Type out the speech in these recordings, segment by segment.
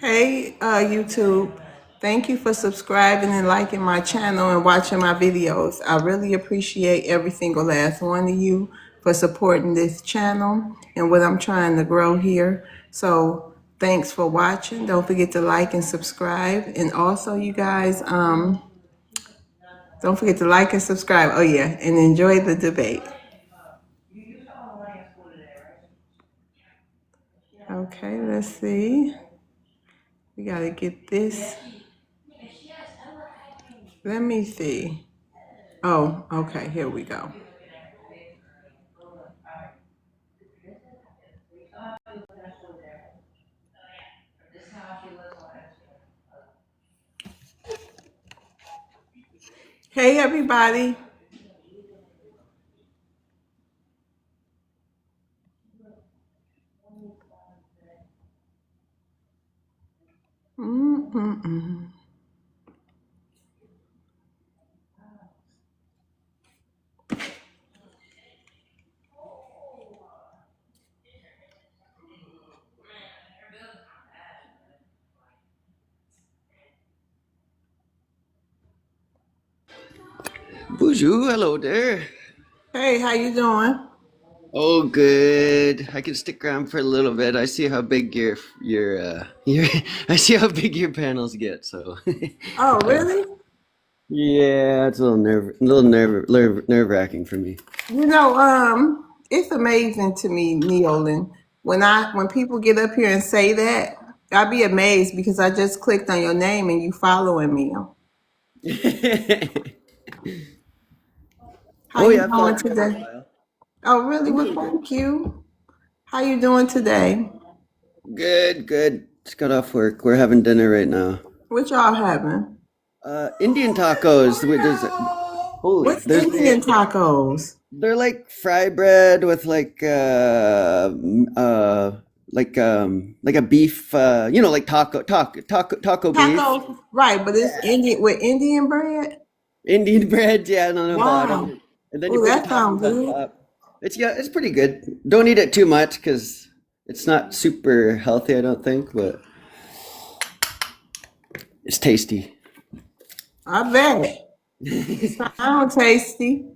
Hey, YouTube. Thank you for subscribing and liking my channel and watching my videos. I really appreciate every single last one of you for supporting this channel and what I'm trying to grow here. So thanks for watching. Don't forget to like and subscribe. And also, you guys, don't forget to like and subscribe. Oh, yeah, and enjoy the debate. Okay, let's see. We got to get this. Let me see. Oh, okay, here we go. Hey, everybody. Mm-mm-mm. Bonjour, hello there. Hey, how you doing? Oh, good. I can stick around for a little bit. I see how big your I see how big your panels get. So, Oh, uh, really? yeah, it's nerve wracking for me. It's amazing to me, Neolin. When people get up here and say that, I be amazed because I just clicked on your name and you following me. How Oh you yeah, I've doing followed you for a today? while. Oh, really? I'm Well, doing good. thank you. How you doing today? Good, good. Just got off work. We're having dinner right now. What y'all having? Indian tacos. Holy, What's Indian tacos? they're like fry bread with like a beef, like taco beef. Tacos, right? But it's Indian with Indian bread. Indian bread, yeah, and on the Wow. bottom, and then you Oh, put the that sounds toppings on good. top. It's pretty good. Don't eat it too much because it's not super healthy, I don't think, but it's tasty. I bet. Sound tasty.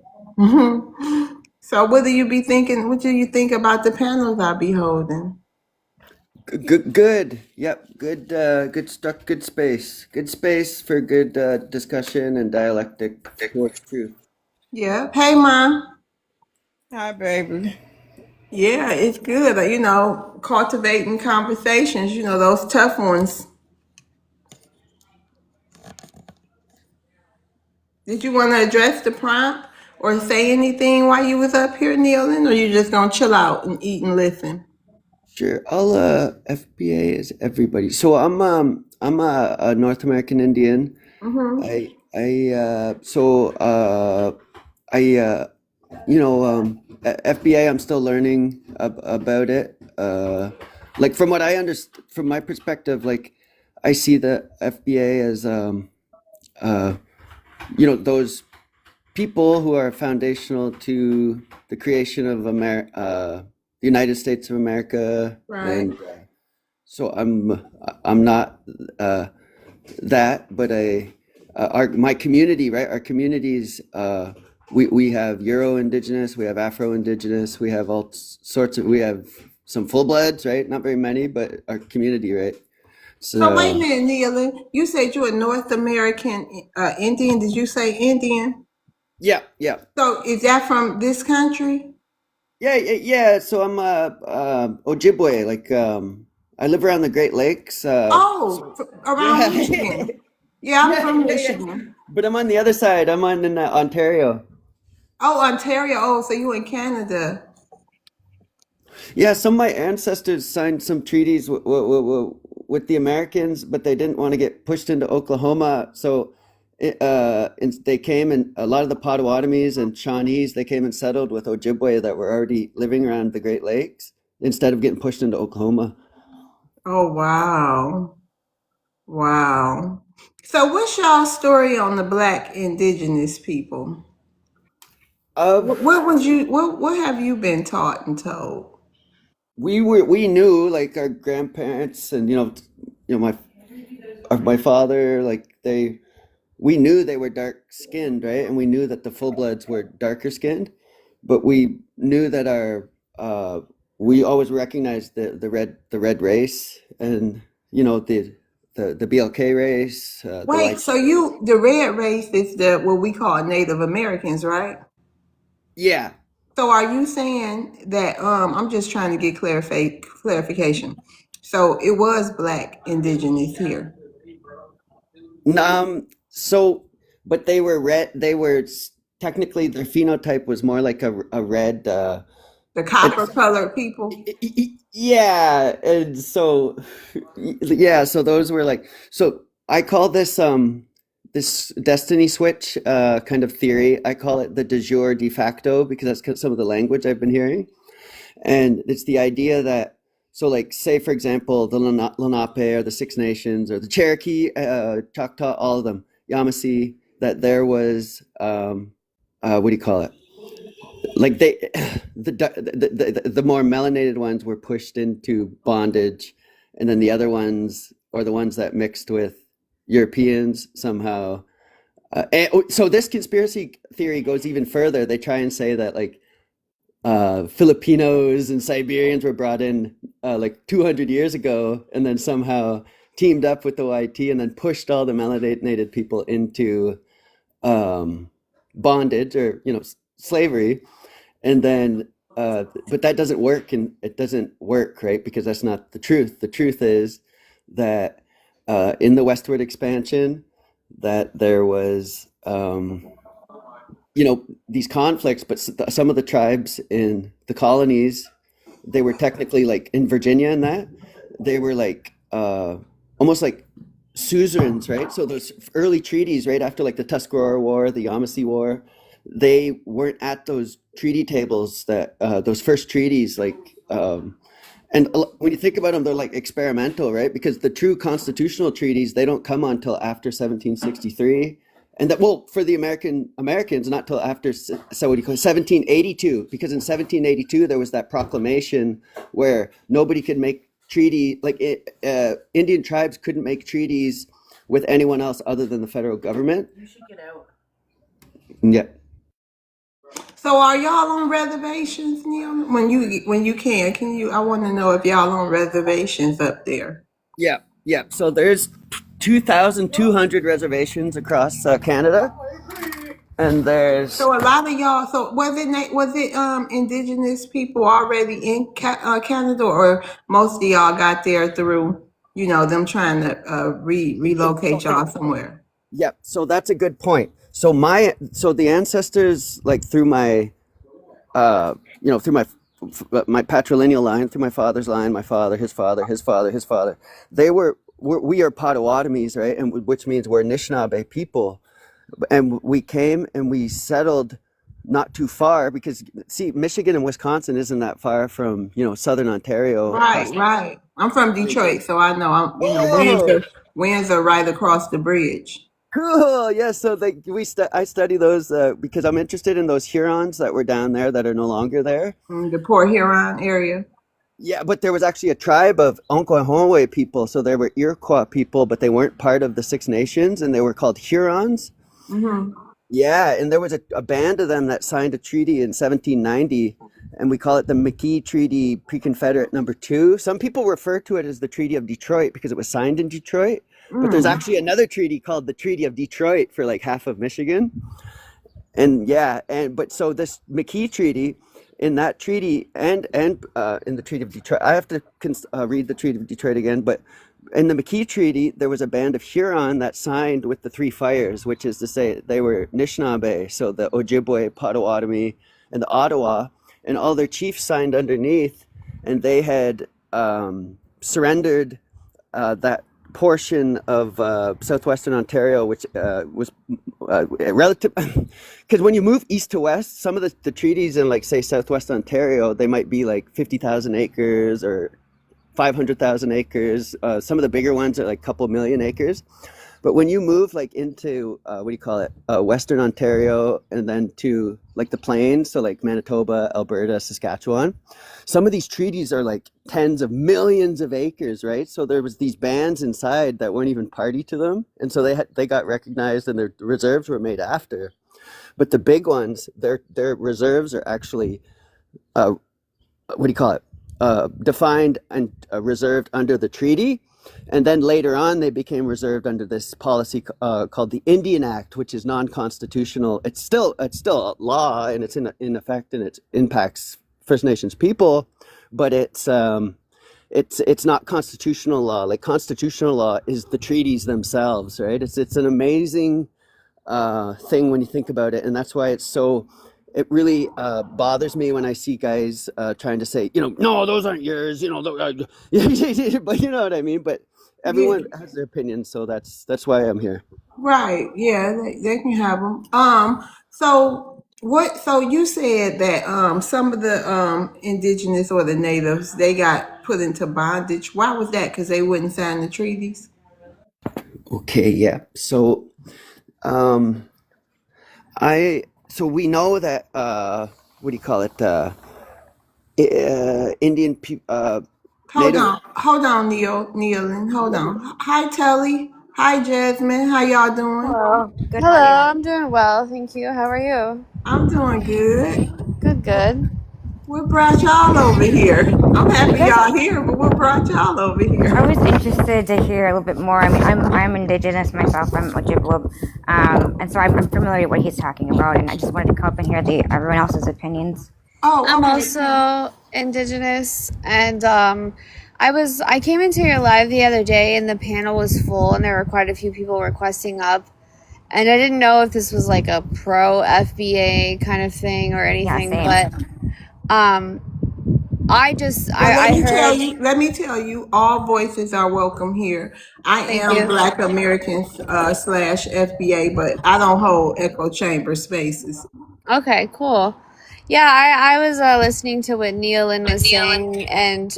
So what do you be thinking? What do you think about the panels I be holding? Good. Yep. Good space for good discussion and dialectic towards truth. Yeah. Hey, Ma. Hi, baby. Yeah, it's good. Cultivating conversations, those tough ones. Did you want to address the prompt or say anything while you was up here kneeling, or you just gonna chill out and eat and listen? Sure. I'll FBA is everybody. So I'm a North American Indian. Mm-hmm. I FBA, I'm still learning about it. Like from what I understand, from my perspective, like I see the FBA as uh those people who are foundational to the creation of the United States of America, Right. and so I'm not that, but our my community, right? Our communities, we have Euro Indigenous, we have Afro Indigenous, we have we have some full bloods, right? Not very many, but our community, right? So wait a So minute, Neil. You said you're a North American Indian. Did you say Indian? yeah, yeah. So is that from this country? Yeah. So I'm Ojibwe. Like I live around the Great Lakes. Oh, around Yeah, Michigan. Yeah, I'm from yeah. Michigan. But I'm on the other side. I'm on in Ontario. Oh, Ontario. Oh, so you in Canada. Yeah, some of my ancestors signed some treaties with the Americans, but they didn't want to get pushed into Oklahoma. So they came, and a lot of the Potawatomis and Shawnees, they came and settled with Ojibwe that were already living around the Great Lakes instead of getting pushed into Oklahoma. Oh, wow. Wow. So what's y'all story on the black indigenous people? What have you been taught and told? We knew like our grandparents and my father, like we knew they were dark skinned, right? And we knew that the full bloods were darker skinned, but we knew that we always recognized the red race, and the BLK race, the Wait, white. so the red race is what we call Native Americans, right? Yeah. So are you saying that I'm just trying to get clarification. So it was black indigenous here. So, but they were red. Technically their phenotype was more like a red. The copper colored people. Yeah, and so yeah, so those were like, so I call this destiny switch kind of theory. I call it the de jure de facto because some of the language I've been hearing. And it's the idea that, so like, say, for example, the Lenape or the Six Nations or the Cherokee, Choctaw, all of them, Yamasee, that there was, what do you call it? Like the more melanated ones were pushed into bondage, and then the other ones, or the ones that mixed with Europeans somehow. So this conspiracy theory goes even further. They try and say that like Filipinos and Siberians were brought in like 200 years ago, and then somehow teamed up with the YT and then pushed all the melanated people into bondage or slavery, and then but that doesn't work, and it doesn't work, right? Because that's not the truth. The truth is that in the westward expansion, that there was these conflicts, but some of the tribes in the colonies, they were technically like in Virginia and that they were like almost like suzerains, right? So those early treaties, right after like the Tuscarora War, the Yamasee War, they weren't at those treaty tables that those first treaties, like and when you think about them, they're like experimental, right? Because the true constitutional treaties, they don't come until after 1763. And that, well, for the Americans, not till after, so what do you call it, 1782, because in 1782 there was that proclamation where nobody could make Indian tribes couldn't make treaties with anyone else other than the federal government. You should get out. Yeah. So are y'all on reservations, Neil? When you can you? I want to know if y'all on reservations up there. Yeah. Yeah. So there's 2,200 reservations across Canada, and there's So a lot of y'all. So was it indigenous people already in Canada, or most of y'all got there through them trying to relocate y'all somewhere? yeah. So that's a good point. So the ancestors, like through my through my patrilineal line, through my father's line, my father, his father, his father, his father, we are Potawatomis, right? And which means we're Anishinaabe people. And we came and we settled not too far, because see, Michigan and Wisconsin isn't that far from, Southern Ontario. Right. I'm from Detroit, so I know. Oh, Windsor right across the bridge. cool. Yeah. So I study those because I'm interested in those Hurons that were down there that are no longer there. The Port Huron area. Yeah, but there was actually a tribe of Onkwohonwe people. So there were Iroquois people, but they weren't part of the Six Nations, and they were called Hurons. Hmm. Yeah, and there was a band of them that signed a treaty in 1790, and we call it the McKee Treaty Pre-Confederate Number 2. Some people refer to it as the Treaty of Detroit because it was signed in Detroit, but there's actually another treaty called the Treaty of Detroit for like half of Michigan. And yeah, but so this McKee Treaty, in that treaty and in the Treaty of Detroit, I have to read the Treaty of Detroit again, but in the McKee Treaty, there was a band of Huron that signed with the Three Fires, which is to say they were Anishinaabe, so the Ojibwe, Potawatomi, and the Ottawa, and all their chiefs signed underneath, and they had surrendered that portion of southwestern Ontario, which was relative, because when you move east to west, some of the treaties in, like, say, southwest Ontario, they might be like 50,000 acres or 500,000 acres. Some of the bigger ones are like a couple million acres. But when you move like into what do you call it, Western Ontario, and then to like the plains, so like Manitoba, Alberta, Saskatchewan, some of these treaties are like tens of millions of acres, right? So there was these bands inside that weren't even party to them, and so they got recognized, and their reserves were made after. But the big ones, their reserves are actually what do you call it? Defined and reserved under the treaty, and then later on they became reserved under this policy called the Indian Act, which is non-constitutional. It's still law, and it's in effect, and it impacts First Nations people, but it's not constitutional law. Like constitutional law is the treaties themselves, right? It's an amazing thing when you think about it, and that's why it really bothers me when I see guys trying to say, no, those aren't yours, but you know what I mean? But everyone has their opinion, so that's why I'm here. Right. Yeah, they can have them. So you said that some of the indigenous or the natives, they got put into bondage. Why was that? Because they wouldn't sign the treaties? Okay, yeah. So we know that what do you call it? Indian people. Hold on, Neil, hold on. Hi, Telly. Hi, Jasmine. How y'all doing? Hello. Good. Hello, How are I'm doing well, thank you. How are you? I'm doing good. Good. What brought y'all over here? I'm happy y'all here, but what brought y'all over you? here? I was interested to hear a little bit more. I mean, I'm Indigenous myself. I'm Ojibwe, and so I'm familiar with what he's talking about, and I just wanted to come up and hear everyone else's opinions. Oh, I'm okay. also Indigenous, and I came into your live the other day, and the panel was full, and there were quite a few people requesting up, and I didn't know if this was like a pro FBA kind of thing or anything, Yeah, but I heard. Let me tell you, all voices are welcome here. I Thank am you. Black Americans / FBA, but I don't hold echo chamber spaces. Okay, cool. Yeah, I was listening to what Nealon was saying, and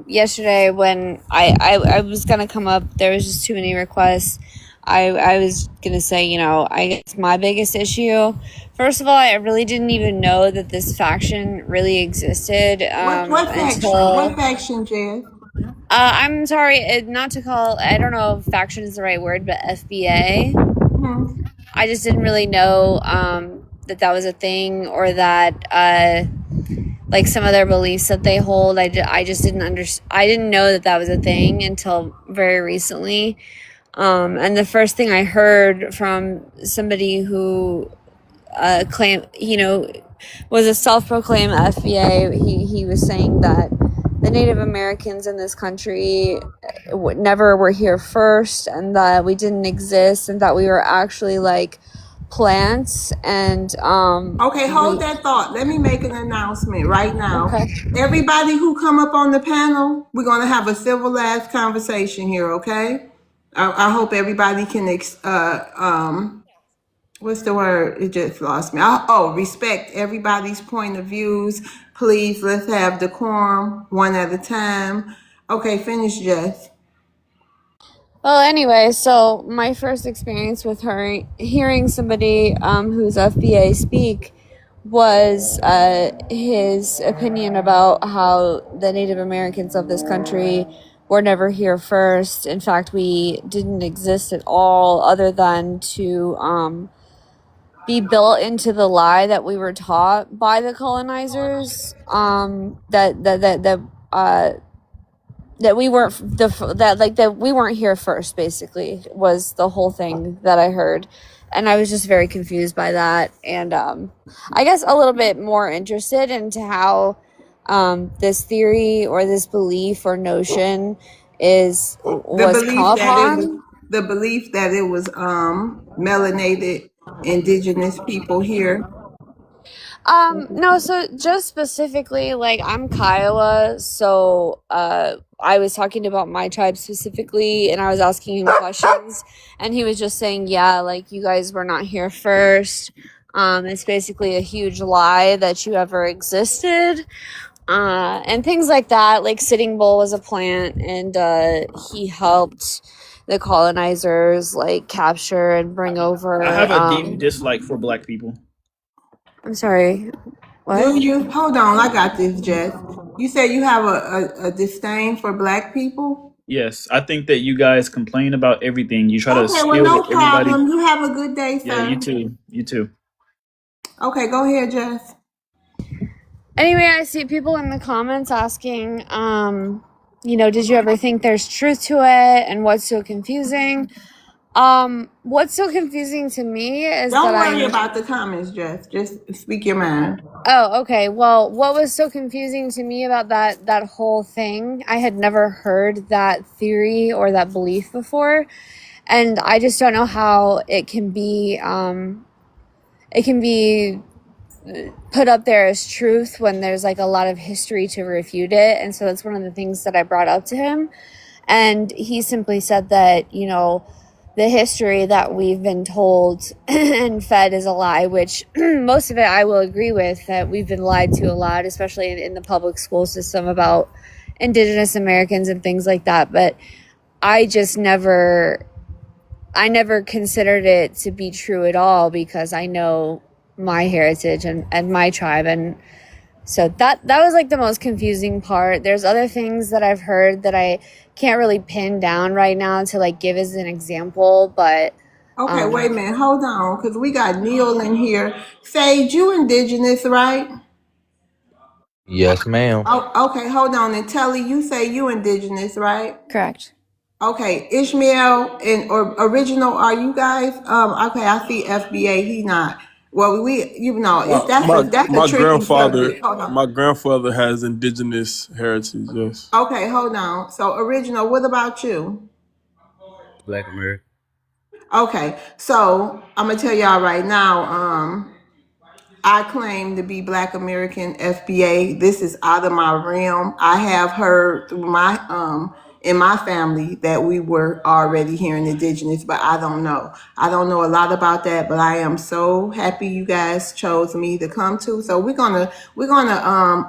yesterday when I was gonna come up, there was just too many requests. I was gonna say, I guess my biggest issue. First of all, I really didn't even know that this faction really existed What faction? until. What faction, Jazz? I'm sorry, not to call. I don't know if faction is the right word, but FBA. Hmm. I just didn't really know that was a thing, or that like some of their beliefs that they hold. I just didn't I didn't know that was a thing until very recently. And the first thing I heard from somebody who claimed, was a self-proclaimed FBA, he was saying that the Native Americans in this country never were here first, and that we didn't exist, and that we were actually like plants. And Okay, hold that thought. Let me make an announcement right now. Okay. Everybody who come up on the panel, we're going to have a civilized conversation here, okay? I hope everybody can what's the word? It just lost me. Respect everybody's point of views. Please, let's have decorum one at a time. Okay, finish, Jess. Well, anyway, so my first experience with hearing somebody who's FBA speak was his opinion about how the Native Americans of this country were never here first. In fact, we didn't exist at all, other than to be built into the lie that we were taught by the colonizers, that we weren't that we weren't here first, basically, was the whole thing that I heard. And I was just very confused by that, and I guess a little bit more interested into how this theory or this belief or notion was come upon. The belief that it was melanated indigenous people here. No, so just specifically, like, I'm Kiowa, so I was talking about my tribe specifically, and I was asking him questions, and he was just saying, yeah, like, you guys were not here first. It's basically a huge lie that you ever existed, and things like that. Like, Sitting Bull was a plant, and he helped the colonizers like capture and bring over. I have a deep dislike for black people. I'm sorry, what? Do you? Hold on, I got this, Jess. You said you have a disdain for black people? Yes, I think that you guys complain about everything. You try to Okay, well, steal no what everybody. problem. You have a good day, Yeah, you sir. too. You too. Okay, go ahead, Jess. Anyway, I see people in the comments asking, did you ever think there's truth to it, and what's so confusing? What's so confusing to me is Don't that worry about the comments, Jess. Just speak your mind. Oh, okay. Well, what was so confusing to me about that whole thing, I had never heard that theory or that belief before, and I just don't know how it can be put up there as truth when there's like a lot of history to refute it. And so that's one of the things that I brought up to him, and he simply said that, the history that we've been told and fed is a lie, which most of it I will agree with, that we've been lied to a lot, especially in the public school system, about Indigenous Americans and things like that. But I never considered it to be true at all, because I know my heritage and my tribe. And so that was like the most confusing part. There's other things that I've heard that I can't really pin down right now to like give as an example, but Okay, wait a minute. Hold on, because we got Neil in here. Sage, you indigenous, right? Yes, ma'am. Oh, okay, hold on. And Telly, you say you indigenous, right? Correct. Okay, Ishmael and or original, are you guys? Okay, I see FBA. He not. Well, that's a tricky subject. Hold on. My grandfather has indigenous heritage. Yes. Okay, hold on. So original, what about you? Black American. Okay, so I'm gonna tell y'all right now. I claim to be Black American FBA. This is out of my realm. I have heard through my in my family that we were already here in indigenous, but I don't know. I don't know a lot about that, but I am so happy you guys chose me to come to. So we're gonna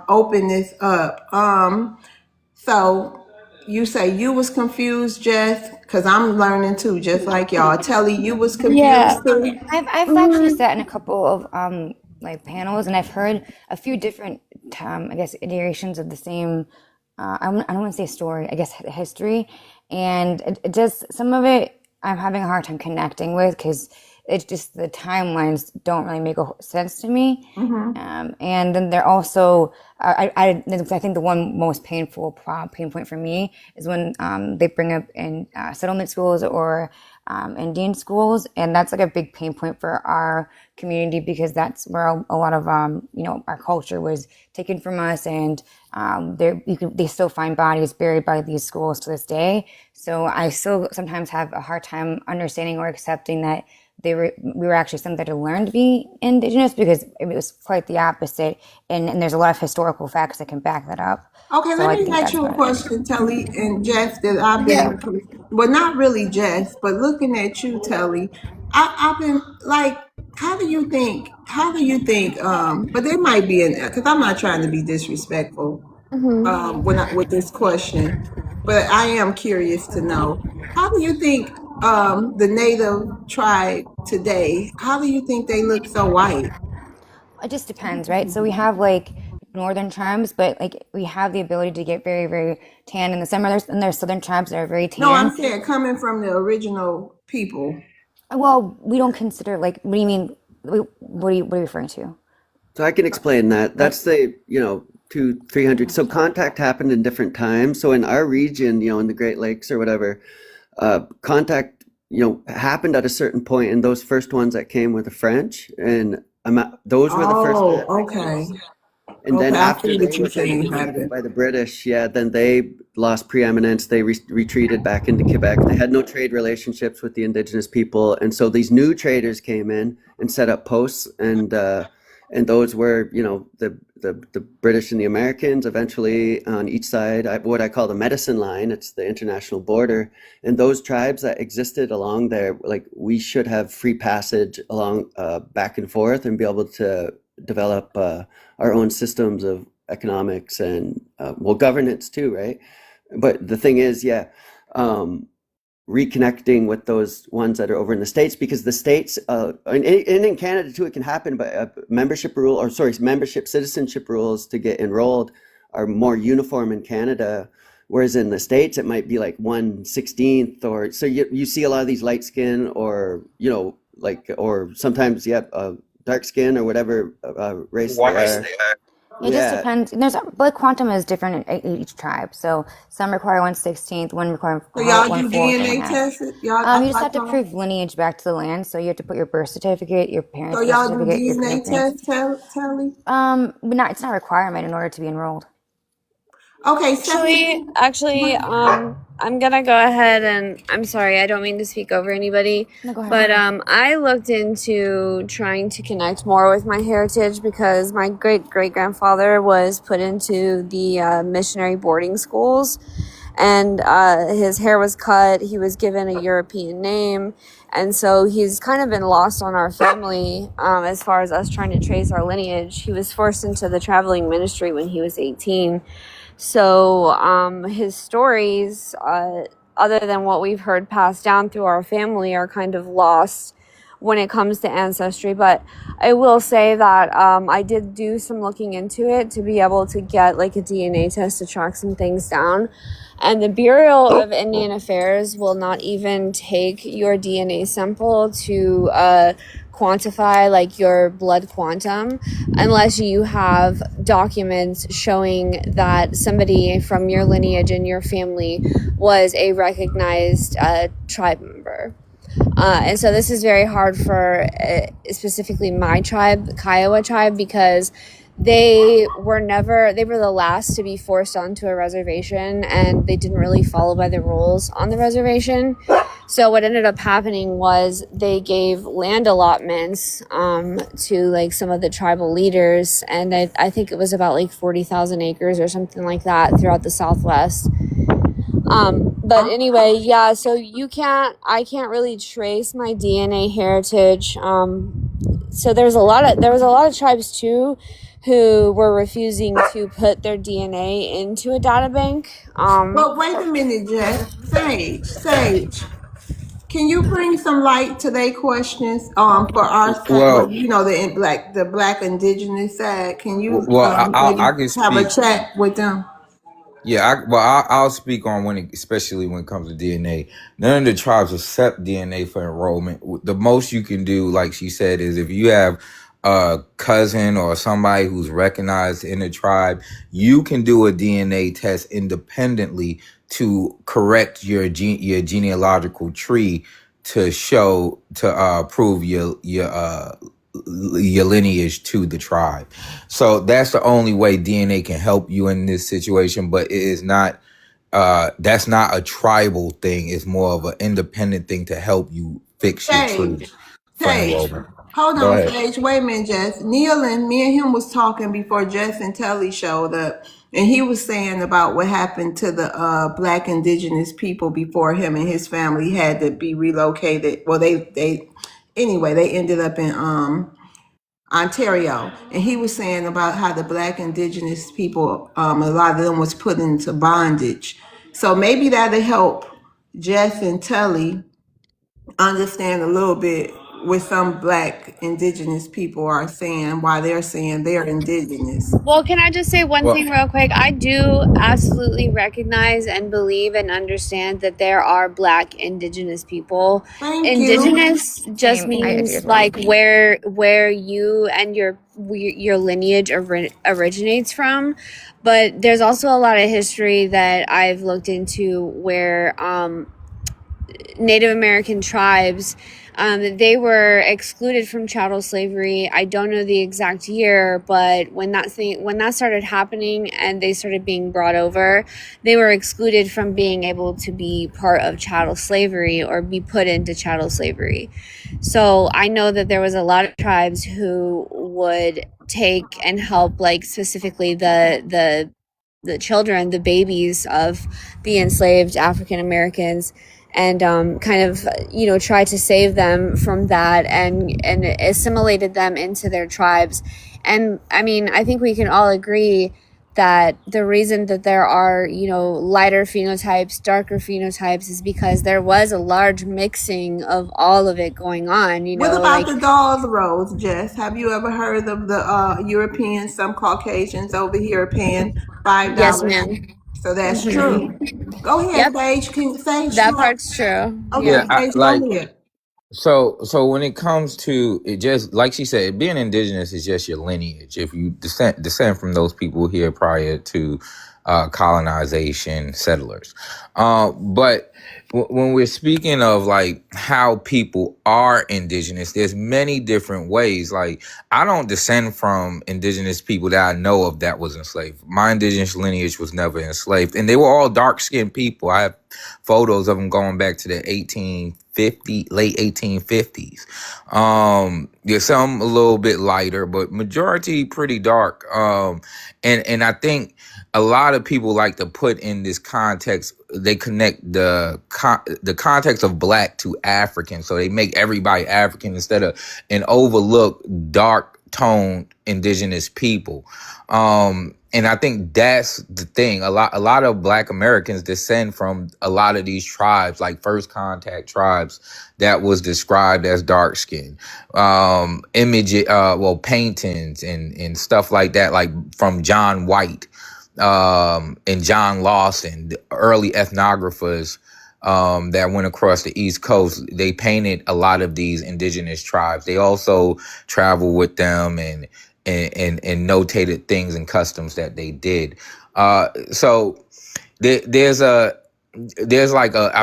open this up. So you say you was confused, Jess, because I'm learning too, just like y'all. Telly, you was confused too. I've actually sat in a couple of like panels, and I've heard a few different I guess iterations of the same I don't want to say story, I guess history, and it just, some of it I'm having a hard time connecting with, because it's just the timelines don't really make sense to me. And then they're also I think the one most pain point for me is when they bring up in settlement schools or Indian schools, and that's like a big pain point for our community, because that's where a lot of our culture was taken from us, and they still find bodies buried by these schools to this day. So I still sometimes have a hard time understanding or accepting that we were actually something to learn to be indigenous, because it was quite the opposite, and there's a lot of historical facts that can back that up. Okay, So I let me think ask that's you a what it is. question, Telly and Jess, that I've been, well, not really Jess, but looking at you, Telly, I've been like, how do you think, but there might be because I'm not trying to be disrespectful with this question, but I am curious to know, how do you think the native tribe today, how do you think they look so white? It just depends, right? So we have like northern tribes, but like we have the ability to get very, very tan in the summer. There's southern tribes that are very No, I'm tan. saying coming from the original people. Well, we don't consider, like, what do you mean? What are you referring to? So I can explain that. That's the, 300. So contact happened in different times. So in our region, in the Great Lakes or whatever, contact, happened at a certain point, and those first ones that came were the French, and those were the first. Oh, okay. And then Okay, I after see they what you're were saying defeated happened. by the British, then they lost preeminence. They retreated back into Quebec. They had no trade relationships with the indigenous people, and so these new traders came in and set up posts, and those were, the British and the Americans. Eventually, on each side, what I call the medicine line. It's the international border, and those tribes that existed along there, like, we should have free passage along back and forth, and be able to develop our own systems of economics and governance too, right? But the thing is, reconnecting with those ones that are over in the States, because the States, and in Canada too, it can happen, but membership citizenship rules to get enrolled are more uniform in Canada, whereas in the States it might be like 1/16, or so you see a lot of these light skin, or or sometimes dark skin or whatever race they are. It just depends. Blood quantum is different in each tribe. So some require 1/16, one require So y'all 1/4. do DNA tests? Y'all, You just have to prove lineage back to the land. So you have to put your birth certificate, your parents' so birth y'all do certificate, your DNA nicknames. tests, Telly? But it's not a requirement in order to be enrolled. Okay, Stephanie. Actually, I'm gonna go ahead and I'm sorry, I don't mean to speak over anybody, No, go ahead. but I looked into trying to connect more with my heritage because my great-great-grandfather was put into the missionary boarding schools, and his hair was cut. He was given a European name, and so he's kind of been lost on our family as far as us trying to trace our lineage. He was forced into the traveling ministry when he was 18. So his stories, other than what we've heard passed down through our family, are kind of lost when it comes to ancestry. But I will say that I did do some looking into it to be able to get like a DNA test to track some things down. And the Bureau of Indian Affairs will not even take your DNA sample to quantify like your blood quantum unless you have documents showing that somebody from your lineage and your family was a recognized tribe member. And so this is very hard for specifically my tribe, the Kiowa tribe, because they were the last to be forced onto a reservation, and they didn't really follow by the rules on the reservation. So what ended up happening was they gave land allotments to like some of the tribal leaders, and I think it was about like 40,000 acres or something like that throughout the Southwest. But anyway, yeah, so I can't really trace my DNA heritage. So there was a lot of tribes too who were refusing to put their DNA into a data bank. But wait a minute, Jeff. Sage. Can you bring some light to their questions for our side? Well, the black indigenous side. Can you I maybe can have a speak. chat with them? Yeah, I'll speak on especially when it comes to DNA. None of the tribes accept DNA for enrollment. The most you can do, like she said, is if you have a cousin or somebody who's recognized in the tribe, you can do a DNA test independently to correct your genealogical tree to prove your lineage to the tribe. So that's the only way DNA can help you in this situation, but it is not that's not a tribal thing. It's more of an independent thing to help you fix your tree for enrollment. Hold on, Sage. Wait a minute, Jess. Neil and me and him was talking before Jess and Telly showed up, and he was saying about what happened to the black indigenous people before him and his family had to be relocated. Well, they ended up in Ontario, and he was saying about how the black indigenous people, a lot of them was put into bondage. So maybe that'll help Jess and Telly understand a little bit what some black indigenous people are saying, why they're saying they're indigenous. Well, can I just say one thing real quick? I do absolutely recognize and believe and understand that there are black indigenous people. Indigenous just means like where you and your lineage originates from. But there's also a lot of history that I've looked into where Native American tribes, they were excluded from chattel slavery. I don't know the exact year, but when that started happening and they started being brought over, they were excluded from being able to be part of chattel slavery or be put into chattel slavery. So I know that there was a lot of tribes who would take and help, like specifically the children, the babies of the enslaved African Americans, and kind of, try to save them from that and assimilated them into their tribes. And I mean, I think we can all agree that the reason that there are, you know, lighter phenotypes, darker phenotypes is because there was a large mixing of all of it going on, you What know, about like, the dolls rose, Jess? Have you ever heard of the Europeans, some Caucasians over here paying yes, $5? ma'am. So that's Hmm. true. Go ahead, Yep, Sage. Sage, that talk. part's true. Okay, Yeah, Yeah. I, Sage, like go ahead. so when it comes to it, just like she said, being indigenous is just your lineage. If you descend from those people here prior to colonization, settlers. But when we're speaking of like how people are indigenous, there's many different ways. Like I don't descend from indigenous people that I know of that was enslaved. My indigenous lineage was never enslaved, and they were all dark skinned people. I have photos of them going back to the late 1850s. There's some a little bit lighter, but majority pretty dark. And I think a lot of people like to put in this context. They connect the context of black to African, so they make everybody African instead of and overlook dark toned indigenous people. And I think that's the thing. A lot of Black Americans descend from a lot of these tribes, like first contact tribes that was described as dark skinned. Paintings and stuff like that, like from John White and John Lawson, the early ethnographers that went across the East Coast. They painted a lot of these indigenous tribes. They also traveled with them and notated things and customs that they did. So there's I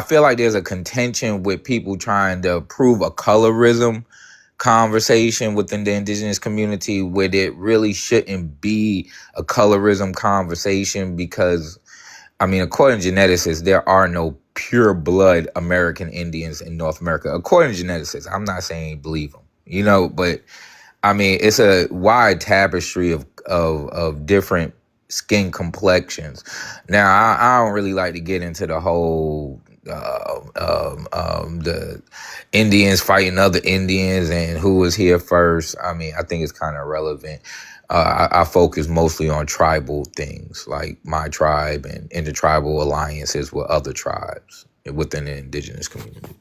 feel like there's a contention with people trying to prove a colorism conversation within the indigenous community where there really shouldn't be a colorism conversation because, I mean, according to geneticists, there are no pure blood American Indians in North America. According to geneticists, I'm not saying believe them, you know, but I mean, it's a wide tapestry of different skin complexions. Now, I don't really like to get into the whole the Indians fighting other Indians and who was here first. I mean, I think it's kind of irrelevant. I focus mostly on tribal things, like my tribe and intertribal alliances with other tribes within the indigenous community.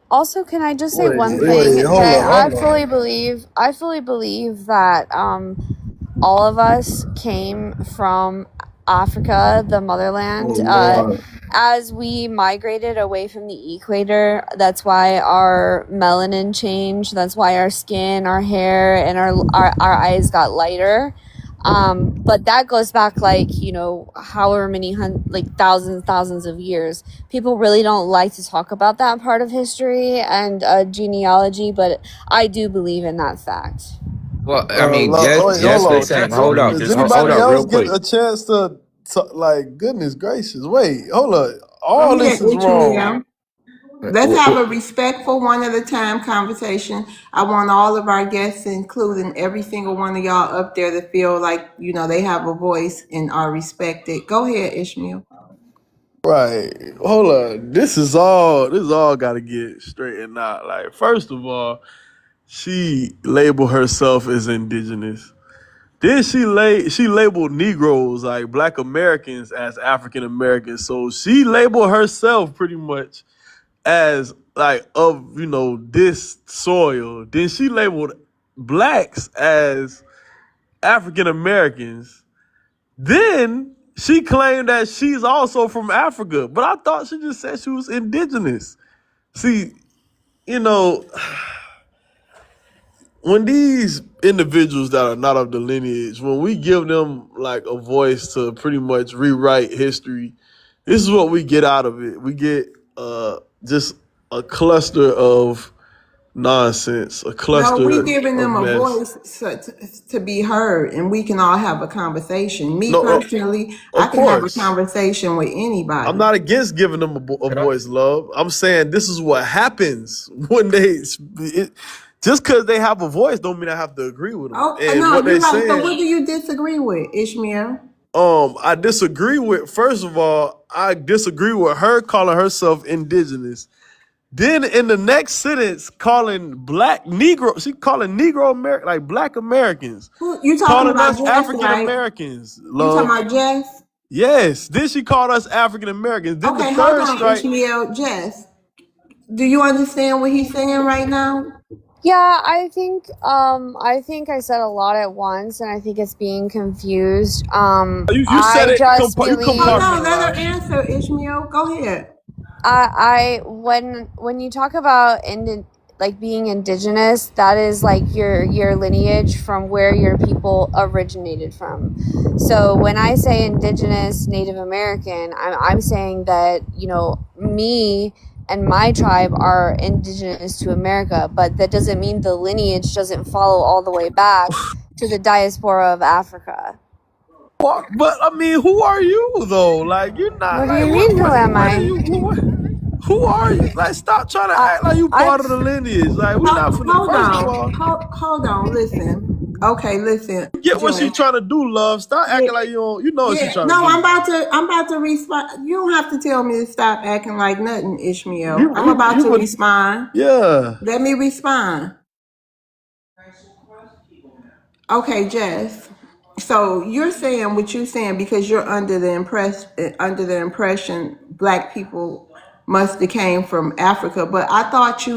Also, can I just say one Wait, thing hold that on, hold on. I fully believe that all of us came from Africa, the Oh motherland. Lord. As we migrated away from the equator, that's why our melanin changed. That's why our skin, our hair, and our eyes got lighter. But that goes back like, you know, however many thousands of years. People really don't like to talk about that part of history and genealogy, but I do believe in that fact. Well, I mean, just Wait, hold on. listen. Hold up, Does just hold anybody up, else real get quick. a chance to like? Goodness gracious! Wait, hold up. Go All ahead, this is wrong. Ishmael. Let's have a respectful one at a time conversation. I want all of our guests, including every single one of y'all up there, to feel like, you know, they have a voice and are respected. Go ahead, Ishmael. Right. Hold on. This is all got to get straightened out. Like, first of all, she labeled herself as indigenous. Then she labeled Negroes, like Black Americans, as African Americans. So she labeled herself pretty much as like of, you know, this soil. Then she labeled blacks as African Americans. Then she claimed that she's also from Africa, but I thought she just said she was indigenous. See, you know, when these individuals that are not of the lineage, when we give them like a voice to pretty much rewrite history, this is what we get out of it. We get just a cluster of nonsense, a No, we cluster giving of them a mess. voice to be heard, and we can all have a conversation. Me No, personally, I of can have a course. conversation with I'm anybody. not against giving them a voice, love. I'm saying this is what happens when just because they have a voice don't mean I have to agree with them. Oh, And no, what they you're right. So saying, what do you disagree with, Ishmael? I disagree with. First of all, I disagree with her calling herself indigenous. Then in the next sentence, calling black Negro, she calling Negro American, like black Americans, Who you talking calling about, us Jess? African Right? Americans, You talking love. about Jess? Yes. Then she called us African Americans. Then the Okay, hold third on, strike, Ishmael. Jess, do you understand what he's saying right now? Yeah, I think I said a lot at once, and I think it's being confused. you said I it, just you Hold believe on, let her compartmentalized. answer, Ishmael. Go ahead. when you talk about like being indigenous, that is like your lineage from where your people originated from. So when I say indigenous Native American, I'm saying that, you know, me and my tribe are indigenous to America, but that doesn't mean the lineage doesn't follow all the way back to the diaspora of Africa. But I mean, who are you though? Like, you're not What do like you mean, who am what are I? you? Who are you? Like, stop trying to act like you I part of the lineage. Like, we not finna. Hold First of on. all, Hold on. Listen. Okay, listen, you get what she Jess. trying to do, love. Stop Yeah, acting like you don't. You know what she yeah. trying to No, do. I'm about to respond. You don't have to tell me to stop acting like nothing, Ishmael. I'm You about you to would. respond. Yeah. Let me respond. Okay, Jess. So you're saying what you're saying because you're under the impression black people must have came from Africa. But I thought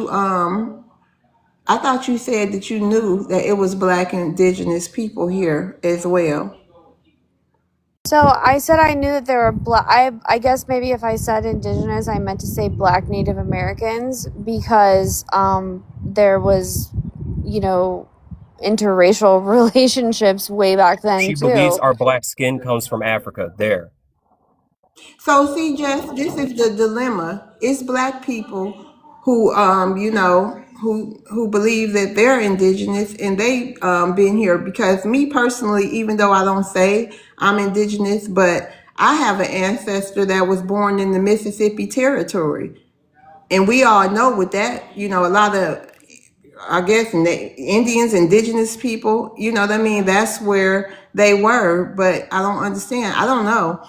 you said that you knew that it was black indigenous people here as well. So I said I knew that there were black. I guess maybe if I said indigenous, I meant to say black Native Americans because there was, you know, interracial relationships way back then She believes too. our black skin comes from Africa. There. So see, Jess, this is the dilemma. It's black people who, who believe that they're indigenous and they been here. Because me personally, even though I don't say I'm indigenous, but I have an ancestor that was born in the Mississippi Territory, and we all know with that, a lot of, I guess, Indians, indigenous people, you know what I mean? That's where they were, but I don't understand. I don't know.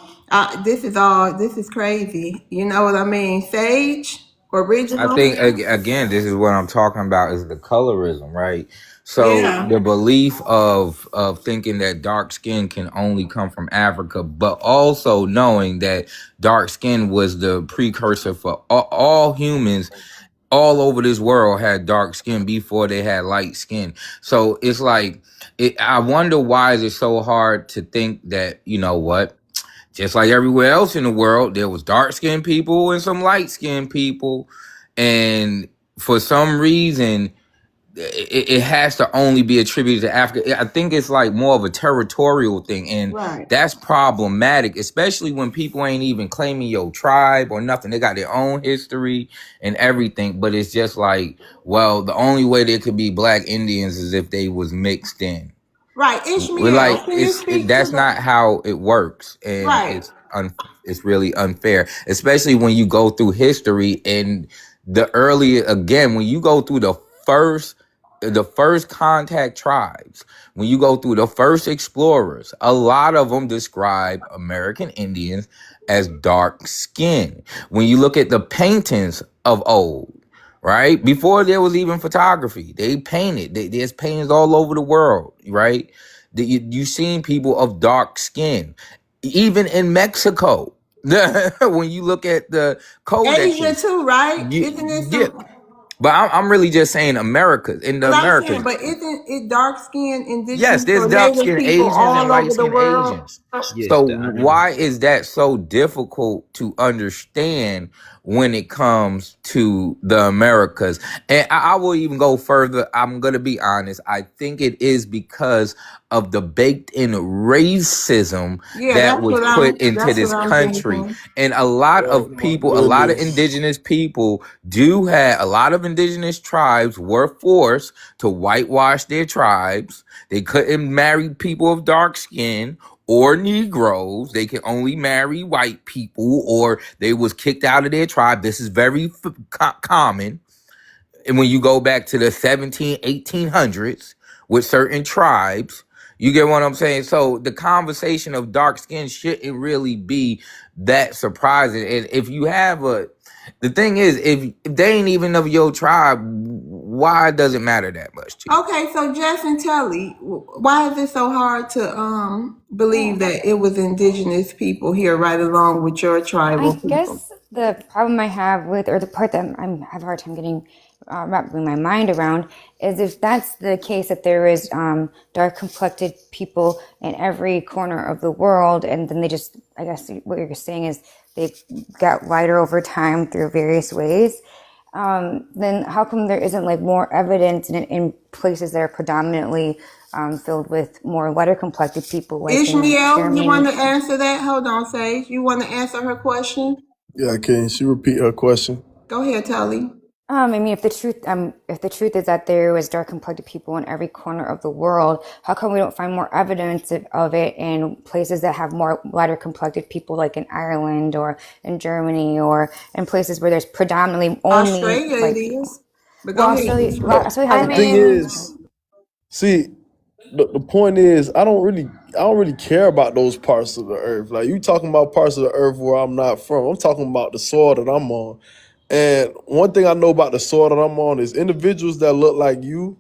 This is crazy. You know what I mean? Sage, I original. think again, this is what I'm talking about is the colorism, right? So Yeah. the belief of thinking that dark skin can only come from Africa, but also knowing that dark skin was the precursor for all humans all over this world had dark skin before they had light skin. So it's like I wonder why is it so hard to think that, you know what? Just like everywhere else in the world, there was dark skinned people and some light skinned people. And for some reason, it has to only be attributed to Africa. I think it's like more of a territorial thing. And Right. that's problematic, especially when people ain't even claiming your tribe or nothing. They got their own history and everything. But it's just like, well, the only way there could be black Indians is if they was mixed in. Right. We're Ishmael, like can you speak to that's the not how it works, and right? it's really unfair, especially when you go through history and the earlier again when you go through the first contact tribes, when you go through the first explorers, a lot of them describe American Indians as dark skin. When you look at the paintings of old, right? Before there was even photography, they painted. There's paintings all over the world, right? You've seen people of dark skin, even in Mexico. When you look at the Asia codexes, too, right? Isn't it yeah. some? But I'm really just saying Americas, in the But I'm saying, Americas. but isn't it dark skinned Yes, indigenous there's or dark native skinned people Asians and all light over the skinned world? Asians. Yes, So I know. why is that so difficult to understand when it comes to the Americas? And I will even go further. I'm gonna be honest. I think it is because of the baked in racism Yeah, that was put into that's what this I'm country. thinking. And a lot Oh of my people, a lot of goodness. indigenous people a lot of indigenous tribes were forced to whitewash their tribes. They couldn't marry people of dark skin or Negroes. They could only marry white people, or they was kicked out of their tribe. This is very common. And when you go back to the 1800s with certain tribes, you get what I'm saying? So the conversation of dark skin shouldn't really be that surprising. And if you have The thing is, if they ain't even of your tribe, why does it matter that much to you? Okay, so Jess and Telly, why is it so hard to believe that it was indigenous people here right along with your tribal I people? guess the problem I have with, or the part that I have a hard time getting wrapping my mind around, is if that's the case, that there is dark complected people in every corner of the world, and then they just, I guess what you're saying is they got lighter over time through various ways. Then how come there isn't like more evidence in places that are predominantly filled with more lighter complected people, like in Ishmael, Germany? you want to answer that? Hold on, Sage. You want to answer her question? Yeah, can she repeat her question? Go ahead, Telly. I mean, if the truth is that there was dark complected people in every corner of the world, how come we don't find more evidence of it in places that have more lighter complected people, like in Ireland or in Germany, or in places where there's predominantly only Australia like, it is. But well, go ahead. Australia has The thing is, see, the point is, I don't really care about those parts of the earth. Like, you talking about parts of the earth where I'm not from. I'm talking about the soil that I'm on. And one thing I know about the soil that I'm on is individuals that look like you,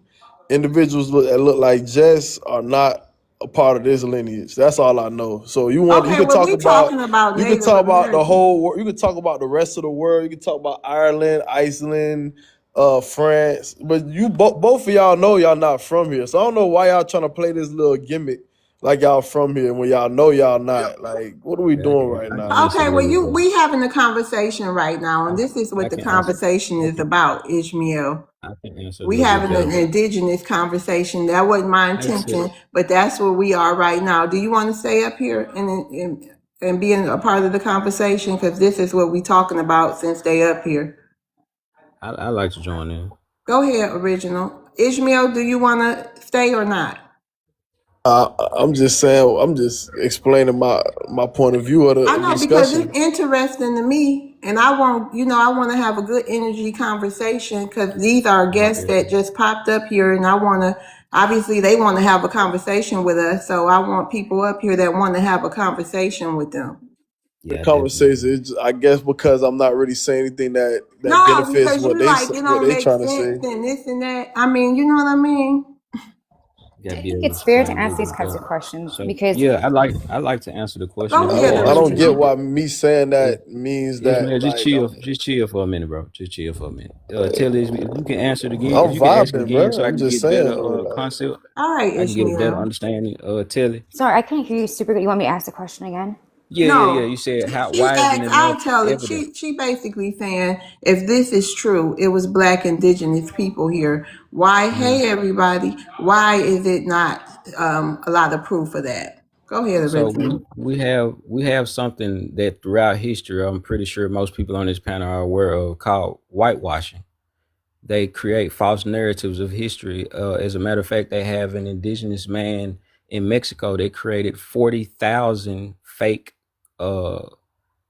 individuals that look like Jess are not a part of this lineage. That's all I know. So you Okay, could well, talk we about talking about you could Native talk about the American. whole world. You could talk about the rest of the world. You could talk about Ireland, Iceland, France. But you both of y'all know y'all not from here. So I don't know why y'all trying to play this little gimmick like y'all from here when y'all know y'all not. Like, what are we doing right now? Okay, well, we having a conversation right now, and this is what the conversation is about, Ishmael. We having an indigenous conversation. That wasn't my intention, but that's where we are right now. Do you want to stay up here and be a part of the conversation? Because this is what we talking about since they up here. I like to join in. Go ahead, Original. Ishmael, do you want to stay or not? I'm just saying. I'm just explaining my point of view of the I know, because discussion. it's interesting to me, and I want to have a good energy conversation, because these are guests that just popped up here, and I want to, obviously they want to have a conversation with us, so I want people up here that want to have a conversation with them. The conversation is, I guess, because I'm not really saying anything that No, benefits because what you like, it what don't they make trying to sense say. and this and that. I mean, you know what I mean? I think it's fair to ask these kinds of questions, because I like to answer the question. Go ahead, I don't get Original. why me saying that means Yes, that, man, just like, chill for a minute, bro. Just chill for a minute. Tell us if you can answer it again. I'm If you can ask it vibing, again, bro. so I I'm can just get better saying. concept. All right, I can get a better Ishmael. understanding. Telly. Sorry, I couldn't hear you super good. You want me to ask the question again? No, You said she why isn't asked, I'll enough tell it. evidence? She basically saying, if this is true, it was Black indigenous people here. Why, hey everybody, why is it not a lot of proof of that? Go ahead, So Original. we have something that throughout history, I'm pretty sure most people on this panel are aware of, called whitewashing. They create false narratives of history. As a matter of fact, they have an indigenous man in Mexico. They created 40,000 fake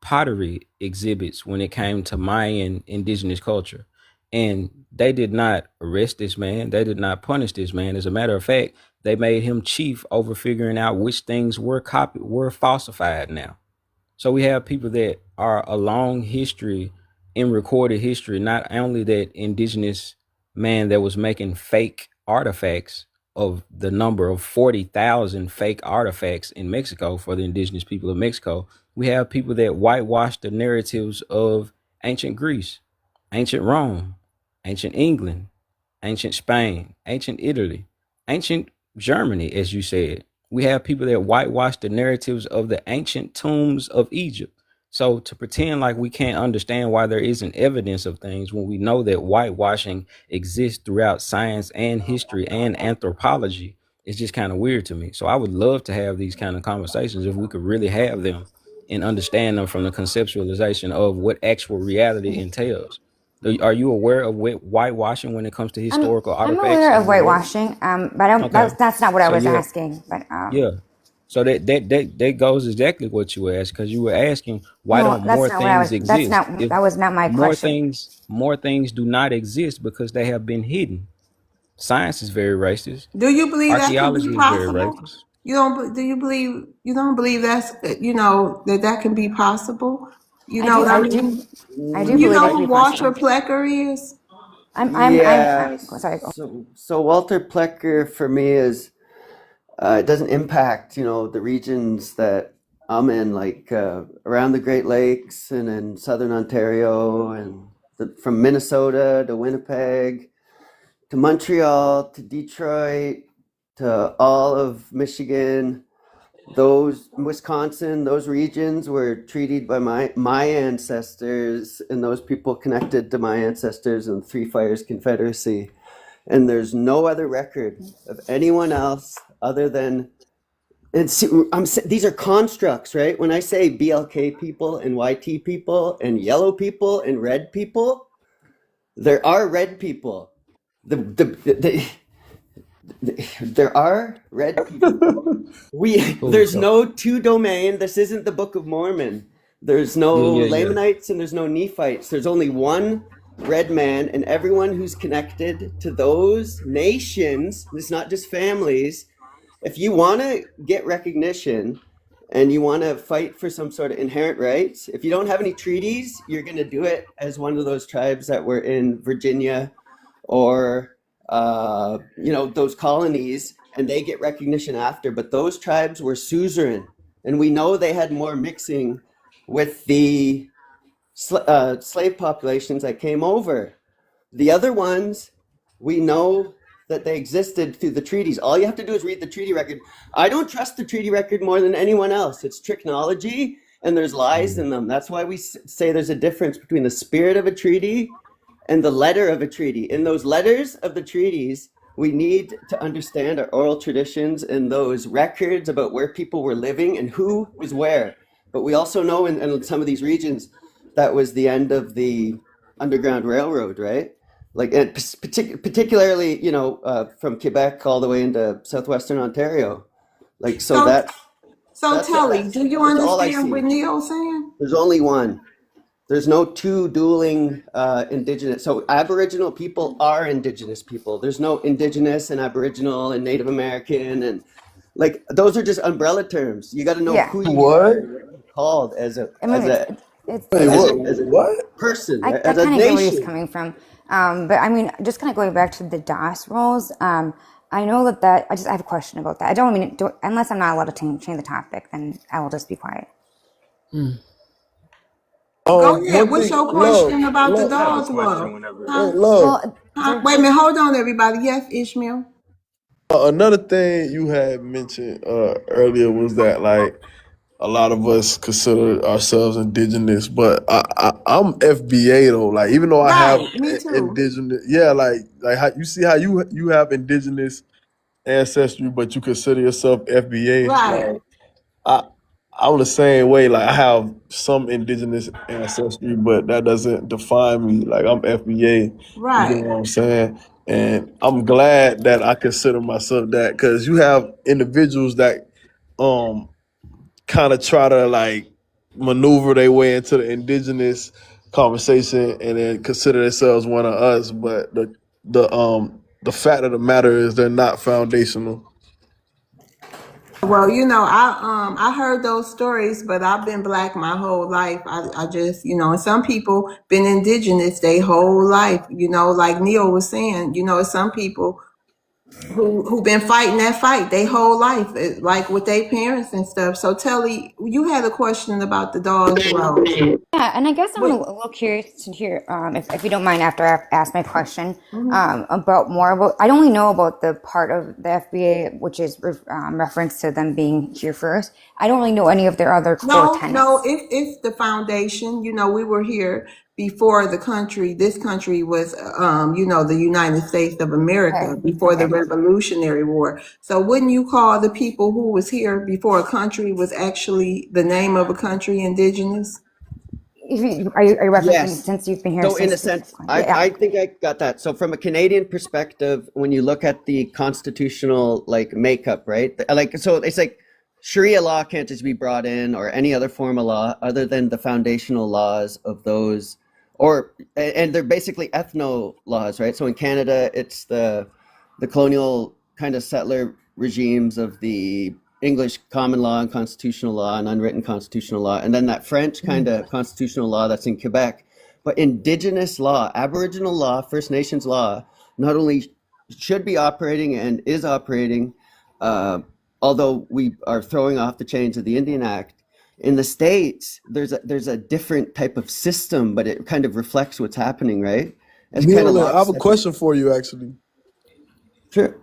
pottery exhibits when it came to Mayan indigenous culture. And they did not arrest this man. They did not punish this man. As a matter of fact, they made him chief over figuring out which things were falsified now. So we have people that are a long history in recorded history, not only that indigenous man that was making fake artifacts of the number of 40,000 fake artifacts in Mexico for the indigenous people of Mexico. We have people that whitewash the narratives of ancient Greece, ancient Rome, ancient England, ancient Spain, ancient Italy, ancient Germany, as you said. We have people that whitewash the narratives of the ancient tombs of Egypt. So to pretend like we can't understand why there isn't evidence of things when we know that whitewashing exists throughout science and history and anthropology is just kind of weird to me. So I would love to have these kind of conversations if we could really have them and understand them from the conceptualization of what actual reality entails. Are you aware of whitewashing when it comes to historical I'm artifacts? aware of whitewashing, but I don't, that's not what I was asking. But yeah. So that goes exactly what you were asking, because you were asking why don't more things exist? That was not my question. More things do not exist because they have been hidden. Science is very racist. Do you believe that could be Archaeology is very possible? racist. You don't believe that's that can be possible? You I know do, what I I mean? do, I do You believe know that to who be Walter possible. Plecker is? Yeah. Sorry. Go. So Walter Plecker for me is it doesn't impact, you know, the regions that I'm in, like around the Great Lakes and in southern Ontario and from Minnesota to Winnipeg to Montreal to Detroit to all of Michigan. Those Wisconsin, those regions were treated by my ancestors and those people connected to my ancestors in the Three Fires Confederacy. And there's no other record of anyone else other than and see, these are constructs, right? When I say BLK people and YT people and yellow people and red people, there are red people. There are red people. Cool. There's So no two domain. This isn't the Book of Mormon. There's no yeah. Lamanites and there's no Nephites. There's only one red man, and everyone who's connected to those nations. It's not just families. If you want to get recognition and you want to fight for some sort of inherent rights, if you don't have any treaties, you're going to do it as one of those tribes that were in Virginia or you know, those colonies, and they get recognition after. But those tribes were suzerain, and we know they had more mixing with the slave populations that came over. The other ones, we know that they existed through the treaties. All you have to do is read the treaty record. I don't trust the treaty record more than anyone else. It's technology and there's lies in them. That's why we say there's a difference between the spirit of a treaty and the letter of a treaty. In those letters of the treaties, we need to understand our oral traditions and those records about where people were living and who was where. But we also know in some of these regions, that was the end of the Underground Railroad, right? Like, and particularly, you know, from Quebec all the way into southwestern Ontario. Like, so So, that's Telly, do you that's all I understand see. what Neo's saying? There's only one. There's no two dueling indigenous. So Aboriginal people are indigenous people. There's no indigenous and Aboriginal and Native American and like those are just umbrella terms. You got to know Yeah. who you What? are and what you're called as a I mean, it's Wait, as a what? person, I right? As a kind of get where he's nation. coming from. But I mean, just kind of going back to the DOS roles, I know that I have a question about that. I don't mean, unless I'm not allowed to change the topic, then I will just be quiet. Go ahead. One What's thing, your love, question about the love, I have a dog's question world? whenever. Huh? love. Well, Wait a minute. Hold on, everybody. Yes, Ishmael. Another thing you had mentioned earlier was that like a lot of us consider ourselves indigenous, but I'm FBA though. Like even though I have Right. Me too. indigenous, yeah, like how you see how you have indigenous ancestry, but you consider yourself FBA. Right. Like I I'm the same way. Like I have some indigenous ancestry, but that doesn't define me. Like I'm FBA. You get Right. what I'm saying? And I'm glad that I consider myself that because you have individuals that um kind of try to like maneuver their way into the indigenous conversation and then consider themselves one of us. But the fact of the matter is they're not foundational. Well, I heard those stories, but I've been black my whole life. I just, and some people been indigenous their whole life. Like Neil was saying, some people who been fighting that fight their whole life, like with their parents and stuff. So Telly, you had a question about the dog's road. yeah, and I guess I'm a What? little curious to hear, if you don't mind, after I ask my question, Mhm. about more about. I only know about the part of the FBA which is reference to them being here first. I don't really know any of their other core No, tenets. it's the foundation. We were here before this country was, the United States of America, Okay, before the okay. Revolutionary War. So wouldn't you call the people who was here before a country was actually the name of a country indigenous? Are you referencing Yes. since you've been here So in a since? sense, Yeah. I think I got that. So from a Canadian perspective, when you look at the constitutional like makeup, right? Like so it's like Sharia law can't just be brought in or any other form of law other than the foundational laws of those and they're basically ethno laws, right? So in Canada, it's the colonial kind of settler regimes of the English common law and constitutional law and unwritten constitutional law, and then that French kind of constitutional law that's in Quebec. But Indigenous law, Aboriginal law, First Nations law, not only should be operating and is operating, although we are throwing off the chains of the Indian Act. In the States, there's a different type of system, but it kind of reflects what's happening, right? It's kind of Neil, I have a lockstep. question for you, actually. Sure.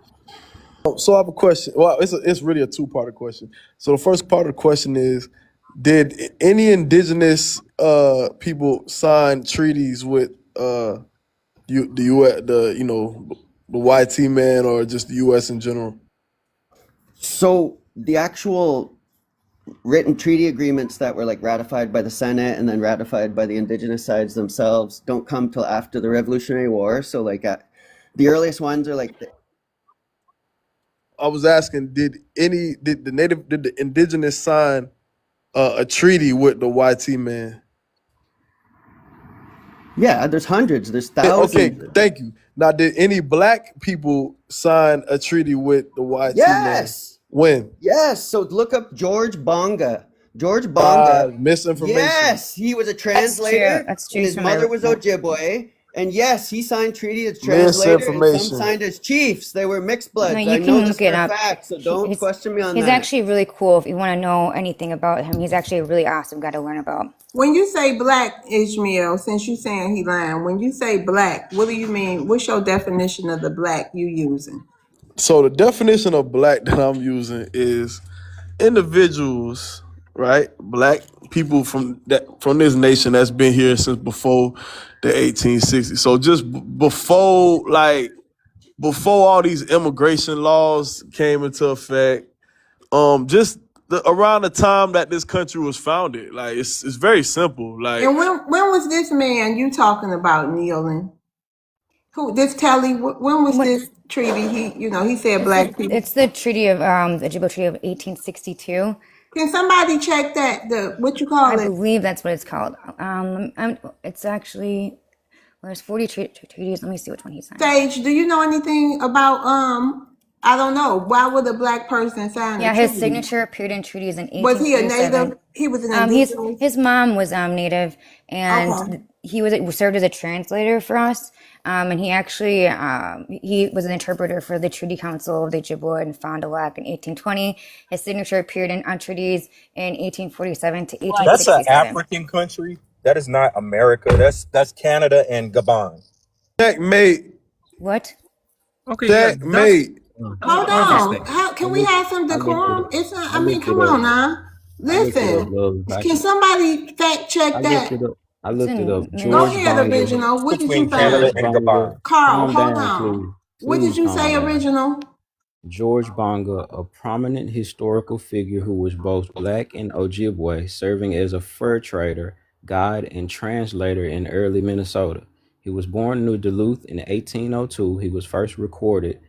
So I have a question. Well, it's really a two-part question. So the first part of the question is, did any indigenous people sign treaties with the U.S., the YT man, or just the U.S. in general? So the actual written treaty agreements that were like ratified by the Senate and then ratified by the indigenous sides themselves don't come till after the Revolutionary War. So like the earliest ones are like I was asking, did the indigenous sign a treaty with the YT man? yeah, there's hundreds, there's Okay, thousands. thank you. Now, did any black people sign a treaty with the YT man? Yes. When? Yes. So look up George Bonga. George Bonga. Misinformation. Yes, he was a translator. That's true. And his mother was Ojibwe. And yes, he signed treaty as translator, and some Misinformation. signed as chiefs. They were mixed bloods. No, I you know can this look for it a up. fact, so don't question me on He's that. actually really cool if you want to know anything about him. He's actually a really awesome guy to learn about. When you say black, Ishmael, since you're saying he lying, when you say black, what do you mean? What's your definition of the black you using? So the definition of black that I'm using is individuals, right? Black people from this nation that's been here since before the 1860s. So just before all these immigration laws came into effect, around the time that this country was founded. Like it's very simple. Like, And when was this man you talking about, kneeling? Who this Telly? When was this treaty? He said black people. It's the treaty of the Ojibwe Treaty of 1862. Can somebody check that? What you call I it? believe that's what it's called. It's actually there's 40 treaties. Let me see which one he signed. Sage, do you know anything about I don't know. Why would a black person sign a his treaty? signature appeared in treaties in 1847. Was he a native? He was an indigenous? His mom was native, and he served as a translator for us. And he actually he was an interpreter for the Treaty Council of the Ojibwe and Fond du Lac in 1820. His signature appeared on treaties in 1847 to 1867. That's an African country. That is not America. That's Canada and Gabon. Checkmate. What? Okay. Checkmate. Hold on. Can we have some decorum? It's not. I mean, come on now. Listen. Can somebody fact check that? I looked it up. Go ahead, original. What did you Canada find? and Gabon. Carl, Calm hold down, on. please. What did you say, original? George Bonga, a prominent historical figure who was both black and Ojibwe, serving as a fur trader, guide, and translator in early Minnesota. He was born in New Duluth in 1802. He was first recorded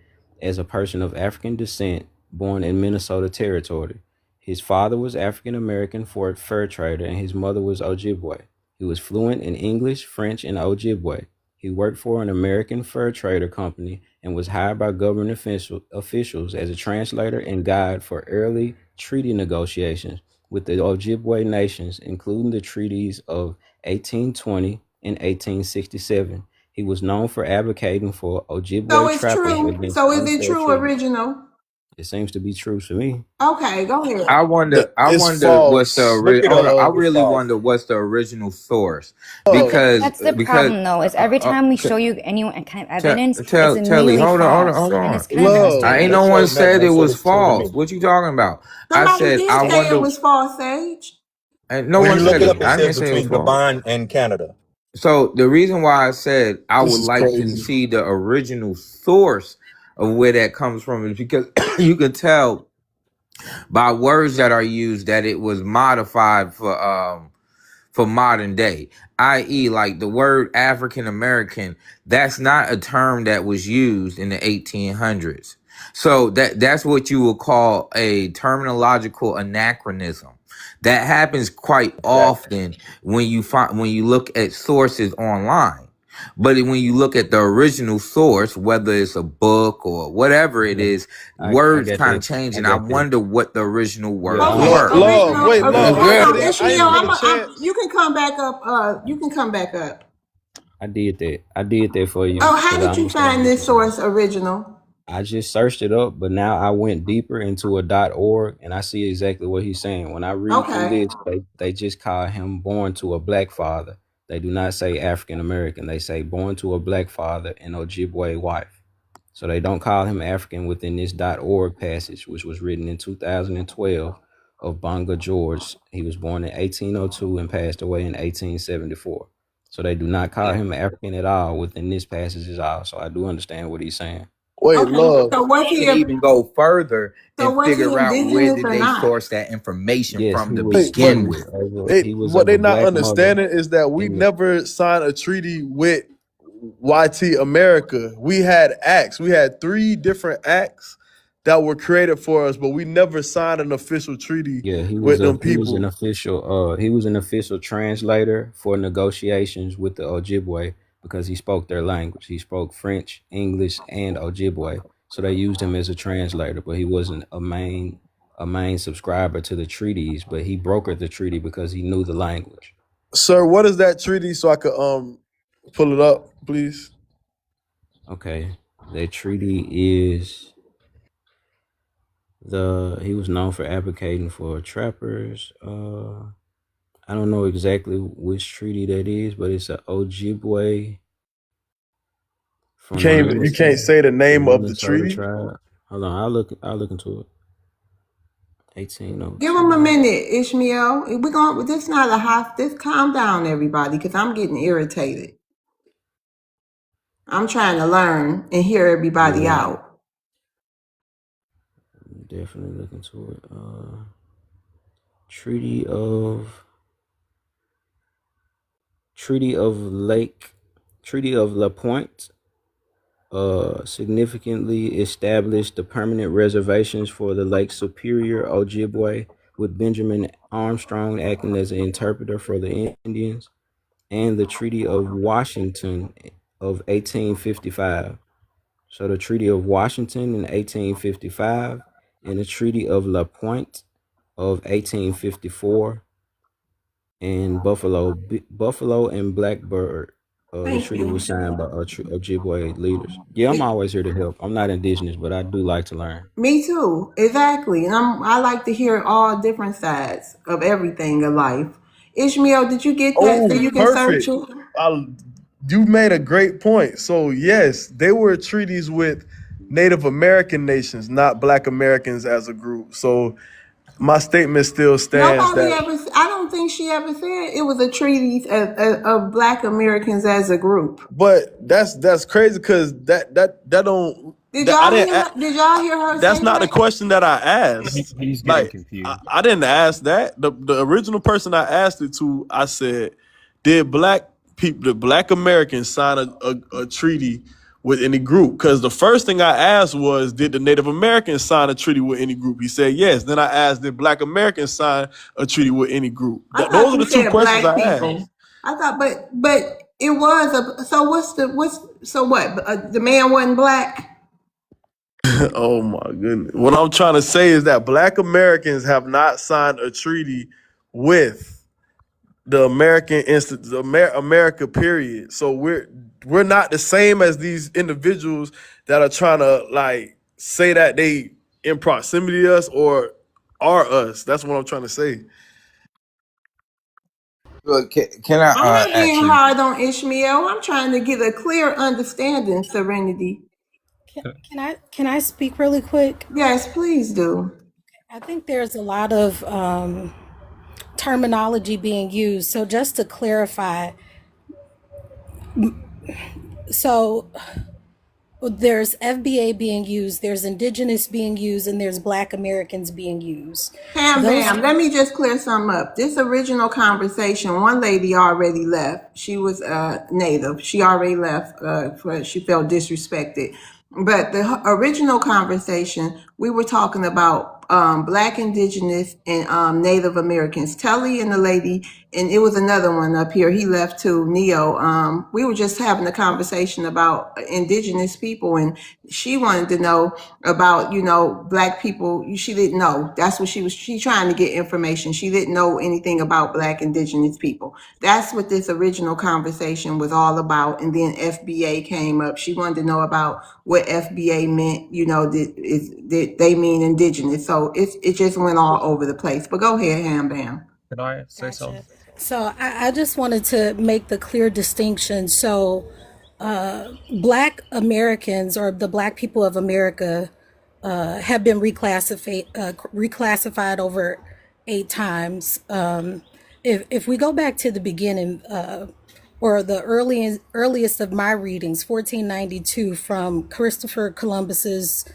as a person of African descent, born in Minnesota Territory. His father was African American fur trader, and his mother was Ojibwe. He was fluent in English, French, and Ojibwe. He worked for an American fur trader company and was hired by government officials as a translator and guide for early treaty negotiations with the Ojibwe nations, including the treaties of 1820 and 1867. He was known for advocating for Ojibwe So it's trappers true. against So is it unfair true, treatment. original? It seems to be true to me. Okay, go ahead. I wonder It's what's the false. original. Look it up. I It's really false. wonder what's the original source Oh. because That's the problem, though. Is every time we show you any kind of evidence, it's Telly, immediately hold false. on. And it's kind of Love. messed up. I ain't They no showed one nothing. said They it said was it's true to false. me. What you talking about? Somebody I said did I say it wonder. was false, Sage. And no When one you look said it it. up, it I didn't says say it was between false. Gabon and Canada. So the reason why I said I This would is like to crazy. see the original source of where that comes from is because you can tell by words that are used that it was modified for modern day, i.e., like the word African American. That's not a term that was used in the 1800s. So that's what you would call a terminological anachronism. That happens quite often when you look at sources online. But when you look at the original source, whether it's a book or whatever it is, I words got kind of that. change, I and I got that. wonder what the original words Yeah, Okay, were. Love, wait, original. love. Hold I ain't on, get a, I Ishmael. ain't get a chance. You can come back up. You can come back up. I did that. I did that for you Oh, how because I did you understand find what this you're saying. source original? I just searched it up, but now I went deeper into a .org and I see exactly what he's saying. When I read through Okay. this, they just call him born to a black father. They do not say African American. They say born to a black father and Ojibwe wife. So they don't call him African within this .org passage, which was written in 2012 of Bonga George. He was born in 1802 and passed away in 1874. So they do not call him African at all within this passage at all. So I do understand what he's saying. Wait, Okay. love. So was Can he? even go further So and was he figure out where indigenous did or they not? source that information Yes, from he to was. Wait, He begin but was with. over. they He was what of they a not black mother. understanding is that we In the never signed a treaty with YT America. We had acts. We had 3 different acts that were created for us, but we never signed an official treaty yeah, with them he was an people. official. He was an official translator for negotiations with the Ojibwe because he spoke their language. He spoke French, English, and Ojibwe. So they used him as a translator, but he wasn't a main subscriber to the treaties. But he brokered the treaty because he knew the language. Sir, what is that treaty so I could pull it up, please? Okay, that treaty is he was known for advocating for trappers. I don't know exactly which treaty that is, but it's a Ojibwe from You can't say the the name of the Minnesota treaty? tribe. Hold on, I'll look into it. Give him a 1802. minute, Ishmael. We're going. This not a hot. This calm down, everybody, because I'm getting irritated. I'm trying to learn and hear everybody Yeah, out. definitely look into it. Treaty of Treaty of La Pointe significantly established the permanent reservations for the Lake Superior Ojibwe, with Benjamin Armstrong acting as an interpreter for the Indians, and the Treaty of Washington of 1855. So the Treaty of Washington in 1855 and the Treaty of La Pointe of 1854 and Buffalo and Blackbird. The Thank treaty you. was signed by Ojibwe leaders. Yeah, I'm always here to help. I'm not indigenous, but I do like to learn. Me too. Exactly. And I like to hear all different sides of everything in life. Ishmael, did you get that so Oh, you can search perfect. it? You made a great point. So yes, they were treaties with Native American nations, not Black Americans as a group. So my statement still stands Nobody that. ever. I don't think she ever said it was a treaty of Black Americans as a group. But that's crazy because that don't. Did That, I y'all didn't. hear? Did y'all hear her That's say not the that? question that I asked. He's getting Like confused. I didn't ask that. The original person I asked it to, I said, did Black people, the Black Americans, sign a treaty with any group? Because the first thing I asked was, did the Native Americans sign a treaty with any group? He said yes. Then I asked, did Black Americans sign a treaty with any group? I thought Those are you the 2 said questions Black I people. asked. I thought, but it was a. So so what? The man wasn't Black. Oh my goodness. What I'm trying to say is that Black Americans have not signed a treaty with the America, period. So we're not the same as these individuals that are trying to like say that they in proximity to us or are us. That's what I'm trying to say. Look, can I I'm not being ask you? hard on Ishmael. I'm trying to get a clear understanding, Serenity. Can I speak really quick? Yes, please do. I think there's a lot of terminology being used. So just to clarify, so there's FBA being used, there's indigenous being used, and there's Black Americans being used. Bam, let me just clear something up. This original conversation, one lady already left. She was Native. She already left. She felt disrespected. But the original conversation, we were talking about Black, Indigenous, and Native Americans. Telly and the lady and it was another one up here. He left too, Neo. We were just having a conversation about indigenous people, and she wanted to know about, Black people. She didn't know. That's what she trying to get information. She didn't know anything about Black indigenous people. That's what this original conversation was all about. And then FBA came up. She wanted to know about what FBA meant, that they mean indigenous. So it just went all over the place. But go ahead, Ham Bam. Can I say Gotcha. something? So I just wanted to make the clear distinction. So Black Americans, or the Black people of America, have been reclassified over 8 times. If we go back to the beginning, or the earliest of my readings, 1492, from Christopher Columbus's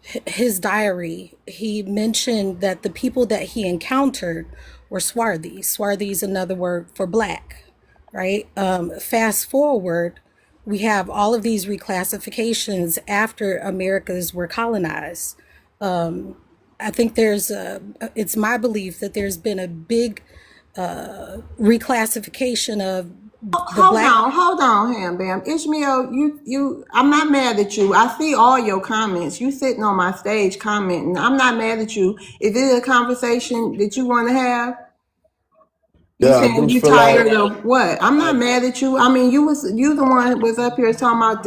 his diary, he mentioned that the people that he encountered were Swarthies. Swarthy is another word for Black, right? Fast forward, we have all of these reclassifications after Americas were colonized. I think it's my belief that there's been a big reclassification of the Black. Hold on, Ham Bam. Ishmael, I'm not mad at you. I see all your comments. You sitting on my stage commenting. I'm not mad at you. Is it a conversation that you want to have? You Yeah, I saying do you feel tired like of what? I'm not mad at you. I mean, you the one who was up here talking about,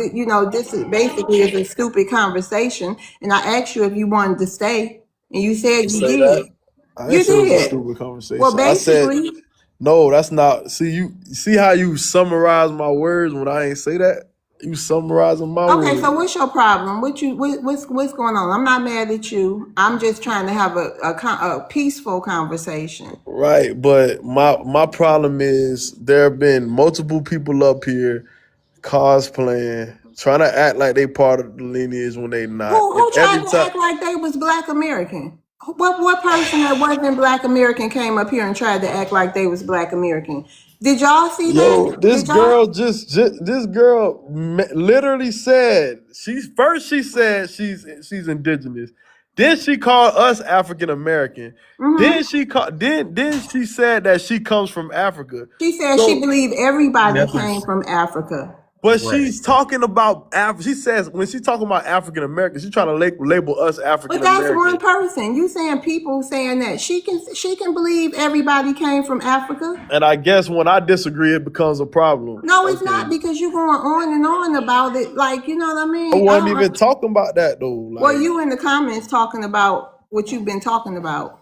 this is basically is a stupid conversation. And I asked you if you wanted to stay, and you said you say did. that. I You didn't say it was a did. stupid conversation. Well, I said basically, no. That's not. See how you summarize my words when I ain't say that. You summarizing my okay. So words. what's your problem? What's going on? I'm not mad at you. I'm just trying to have a peaceful conversation. Right, but my problem is there have been multiple people up here cosplaying, trying to act like they part of the lineage when they not. Who And tried every to time, act like they was Black American? What person that wasn't Black American came up here and tried to act like they was Black American? Did y'all see yo, that? this Did y'all? girl this girl literally said she said she's indigenous. Then she called us African American. Mm-hmm. Then she said that she comes from Africa. She said she So believed everybody came Never. from Africa. but Right. she's talking about She says when she's talking about African Americans, she's trying to label us African But that's one American. person. You saying people saying that she can believe everybody came from Africa? And I guess when I disagree, it becomes a problem. No, it's not, Okay, because you're going on and on about it. Like, you know what I I mean? wasn't even talking about that though. Well, Like, you in the comments talking about what you've been talking about.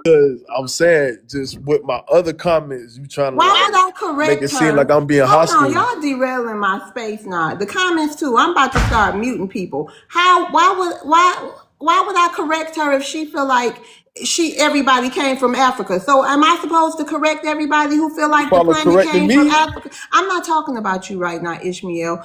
because I'm saying just with my other comments, you trying to Why like would I make correct it seem her? like I'm being Hold on, hostile. y'all derailing my space now. The comments too. I'm about to start muting people. Why would I correct her if she feel like everybody came from Africa? So am I supposed to correct everybody who feel like the Probably planet correcting came from me. Africa? I'm not talking about you right now, Ishmael.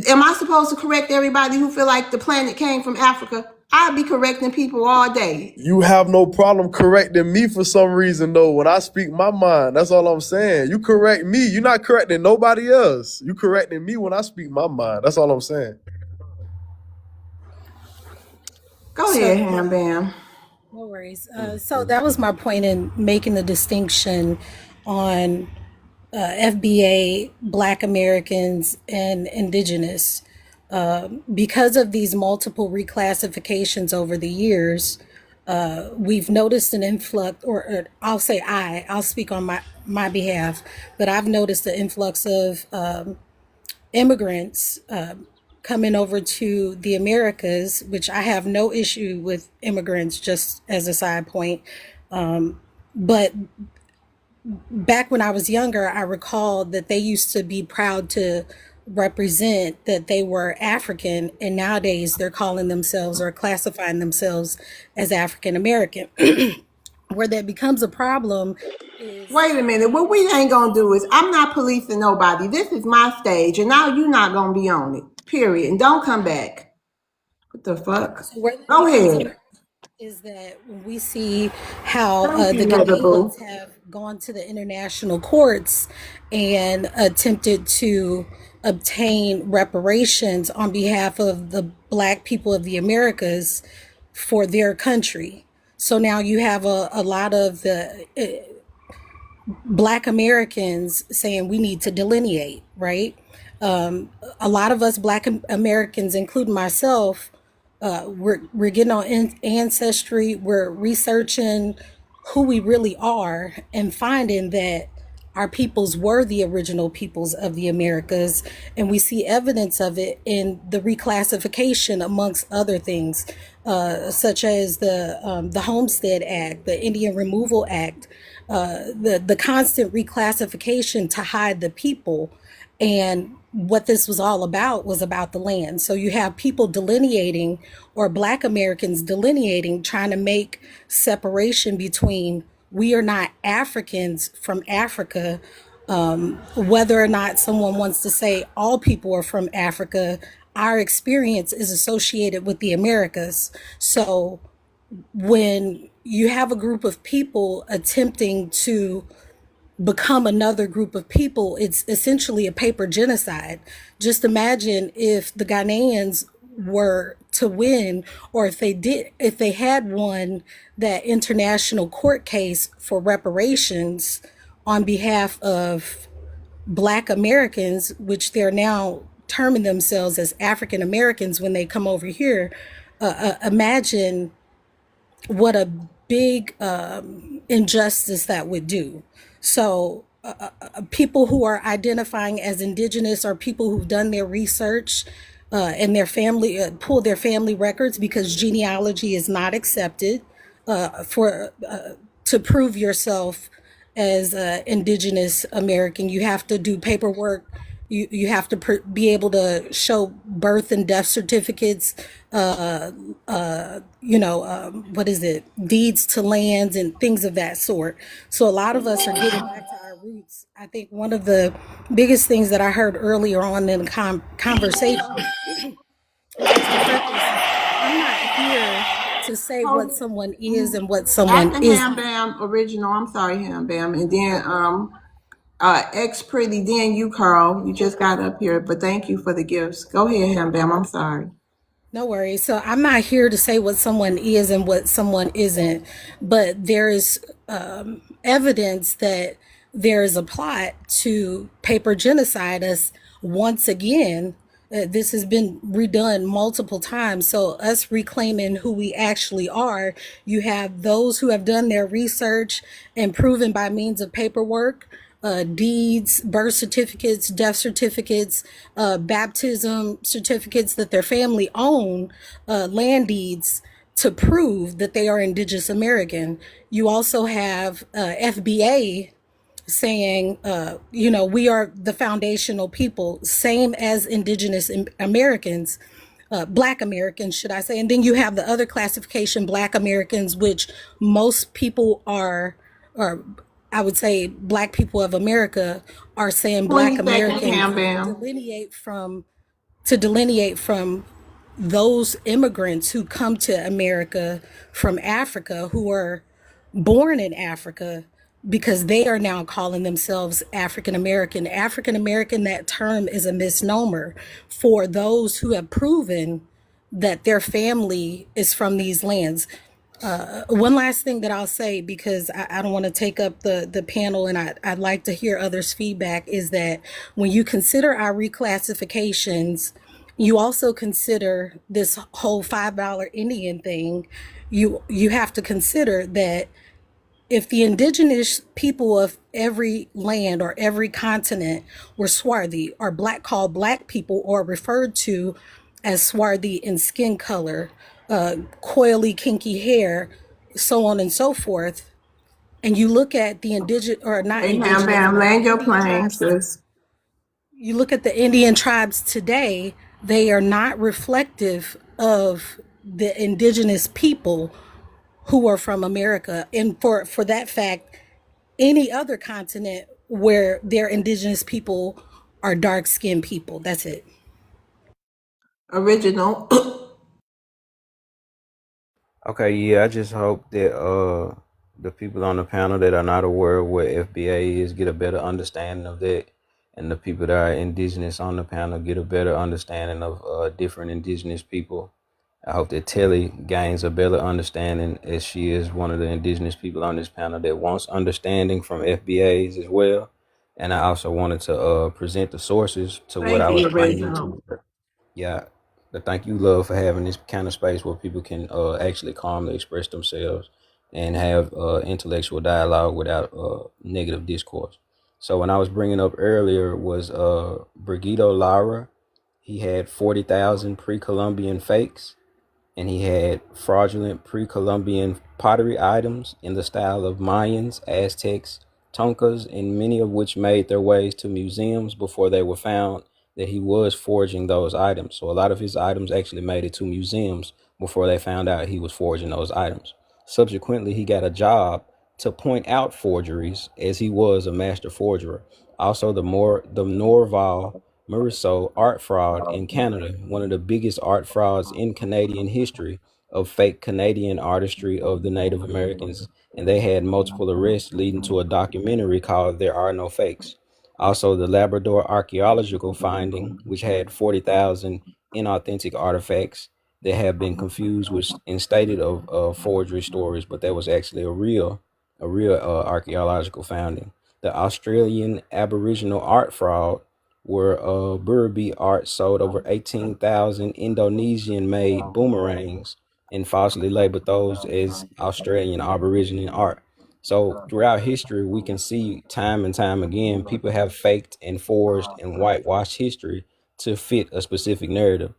Am I supposed to correct everybody who feel like the planet came from Africa? I'd be correcting people all day. You have no problem correcting me for some reason though. When I speak my mind, that's all I'm saying. You correct me. You're not correcting nobody else. You correcting me when I speak my mind. That's all I'm saying. Go So ahead, Ham Bam. no worries. So that was my point in making the distinction on FBA, Black Americans, and Indigenous. Because of these multiple reclassifications over the years, we've noticed an influx, or I'll say I'll speak on my behalf, but I've noticed the influx of immigrants coming over to the Americas, which I have no issue with immigrants, just as a side point. But back when I was younger, I recall that they used to be proud to represent that they were African, and nowadays they're calling themselves or classifying themselves as African American. Where that becomes a problem is, Wait a minute. What we ain't gonna do is, I'm not policing nobody. This is my stage, and now you're not gonna be on it. Period. And don't come back. What the fuck? so where that Go becomes a ahead. problem is that when we see how Thank the you, Mother Canadians Boo. have gone to the international courts and attempted to obtain reparations on behalf of the Black people of the Americas for their country. So now you have a lot of the Black Americans saying we need to delineate, right? A lot of us Black Americans, including myself, we're getting on ancestry, we're researching who we really are and finding that our peoples were the original peoples of the Americas, and we see evidence of it in the reclassification, amongst other things, such as the Homestead Act, the Indian Removal Act, the constant reclassification to hide the people. And what this was all about was about the land. So you have people delineating, or Black Americans delineating, trying to make separation between, we are not Africans from Africa. Whether or not someone wants to say all people are from Africa, our experience is associated with the Americas. So when you have a group of people attempting to become another group of people, it's essentially a paper genocide. Just imagine if the Ghanaians were to win, or if they had won that international court case for reparations on behalf of Black Americans, which they're now terming themselves as African Americans when they come over here. Imagine what a big injustice that would do. So people who are identifying as indigenous are people who've done their research and their family, pull their family records, because genealogy is not accepted for to prove yourself as indigenous American. You have to do paperwork. You have to be able to show birth and death certificates, what is it, deeds to lands and things of that sort. So a lot of us are getting back to our roots. I think one of the biggest things that I heard earlier on in the conversation was the frequency. I'm not here to say what someone is and what someone After isn't. Ham Bam original, I'm sorry, Ham Bam, and then X Pretty, then you, Carl. You just got up here, but thank you for the gifts. Go ahead, Ham Bam. I'm sorry. No worries. So I'm not here to say what someone is and what someone isn't, but there is evidence that there is a plot to paper genocide us once again. This has been redone multiple times. So us reclaiming who we actually are, you have those who have done their research and proven by means of paperwork, deeds, birth certificates, death certificates, baptism certificates that their family own, land deeds, to prove that they are Indigenous American. You also have FBA saying, we are the foundational people, same as Indigenous Americans. Black Americans, should I say. And then you have the other classification, Black Americans, which most people are, or I would say Black people of America are saying Black 20 seconds, Americans Ham Bam. delineate from those immigrants who come to America from Africa, who are born in Africa, because they are now calling themselves African American. African American, that term is a misnomer for those who have proven that their family is from these lands. One last thing that I'll say, because I don't want to take up the panel, and I'd like to hear others' feedback, is that when you consider our reclassifications, you also consider this whole $5 Indian thing. You have to consider that if the indigenous people of every land or every continent were swarthy, or called Black people, or referred to as swarthy in skin color, coily, kinky hair, so on and so forth, and you look at the indigenous, or not Hey, Ham indigenous, Bam, land your Indian plane, tribes, sis. you look at the Indian tribes today, they are not reflective of the indigenous people who are from America. And for that fact, any other continent where their indigenous people are dark-skinned people. That's it. Original. Okay, yeah, I just hope that the people on the panel that are not aware of what FBA is get a better understanding of that, and the people that are indigenous on the panel get a better understanding of different indigenous people I hope that Telly gains a better understanding, as she is one of the indigenous people on this panel that wants understanding from FBAs as well. And I also wanted to present the sources to what Thank I was you, claiming original. to. Yeah, but thank you, love, for having this kind of space where people can actually calmly express themselves and have intellectual dialogue without negative discourse. So when I was bringing up earlier was Brigido Lara. He had 40,000 pre-Columbian fakes, and he had fraudulent pre-Columbian pottery items in the style of Mayans, Aztecs, Tonkas, and many of which made their ways to museums before they were found that he was forging those items. So a lot of his items actually made it to museums before they found out he was forging those items. Subsequently, he got a job to point out forgeries, as he was a master forger. Also, the Norval Morisot art fraud in Canada, one of the biggest art frauds in Canadian history of fake Canadian artistry of the Native Americans. And they had multiple arrests leading to a documentary called There Are No Fakes. Also, the Labrador archaeological finding, which had 40,000 inauthentic artifacts that have been confused with and stated of forgery stories, but that was actually a real archaeological finding. The Australian Aboriginal art fraud, where Burrabi art sold over 18,000 Indonesian-made boomerangs and falsely labeled those as Australian Aboriginal art. So throughout history, we can see time and time again, people have faked and forged and whitewashed history to fit a specific narrative.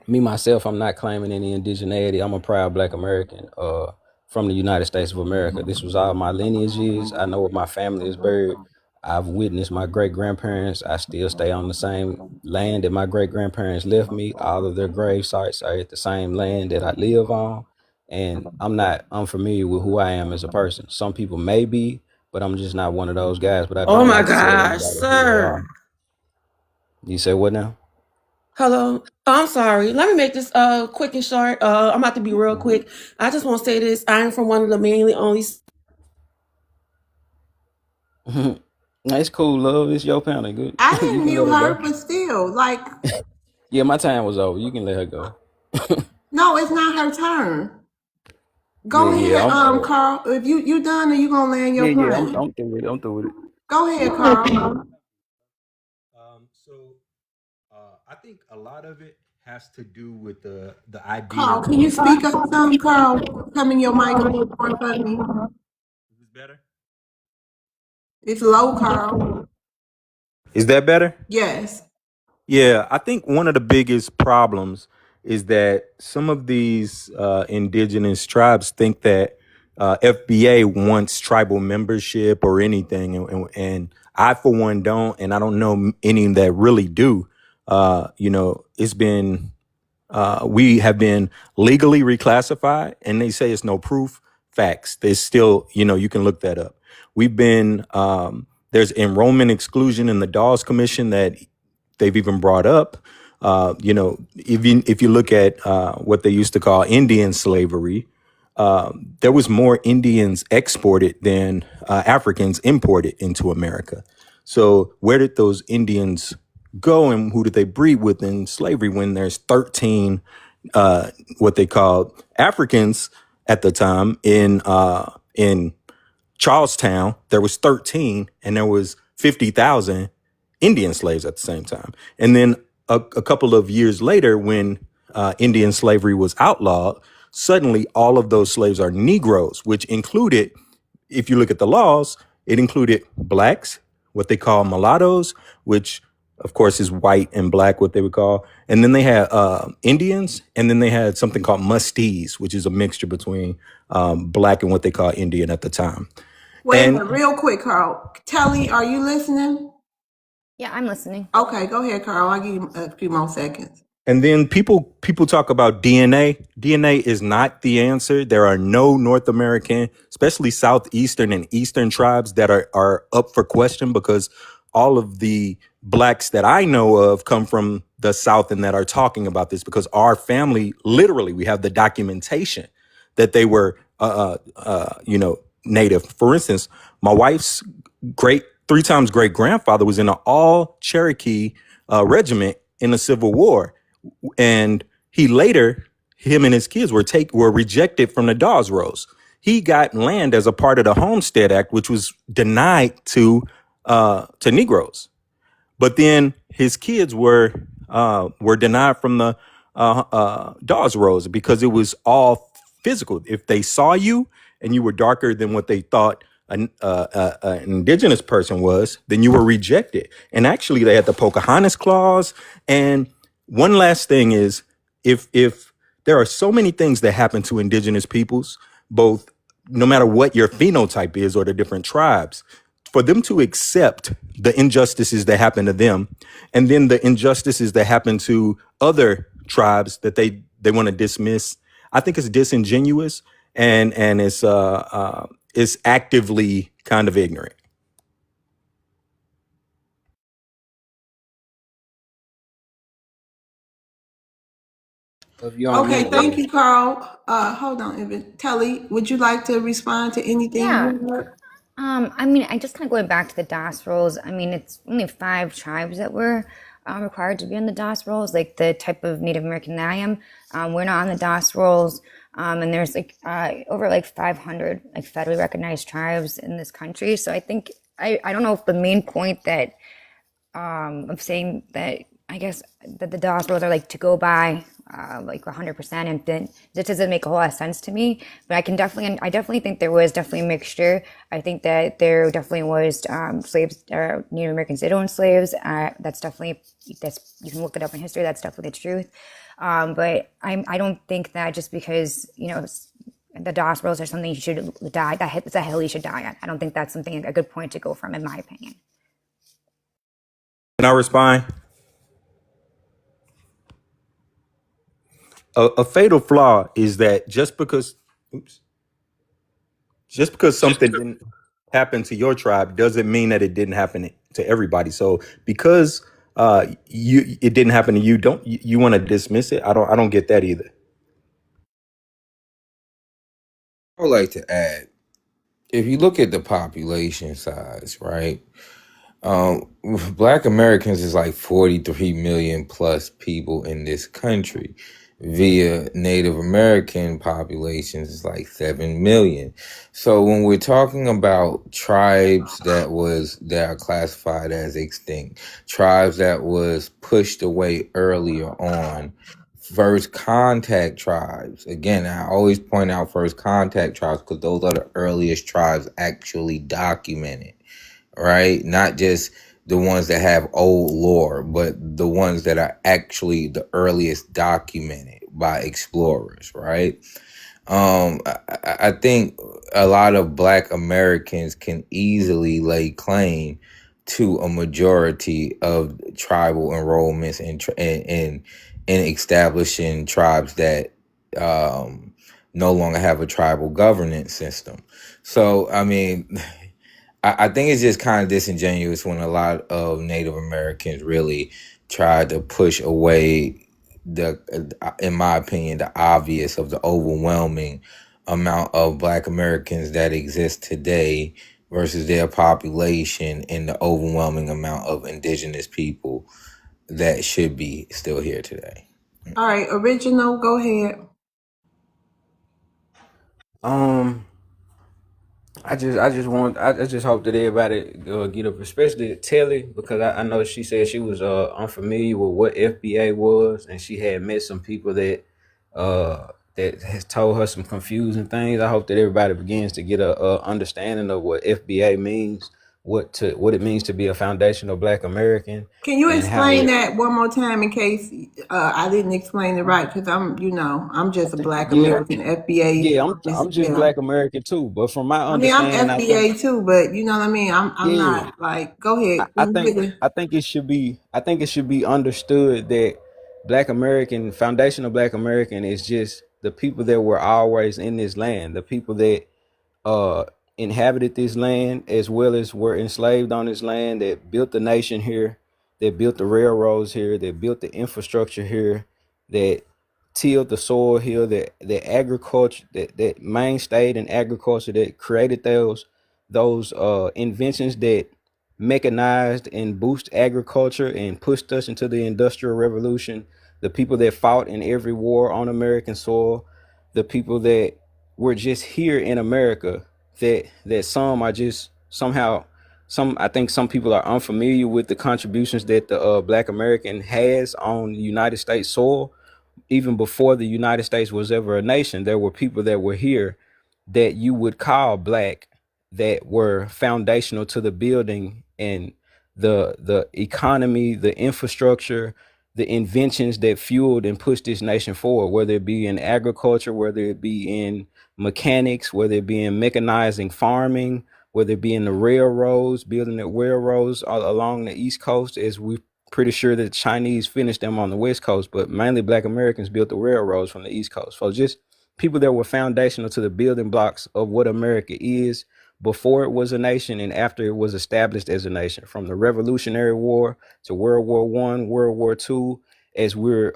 Me myself, I'm not claiming any indigeneity. I'm a proud Black American from the United States of America. This was all my lineage is. I know where my family is buried. I've witnessed my great grandparents. I still stay on the same land that my great grandparents left me. All of their grave sites are at the same land that I live on. And I'm not unfamiliar with who I am as a person. Some people may be, but I'm just not one of those guys. But I Oh don't my like to tell gosh, anybody who they sir. are. You say what now? Hello. Oh, I'm sorry. Let me make this quick and short. I'm about to be real quick. I just want to say this. I'm from one of the mainly only. It's cool, love. It's your panel. Good. I You didn't can let mute her her, go. but still, like, Yeah, my time was over. You can let her go. no, it's not her turn. Go Yeah. ahead, Carl. If you done, or you gonna land your Yeah. plane? I'm through with it. I'm through with it. Go ahead, Carl. So I think a lot of it has to do with the idea. Carl, can you speak up some? Carl, come in your microphone for me. Is this better? It's low, Carl. Is that better? Yes. Yeah, I think one of the biggest problems is that some of these indigenous tribes think that FBA wants tribal membership or anything, and I, for one, don't, and I don't know any that really do. It's been we have been legally reclassified, and they say it's no proof. Facts. There's still, you can look that up. We've been there's enrollment exclusion in the Dawes Commission that they've even brought up. If you look at what they used to call Indian slavery, there was more Indians exported than Africans imported into America. So where did those Indians go, and who did they breed with in slavery when there's 13 what they called Africans at the time in Charlestown? There was 13, and there was 50,000 Indian slaves at the same time. And then a couple of years later, when Indian slavery was outlawed, suddenly all of those slaves are Negroes, which included, if you look at the laws, it included blacks, what they call mulattoes, which of course is white and black, what they would call. And then they had Indians, and then they had something called mustees, which is a mixture between black and what they call Indian at the time. Wait a And minute, real quick, Carl. Telly, are you listening? Yeah, I'm listening. Okay, go ahead, Carl. I'll give you a few more seconds. And then people talk about DNA. DNA is not the answer. There are no North American, especially Southeastern and Eastern tribes that are up for question, because all of the blacks that I know of come from the South and that are talking about this, because our family, literally, we have the documentation that they were, Native. For instance, my wife's three times great grandfather was in an all Cherokee regiment in the Civil War. And he later, him and his kids were rejected from the Dawes Rolls. He got land as a part of the Homestead Act, which was denied to Negroes. But then his kids were denied from the Dawes Rolls because it was all physical. If they saw you and you were darker than what they thought an indigenous person was, then you were rejected. And actually, they had the Pocahontas Clause. And one last thing is, if there are so many things that happen to indigenous peoples, both no matter what your phenotype is or the different tribes, for them to accept the injustices that happen to them, and then the injustices that happen to other tribes that they want to dismiss, I think it's disingenuous and it's actively kind of ignorant. If you're on Okay, mute, thank Ed. you, Carl. Hold on, Telly, would you like to respond to anything Yeah. you heard? I mean, I just kind of going back to the DOS rolls. I mean, it's only 5 tribes that were required to be on the DOS rolls, like the type of Native American that I am. We're not on the DOS rolls. And there's like over like 500 like federally recognized tribes in this country. So I think, I don't know if the main point that of saying that, I guess that the DOS rules are like to go by like 100%, and then this doesn't make a whole lot of sense to me. But I definitely think there was definitely a mixture. I think that there definitely was slaves, or Native Americans did own slaves. That's you can look it up in history. That's definitely the truth. But I don't think that just because the DOS rules are something you should die. It's a hill you should die on. I don't think that's something a good point to go from, in my opinion. Can I respond? A fatal flaw is that just because something didn't happen to your tribe doesn't mean that it didn't happen to everybody. So because it didn't happen to you, you want to dismiss it? I don't get that either. I would like to add, if you look at the population size, right? Black Americans is like 43 million plus people in this country. Via Native American populations is like 7 million. So when we're talking about tribes that are classified as extinct, tribes that was pushed away earlier on, first contact tribes. Again, I always point out first contact tribes because those are the earliest tribes actually documented, right? Not just the ones that have old lore, but the ones that are actually the earliest documented by explorers, right? I think a lot of Black Americans can easily lay claim to a majority of tribal enrollments in establishing tribes that no longer have a tribal governance system. So, I mean, I think it's just kind of disingenuous when a lot of Native Americans really try to push away in my opinion, the obvious of the overwhelming amount of Black Americans that exist today versus their population and the overwhelming amount of indigenous people that should be still here today. All right, Original, go ahead. I just hope that everybody get up, especially Telly, because I know she said she was unfamiliar with what FBA was, and she had met some people that has told her some confusing things. I hope that everybody begins to get a understanding of what FBA means, what it means to be a foundational Black American. Can you and how explain it- that one more time in case I didn't explain it right? Because I'm just a Black Yeah, American. FBA yeah, I'm is, just yeah. Black American too, but from my I mean, I'm understanding, I think. FBA too, but you know what I mean? I'm Yeah, not like, go ahead. I think it should be understood that Black American, foundational Black American, is just the people that were always in this land, the people that uh inhabited this land as well as were enslaved on this land, that built the nation here, that built the railroads here, that built the infrastructure here, that tilled the soil here, that agriculture, that mainstayed in agriculture, that created those inventions that mechanized and boosted agriculture and pushed us into the industrial revolution. the people that fought in every war on American soil, the people that were just here in America, that some are just somehow, I think some people are unfamiliar with the contributions that the Black American has on United States soil. Even before the United States was ever a nation, there were people that were here that you would call Black, that were foundational to the building and the economy, the infrastructure, the inventions that fueled and pushed this nation forward, whether it be in agriculture, whether it be in mechanics, whether it be in mechanizing farming, whether it be in the railroads, building the railroads along the East Coast, as we pretty sure that the Chinese finished them on the West Coast, but mainly Black Americans built the railroads from the East Coast. So just people that were foundational to the building blocks of what America is before it was a nation and after it was established as a nation, from the Revolutionary War to World War I, World War II, as we're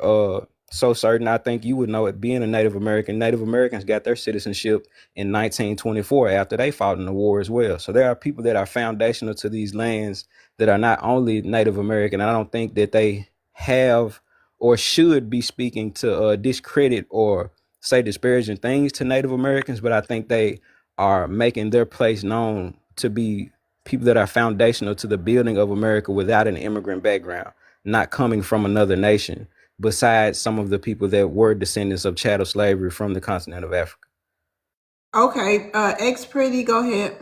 so certain, I think you would know it, being a Native American. Native Americans got their citizenship in 1924 after they fought in the war as well. So there are people that are foundational to these lands that are not only Native American. I don't think that they have or should be speaking to discredit or say disparaging things to Native Americans, but I think they are making their place known to be people that are foundational to the building of America without an immigrant background, not coming from another nation, besides some of the people that were descendants of chattel slavery from the continent of Africa. Okay, X Pretty, go ahead.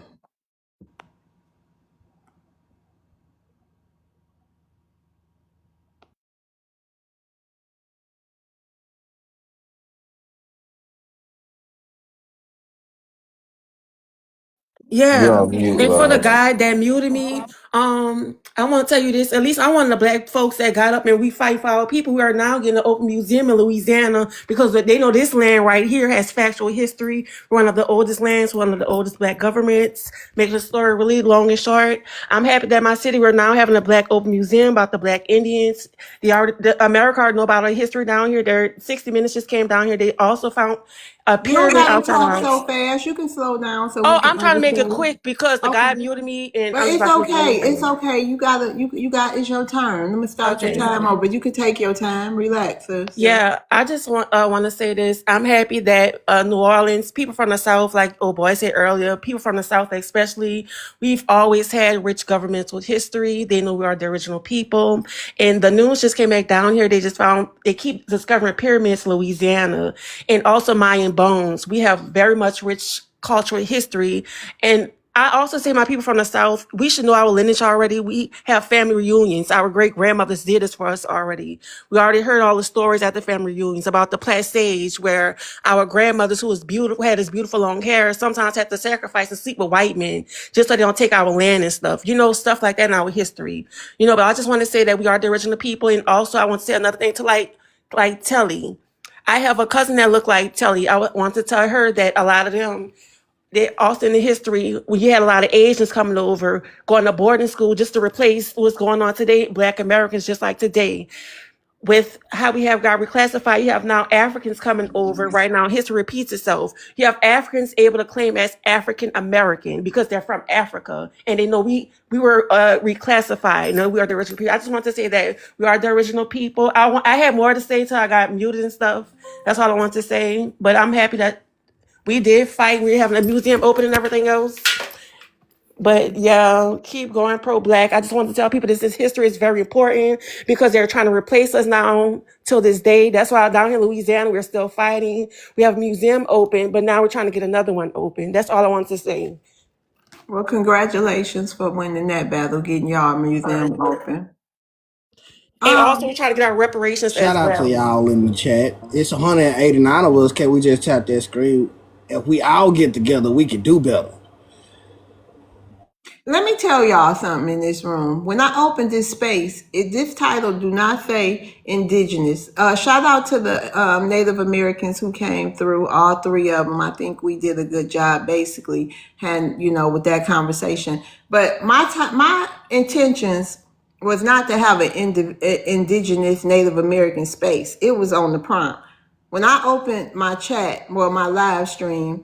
You're Yeah. on mute, And for the love. guy that muted me, I want to tell you this. At least I'm one of the Black folks that got up and we fight for our people. We are now getting an open museum in Louisiana because they know this land right here has factual history. One of the oldest lands, one of the oldest Black governments. Make the story really long and short. I'm happy that my city, we're now having a Black open museum about the Black Indians. The America already know about our history down here. Their 60 Minutes just came down here. They also found a You don't pyramid gotta outside the talk house. so fast. You can slow down so Oh, we can I'm trying to make it understand. quick because the guy Okay. muted me, and But I'm just it's about to make okay. it It's okay. It's your turn. Let me start your okay. time over. You can take your time. Relax, sis. Yeah, I just want to say this. I'm happy that New Orleans, people from the South, like oh boy I said earlier, people from the South especially, we've always had rich governments with history. They know we are the original people. And the news just came back down here. They keep discovering pyramids in Louisiana and also Mayan bones. We have very much rich cultural history. And I also say my people from the South, we should know our lineage already. We have family reunions. Our great grandmothers did this for us already. We already heard all the stories at the family reunions about the Palisades, where our grandmothers, who was beautiful, had this beautiful long hair, sometimes had to sacrifice and sleep with white men just so they don't take our land and stuff. You know, stuff like that in our history. You know, but I just want to say that we are the original people. And also I want to say another thing to like Telly. I have a cousin that looked like Telly. I want to tell her that a lot of them, they also in the history when you had a lot of Asians coming over, going to boarding school just to replace what's going on today, Black Americans, just like today. With how we have got reclassified, you have now Africans coming over right now. History repeats itself. You have Africans able to claim as African American because they're from Africa and they know we were reclassified. You know, we are the original people. I just want to say that we are the original people. I had more to say until I got muted and stuff. That's all I want to say. But I'm happy that we did fight. We're having a museum open and everything else. But yeah, keep going pro-Black. I just want to tell people this history is very important because they're trying to replace us now till this day. That's why down in Louisiana, we're still fighting. We have a museum open, but now we're trying to get another one open. That's all I want to say. Well, congratulations for winning that battle, getting y'all museum open. And also, we're trying to get our reparations Shout as out to well. y'all in the chat. It's 189 of us. Can we just tap that screen? If we all get together, we can do better. Let me tell y'all something in this room. When I opened this space, this title do not say indigenous. Shout out to the Native Americans who came through, all three of them. I think we did a good job basically, and with that conversation. But my intentions was not to have an indigenous Native American space. It was on the prompt. When I opened my chat, well, my live stream,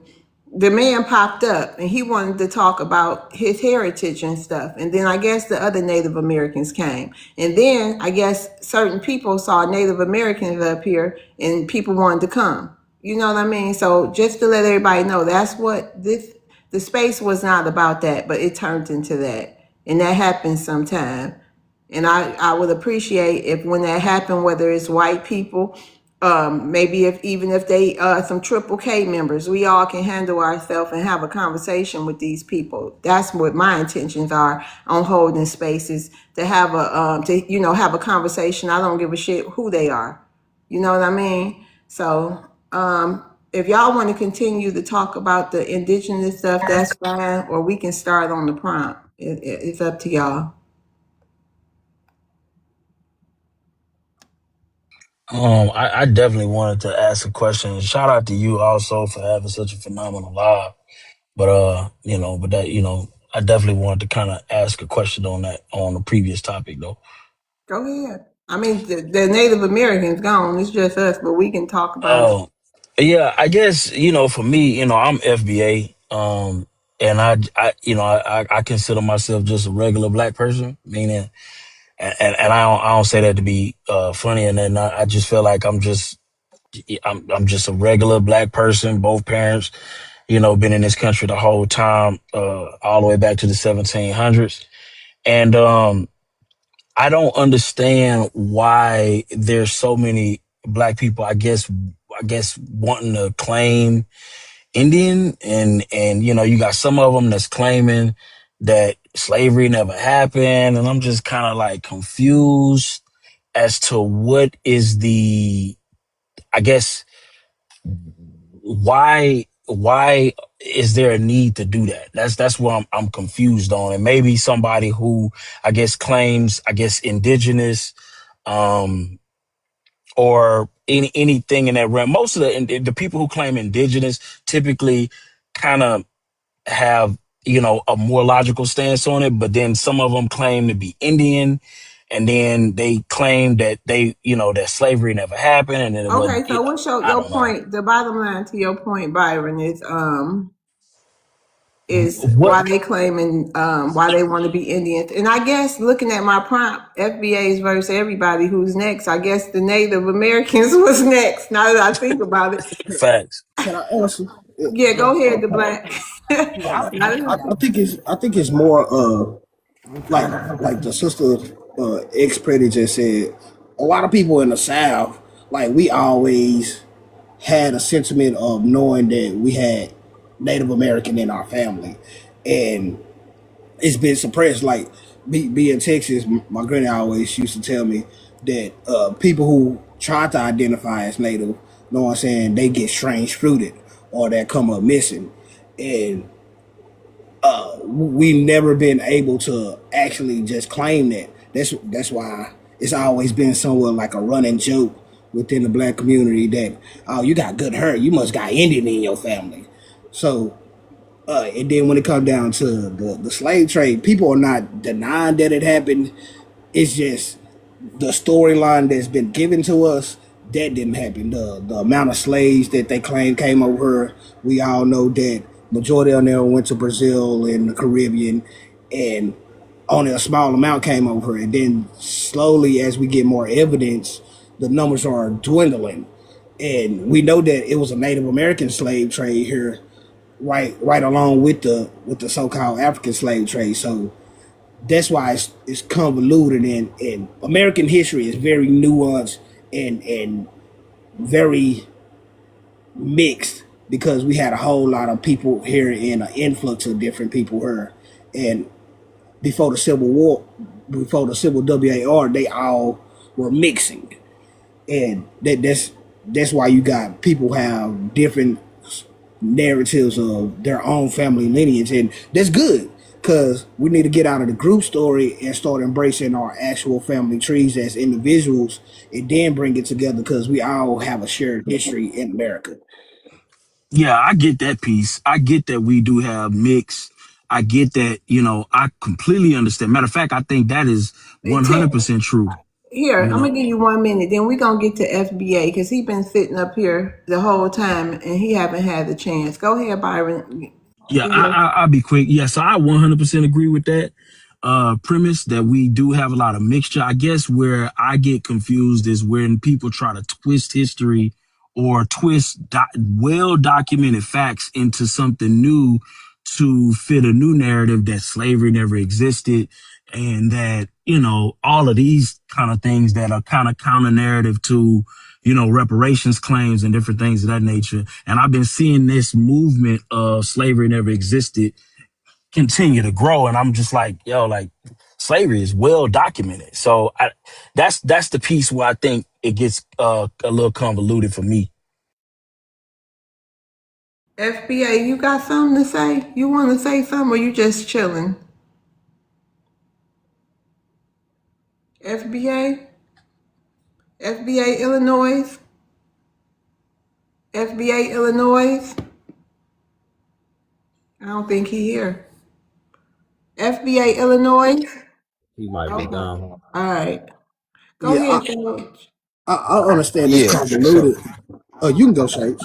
the man popped up and he wanted to talk about his heritage and stuff. And then I guess the other Native Americans came. And then I guess certain people saw Native Americans up here and people wanted to come. You know what I mean? So just to let everybody know, that's what the space was not about that, but it turned into that. And that happens sometime. And I would appreciate if when that happened, whether it's white people, maybe even if they some triple K members, we all can handle ourselves and have a conversation with these people. That's what my intentions are on holding spaces, to have have a conversation. I don't give a shit who they are. You know what I mean? So if y'all want to continue to talk about the indigenous stuff, that's fine, or we can start on the prompt. It's up to y'all. I definitely wanted to ask a question. Shout out to you also for having such a phenomenal live. But I definitely wanted to kind of ask a question on the previous topic though. Go ahead. I mean, the Native Americans gone. It's just us, but we can talk about it. Yeah, I guess, for me, I'm FBA. And I consider myself just a regular black person, meaning, and I don't say that to be funny, and then I just feel like I'm just a regular black person. Both parents, been in this country the whole time, all the way back to the 1700s, and I don't understand why there's so many black people, I guess wanting to claim Indian, and you got some of them that's claiming that slavery never happened, and I'm just kind of like confused as to what is I guess why is there a need to do that? That's what I'm confused on. And maybe somebody who I guess claims indigenous or anything in that realm. Most of the people who claim indigenous typically kind of have, a more logical stance on it, but then some of them claim to be Indian, and then they claim that that slavery never happened, and then it Okay, wasn't. so what's your point? The bottom line to your point, Byron, is why they claiming why they want to be Indians. And I guess looking at my prompt, FBA's versus everybody who's next, I guess the Native Americans was next. Now that I think about it. Facts. Can I answer? Yeah, go ahead, the black. I think it's more like the sister ex Pretty just said. A lot of people in the South, like we always had a sentiment of knowing that we had Native American in our family, and it's been suppressed. Like be in Texas, my granny always used to tell me that people who try to identify as Native, know what I'm saying, they get strange fruited or that come up missing, and we've never been able to actually just claim that. That's why it's always been somewhat like a running joke within the black community that, oh, you got good hair, you must got Indian in your family. So and then when it comes down to the slave trade, people are not denying that it happened. It's just the storyline that's been given to us that didn't happen. The amount of slaves that they claim came over, we all know that majority of them went to Brazil and the Caribbean, and only a small amount came over. And then slowly, as we get more evidence, the numbers are dwindling. And we know that it was a Native American slave trade here, right along with the so-called African slave trade. So that's why it's convoluted, and American history is very nuanced and very mixed, because we had a whole lot of people here and an influx of different people here. And before the Civil War, before the Civil WAR, they all were mixing. And that's why you got people have different narratives of their own family lineage, and that's good, because we need to get out of the group story and start embracing our actual family trees as individuals, and then bring it together, because we all have a shared history in America. Yeah, I get that piece. I get that we do have mix. I get that, I completely understand. Matter of fact, I think that is 100% true. Here, You I'm gonna know. give you 1 minute. Then we're gonna get to FBA because he been sitting up here the whole time and he haven't had the chance. Go ahead, Byron. Yeah, Give you I'll be quick. Yeah, so I 100% agree with that premise that we do have a lot of mixture. I guess where I get confused is when people try to twist history or twist well documented facts into something new to fit a new narrative that slavery never existed and that, all of these kind of things that are kind of counter narrative to reparations claims and different things of that nature. And I've been seeing this movement of slavery never existed continue to grow. And I'm just like, yo, like slavery is well documented. So that's the piece where I think it gets a little convoluted for me. FBA. You got something to say? You want to say something, or you just chilling? FBA, FBA Illinois, FBA Illinois. I don't think he here. FBA Illinois. He might be Okay. gone. All right. Go Yeah, ahead, George. I understand it's Yeah. So, convoluted. You can go, Sage.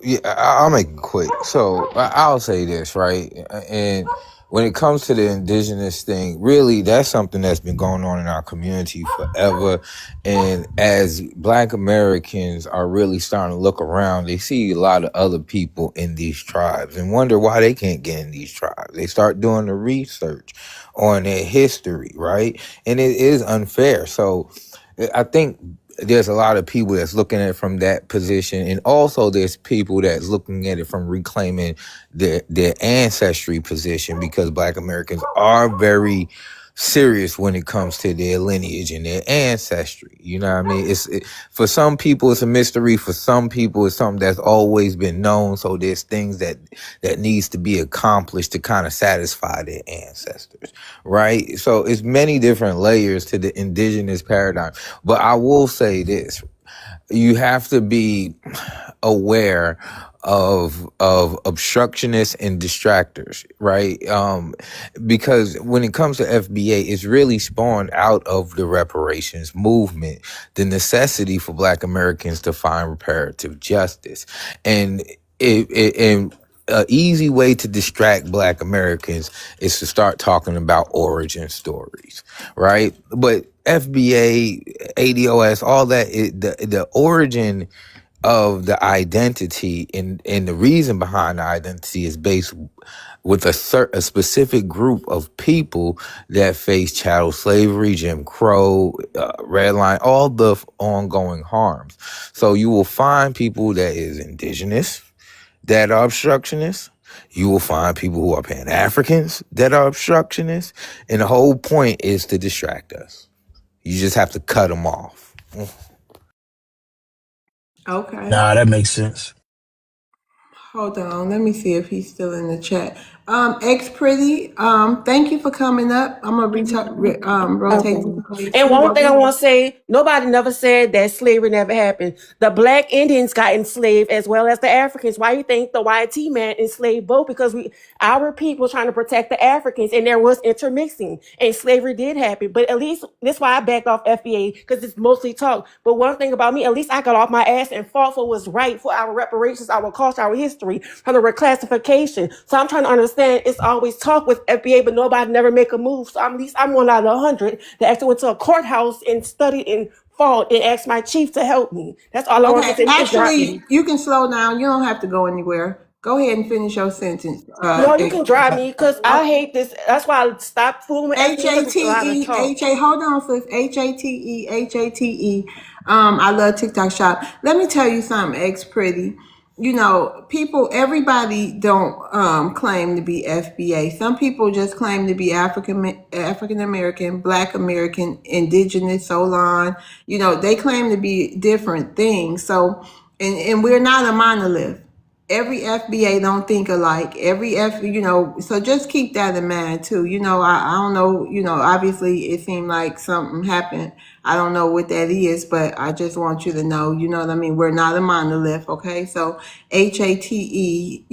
yeah, I'll make it quick. So I'll say this, right? And when it comes to the indigenous thing, really, that's something that's been going on in our community forever. And as Black Americans are really starting to look around, they see a lot of other people in these tribes and wonder why they can't get in these tribes. They start doing the research on their history, right? And it is unfair. So I think there's a lot of people that's looking at it from that position, and also there's people that's looking at it from reclaiming their ancestry position, because Black Americans are very serious when it comes to their lineage and their ancestry. You know what I mean? For some people it's a mystery, for some people it's something that's always been known. So there's things that needs to be accomplished to kind of satisfy their ancestors, right? So it's many different layers to the indigenous paradigm. But I will say this: you have to be aware of obstructionists and distractors, right? Because when it comes to FBA, it's really spawned out of the reparations movement, the necessity for Black Americans to find reparative justice, and and an easy way to distract Black Americans is to start talking about origin stories, right? But FBA, ADOS, all that, the origin of the identity and the reason behind the identity is based with a specific group of people that face chattel slavery, Jim Crow, Red Line, all the ongoing harms. So you will find people that is indigenous that are obstructionists. You will find people who are Pan-Africans that are obstructionists. And the whole point is to distract us. You just have to cut them off. Okay. Nah, that makes sense. Hold on. Let me see if he's still in the chat. X Pretty. Thank you for coming up. I'm gonna rotate Okay. to X And one thing I Pretty. want to say, nobody never said that slavery never happened. The Black Indians got enslaved as well as the Africans. Why you think the YT man enslaved both? Because our people trying to protect the Africans, and there was intermixing, and slavery did happen. But at least that's why I backed off FBA, because it's mostly talk. But one thing about me, at least I got off my ass and fought for what's right for our reparations, our culture, our history, from the reclassification. So I'm trying to understand. It's always talk with FBA, but nobody never make a move. So at least I'm one out of 100 that actually went to a courthouse and studied and fought and asked my chief to help me. That's all I want to Okay. say. You can drop Actually, me. you can slow down. You don't have to go anywhere. Go ahead and finish your sentence. No, you can drive me because I hate this. That's why I stopped fooling with FBA, because it's a lot of talk. Hold on, sis. HATE. I love TikTok Shop. Let me tell you something, X Pretty. You know, everybody don't claim to be FBA. Some people just claim to be African American, Black American, Indigenous, so on. You know, they claim to be different things. So, and we're not a monolith. Every FBA don't think alike. So just keep that in mind too. I don't know, obviously it seemed like something happened. I don't know what that is, but I just want you to know, you know what I mean? We're not a monolith, okay? So HATE,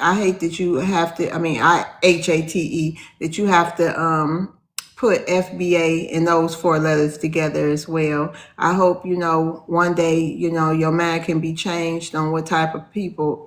I hate that you have to, HATE, that you have to put FBA and those 4 letters together as well. I hope, one day, your mind can be changed on what type of people,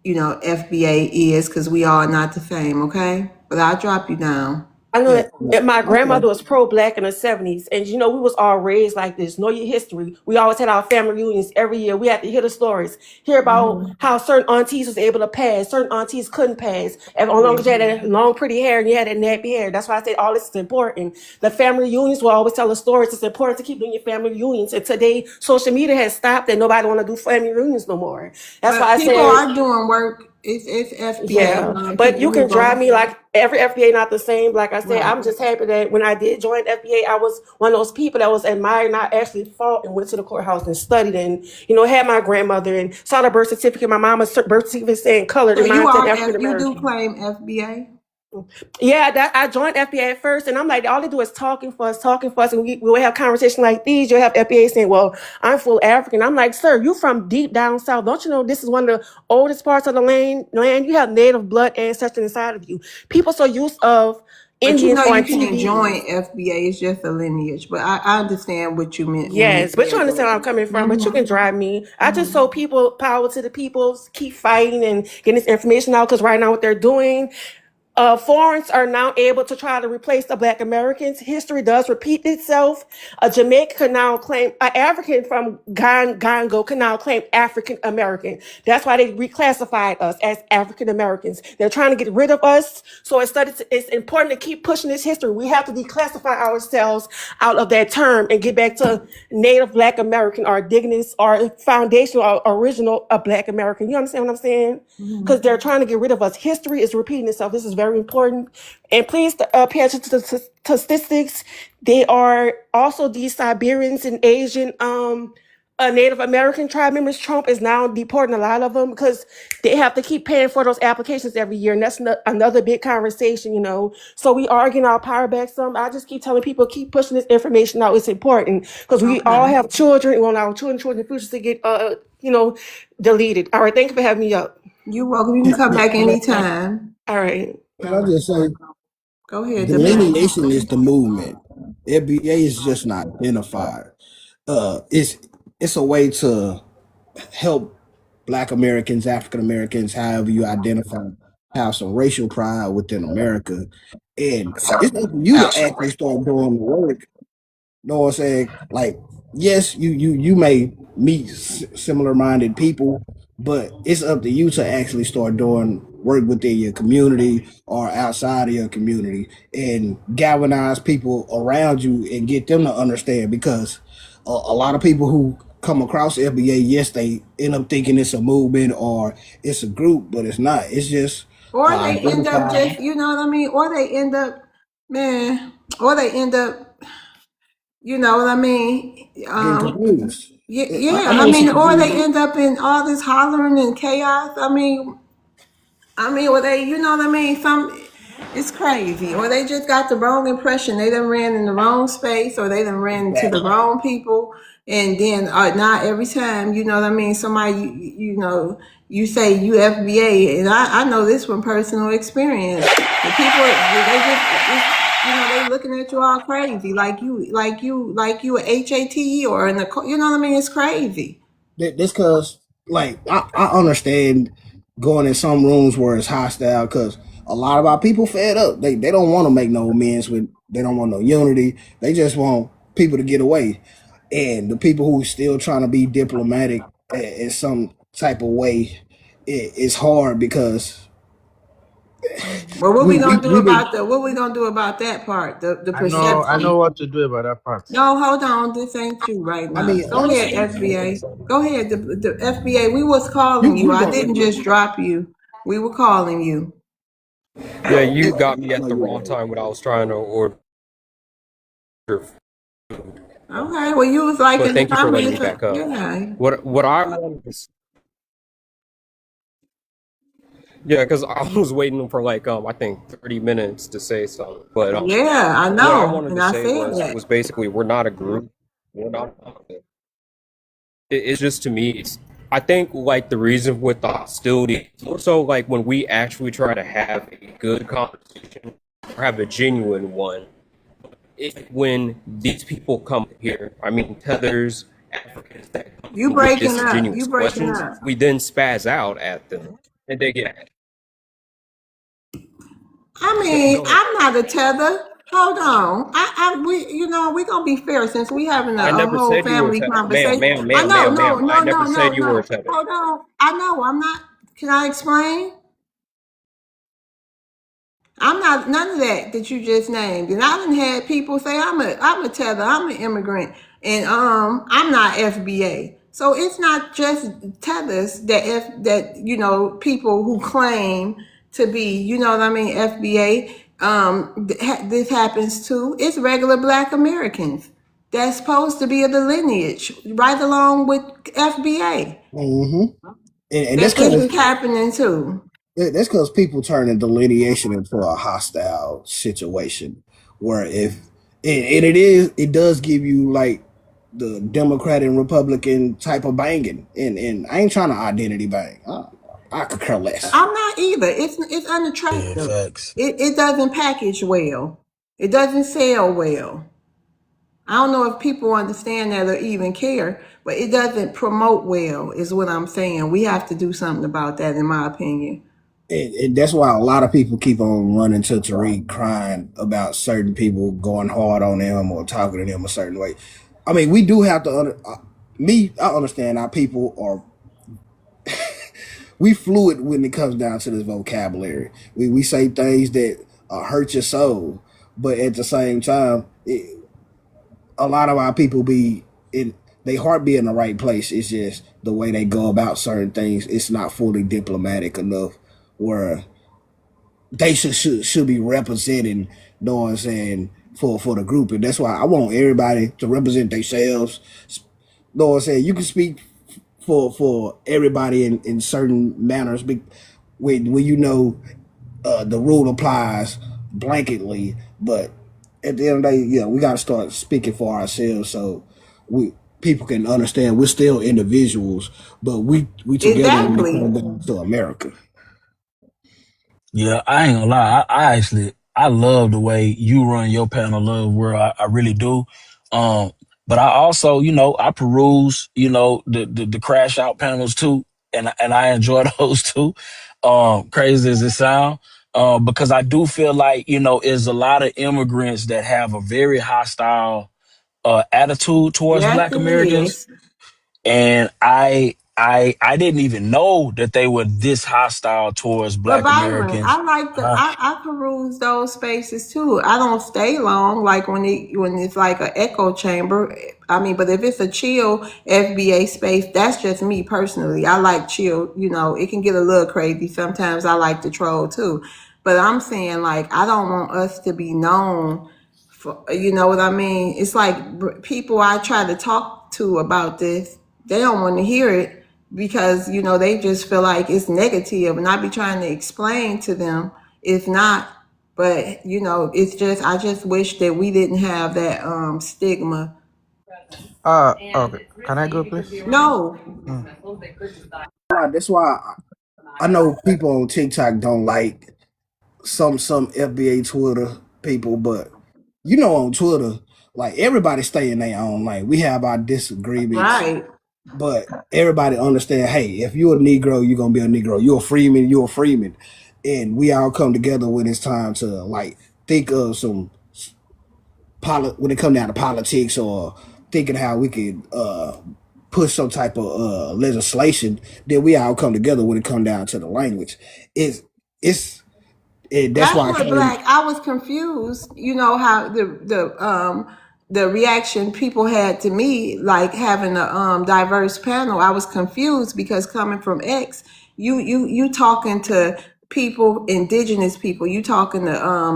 FBA is, because we are not the same, okay? But I'll drop you down. I know Yeah. that my Okay. grandmother was pro-black in the 70s, and we was all raised like this. Know your history. We always had our family reunions every year. We had to hear the stories, hear about how certain aunties was able to pass, certain aunties couldn't pass. As long as you had that long, pretty hair and you had that nappy hair. That's why I say all this is important. The family reunions will always tell the stories. It's important to keep doing your family reunions. And today, social media has stopped, and nobody want to do family reunions no more. That's why I People said. are doing work. It's FBA. Yeah, but you can drive me like every FBA not the same. Like I said, Right. I'm just happy that when I did join FBA, I was one of those people that was admired and I actually fought and went to the courthouse and studied and had my grandmother and saw the birth certificate. My mama's birth certificate saying colored So and mine said African you do American. claim FBA? Yeah, I joined FBA at first, and I'm like, all they do is talking for us, and we will have conversations like these. You'll have FBA saying, "Well, I'm full African." I'm like, "Sir, you from deep down south? Don't you know this is one of the oldest parts of the land? You have native blood ancestors inside of you. People so used of But Indians you on can't TV." join FBA. It's just a lineage. But I understand what you meant when you Yes, but you said understand where I'm coming from. But you can drive me. I just told people, power to the people, keep fighting and getting this information out. Because right now, what they're doing. Foreigners are now able to try to replace the Black Americans. History does repeat itself. A Jamaican can now claim, an African from Congo can now claim African American. That's why they reclassified us as African Americans. They're trying to get rid of us. So it's important to keep pushing this history. We have to declassify ourselves out of that term and get back to Native Black American, our indigenous, our foundational, our original Black American. You understand what I'm saying? Because they're trying to get rid of us. History is repeating itself. This is very important. And please pay attention to the statistics. They are also these Siberians and Asian Native American tribe members. Trump is now deporting a lot of them because they have to keep paying for those applications every year. And that's another big conversation, So we are getting our power back some. I just keep telling people, keep pushing this information out. It's important because we all have children. We want our children's futures to get, deleted. All right. Thank you for having me up. You're welcome. You can come back anytime. All right. Can I just say, Go ahead. delineation is the movement. FBA is just not identified. It's a way to help Black Americans, African Americans, however you identify, have some racial pride within America. And it's up to you to actually start doing the work. Know what I'm saying? Like, yes, you may meet similar minded people, but it's up to you to actually start doing work within your community or outside of your community and galvanize people around you and get them to understand because a lot of people who come across FBA, yes, they end up thinking it's a movement or it's a group, but it's not. It's just Or they end up identified just, you know what I mean? Or they end up, you know what I mean? getting confused. Yeah. I know I it's mean, or they confusing. end up in all this hollering and chaos. I mean, or they, you know what I mean? It's crazy. Or they just got the wrong impression. They done ran in the wrong space, or they done ran into the wrong people. And then not every time, you know what I mean? Somebody, you say you FBA, and I know this from personal experience. The people, they looking at you all crazy, like you a HAT or you know what I mean? It's crazy. This cause like I understand going in some rooms where it's hostile because a lot of our people fed up. They don't want to make no amends with. They don't want no unity. They just want people to get away. And the people who still trying to be diplomatic in some type of way, it's hard because Well, what we gonna do we've been. about that part? The I know perception. what to do about that part. No, hold on. This ain't you right I now. mean, Go ahead, FBA. Go ahead. The FBA. We was calling you. you I go. didn't just drop you. We were calling you. Yeah, you got me at No, the you're wrong right. time when I was trying to order. Okay. Well, you was like But in the thank you for letting me comments. back up. Yeah. What I wanted to, yeah, because I was waiting for like I think 30 minutes to say something. But Yeah, I what I know, wanted and to I say said that. was basically we're not a group. We're not. It's just to me. I think like the reason with the hostility, also like when we actually try to have a good conversation or have a genuine one, it's like when these people come here, I mean, tethers, Africans that come You with breaking up. You disingenuous breaking questions, up. we then spaz out at them, and they get. I Go, mean, go ahead. I'm not a tether. Hold on. We're gonna be fair since we having I a never whole said you were a family tether, ma'am, conversation. ma'am, I ma'am, know, ma'am, no, ma'am. I no, no, never no, said you were a no. tether. Hold on. I know I'm not. Can I explain? I'm not none of that you just named. And I done had people say I'm a tether, I'm an immigrant, and I'm not FBA. So it's not just tethers that people who claim to be, you know what I mean, FBA. This happens to. It's regular Black Americans that's supposed to be of the lineage, right along with FBA. Mm-hmm. And that's That this because is happening too. that's because people turning delineation into a hostile situation. Where if and it does give you like the Democrat and Republican type of banging, and I ain't trying to identity bang. I could care less. I'm not either. It's Yeah, unattractive. facts. It doesn't package well. It doesn't sell well. I don't know if people understand that or even care, but it doesn't promote well, is what I'm saying. We have to do something about that, in my opinion. And that's why a lot of people keep on running to Tariq crying about certain people going hard on him or talking to him a certain way. I mean, we do have to I understand our people are we fluid when it comes down to this vocabulary. We say things that hurt your soul, but at the same time, a lot of our people be in they heart be in the right place. It's just the way they go about certain things. It's not fully diplomatic enough where they should be representing, you know what I'm saying, for the group. And that's why I want everybody to represent themselves. You know what I'm saying? You can speak for everybody in certain manners when you know the rule applies blanketly, but at the end of the day, yeah, we got to start speaking for ourselves so we people can understand we're still individuals, but we together when it Exactly. comes down to America. Yeah, I ain't gonna lie. I love the way you run your panel, Love World. I really do. Um, but I also, I peruse, the crash out panels too, and I enjoy those too. Crazy as it sound, because I do feel like there's a lot of immigrants that have a very hostile attitude towards Yes, Black it Americans, is. and I didn't even know that they were this hostile towards But Black Byron, Americans. I like I peruse those spaces too. I don't stay long, like when it's like an echo chamber. I mean, but if it's a chill FBA space, that's just me personally. I like chill. It can get a little crazy sometimes. I like to troll too, but I'm saying like I don't want us to be known for. You know what I mean? It's like people I try to talk to about this, they don't want to hear it because they just feel like it's negative, and I be trying to explain to them it's not. But it's just I just wish that we didn't have that stigma. Okay. Can I go, please? No. That's why I know people on TikTok don't like some FBA Twitter people, but on Twitter, like everybody stay in their own lane. We have our disagreements, Right. but everybody understand, hey, if you're a Negro, you're gonna be a Negro. You're a freeman, you're a freeman. And we all come together when it's time to like think of some when it come down to politics or thinking how we could push some type of legislation, then we all come together when it come down to the language. It's that's That's why I what came. Black. I was confused. How the reaction people had to me, like having a diverse panel. I was confused because coming from X, you talking to people, indigenous people. You talking to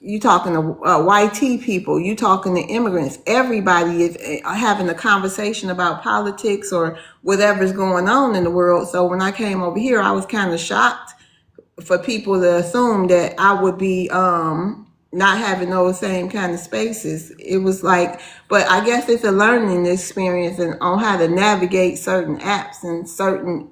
YT people. You talking to immigrants. Everybody is having a conversation about politics or whatever's going on in the world. So when I came over here, I was kind of shocked for people to assume that I would be not having those same kind of spaces. It was like, but I guess it's a learning experience and on how to navigate certain apps and certain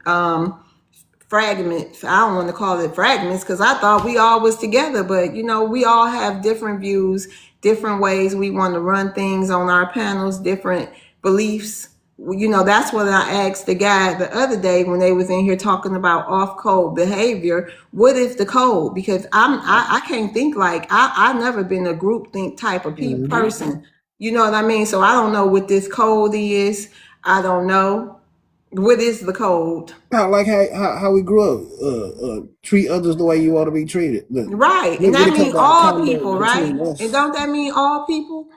fragments. I don't want to call it fragments because I thought we all was together, but you know, we all have different views, different ways we want to run things on our panels, different beliefs. You know, that's what I asked the guy the other day when they was in here talking about off code behavior. What is the code? Because I can't think like I've never been a group think type of person. You know what I mean? So I don't know what this code is. I don't know. What is the code? Kind of like how we grew up. Treat others the way you want to be treated. Look, Right. when And that it comes means to all accountability people, right? between us, And don't that mean all people?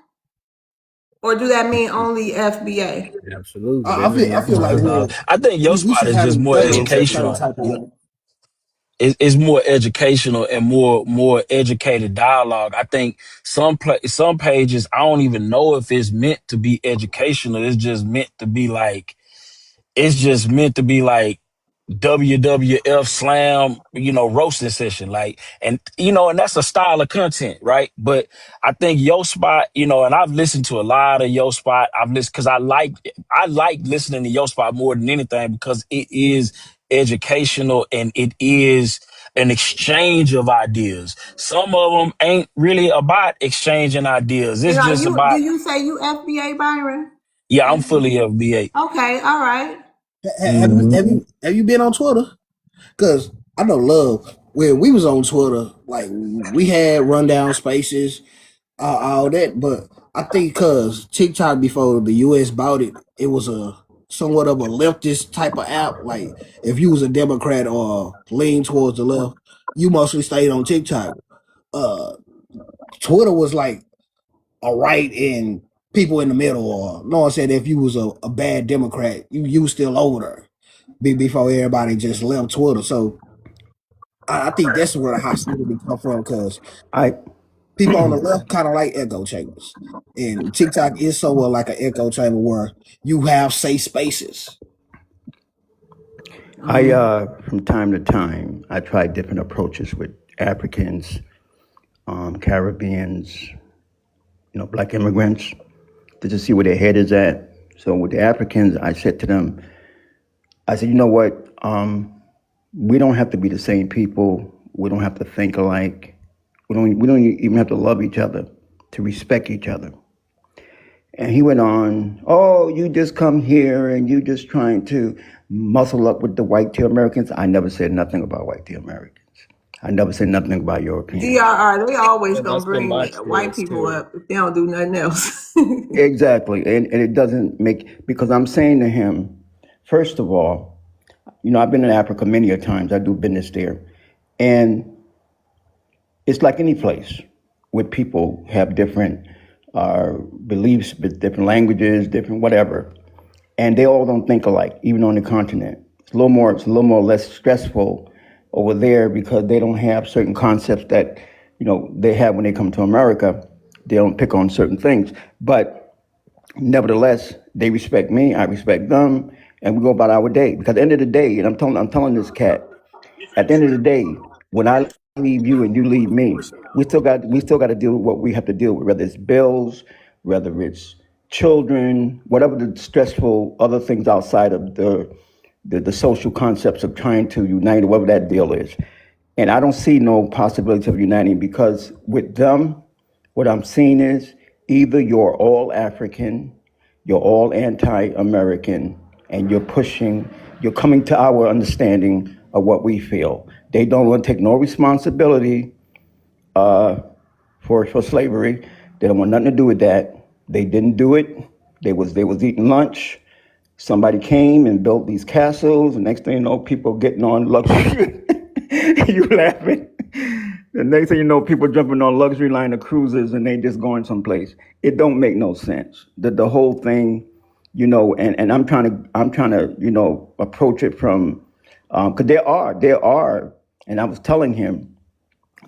Or do that mean only FBA? Absolutely. I That mean I feel like everybody. I think your we spot should is have just a more debate the same educational. type of way. It's more educational and more educated dialogue. I think some pages, I don't even know if it's meant to be educational. It's just meant to be like WWF slam, roasting session. And that's a style of content, right? But I think your spot, and I've listened to a lot of your spot. I've listened because I like listening to your spot more than anything because it is educational and it is an exchange of ideas. Some of them ain't really about exchanging ideas. And It's are just you do about, you say you FBA, Byron? yeah, I'm fully FBA. Okay, all right. Have you been on Twitter? Because I know love. When we was on Twitter, like we had rundown spaces, all that. But I think because TikTok before the US bought it, it was a somewhat of a leftist type of app. Like if you was a Democrat or lean towards the left, you mostly stayed on TikTok. Uh, Twitter was like a right and people in the middle. Or no one said if you was a bad Democrat, you was still over there before everybody just left Twitter. So I think that's where the hostility come from because I people on the left kind of like echo chambers, and TikTok is somewhat like an echo chamber where you have safe spaces. from time to time I try different approaches with Africans, Caribbeans, black immigrants, to just see where their head is at. So with the Africans, I said to them, I said, you know what? We don't have to be the same people. We don't have to think alike. We don't even have to love each other, to respect each other. And he went on, oh, you just come here and you just trying to muscle up with the white tail Americans. I never said nothing about white tail Americans. I never said nothing about Europeans. DRR, they always Yeah, gonna that's been bring my white experience people too. up if they don't do nothing else. Exactly. And it doesn't make, because I'm saying to him, first of all, I've been in Africa many a times. I do business there. And it's like any place where people have different beliefs, different languages, different whatever. And they all don't think alike, even on the continent. It's a little more less stressful over there because they don't have certain concepts that, they have when they come to America. They don't pick on certain things. But nevertheless, they respect me, I respect them, and we go about our day. Because at the end of the day, and I'm telling this cat, at the end of the day, when I leave you and you leave me, we still got to deal with what we have to deal with, whether it's bills, whether it's children, whatever the stressful other things outside of the social concepts of trying to unite, whatever that deal is. And I don't see no possibility of uniting because with them, what I'm seeing is either you're all African, you're all anti-American, and you're coming to our understanding of what we feel. They don't want to take no responsibility for slavery. They don't want nothing to do with that. They didn't do it. They was eating lunch. Somebody came and built these castles, and next thing you know, people getting on luxury. You laughing? The next thing you know, people jumping on luxury liner cruises and they just going someplace. It don't make no sense. The whole thing, and I'm trying to approach it from because there are, and I was telling him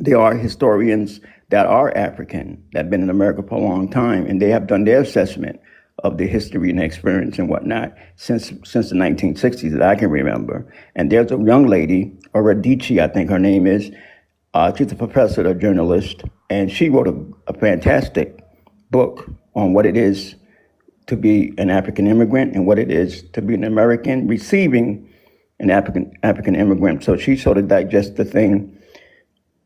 there are historians that are African that have been in America for a long time, and they have done their assessment of the history and experience and whatnot since the 1960s that I can remember. And there's a young lady, Oradici, I think her name is. She's a professor, a journalist, and she wrote a fantastic book on what it is to be an African immigrant and what it is to be an American receiving an African immigrant. So she sort of digests the thing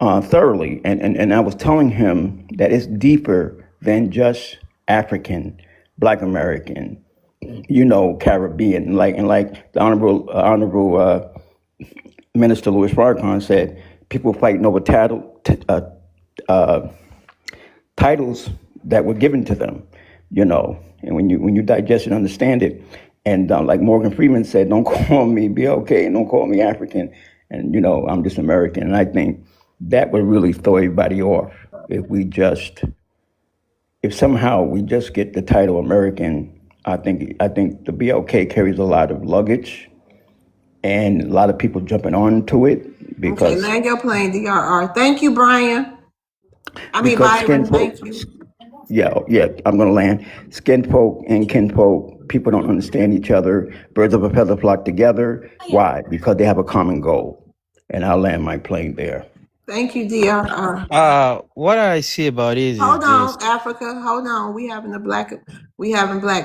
thoroughly. And I was telling him that it's deeper than just African, Black American, Caribbean. Like the Honorable Minister Louis Farrakhan said, people fighting over titles that were given to them, And when you digest and understand it, and like Morgan Freeman said, don't call me BLK, don't call me African, and I'm just American. And I think that would really throw everybody off if somehow we just get the title American. I think the BLK carries a lot of luggage, and a lot of people jumping onto it because. Okay, land your plane, DRR. Thank you, Brian. Byron. Thank you. Yeah, I'm gonna land. Skinfolk and kinfolk, people don't understand each other. Birds of a feather flock together. Why? Because they have a common goal. And I'll land my plane there. Thank you, DRR. What I see about it Hold is on, this. Africa. Hold on. We having black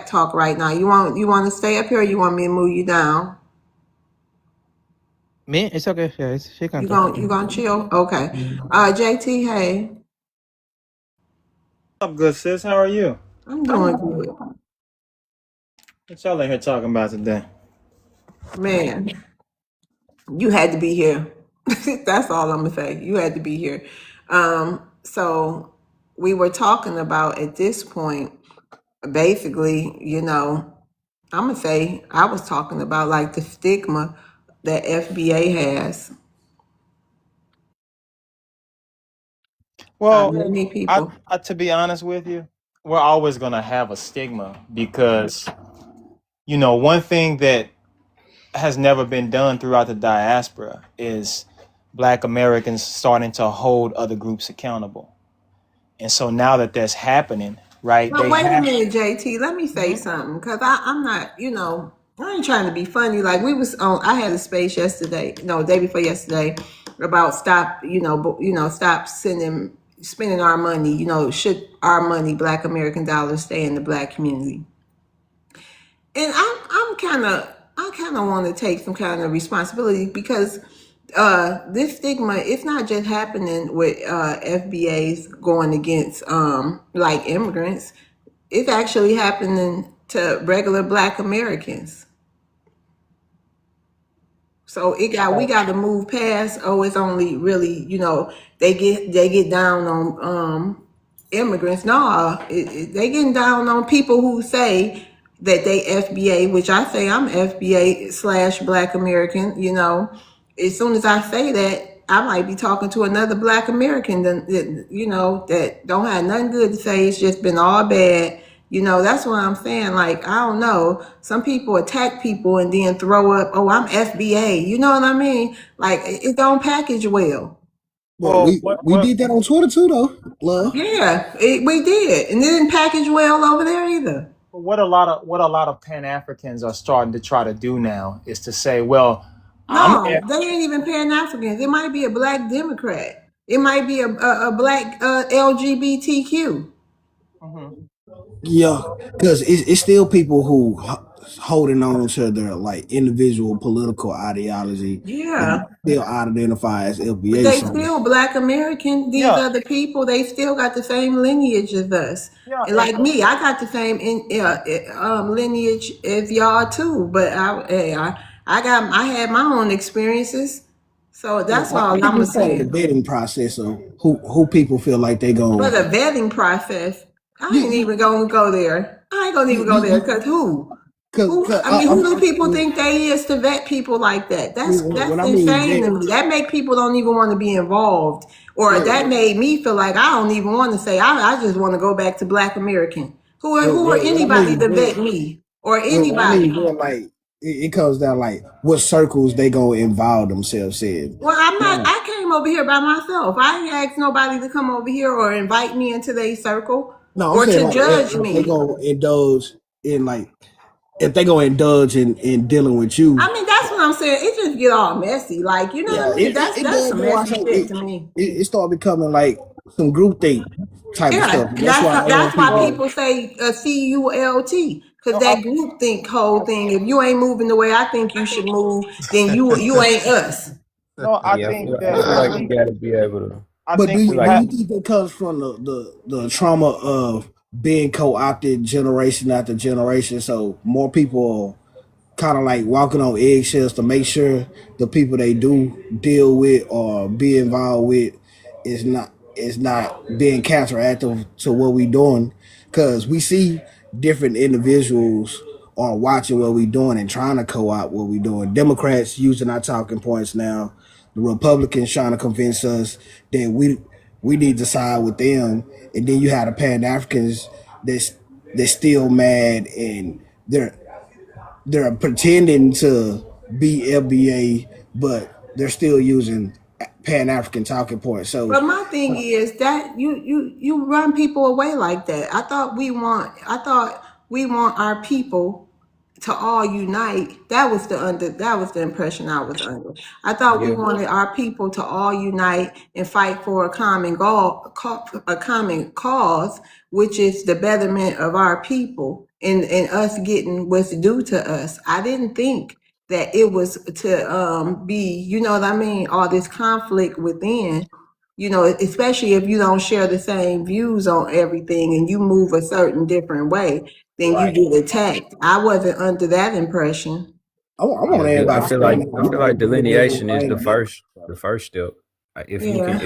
talk right now. You want to stay up here, or you want me to move you down? Me? It's okay. Yeah, she can You talk. gonna chill? Okay. JT, hey. What's up, good sis? How are you? I'm doing good. What y'all in here talking about today? Man, you had to be here. That's all I'm gonna say. You had to be here. So we were talking about at this point, basically, I'm gonna say I was talking about like the stigma that FBA has. Well, Many people. I to be honest with you, we're always gonna have a stigma because one thing that has never been done throughout the diaspora is Black Americans starting to hold other groups accountable. And so now that that's happening, right? But wait a minute, JT. Let me say something, because I'm not, I ain't trying to be funny. Like I had a space yesterday, no, day before yesterday, about stop spending our money. Should our money, Black American dollars, stay in the Black community? And I kind of want to take some kind of responsibility because this stigma, it's not just happening with FBAs going against like immigrants. It's actually happening to regular Black Americans. So we got to move past. It's only really they get down on immigrants. No, they getting down on people who say that they FBA, which I say I'm FBA / Black American. As soon as I say that, I might be talking to another Black American that don't have nothing good to say. It's just been all bad. That's what I'm saying. Like, I don't know. Some people attack people and then throw up, oh, I'm FBA. You know what I mean? Like, it don't package well. Well, we did that on Twitter too, though. Love. Yeah, we did. And it didn't package well over there either. But what a lot of Pan-Africans are starting to try to do now is to say, well, no, they ain't even Pan-Africans. It might be a Black Democrat. It might be a Black LGBTQ. Yeah, because it's still people who holding on to their like individual political ideology. Yeah, still identify as FBA. They still Black American. These other people, they still got the same lineage as us. And like me, I got the same lineage as y'all too. But I had my own experiences. So that's all I'm gonna say. The vetting process of who people feel like they go. For the vetting process, I ain't even gonna go there. I ain't gonna even go there because who? Who do people think they is to vet people like that? That's insane to me. That make people don't even want to be involved, or that made me feel like I don't even want to say. I just want to go back to Black American. Who are anybody to vet me or anybody? It comes down like what circles they go involve themselves in. Well, I'm not. I came over here by myself. I ain't asked nobody to come over here or invite me into their circle or to judge me. They go indulge in if they go indulge in dealing with you. I mean, that's what I'm saying. It just get all messy. Like, what I mean? That's some messy shit to me. It started becoming like some groupthink type of stuff. That's why people say CULT. Cause No, I, that group think whole thing. If you ain't moving the way I think you should move, then you ain't us. no, I Yeah, think I that feel like you got to be able to. I But think we I do feel like you have. think it comes from the trauma of being co-opted generation after generation? So more people kind of like walking on eggshells to make sure the people they do deal with or be involved with is not being counteractive to what we doing, because we see different individuals are watching what we doing and trying to co-opt what we doing. Democrats using our talking points now, the Republicans trying to convince us that we need to side with them, and then you have the Pan-Africans that's still mad, and they're pretending to be FBA, but they're still using Pan-African talking points. But So my thing is that you run people away like that. I thought we want our people to all unite. That was the impression I was under. I thought we yeah, wanted our people to all unite and fight for a common goal, a common cause, which is the betterment of our people and us getting what's due to us. I didn't think that it was to be, you know what I mean, all this conflict within, especially if you don't share the same views on everything and you move a certain different way, then you right, get attacked. I wasn't under that impression. I want yeah. everybody standing I feel like on individual delineation is things. the first step. Yeah.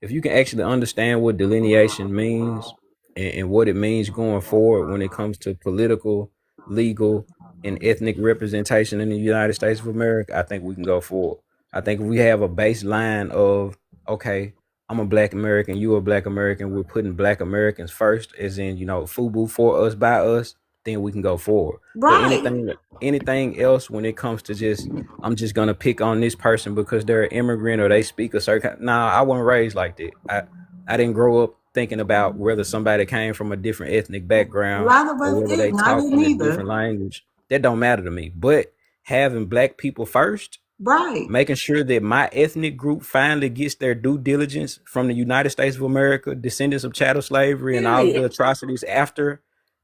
If you can actually understand what delineation means and what it means going forward when it comes to political, legal, and ethnic representation in the United States of America, I think we can go forward. I think if we have a baseline of, okay, I'm a black American, you a black American, we're putting black Americans first, as in, FUBU, for us, by us, then we can go forward. But Right. anything else, when it comes to just, I'm just gonna pick on this person because they're an immigrant or they speak a certain, nah, I wasn't raised like that. I didn't grow up thinking about whether somebody came from a different ethnic A background lot of or us whether they didn't. I talked didn't in a different either. language. That don't matter to me. But having black people first, Right. making sure that my ethnic group finally gets their due diligence from the United States of America, descendants of chattel slavery and all of the Period. atrocities after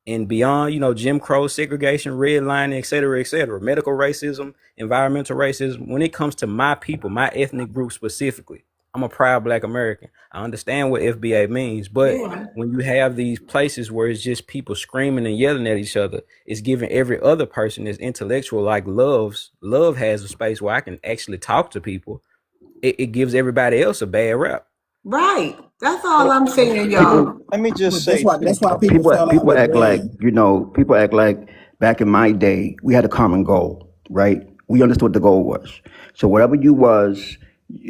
and beyond, Jim Crow, segregation, redlining, et cetera, medical racism, environmental racism. When it comes to my people, my ethnic group specifically, I'm a proud black American. I understand what FBA means, but Yeah. when you have these places where it's just people screaming and yelling at each other, it's giving every other person that's intellectual, like love has a space where I can actually talk to people. It gives everybody else a bad rap. Right. That's all But I'm saying, People y'all. let me just But that's say why too. that's why people fell out people with act like, Brad. people act like back in my day we had a common goal, right? We understood what the goal was. So whatever you was,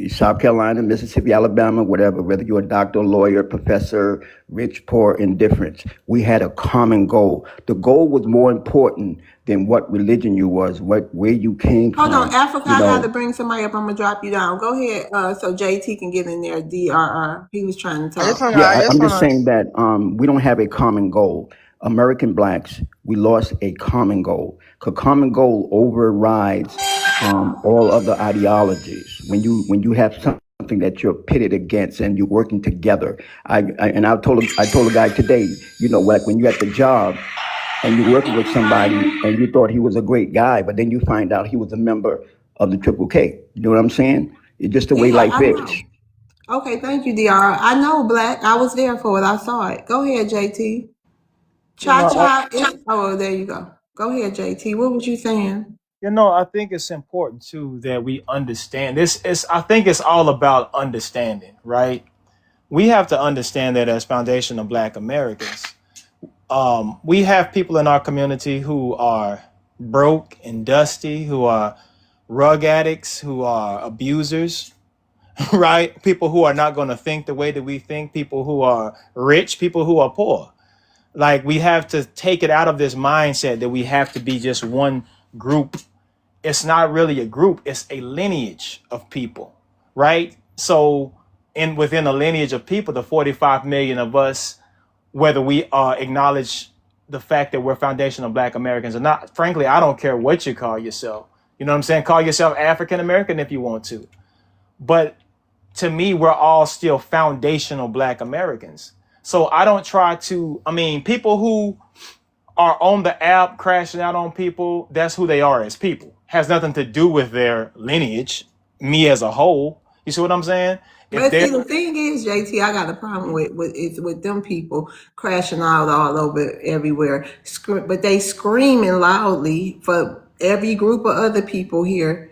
South Carolina, Mississippi, Alabama, whatever, whether you're a doctor, lawyer, professor, rich, poor, indifference, we had a common goal. The goal was more important than what religion you was, where you came Hold on, from. Africa, You I had to know, bring somebody up. I'm gonna drop you down. Go ahead, so JT can get in there. DRR. He was trying to I just talk. wanna, yeah, I just I'm just wanna, saying that we don't have a common goal. American blacks, we lost a common goal. Because common goal overrides all other ideologies. When you have something that you're pitted against and you're working together. I told a guy today, like when you're at the job and you're working with somebody and you thought he was a great guy, but then you find out he was a member of the Triple K. You know what I'm saying? It's just the way Yeah, life I is. know. Okay, thank you, DRR. I know, Black. I was there for it. I saw it. Go ahead, JT. You know, Cha I, cha. Oh, there you go. Go ahead, JT. What was you saying? I think it's important too that we understand this. Is I think it's all about understanding, right? We have to understand that as foundational Black Americans, we have people in our community who are broke and dusty, who are rug addicts, who are abusers, right? People who are not going to think the way that we think, people who are rich, people who are poor. Like we have to take it out of this mindset that we have to be just one group. It's not really a group, it's a lineage of people, right? So within a lineage of people, the 45 million of us, whether we acknowledge the fact that we're foundational Black Americans or not, frankly, I don't care what you call yourself. You know what I'm saying? Call yourself African American if you want to. But to me, we're all still foundational Black Americans. So I don't try to, people who are on the app crashing out on people, that's who they are as people. Has nothing to do with their lineage, me as a whole. You see what I'm saying? If But see, they're the thing is, JT, I got a problem with them people crashing out all over everywhere. But they screaming loudly for every group of other people here.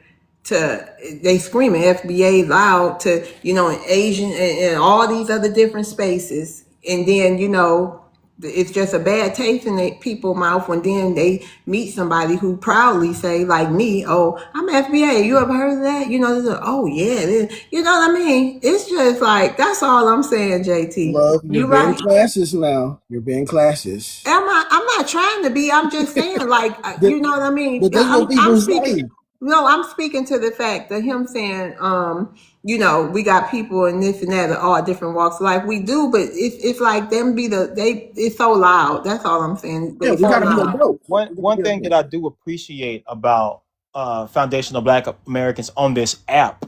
They screaming FBA loud to in Asian and all these other different spaces, and then it's just a bad taste in the people's mouth when then they meet somebody who proudly say, like me, oh, I'm FBA. You ever heard of that? Oh yeah, you know what I mean? It's just like, that's all I'm saying, JT. Love, you're You being right. classes now. You're being classes. I'm not trying to be. I'm just saying, like, you know what I mean? But that's what I'm people speaking. say. No, I'm speaking to the fact that him saying, we got people in this and that of all different walks of life. We do, but it's like them it's so loud. That's all I'm saying. Yeah, They we so gotta be loud. adults. one thing that I do appreciate about foundational Black Americans on this app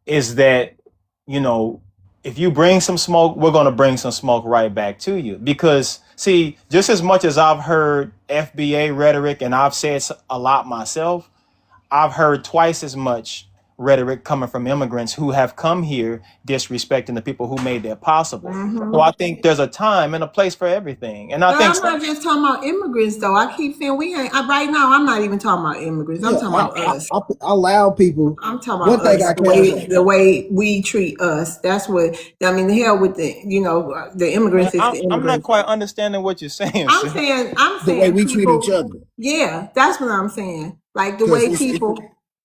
is that, if you bring some smoke, we're going to bring some smoke right back to you. Because, see, just as much as I've heard FBA rhetoric, and I've said a lot myself, I've heard twice as much rhetoric coming from immigrants who have come here disrespecting the people who made that possible. So I think there's a time and a place for everything. And I But think I'm not just talking about immigrants, though. I keep saying we ain't. Right now, I'm not even talking about immigrants. I'm Yeah, talking about us. I allow people. I'm talking One about thing us, I the can way say. the way we treat us. That's what I mean. The hell with the immigrants is the I'm not immigrants. quite understanding what you're saying, I'm sis. The way saying we treat each people. other. Yeah, that's what I'm saying. Like the Because way people.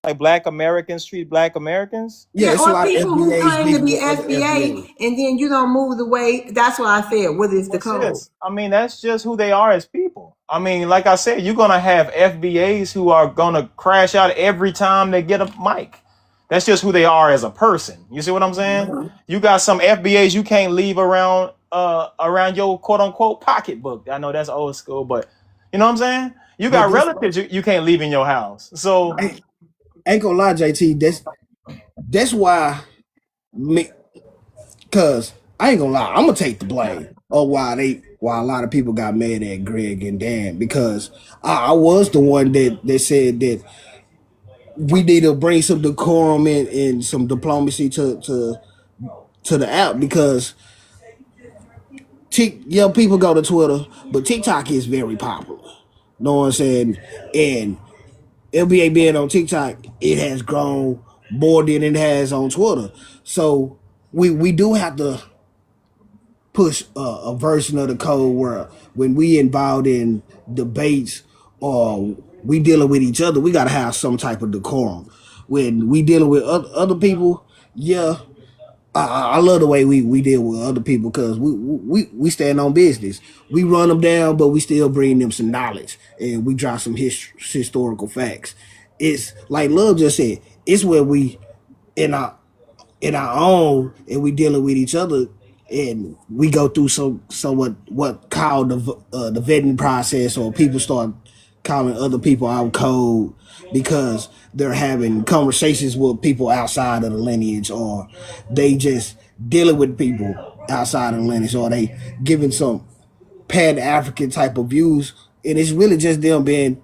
Like Black Americans treat Black Americans? Yeah, Yeah, it's a or lot of people who FBAs claim to beefing be with other FBAs. FBA and then you don't move the way. That's what I said. What is the What's code? this? I mean, that's just who they are as people. I mean, like I said, you're gonna have FBAs who are gonna crash out every time they get a mic. That's just who they are as a person. You see what I'm saying? You got some FBAs you can't leave around your quote unquote pocketbook. I know that's old school, but you know what I'm saying? You But got this relatives you can't leave in your house. So ain't gonna lie, JT. That's why me. Cause I ain't gonna lie, I'm gonna take the blame of why a lot of people got mad at Greg and Dan, because I was the one that said that we need to bring some decorum and some diplomacy to the app, because people go to Twitter, but TikTok is very popular. Know what I'm saying? And LBA being on TikTok, it has grown more than it has on Twitter. So we do have to push a version of the code where when we involved in debates or we dealing with each other, we got to have some type of decorum. When we dealing with other people, yeah, I love the way we deal with other people, because we stand on business. We run them down, but we still bring them some knowledge and we drop some historical facts. It's like Love just said. It's where we in our own, and we dealing with each other, and we go through what called the vetting process, or people start calling other people out code because they're having conversations with people outside of the lineage, or they just dealing with people outside of the lineage, or they giving some Pan-African type of views, and it's really just them being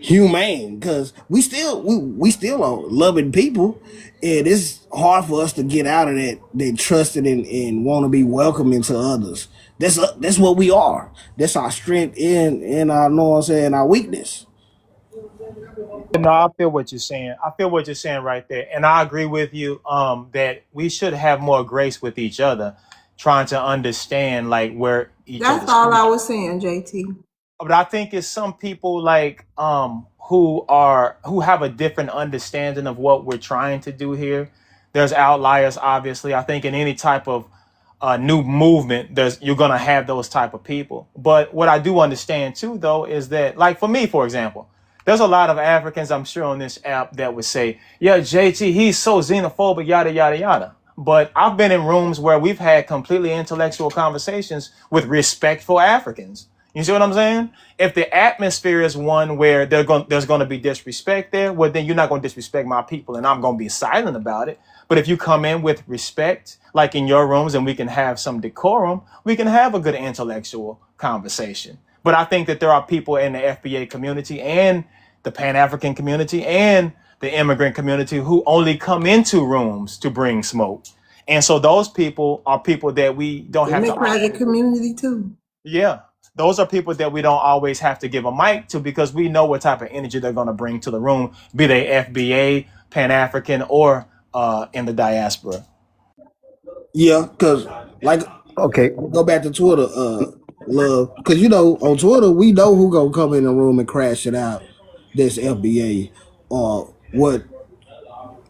humane, because we still are loving people, and it's hard for us to get out of that trusting and want to be welcoming to others. That's what we are. That's our strength in our, know what I'm saying, our weakness. no, I feel what you're saying. I feel what you're saying right there. And I agree with you that we should have more grace with each other, trying to understand like where each That's other's all coming I from. was saying, JT. But I think it's some people like who have a different understanding of what we're trying to do here. There's outliers, obviously. I think in any type of new movement, you're gonna have those type of people. But what I do understand too, though, is that, like for me, for example, there's a lot of Africans I'm sure on this app that would say, "Yeah, JT, he's so xenophobic, yada yada yada." But I've been in rooms where we've had completely intellectual conversations with respectful Africans. You see what I'm saying? If the atmosphere is one where there's going to be disrespect there, well, then you're not going to disrespect my people, and I'm going to be silent about it. But if you come in with respect, like in your rooms, and we can have some decorum, we can have a good intellectual conversation. But I think that there are people in the FBA community and the Pan-African community and the immigrant community who only come into rooms to bring smoke. And so those people are people that we don't have to. Democratic community too. Yeah. Those are people that we don't always have to give a mic to because we know what type of energy they're going to bring to the room, be they FBA, Pan-African, or in the diaspora. Yeah, because like, Okay. go back to Twitter, love, because you know on Twitter we know who gonna come in the room and crash it out. This FBA or what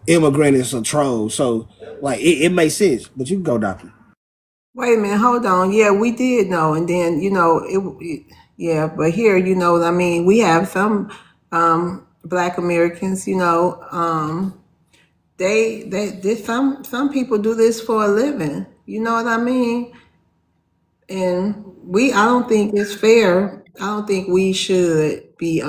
immigrant is a troll. So like it makes sense. But you can go, doctor. Wait a minute, hold on. Yeah, we did know, and then yeah, but here, what I mean, we have some Black Americans. Some people do this for a living. You know what I mean? And I don't think it's fair. I don't think we should be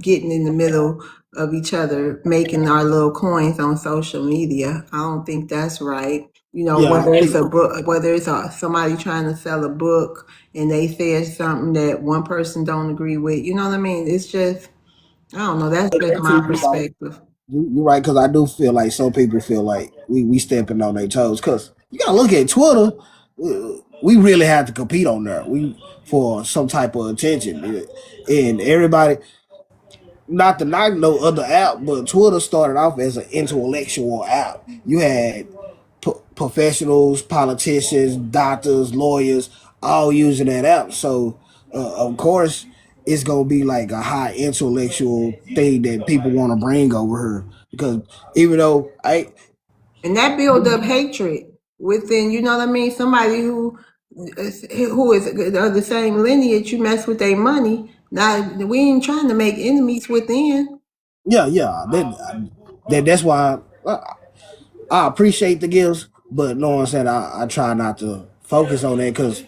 getting in the middle of each other, making our little coins on social media. I don't think that's right. Yeah, Whether it's a book, whether it's somebody trying to sell a book and they said something that one person don't agree with. You know what I mean? It's just, I don't know. That's just my perspective. You're right, because I do feel like some people feel like we stepping on their toes. Because you gotta look at Twitter. We really have to compete on there. For some type of attention, and everybody. Not to knock no other app, but Twitter started off as an intellectual app. You had professionals, politicians, doctors, lawyers, all using that app. So, of course, it's gonna be like a high intellectual thing that people want to bring over here. Because even though And that build up hatred within, you know what I mean? Somebody who is of the same lineage, you mess with their money. Now, we ain't trying to make enemies within. yeah, that's why I appreciate the gifts, but no one said I try not to focus on that because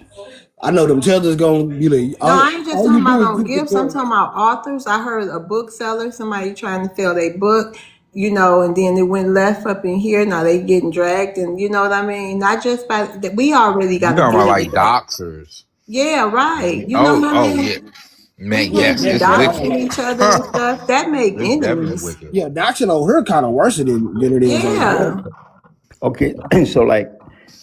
I know them tellers gonna be like, No, I ain't just all talking you do about is on get the gifts. I'm point. talking about authors. I heard a bookseller, somebody trying to sell their book, and then it went left up in here. Now they getting dragged, and you know what I mean? Not just by that. We already You got to talking about deal like with that. doxers? Yeah, right. You know Oh, what I oh mean? yeah, We man. can't Yes, be it's doxing wicked. each other and stuff. That make It's definitely enemies. wicked. Yeah, doxing on her kind of worse than it is on the Yeah. book. Okay. So like,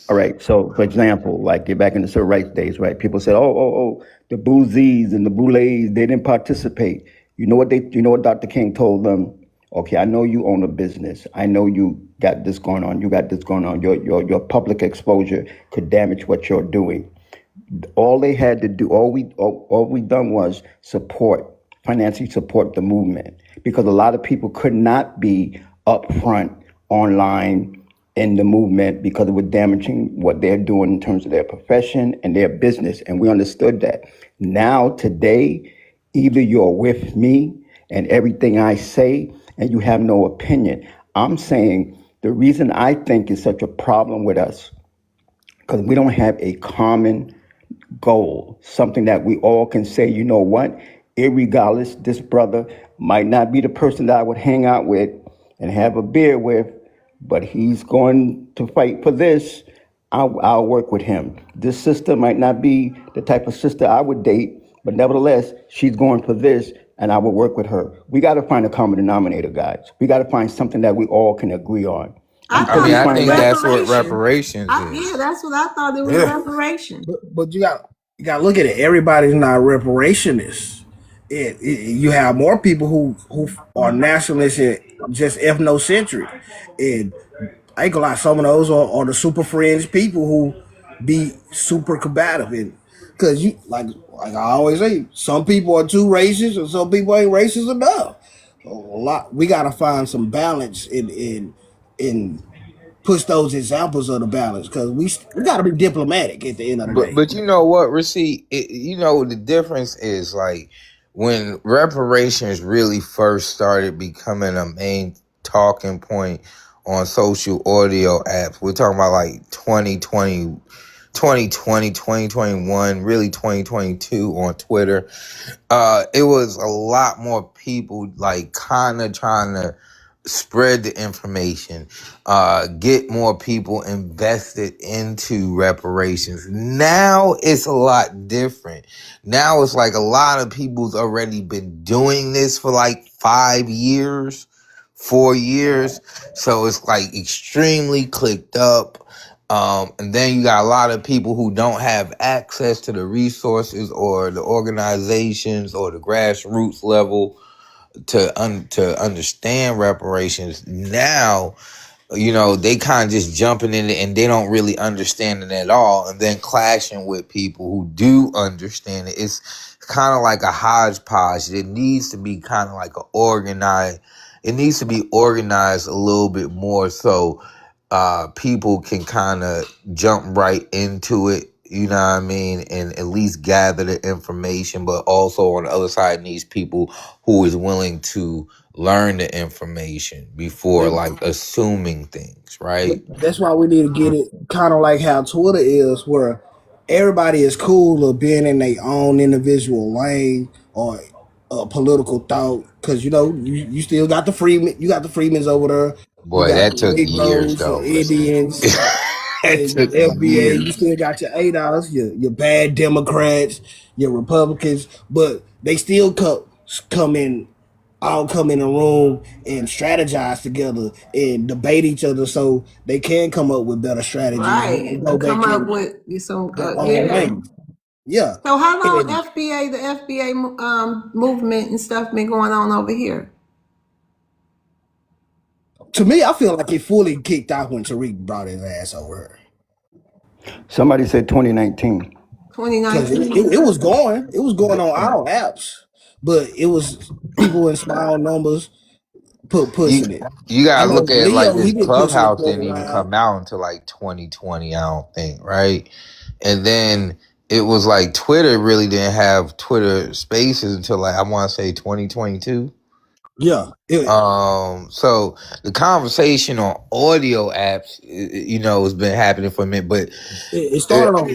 all right. So for example, like get back in the civil rights days, right? People said, the boozies and the boulets, they didn't participate. You know what Dr. King told them? Okay, I know you own a business. I know you got this going on. You got this going on. Your public exposure could damage what you're doing. All they had to do, all we done was financially support the movement, because a lot of people could not be upfront online in the movement because it was damaging what they're doing in terms of their profession and their business. And we understood that. Now, today, either you're with me and everything I say, and you have no opinion. I'm saying the reason I think it's such a problem with us, because we don't have a common goal, something that we all can say, you know what, irregardless, this brother might not be the person that I would hang out with and have a beer with, but he's going to fight for this. I'll work with him. This sister might not be the type of sister I would date, but nevertheless, she's going for this, and I will work with her. We got to find a common denominator, guys. We got to find something that we all can agree on. I I thought mean, it I was think that's what reparation. reparations Yeah, is. that's what I thought it was Yeah. reparation. But you got to look at it. Everybody's not reparationist. You have more people who are nationalists and just ethnocentric, and I ain't gonna lie, some of those are the super fringe people who be super combative, and because you like I always say, some people are too racist and some people ain't racist enough. So a lot we gotta find some balance in push those examples of the balance, because we gotta be diplomatic at the end of the day. But you know what, Rasheed? You know the difference is like when reparations really first started becoming a main talking point on social audio apps. We're talking about like 2020, 2020, 2021, really 2022 on Twitter. It was a lot more people like kind of trying to spread the information, get more people invested into reparations. Now it's a lot different. Now it's like a lot of people's already been doing this for like 5 years, 4 years. So it's like extremely clicked up. And then you got a lot of people who don't have access to the resources or the organizations or the grassroots level to understand reparations. Now, they kind of just jumping in it and they don't really understand it at all, and then clashing with people who do understand it. It's kind of like a hodgepodge. It needs to be kind of like it needs to be organized a little bit more so people can kind of jump right into it, you know what I mean, and at least gather the information. But also on the other side needs people who is willing to learn the information before like assuming things, right? That's why we need to get it kind of like how Twitter is, where everybody is cool of being in their own individual lane or political thought. Because you still got the Freemen, you got the Freemans over there, you Boy, got that the took years Negroes, the though. Indians, That and your took FBA. You years. still got your ADOS, your bad Democrats, your Republicans, but they still come in a room and strategize together and debate each other so they can come up with better strategies Right. and go Come back up in with some, their own yeah. lane. Yeah. So how long And the FBA movement and stuff been going on over here? to me, I feel like it fully kicked out when Tariq brought his ass over Somebody said 2019. because 2019. it was going on all apps, but it was people in small numbers You pushing it. you I gotta know look at it like Leo, he this. been pushing it Clubhouse for a didn't even while. come out until like 2020, I don't think, right? And then it was like Twitter really didn't have Twitter Spaces until like I want to say 2022. Yeah. So the conversation on audio apps, has been happening for a minute, but It uh, started on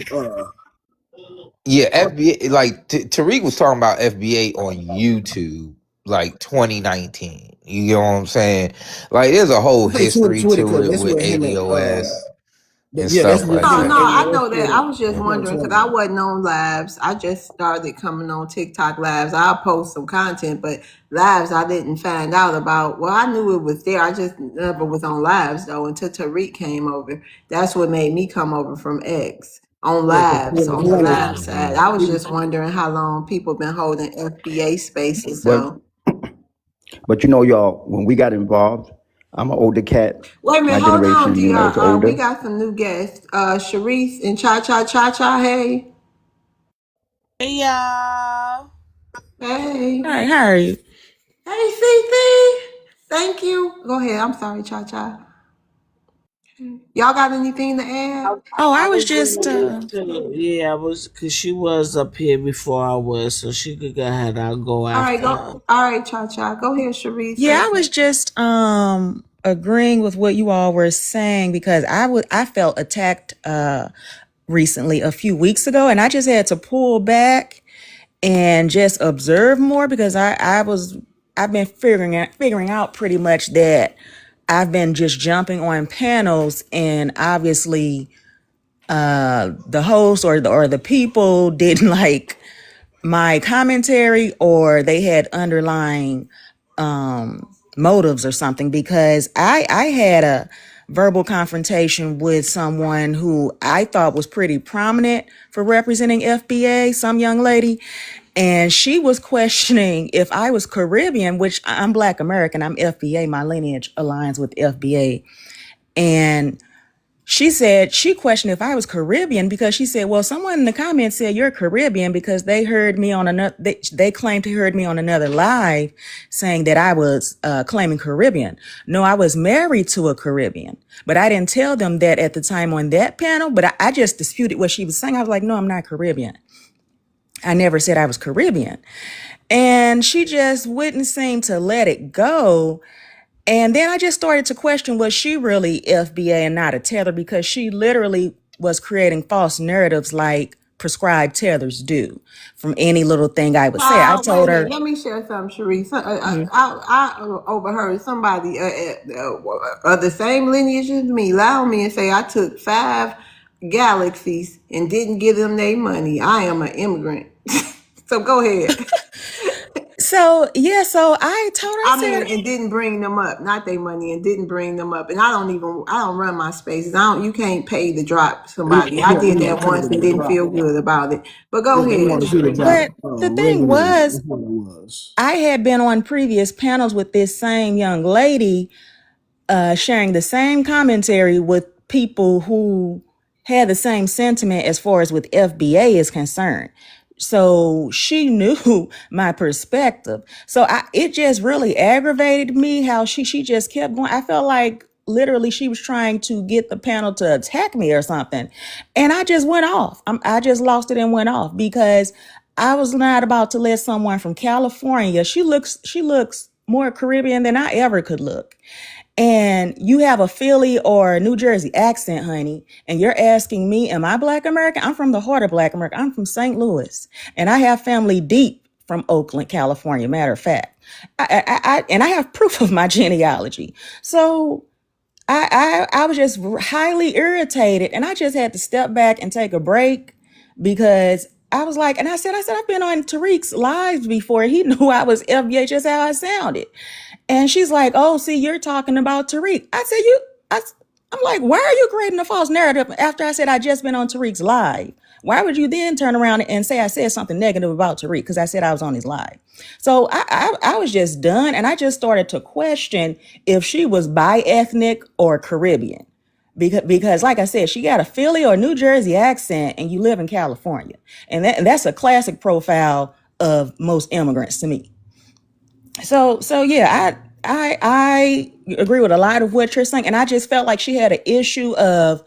yeah, FBA, like Tariq was talking about FBA on YouTube, like 2019. You know what I'm saying? Like, there's a whole say history Twitter to because it that's with where him and ADOS and yeah, that's stuff just like No, him and no, that. I ADOS know that. I Twitter was just in wondering because I 2020. wasn't on lives. I just started coming on TikTok lives. I'll post some content, but lives I didn't find out about. Well, I knew it was there. I just never was on lives though until Tariq came over. That's what made me come over from X on Yeah, because lives, on the 2020. live side. I was just wondering how long people been holding FBA spaces But though. y'all, when we got involved, I'm an older cat. Wait a minute, My hold on, generation, is DR. We older. got some new guests. Sharice and Cha. Hey. Hey y'all. Hey. Hi, how are you? Hey, CC. Thank you. Go ahead. I'm sorry, Cha. Y'all got anything to add? Oh, I I was was just I was, cause she was up here before I was, so she could go ahead. I'll go All right, after her. go. All right, Cha. Go ahead, Sharice. yeah, I was just agreeing with what you all were saying because I felt attacked recently a few weeks ago and I just had to pull back and just observe more because I've been figuring out pretty much that I've been just jumping on panels and obviously the host or the people didn't like my commentary or they had underlying motives or something because I had a verbal confrontation with someone who I thought was pretty prominent for representing FBA, some young lady, and she was questioning if I was Caribbean, which I'm Black American, I'm FBA, my lineage aligns with FBA. And she questioned if I was Caribbean because she said, well, someone in the comments said you're Caribbean because they heard me on another, they claimed to heard me on another live saying that I was claiming Caribbean. No, I was married to a Caribbean, but I didn't tell them that at the time on that panel, but I just disputed what she was saying. I was like, no, I'm not Caribbean. I never said I was Caribbean. And she just wouldn't seem to let it go. And then I just started to question, was she really FBA and not a tether? Because she literally was creating false narratives like prescribed tellers do from any little thing I would say. I Wait a told minute. her, Let me share something, Sharice. Mhm. I overheard somebody of the same lineage as me lie on me and say I took 5 galaxies and didn't give them their money. I am an immigrant. So go ahead. so I told her, I I said, mean, and didn't bring them up, not their money, and didn't bring them up. And I don't run my spaces. You can't pay to drop somebody. I We did want that to see once and the didn't drop. feel good about it. But go Yeah, we ahead, want to see the Sharice. drop. but the thing Regularly. was, That's what it was. I had been on previous panels with this same young lady sharing the same commentary with people who had the same sentiment as far as with FBA is concerned. So she knew my perspective. So it just really aggravated me how she just kept going. I felt like literally she was trying to get the panel to attack me or something. And I just went off. I just lost it and went off because I was not about to let someone from California, she looks more Caribbean than I ever could look. And you have a Philly or a New Jersey accent, honey, and you're asking me, am I Black American? I'm from the heart of Black America. I'm from St. Louis, and I have family deep from Oakland, California. Matter of fact, and I have proof of my genealogy. So I was just highly irritated, and I just had to step back and take a break because I was like, and I said, I've been on Tariq's lives before. He knew I was FBA, just how I sounded. And she's like, oh, see, you're talking about Tariq. I said, I'm like, why are you creating a false narrative after I said I just been on Tariq's live? Why would you then turn around and say I said something negative about Tariq because I said I was on his live? So I was just done, and I just started to question if she was bi-ethnic or Caribbean. Because like I said, she got a Philly or New Jersey accent and you live in California. And that's a classic profile of most immigrants to me. So yeah, I agree with a lot of what you're saying, and I just felt like she had an issue of,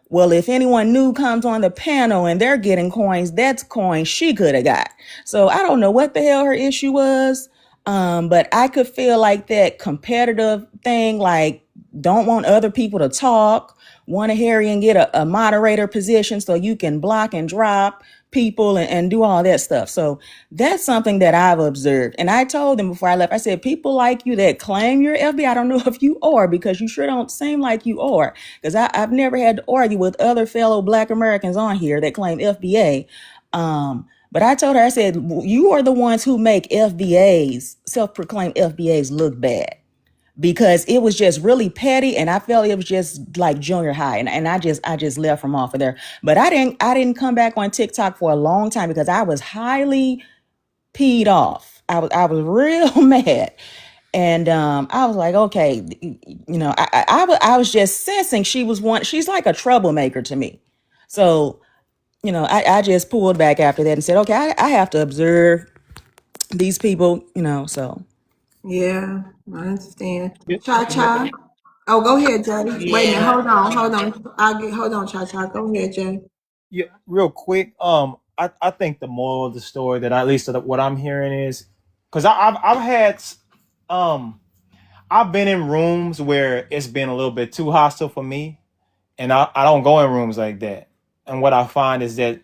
well, if anyone new comes on the panel and they're getting coins, that's coins she could have got. So I don't know what the hell her issue was, but I could feel like that competitive thing, like don't want other people to talk, want to hurry and get a moderator position so you can block and drop people and do all that stuff. So that's something that I've observed. And I told them before I left, I said, people like you that claim you're FBA, I don't know if you are, because you sure don't seem like you are. Because I've never had to argue with other fellow Black Americans on here that claim FBA. But I told her, I said, you are the ones who make FBAs, self-proclaimed FBAs, look bad. Because it was just really petty, and I felt it was just like junior high, and I just left from off of there. But I didn't come back on TikTok for a long time because I was highly peed off. I was real mad, and I was like, okay, I was just sensing she's like a troublemaker to me. So I just pulled back after that and said, okay, I have to observe these people, so. Yeah, I understand. Yeah, Cha Cha. Oh, go ahead, Jay. Wait a minute. Yeah. Hold on. Hold on, Cha Cha. Go ahead, Jay. yeah, real quick. I think the moral of the story that at least what I'm hearing is because I've had I've been in rooms where it's been a little bit too hostile for me, and I don't go in rooms like that. And what I find is that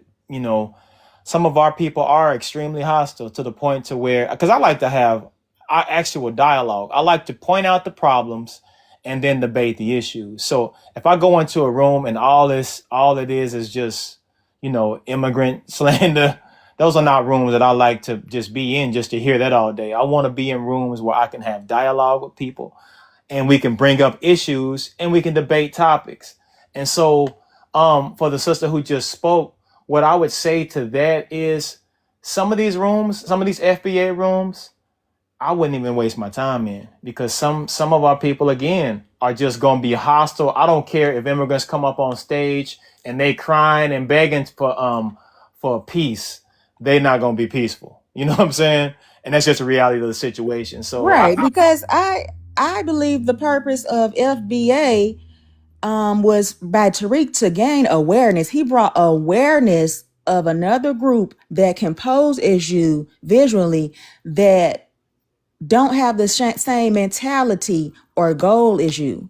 some of our people are extremely hostile to the point to where, because I like to have actual dialogue. I like to point out the problems and then debate the issues. So if I go into a room and all it is just immigrant slander, those are not rooms that I like to just be in just to hear that all day. I want to be in rooms where I can have dialogue with people and we can bring up issues and we can debate topics. And so for the sister who just spoke, what I would say to that is some of these FBA rooms, I wouldn't even waste my time in, because some of our people, again, are just going to be hostile. I don't care if immigrants come up on stage and they crying and begging for peace. They're not going to be peaceful. You know what I'm saying? And that's just the reality of the situation. So Right, because I believe the purpose of FBA was by Tariq to gain awareness. He brought awareness of another group that can pose as you visually, that don't have the same mentality or goal as you.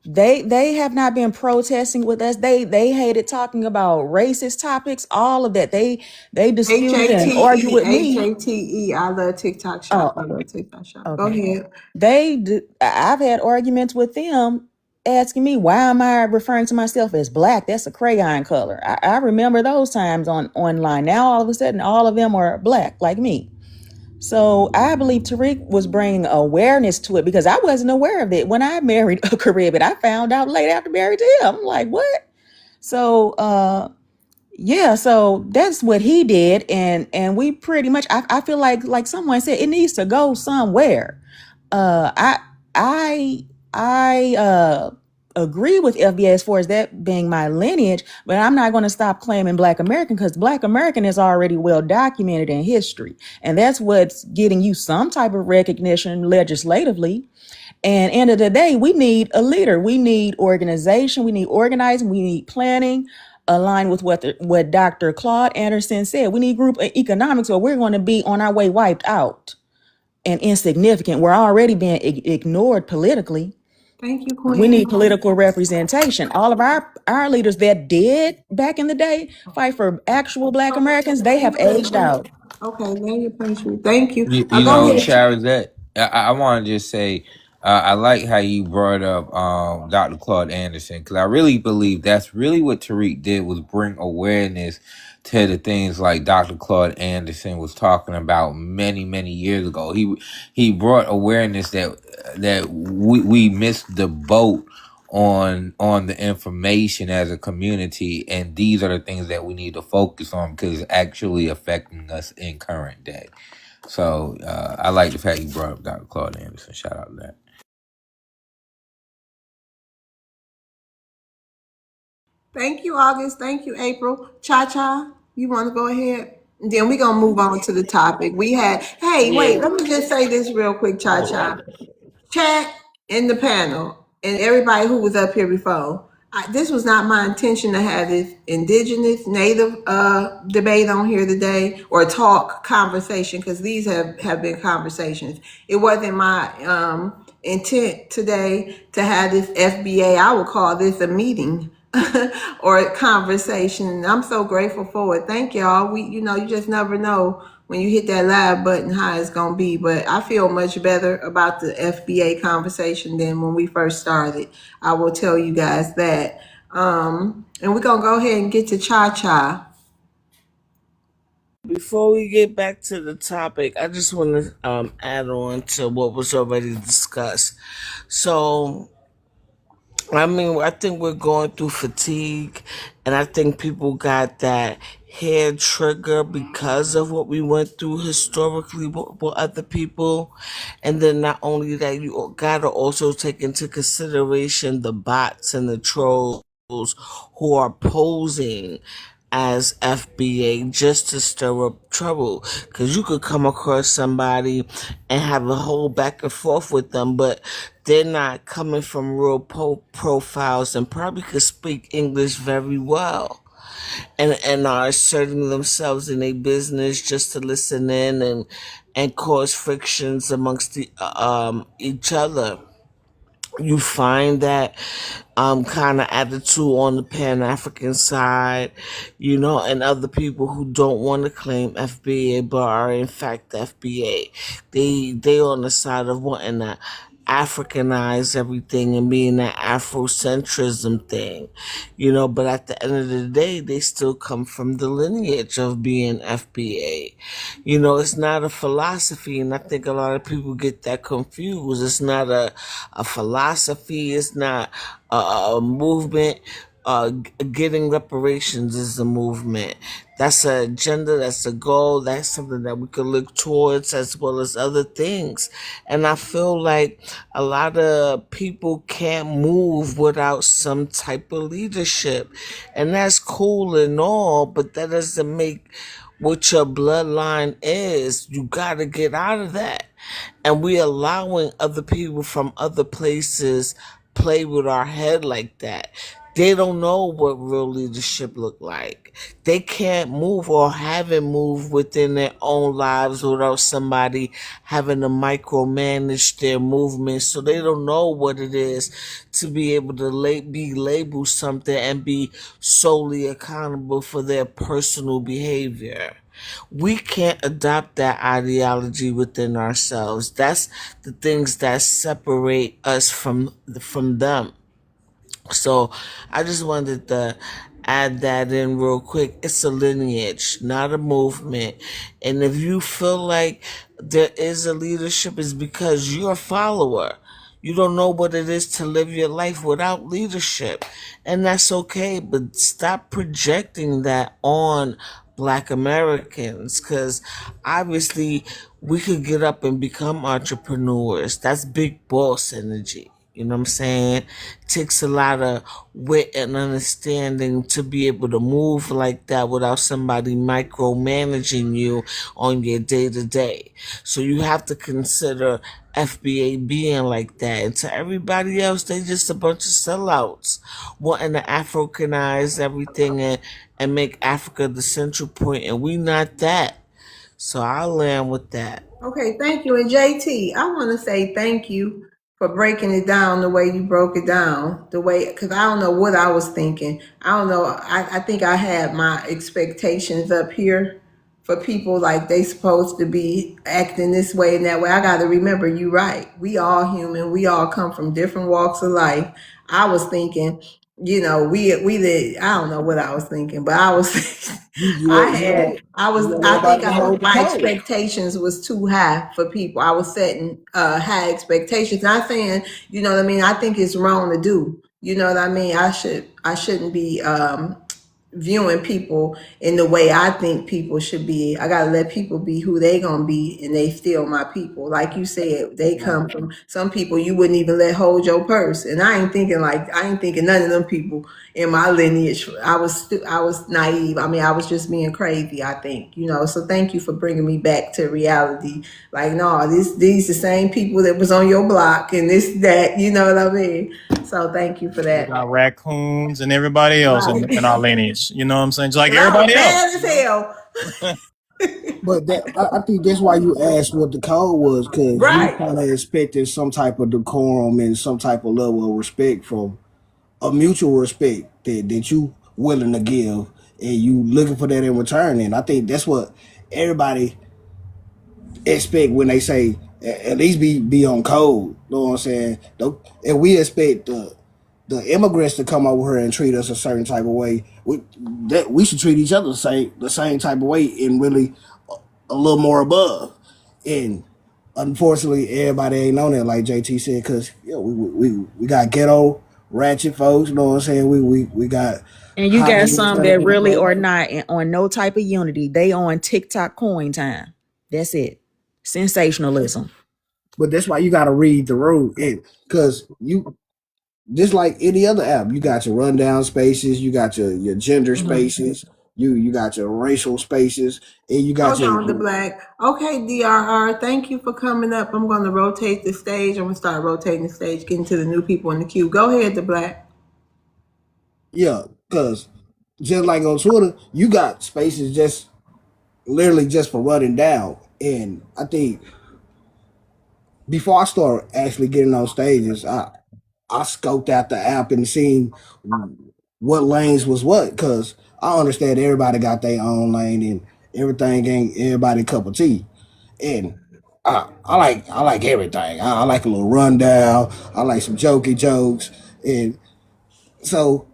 They have not been protesting with us. They hated talking about racist topics, all of that. They disputed and argued with me. HATE. I love TikTok shop. I Oh, love TikTok shop. Go okay. ahead. I've had arguments with them asking me why am I referring to myself as black? That's a crayon color. I remember those times online. Now all of a sudden all of them are black like me. So I believe Tariq was bringing awareness to it because I wasn't aware of it. When I married a Caribbean, I found out late after married to him. I'm like, what? So yeah, so that's what he did, and we pretty much I feel like someone said it needs to go somewhere. Uh I I agree with FBA as far as that being my lineage, but I'm not going to stop claiming Black American because Black American is already well documented in history. And that's what's getting you some type of recognition legislatively. And end of the day, we need a leader. We need organization. We need organizing. We need planning, aligned with what Dr. Claude Anderson said. We need group economics, or we're going to be on our way wiped out and insignificant. We're already being ignored politically. Thank you, We Queen. need political representation. All of our leaders that did back in the day fight for actual Black Americans, they have aged out. Okay, now you punch me. Thank you. You Go know, ahead. Sharazette, I want to just say, I like how you brought up Dr. Claude Anderson, because I really believe that's really what Tariq did, was bring awareness to the things like Dr. Claude Anderson was talking about many, many years ago. He brought awareness that we missed the boat on the information as a community, and these are the things that we need to focus on because it's actually affecting us in current day. So I like the fact you brought up Dr. Claude Anderson. Shout out to that. Thank you, August. Thank you, April. Cha-Cha, you want to go ahead? And then we're going to move on to the topic. Hey, wait, let me just say this real quick, Cha-Cha. Chat in the panel and everybody who was up here before. This was not my intention to have this indigenous native debate on here today or talk conversation, because these have been conversations. It wasn't my intent today to have this FBA. I would call this a meeting or a conversation. And I'm so grateful for it. Thank y'all. You just never know when you hit that live button how it's gonna be. But I feel much better about the FBA conversation than when we first started. I will tell you guys that. And we're gonna go ahead and get to Cha-Cha. Before we get back to the topic, I just want to add on to what was already discussed. So, I mean, I think we're going through fatigue, and I think people got that hair trigger because of what we went through historically with other people. And then not only that, you gotta also take into consideration the bots and the trolls who are posing as FBA just to stir up trouble. Because you could come across somebody and have a whole back and forth with them, but they're not coming from real profiles and probably could speak English very well. And are asserting themselves in a business just to listen in and cause frictions amongst each other. You find that kind of attitude on the Pan-African side, and other people who don't want to claim FBA but are in fact FBA. They on the side of wanting to Africanize everything and being that Afrocentrism thing, but at the end of the day, they still come from the lineage of being FBA. It's not a philosophy, and I think a lot of people get that confused. It's not a philosophy, it's not a movement. Getting reparations is a movement. That's an agenda, that's a goal, that's something that we could look towards as well as other things. And I feel like a lot of people can't move without some type of leadership. And that's cool and all, but that doesn't make what your bloodline is. You gotta get out of that. And we allowing other people from other places play with our head like that. They don't know what real leadership look like. They can't move or haven't moved within their own lives without somebody having to micromanage their movements. So they don't know what it is to be able to be labeled something and be solely accountable for their personal behavior. We can't adopt that ideology within ourselves. That's the things that separate us from them. So I just wanted to add that in real quick. It's a lineage, not a movement. And if you feel like there is a leadership, it's because you're a follower. You don't know what it is to live your life without leadership. And that's okay, but stop projecting that on Black Americans, because obviously we could get up and become entrepreneurs. That's big boss energy. You know what I'm saying? Takes a lot of wit and understanding to be able to move like that without somebody micromanaging you on your day to day. So you have to consider FBA being like that. And to everybody else, they just a bunch of sellouts wanting to Africanize everything and make Africa the central point. And we not that. So I'll land with that. Okay, thank you. And JT, I want to say thank you for breaking it down the way you broke it down. The way, because I don't know what I was thinking. I don't know. I think I had my expectations up here for people like they supposed to be acting this way and that way. I got to remember, you right. We all human. We all come from different walks of life. I was thinking, we did. I don't know what I was thinking, but I was. I think my expectations was too high for people. I was setting high expectations. Not saying, you know what I mean. I think it's wrong to do. You know what I mean. I shouldn't be viewing people in the way I think people should be. I gotta let people be who they gonna be, and they still my people. Like you said, they come from some people you wouldn't even let hold your purse. And I ain't thinking none of them people in my lineage. I was naive. I mean, I was just being crazy, I think. So thank you for bringing me back to reality. Like, no, these the same people that was on your block and this, that, you know what I mean? So thank you for We that. got raccoons and everybody else in our lineage. You know what I'm saying? Just like And I was everybody mad else. as hell. But I think that's why you asked what the code was, because you Right. kind of expected some type of decorum and some type of level of respect from a mutual respect that you willing to give, and you looking for that in return. And I think that's what everybody expect when they say at least be on code. You know what I'm saying? And we expect the immigrants to come over here and treat us a certain type of way. We should treat each other the same type of way, and really a little more above. And unfortunately, everybody ain't on that, like JT said, because we got ghetto ratchet folks. You know what I'm saying? We got And you got some that really are not on no type of unity. They on TikTok coin time. That's it. Sensationalism. But that's why you got to read the room, because you just like any other app, you got your rundown spaces, you got your gender spaces, you got your racial spaces, and you got Hold on, the black. Okay, DRR, thank you for coming up. I'm going to rotate the stage. I'm going to start rotating the stage, getting to the new people in the queue. Go ahead, the black. Yeah, because just like on Twitter, you got spaces just literally just for running down. And I think before I start actually getting on stages, I scoped out the app and seen what lanes was what, because I understand everybody got their own lane and everything ain't everybody cup of tea. And I like everything. I like a little rundown. I like some jokey jokes, and so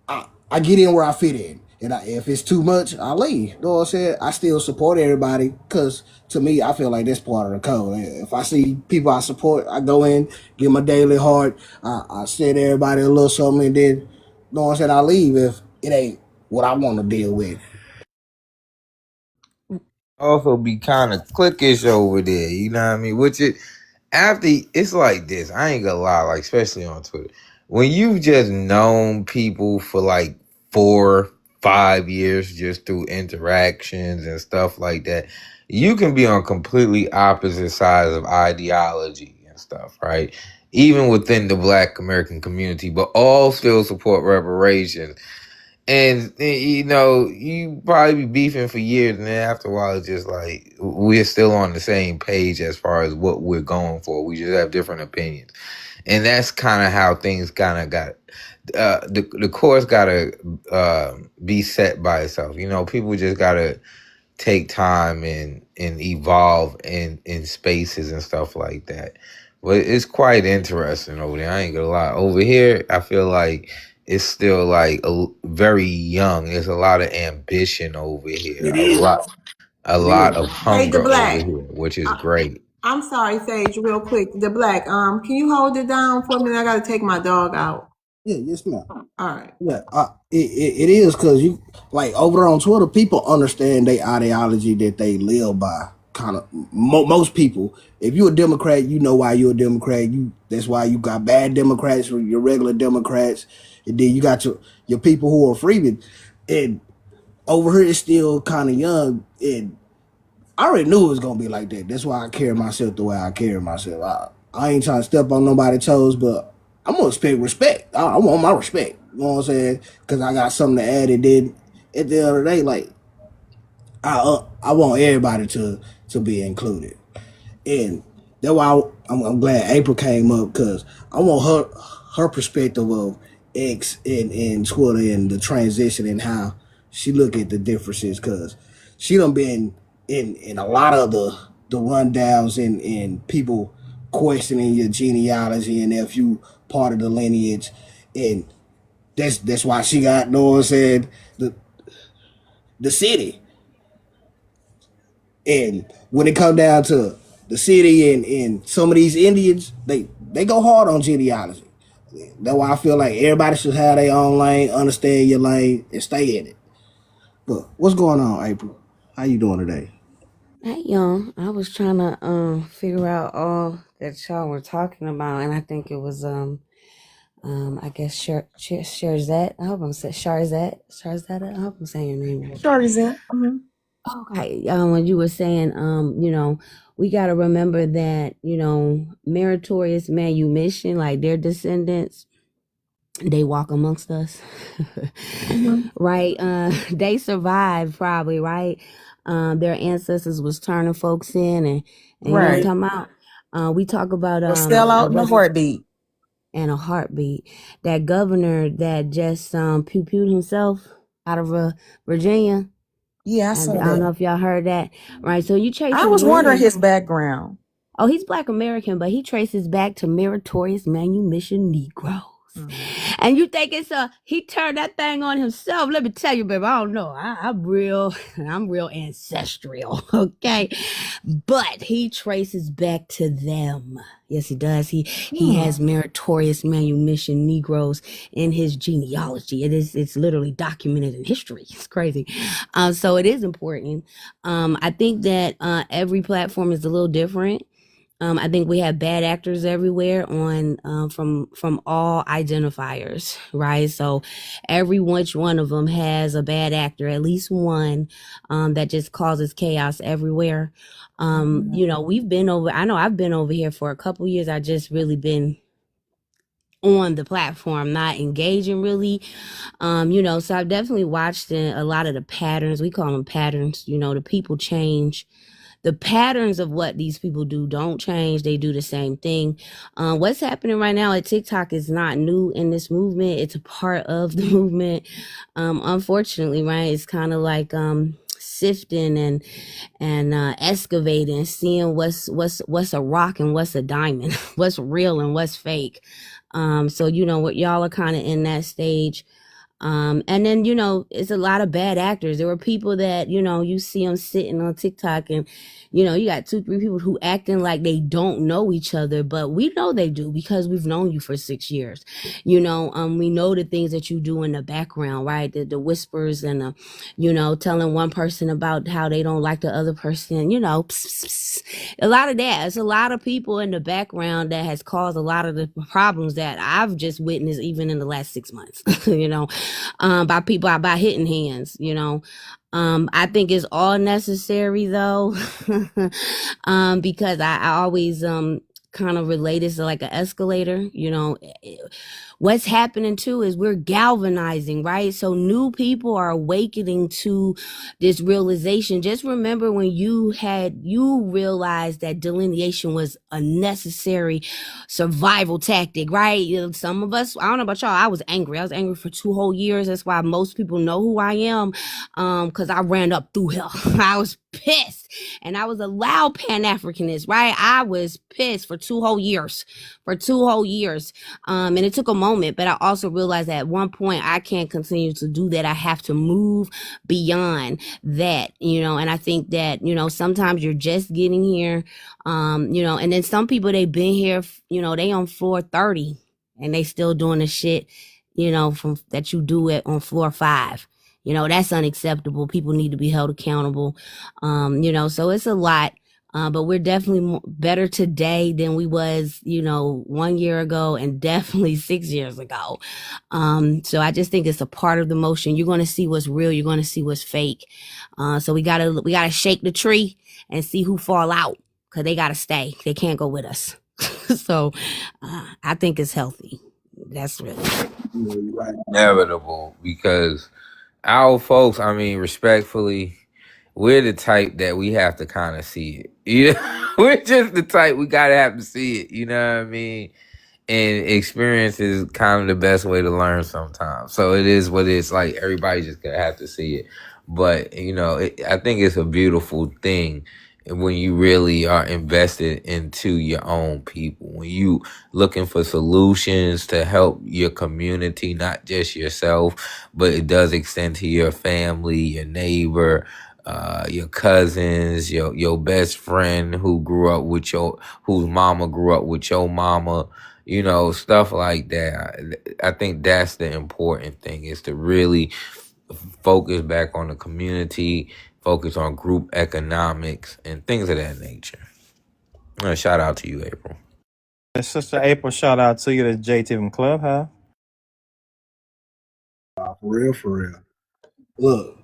I get in where I fit in. And if it's too much, I leave. You know what I'm saying? I still support everybody, because to me, I feel like that's part of the code. If I see people I support, I go in, give my daily heart. I send everybody a little something, and then, you know what I'm saying, I leave if it ain't what I want to deal with. Also be kind of cliquish over there, you know what I mean? Which it's like this. I ain't gonna lie, like especially on Twitter. When you've just known people for like 4-5 years just through interactions and stuff like that, you can be on completely opposite sides of ideology and stuff, right? even within the Black American community, but all still support reparations. And you know, you probably be beefing for years, and then after a while, it's just like we're still on the same page as far as what we're going for. We just have different opinions, and that's kind of how things kind of got. The course got to be set by itself. You know, people just gotta take time and evolve in spaces and stuff like that. But it's quite interesting over there. I ain't gonna lie. Over here, I feel like it's still like very young. There's a lot of ambition over here. It A is. lot, a It lot is. of Hey, the hunger over black. here, which is great. I'm sorry, Sage, real quick. The black. Can you hold it down for me? I gotta take my dog out. Yeah, yes, ma'am. All right. Yeah, it is because you like over on Twitter, people understand their ideology that they live by. Kind of most people. If you're a Democrat, you know why you're a Democrat. That's why you got bad Democrats or your regular Democrats, and then you got your people who are freemen. And over here, it's still kind of young, and I already knew it was gonna be like that. That's why I carry myself the way I carry myself. I ain't trying to step on nobody's toes, but I'm gonna expect respect. I want my respect. You know what I'm saying? Because I got something to add. And then at the end of the day, like I want everybody to be included, and that's why I'm glad April came up because I want her perspective of X and Twitter and the transition and how she look at the differences because she done been in a lot of the rundowns and people questioning your genealogy and if you part of the lineage, and that's why she got, you know what I'm saying, the city. And when it come down to the city and some of these Indians, they go hard on genealogy. That's why I feel like everybody should have their own lane, understand your lane, and stay in it. But what's going on, April? How you doing today? Hey y'all, I was trying to figure out all that y'all were talking about, and I think it was I guess Sharzette. I hope I'm saying Sharzette. I hope I'm saying your name right. Sharzette. Okay. When you were saying you know, we got to remember that, you know, meritorious manumission, like their descendants, they walk amongst us. Right? They survived probably, right? Their ancestors was turning folks in, and you know what I'm Right. talking about. We talk about Or sell out in a heartbeat. and a heartbeat. That governor that just pew-pewed himself out of Virginia. Yeah, I I saw don't that. know if y'all heard that. Right. So you trace I his was wondering lineage. his background. Oh, he's Black American, but he traces back to meritorious manumission Negroes. And you think he turned that thing on himself? Let me tell you, baby, I don't know. I'm real ancestral, okay? But he traces back to them. Yes, he does. He has meritorious manumission Negroes in his genealogy. It's literally documented in history. It's crazy. So it is important. I think that every platform is a little different. I think we have bad actors everywhere on from all identifiers, right? So every which one of them has a bad actor, at least one that just causes chaos everywhere. You know, I know I've been over here for a couple years. I just really been on the platform, not engaging really. You know, so I've definitely watched a lot of the patterns. We call them patterns. You know, the people change. The patterns of what these people do don't change. They do the same thing. What's happening right now at TikTok is not new in this movement. It's a part of the movement. Unfortunately, right? It's kind of like sifting and excavating, seeing what's a rock and what's a diamond, what's real and what's fake. So you know what, y'all are kind of in that stage. And then, you know, it's a lot of bad actors. There were people that, you know, you see them sitting on TikTok and, you know, you got 2-3 people who acting like they don't know each other, but we know they do because we've known you for 6 years. You know, we know the things that you do in the background, right? The whispers and the, you know, telling one person about how they don't like the other person, you know, a lot of that. It's a lot of people in the background that has caused a lot of the problems that I've just witnessed even in the last 6 months, you know. By hitting hands, you know. I think it's all necessary though, because I always kind of related to like an escalator. You know, what's happening too is we're galvanizing, right? So new people are awakening to this realization. Just remember when you realized that delineation was a necessary survival tactic, right? You know, some of us, I don't know about y'all, I was angry for 2 whole years. That's why most people know who I am, because I ran up through hell. I was pissed, and I was a loud Pan-Africanist, right? I was pissed for 2 whole years, and it took a moment, but I also realized that at one point I can't continue to do that. I have to move beyond that, you know. And I think that, you know, sometimes you're just getting here, you know, and then some people, they've been here, you know, they on floor 30 and they still doing the shit, you know, from that you do it on floor 5. You know, that's unacceptable. People need to be held accountable. You know, so it's a lot. But we're definitely better today than we was, you know, 1 year ago, and definitely 6 years ago. So I just think it's a part of the motion. You're going to see what's real. You're going to see what's fake. So we gotta shake the tree and see who fall out, because they gotta stay. They can't go with us. So I think it's healthy. That's really Inevitable, because our folks, I mean, respectfully, we're the type that we have to kind of see it. Yeah, we're just the type we gotta have to see it. You know what I mean? And experience is kind of the best way to learn sometimes. So it is what it's like. Everybody just gonna have to see it. But, you know, I think it's a beautiful thing when you really are invested into your own people. When you looking for solutions to help your community, not just yourself, but it does extend to your family, your neighbor, your cousins, your best friend who grew up with whose mama grew up with your mama. You know, stuff like that. I think that's the important thing, is to really focus back on the community, focus on group economics and things of that nature. Shout out to you, April. Sister April, shout out to you, the JTM Club, huh? For real, for real. Look.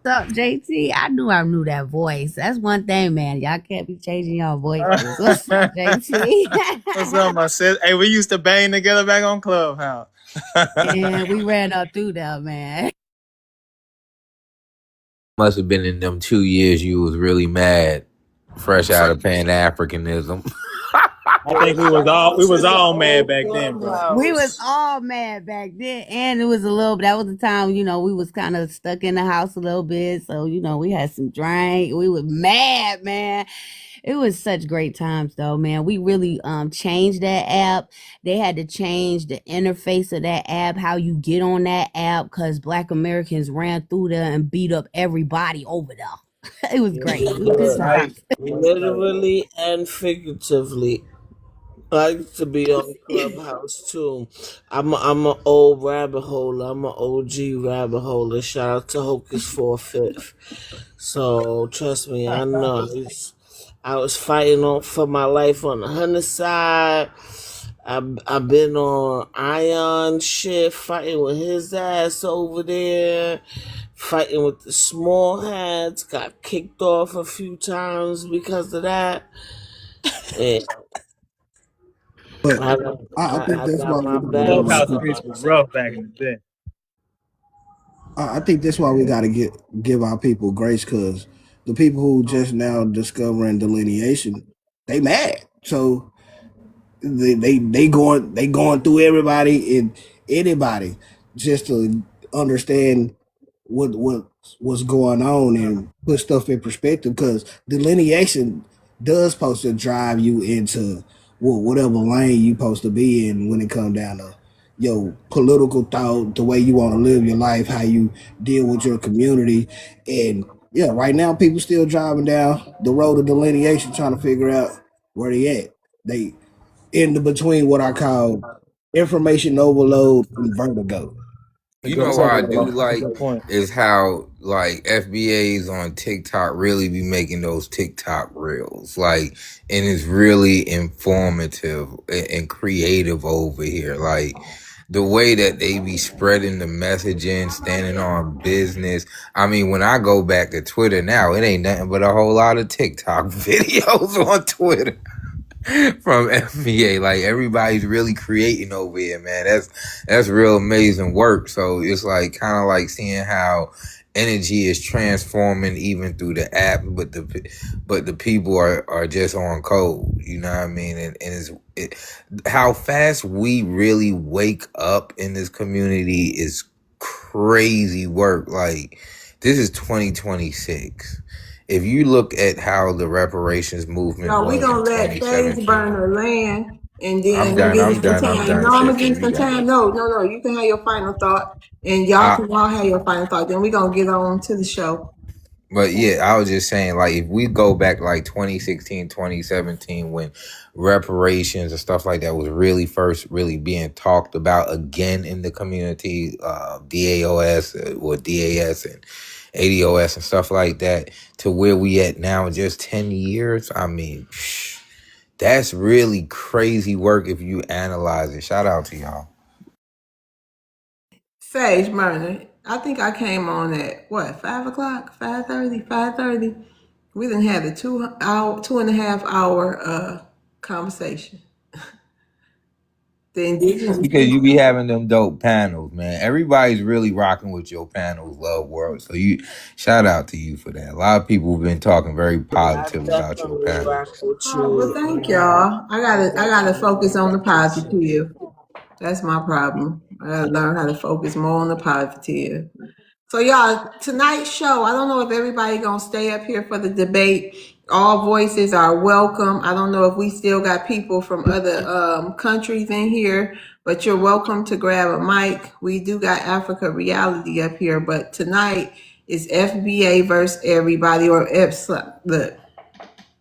What's up, JT? I knew that voice. That's one thing, man. Y'all can't be changing y'all voices. What's up, JT? What's up, my sis? Hey, we used to bang together back on Clubhouse. Yeah, we ran up through that, man. Must have been in them 2 years you was really mad, fresh out of Pan-Africanism. I think we was all mad back then, bro. We was all mad back then, and it was that was the time, you know, we was kind of stuck in the house a little bit, so, you know, we had some drink. We was mad, man. It was such great times, though, man. We really changed that app. They had to change the interface of that app, how you get on that app, because Black Americans ran through there and beat up everybody over there. It was great. It was good times. Literally and figuratively. I used to be on Clubhouse too. I'm an old rabbit hole. I'm an OG rabbit hole. Shout out to Hocus 4/5. So trust me, I know. I was fighting for my life on the Hunter side. I've been on Ion shit, fighting with his ass over there, fighting with the small hats. Got kicked off a few times because of that. And But I think that's why Clubhouse streets was rough back in the day. I think that's why we got to give our people grace, because the people who just now discovering delineation, they mad. So they going through everybody and anybody just to understand what's going on and put stuff in perspective, because delineation does supposed to drive you into whatever lane you supposed to be in when it comes down to your political thought, the way you want to live your life, how you deal with your community. And yeah, right now people still driving down the road of delineation trying to figure out where they at. They in the between what I call information overload and vertigo. You know what I do like is how like FBAs on TikTok really be making those TikTok reels, like, and it's really informative and creative over here. Like the way that they be spreading the messaging, standing on business. I mean, when I go back to Twitter now, it ain't nothing but a whole lot of TikTok videos on Twitter. from FBA. Like everybody's really creating over here, man. That's real amazing work. So it's like kind of like seeing how energy is transforming even through the app, but the people are just on code. You know what I mean? And how fast we really wake up in this community is crazy work. Like this is 2026. If you look at how the reparations movement No, we was in gonna let Sage 2017, Burner land, and I'm then done. give I'm you some done. I'm time. done, No, I'm gonna sister. give you You some got time. it. No. You can have your final thought, and y'all can all have your final thought. Then we gonna get on to the show. But yeah, I was just saying, like, if we go back like 2016, 2017, when reparations and stuff like that was really first really being talked about again in the community, DAOS or DAS and ADOS and stuff like that, to where we at now in just 10 years, I mean, that's really crazy work if you analyze it. Shout out to y'all. Sage Burner. I think I came on at what 5 o'clock, 5:30, 5:30. We done had a 2.5 hour conversation. The That's indigenous because you people. be having them dope panels, man. Everybody's really rocking with your panels, Love World. So you shout out to you for that. A lot of people have been talking very I positive about your definitely rock panels. with Oh, well, you. thank y'all. I gotta focus on the positive. That's my problem. I gotta learn how to focus more on the positive. So y'all, tonight's show, I don't know if everybody gonna stay up here for the debate. All voices are welcome. I don't know if we still got people from other countries in here, but you're welcome to grab a mic. We do got Africa Reality up here, but tonight is FBA versus everybody, or the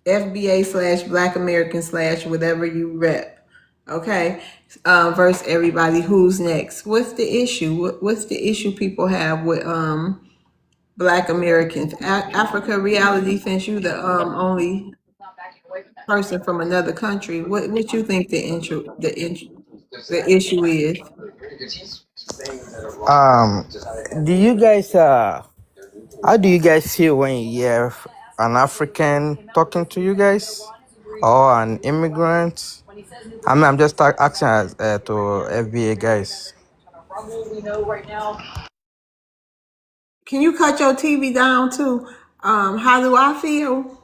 FBA slash Black American slash whatever you rep. Okay, versus everybody. Who's next? What's the issue? What's the issue people have with Black Americans? Africa Reality, since you the only person from another country, what you think the issue is? Um, do you guys how do you guys feel when you hear an African talking to you guys or an immigrant? I mean, I'm just asking as, to FBA guys. Can you cut your TV down too? How do I feel?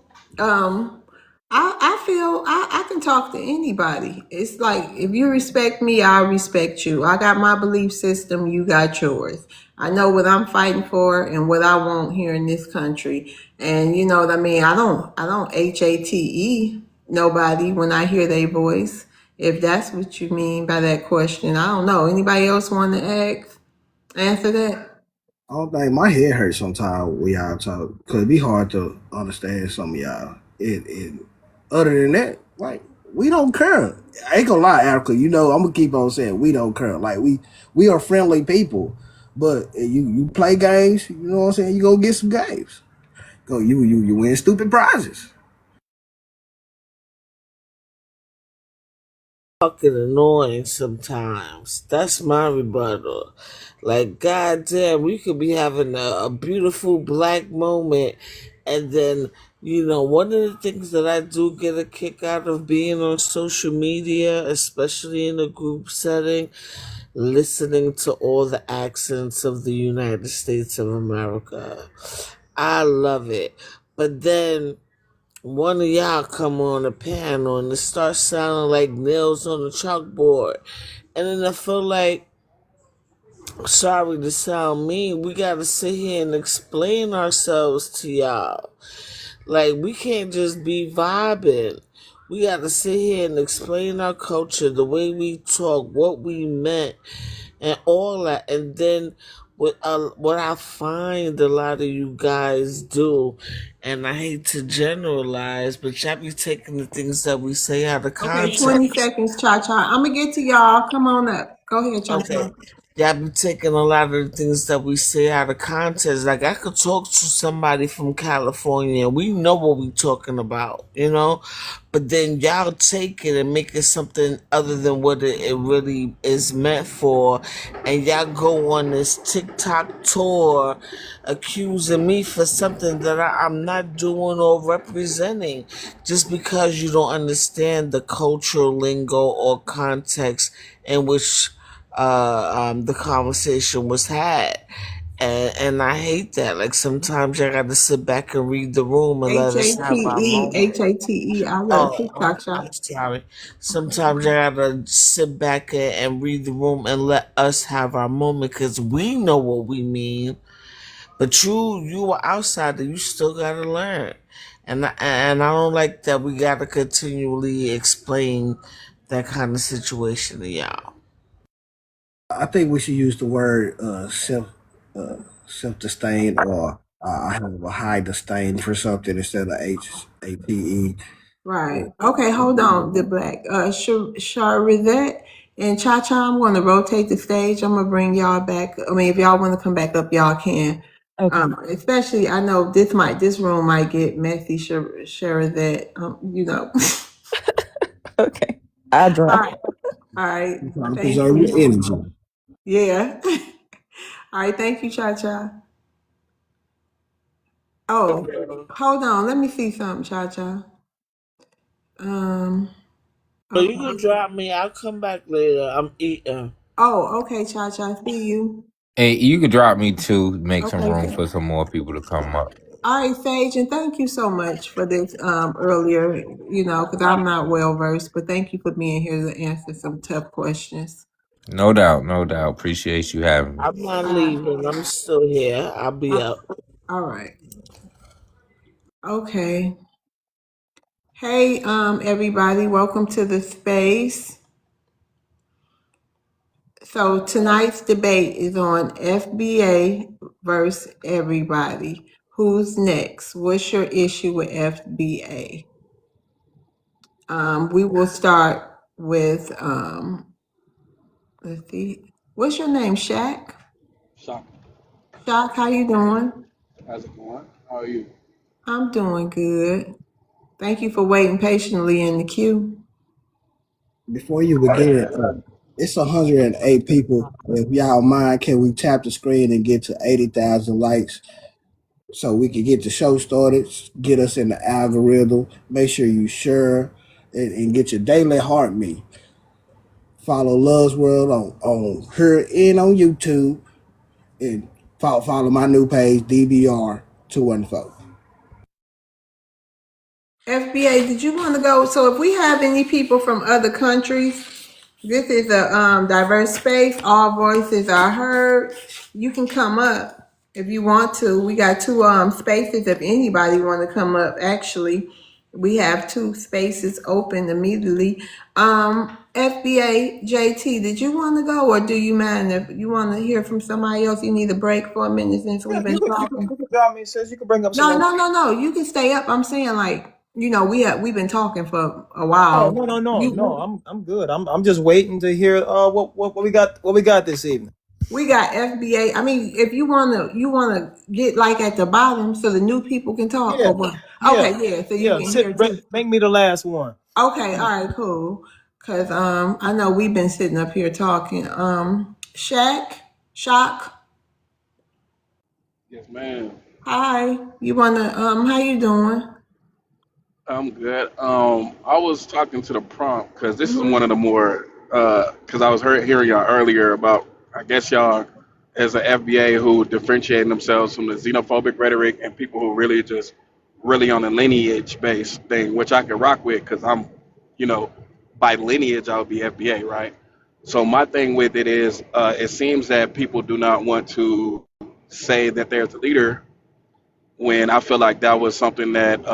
I feel I can talk to anybody. It's like if you respect me, I respect you. I got my belief system, you got yours. I know what I'm fighting for and what I want here in this country. And you know what I mean? I don't HATE nobody when I hear their voice. If that's what you mean by that question. I don't know. Anybody else want to answer that? I don't think my head hurts sometimes when y'all talk, because it be hard to understand some of y'all. Other than that, like, we don't care. I ain't gonna lie, Africa, you know, I'm gonna keep on saying we don't care. Like, we are friendly people, but you play games, you know what I'm saying, you go get some games. You win stupid prizes. Fucking annoying sometimes. That's my rebuttal. Like, goddamn, we could be having a beautiful black moment, and then, you know, one of the things that I do get a kick out of being on social media, especially in a group setting, listening to all the accents of the United States of America. I love it. But then one of y'all come on a panel and it starts sounding like nails on a chalkboard. And then I feel like, sorry to sound mean, we gotta sit here and explain ourselves to y'all. Like, we can't just be vibing. We gotta sit here and explain our culture, the way we talk, what we meant, and all that. And then what I find a lot of you guys do, and I hate to generalize, but y'all be taking the things that we say out of Okay, 20 context. seconds, Cha Cha. I'm gonna get to y'all. Come on up. Go ahead, Cha Okay. Cha. y'all be taking a lot of the things that we say out of context. Like I could talk to somebody from California, we know what we talking about, you know, but then y'all take it and make it something other than what it really is meant for, and y'all go on this TikTok tour accusing me for something that I'm not doing or representing, just because you don't understand the cultural lingo or context in which the conversation was had. And I hate that. Like sometimes I got to sit back and read the room and let us have our H-A-T-E, moment. H-A-T-E. I love Oh, TikTok shop. I'm sorry. Sometimes I gotta sit back and read the room and let us have our moment because we know what we mean. But you are outsider. You still gotta learn, and I don't like that we gotta continually explain that kind of situation to y'all. I think we should use the word self disdain or I have a high disdain for something instead of HATE. Right. Okay, hold on, the black. Charizette and Cha Cha, I'm going to rotate the stage. I'm going to bring y'all back. I mean, if y'all want to come back up, y'all can. Okay. Especially, I know this room might get messy, Charizette. You know. Okay. I All draw. right. All right. You trying to Thank preserve your you. energy. Yeah. All right. Thank you, Cha Cha. Oh, hold on. Let me see something, Cha Cha. But you Okay. can drop me. I'll come back later. I'm eating. Oh, okay, Cha Cha. See you. And you could drop me too, make some room Okay. for some more people to come up. All right, Sage, and thank you so much for this earlier, you know, because I'm not well versed, but thank you for being here to answer some tough questions. No doubt, no doubt. Appreciate you having me. I'm not leaving. I'm still here. I'll be Uh, up. all right. Okay. Hey, everybody, welcome to the space. So tonight's debate is on FBA versus everybody. Who's next? What's your issue with FBA? We will start with let's see. What's your name, Shaq? Shock. Shaq, how you doing? How's it going? How are you? I'm doing good. Thank you for waiting patiently in the queue. Before you begin, it's 108 people. If y'all mind, can we tap the screen and get to 80,000 likes so we can get the show started, get us in the algorithm. Make sure you share and get your daily heartbeat. Follow Love's World on her and on YouTube, and follow my new page DBR214. FBA, did you want to go? So if we have any people from other countries, this is a diverse space. All voices are heard. You can come up if you want to. We got two spaces if anybody want to come up. Actually, we have two spaces open immediately. FBA JT, did you want to go or do you mind if you want to hear from somebody else? You need a break for a minute since Yeah, we've been talking. you could drop me, sis. You can bring up some No, more. no, no, no. You can stay up. I'm saying like, you know, we've been talking for a Oh while. no. I'm good. I'm just waiting to hear what we got this evening. We got FBA. I mean, if you wanna get like at the bottom so the new people can talk Yeah, or what? yeah, Okay, yeah, so you yeah. can hear too. Make me the last one. Okay, all right, cool. Cause I know we've been sitting up here talking. Shock. Yes, ma'am. Hi. You wanna how you doing? I'm good. I was talking to the prompt because this is Mhm. one of the more because I was hearing y'all earlier about I guess y'all as an FBA who differentiating themselves from the xenophobic rhetoric and people who really on a lineage based thing, which I can rock with because I'm, you know, by lineage I'll be FBA, right? So my thing with it is it seems that people do not want to say that there's a leader when I feel like that was something that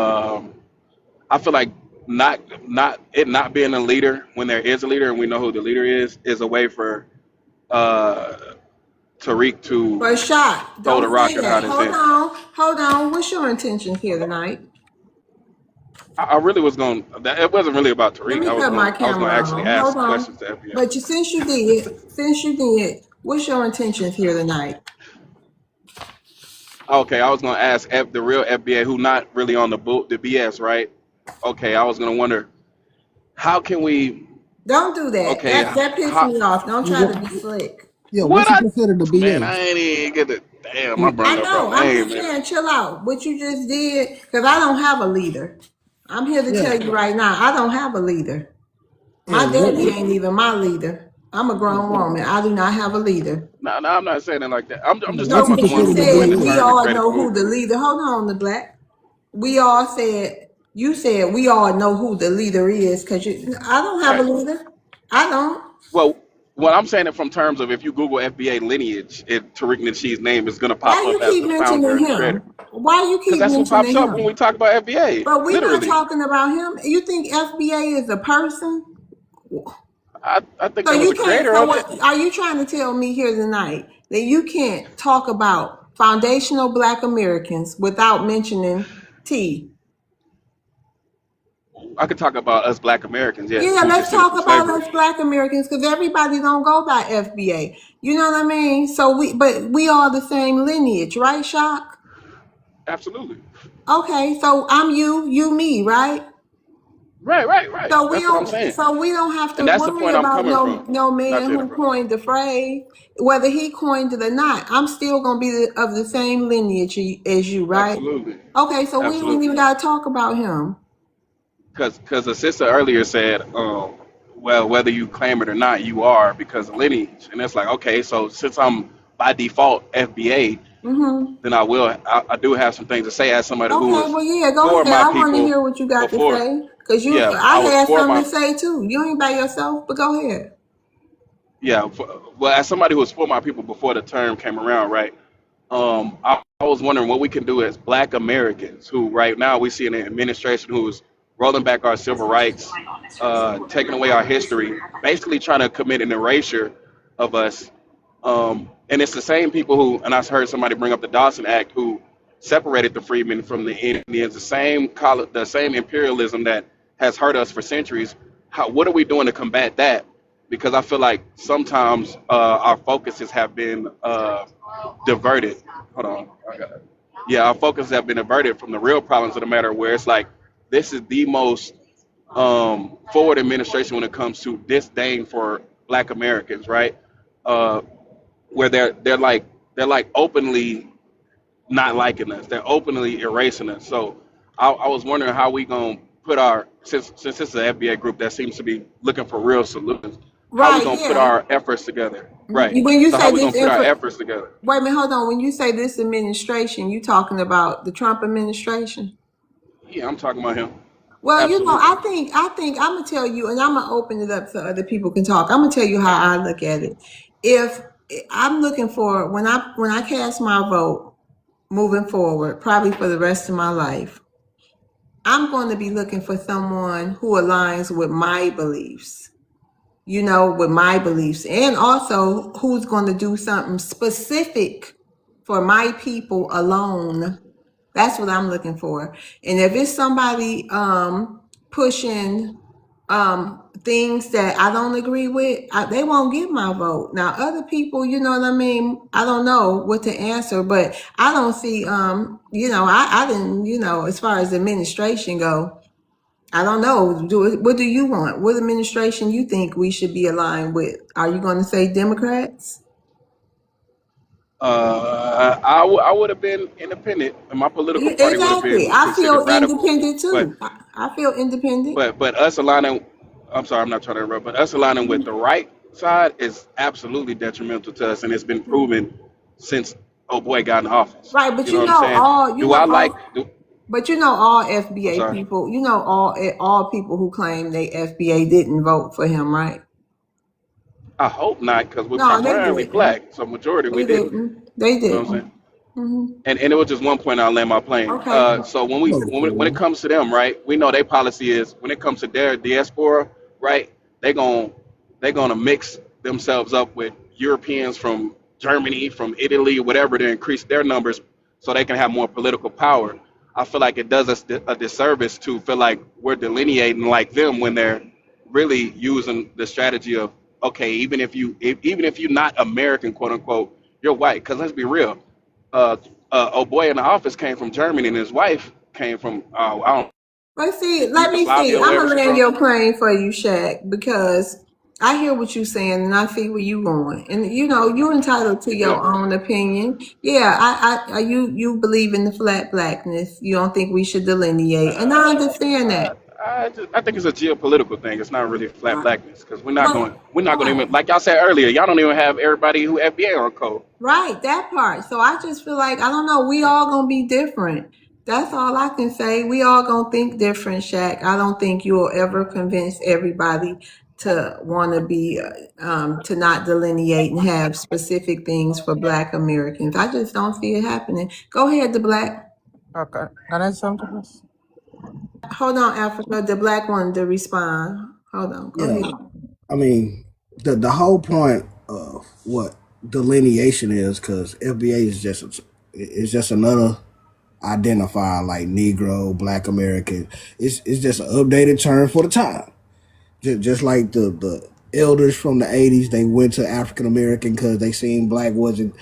I feel like not being a leader when there is a leader and we know who the leader is a way for uh, Tariq to For Shock, throw the don't rock say at how that. this is. Hold on. What's your intention here tonight? I really was going. It wasn't really about Let Tariq. me cut my I was going camera to actually on. Hold ask on. questions to FBA. But since you did, What's your intentions here tonight? Okay, I was gonna ask the real FBA who not really on the BS, right? Okay, I was gonna wonder how can we? Don't do that. Okay, That pisses how? me off. Don't try to be slick. Yeah, What what you I? consider the Man, BS? I ain't even get it. Damn, I I brung up know. her I'm name, just man. saying, chill out. What you just did, because I don't have a leader. I'm here to Yeah, tell you right now, I don't have a leader. My and what? daddy ain't even my leader. I'm a grown woman. I do not have a leader. No, I'm not saying it like that. I'm just No, talking What you about the because ones you consider who the coined the said we BS? term and all created the know who the movement. leader. Hold on, the black. We all said you said we all know who the leader is because I don't have a Right. leader. I don't. Well, what I'm saying it from terms of if you Google FBA lineage, Tariq Nasheed's name is gonna Why pop you up as keep the founder mentioning and the creator. him? Why you Because keep that's what mentioning pops up when him? we talk about FBA. But we're not Literally. talking about him. You think FBA is a person? I think So there was you a can't. creator So of it. what are you trying to tell me here tonight that you can't talk about foundational Black Americans without mentioning T? I could talk about us Black Americans, yes, Yeah, who let's descended talk from about slavery. us Black Americans because everybody don't go by FBA. You know what I mean? So but we are the same lineage, right, Shock? Absolutely. Okay, so I'm you me, right? Right. So we That's what I'm don't saying. so we don't have And to that's the worry point I'm about coming from. no Not man to who interrupt. coined the phrase, whether he coined it or not. I'm still gonna be of the same lineage as you, right? Absolutely. Okay, so we ain't Absolutely. even gotta talk about him. Because the sister earlier said, well, whether you claim it or not, you are because of lineage. And it's like, okay, so since I'm by default FBA, Mm-hmm. then I do have some things to say as somebody who Okay, was well, yeah, go for ahead. my I want to people hear what you got to before. say because Yeah, I I was had for something my, to say too. You ain't by yourself, but go ahead. well, as somebody who was for my people before the term came around, right? I was wondering what we can do as Black Americans who right now we see an administration who's rolling back our civil rights, taking away our history, basically trying to commit an erasure of us. And it's the same people who, and I heard somebody bring up the Dawson Act, who separated the freedmen from the Indians, the same imperialism that has hurt us for centuries. What are we doing to combat that? Because I feel like sometimes our focuses have been diverted. Hold on. Yeah, our focus have been diverted from the real problems of the matter, where it's like this is the most forward administration when it comes to disdain for Black Americans, right? Uh, where they're like openly not liking us. They're openly erasing us. So I was wondering how we gonna put since this is an FBA group that seems to be looking for real solutions, how we Right, gonna put yeah. our efforts together? Right. When you So how say we gonna this, put our efforts together? wait a minute, hold on. When you say this administration, you talking about the Trump administration? Yeah, I'm talking about him. Well, Absolutely. I think I'm gonna tell you, and I'm gonna open it up so other people can talk. I'm gonna tell you how I look at it. If I'm looking for when I cast my vote moving forward, probably for the rest of my life, I'm going to be looking for someone who aligns with my beliefs. With my beliefs, and also who's going to do something specific for my people alone. That's what I'm looking for. And if it's somebody pushing things that I don't agree with, they won't get my vote. Now, other people, you know what I mean? I don't know what to answer, but I don't see, I didn't, as far as administration go, I don't know. What do you want? What administration you think we should be aligned with? Are you going to say Democrats? I would have been independent, and my political party would have Exactly. been I considered feel radical. independent But too. I feel independent. but us aligning, I'm sorry, I'm not trying to interrupt, but us aligning with the right side is absolutely detrimental to us, and it's been proven since oh boy got in office. Right, but You know what I'm saying? Do I like? all I'm FBA sorry. people, all people who claim they FBA didn't vote for him, right? I hope not, because we're No, they primarily didn't. black, so majority we They didn't. didn't. They You know what I'm didn't. saying? Hmm. And it was just one point I'll land my plane. Okay. So when it comes to them, right, we know their policy is when it comes to their diaspora, right, they're gonna mix themselves up with Europeans from Germany, from Italy, whatever, to increase their numbers so they can have more political power. I feel like it does us a disservice to feel like we're delineating like them when they're really using the strategy of okay, even if you're not American, quote unquote, you're white. Because let's be real, uh, a boy in the office came from Germany, and his wife came from I don't Let's see. Let me see. Yugoslavia, I'm wherever gonna she land from. your plane for you, Shaq, because I hear what you're saying and I see where you going. And you know, you're entitled to your Yeah. own opinion. Yeah, you believe in the flat blackness. You don't think we should delineate, and I understand that. I think it's a geopolitical thing. It's not really flat Right. blackness because But we're not going to right. even, like y'all said earlier, y'all don't even have everybody who FBA on code. Right, that part. So I just feel like I don't know. We all gonna be different. That's all I can say. We all gonna think different, Shaq. I don't think you'll ever convince everybody to want to be to not delineate and have specific things for Black Americans. I just don't see it happening. Go ahead, the Black. Okay. Can I say something, please? Hold on, Africa. The Black wanted to respond. Hold on. Go Yeah, ahead. I mean, the whole point of what delineation is, because FBA is just another identifier like Negro, Black American. It's just an updated term for the time. Just like the elders from the '80s, they went to African American because they seen black wasn't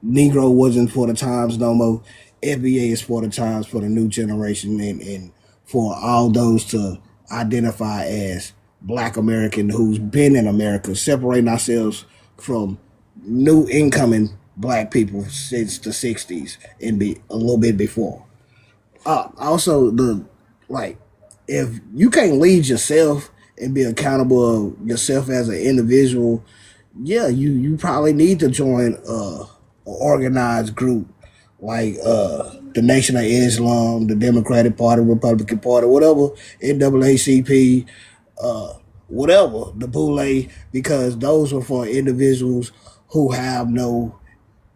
Negro wasn't for the times no more. FBA is for the times for the new generation and for all those to identify as Black American who's been in America, separating ourselves from new incoming Black people since the '60s and be a little bit before. Also, the like, if you can't lead yourself and be accountable of yourself as an individual, yeah, you probably need to join an organized group like the Nation of Islam, the Democratic Party, Republican Party, whatever, NAACP, whatever, the Boule, because those are for individuals who have no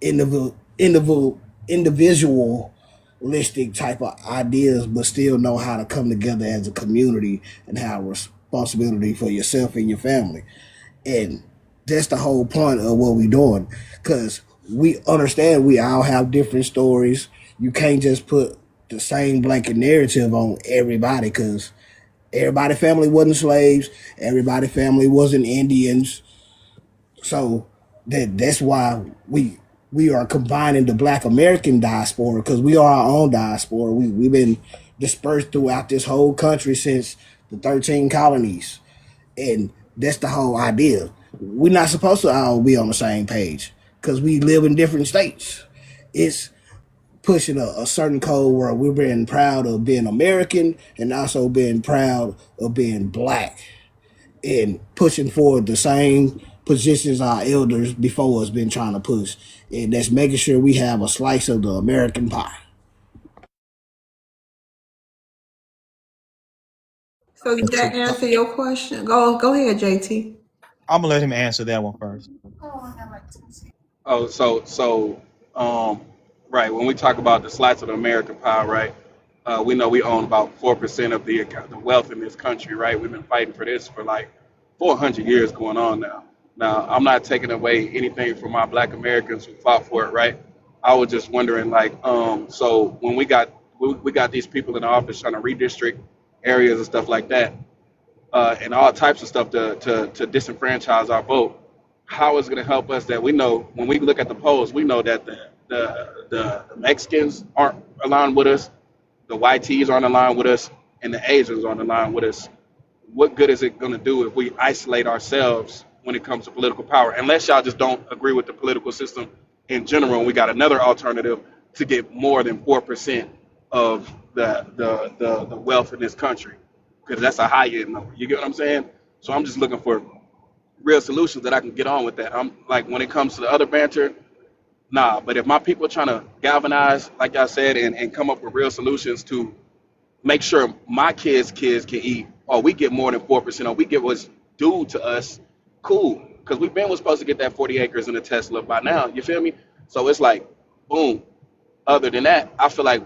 individualistic type of ideas, but still know how to come together as a community and have responsibility for yourself and your family. And that's the whole point of what we're doing, because we understand we all have different stories. You can't just put the same blanket narrative on everybody, because everybody family wasn't slaves, everybody family wasn't Indians. So that's why we are combining the Black American diaspora, because we are our own diaspora. We've been dispersed throughout this whole country since the 13 colonies, and that's the whole idea. We're not supposed to all be on the same page because we live in different states. It's pushing a certain code where we're being proud of being American and also being proud of being Black, and pushing forward the same positions our elders before us been trying to push. And that's making sure we have a slice of the American pie. So did that answer your question? Go ahead, JT. I'm gonna let him answer that one first. Oh, um, right. When we talk about the slice of the American pie, right? We know we own about 4% of the wealth in this country, right? We've been fighting for this for like 400 years going on now. Now, I'm not taking away anything from my Black Americans who fought for it, right? I was just wondering, like, so when we got these people in the office trying to redistrict areas and stuff like that, and all types of stuff to disenfranchise our vote. How is it going to help us that we know when we look at the polls, we know that the Mexicans aren't aligned with us, the YTs aren't aligned with us, and the Asians aren't aligned with us. What good is it going to do if we isolate ourselves when it comes to political power? Unless y'all just don't agree with the political system in general, and we got another alternative to get more than 4% of the wealth in this country, because that's a high end number. You get what I'm saying? So I'm just looking for real solutions that I can get on with that. I'm like, when it comes to the other banter, nah. But if my people are trying to galvanize, like I said, and come up with real solutions to make sure my kids can eat, or we get more than 4%, or we get what's due to us, cool. Because was supposed to get that 40 acres in a Tesla by now. You feel me? So it's like, boom. Other than that, I feel like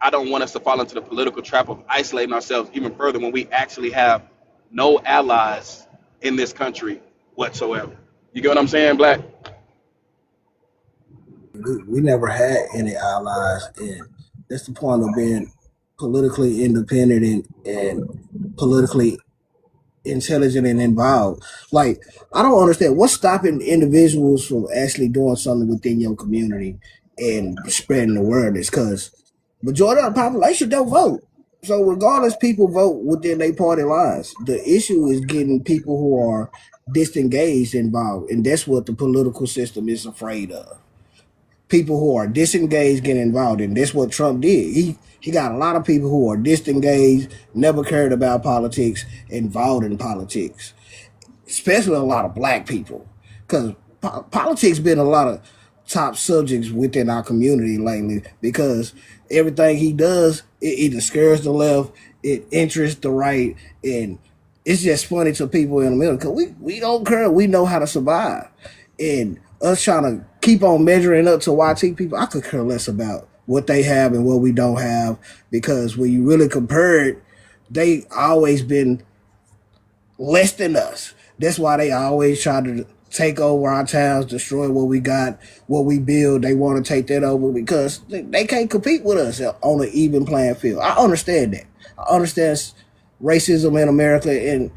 I don't want us to fall into the political trap of isolating ourselves even further when we actually have no allies in this country whatsoever. You get what I'm saying, Black? We never had any allies, and that's the point of being politically independent and politically intelligent and involved. Like, I don't understand what's stopping individuals from actually doing something within your community and spreading awareness, because majority of the population don't vote. So regardless, people vote within their party lines. The issue is getting people who are disengaged involved, and that's what the political system is afraid of. People who are disengaged get involved, and that's what Trump did. He got a lot of people who are disengaged, never cared about politics, involved in politics, especially a lot of black people, because politics been a lot of top subjects within our community lately, because everything he does, it either scares the left, it interests the right, and it's just funny to people in the middle, because we don't care. We know how to survive, and us trying to keep on measuring up to YT people, I could care less about what they have and what we don't have, because when you really compare it, they always been less than us. That's why they always try to take over our towns, destroy what we got, what we build. They want to take that over because they can't compete with us on an even playing field. I understand that. I understand racism in America, and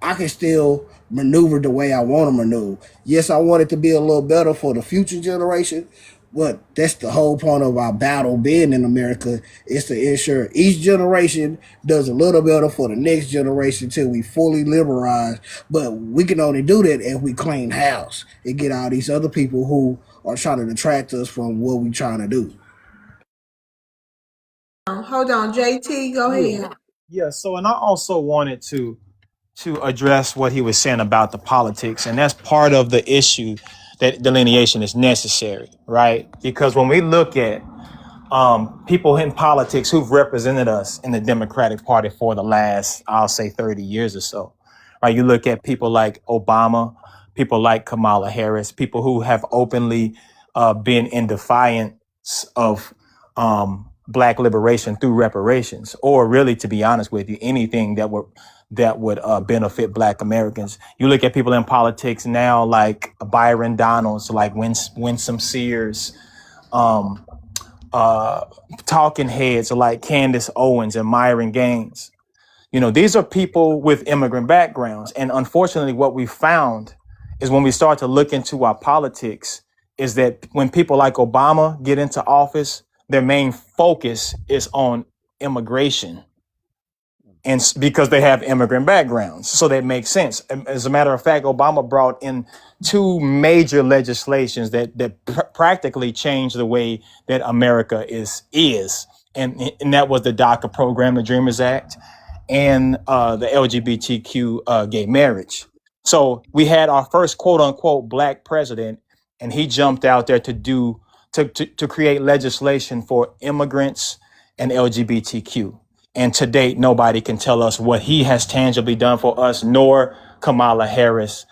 I can still maneuver the way I want to maneuver. Yes, I want it to be a little better for the future generation, but that's the whole point of our battle being in America, is to ensure each generation does a little better for the next generation till we fully liberalize. But we can only do that if we clean house and get all these other people who are trying to detract us from what we're trying to do. Hold on, JT, go ahead. Yeah. So, and I also wanted to address what he was saying about the politics, and that's part of the issue, that delineation is necessary, right? Because when we look at people in politics who've represented us in the Democratic Party for the last, I'll say, 30 years or so, right? You look at people like Obama, people like Kamala Harris, people who have openly been in defiance of black liberation through reparations, or really, to be honest with you, anything that would benefit black Americans. You look at people in politics now like Byron Donalds, like Winsome Sears, talking heads like Candace Owens and Myron Gaines. You know, these are people with immigrant backgrounds. And unfortunately, what we found is when we start to look into our politics is that when people like Obama get into office, their main focus is on immigration, and because they have immigrant backgrounds. So that makes sense. As a matter of fact, Obama brought in two major legislations that practically changed the way that America is. And that was the DACA program, the Dreamers Act, and the LGBTQ gay marriage. So we had our first quote unquote black president, and he jumped out there to create legislation for immigrants and LGBTQ. And to date, nobody can tell us what he has tangibly done for us, nor Kamala Harris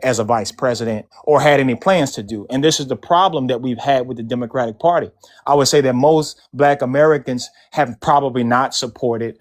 as a vice president, or had any plans to do. And this is the problem that we've had with the Democratic Party. I would say that most black Americans have probably not supported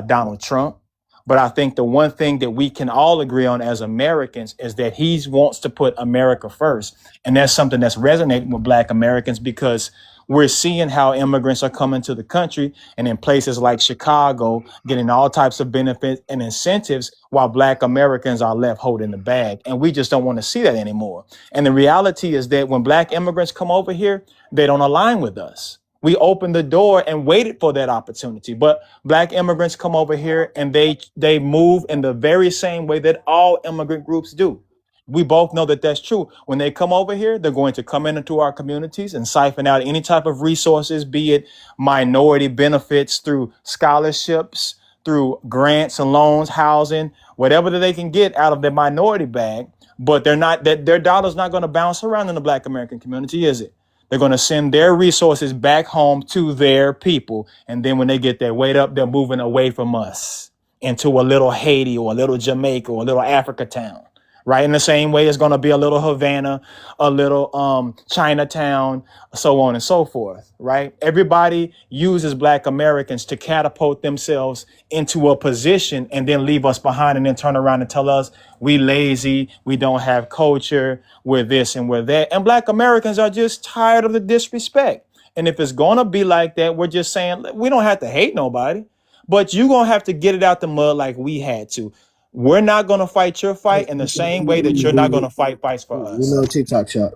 Donald Trump. But I think the one thing that we can all agree on as Americans is that he wants to put America first. And that's something that's resonating with black Americans, because we're seeing how immigrants are coming to the country, and in places like Chicago, getting all types of benefits and incentives, while black Americans are left holding the bag. And we just don't want to see that anymore. And the reality is that when black immigrants come over here, they don't align with us. We opened the door and waited for that opportunity. But black immigrants come over here and they move in the very same way that all immigrant groups do. We both know that that's true. When they come over here, they're going to come into our communities and siphon out any type of resources, be it minority benefits through scholarships, through grants and loans, housing, whatever that they can get out of their minority bag. But their dollar's not going to bounce around in the black American community, is it? They're going to send their resources back home to their people. And then when they get their weight up, they're moving away from us into a little Haiti or a little Jamaica or a little Africa town. Right. In the same way, it's going to be a little Havana, a little Chinatown, so on and so forth. Right. Everybody uses black Americans to catapult themselves into a position and then leave us behind, and then turn around and tell us we lazy. We don't have culture. We're this and we're that. And black Americans are just tired of the disrespect. And if it's going to be like that, we're just saying we don't have to hate nobody, but you're going to have to get it out the mud like we had to. We're not going to fight your fight in the same way that you're not going to fight fights for We us. know TikTok shop.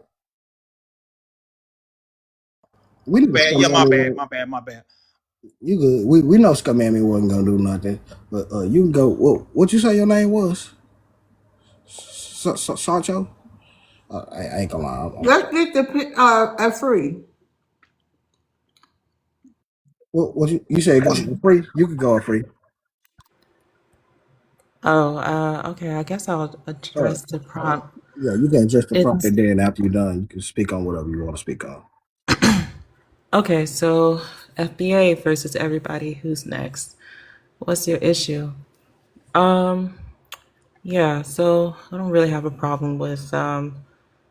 We know Bad. Yeah, my Scamammy bad. was My bad. My bad. you good. We know Scamammy wasn't gonna do nothing. But you can go. What you say your name was? Sancho? I ain't gonna lie. Let's get the free. What you say? Go free? You could go free. Oh, okay. I guess I'll Uh, address the prompt. yeah, you can adjust the prompt, It's and then after you're done, you can speak on whatever you want to speak on. okay. So FBA versus everybody. Who's next? What's your issue? Um, yeah. So I don't really have a problem with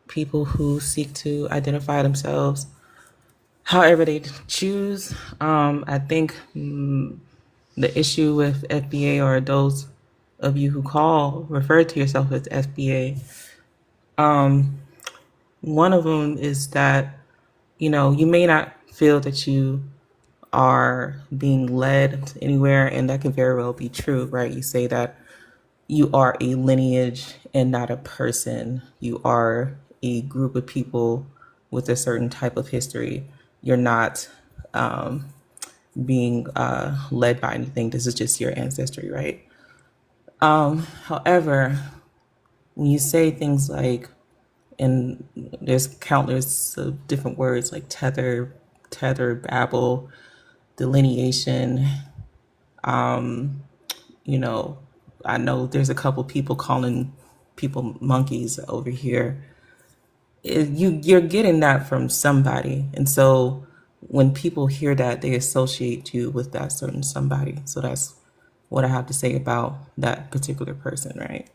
people who seek to identify themselves however they choose. I think the issue with FBA or those of you who refer to yourself as FBA. One of them is that, you may not feel that you are being led anywhere, and that can very well be true, right? You say that you are a lineage and not a person. You are a group of people with a certain type of history. You're not being led by anything. This is just your ancestry, right? However, when you say things like, and there's countless of different words like babble, delineation. You know, I know there's a couple people calling people monkeys over here. You're getting that from somebody, and so when people hear that, they associate you with that certain somebody. So that's what I have to say about that particular person, right?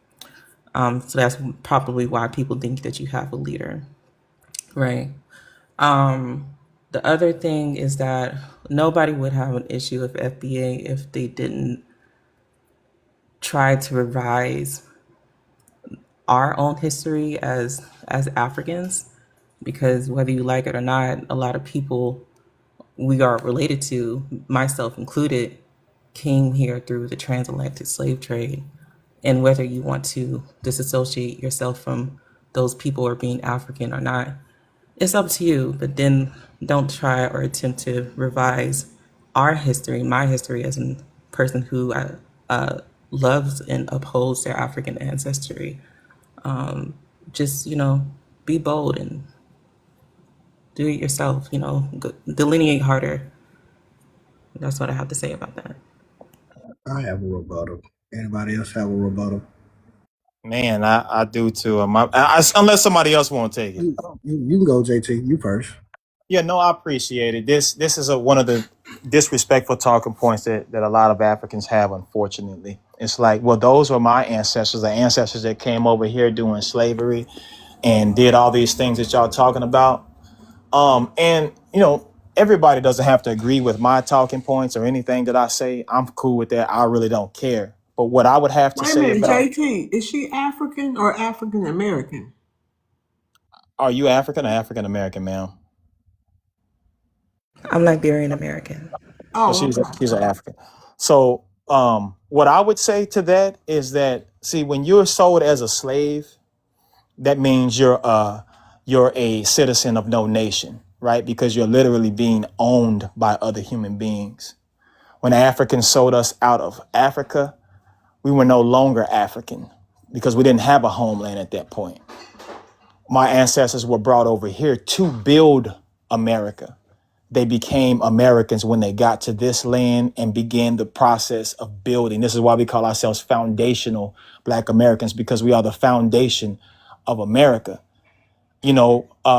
So that's probably why people think that you have a leader, right? The other thing is that nobody would have an issue with FBA if they didn't try to revise our own history as Africans, because whether you like it or not, a lot of people we are related to, myself included, came here through the transatlantic slave trade. And whether you want to disassociate yourself from those people or being African or not, it's up to you. But then don't try or attempt to revise our history, my history as a person who loves and upholds their African ancestry. Just, be bold and do it yourself, delineate harder. That's what I have to say about that. I have a rebuttal. Anybody else have a rebuttal? Man, I do too. Unless somebody else want to take it. You can go, JT. You first. Yeah, no, I appreciate it. This is one of the disrespectful talking points that a lot of Africans have, unfortunately. It's like, well, those were my ancestors, the ancestors that came over here doing slavery and did all these things that y'all talking about. And everybody doesn't have to agree with my talking points or anything that I say. I'm cool with that. I really don't care. But what I would have to Wait a say minute, about, JT, is she African or African American? are you African or African American, ma'am? I'm Liberian American. So Oh, she's an African. So what I would say to that is that, see, when you're sold as a slave, that means you're a citizen of no nation, right? Because you're literally being owned by other human beings. When Africans sold us out of Africa, we were no longer African because we didn't have a homeland at that point. My ancestors were brought over here to build America. They became Americans when they got to this land and began the process of building. This is why we call ourselves foundational Black Americans, because we are the foundation of America.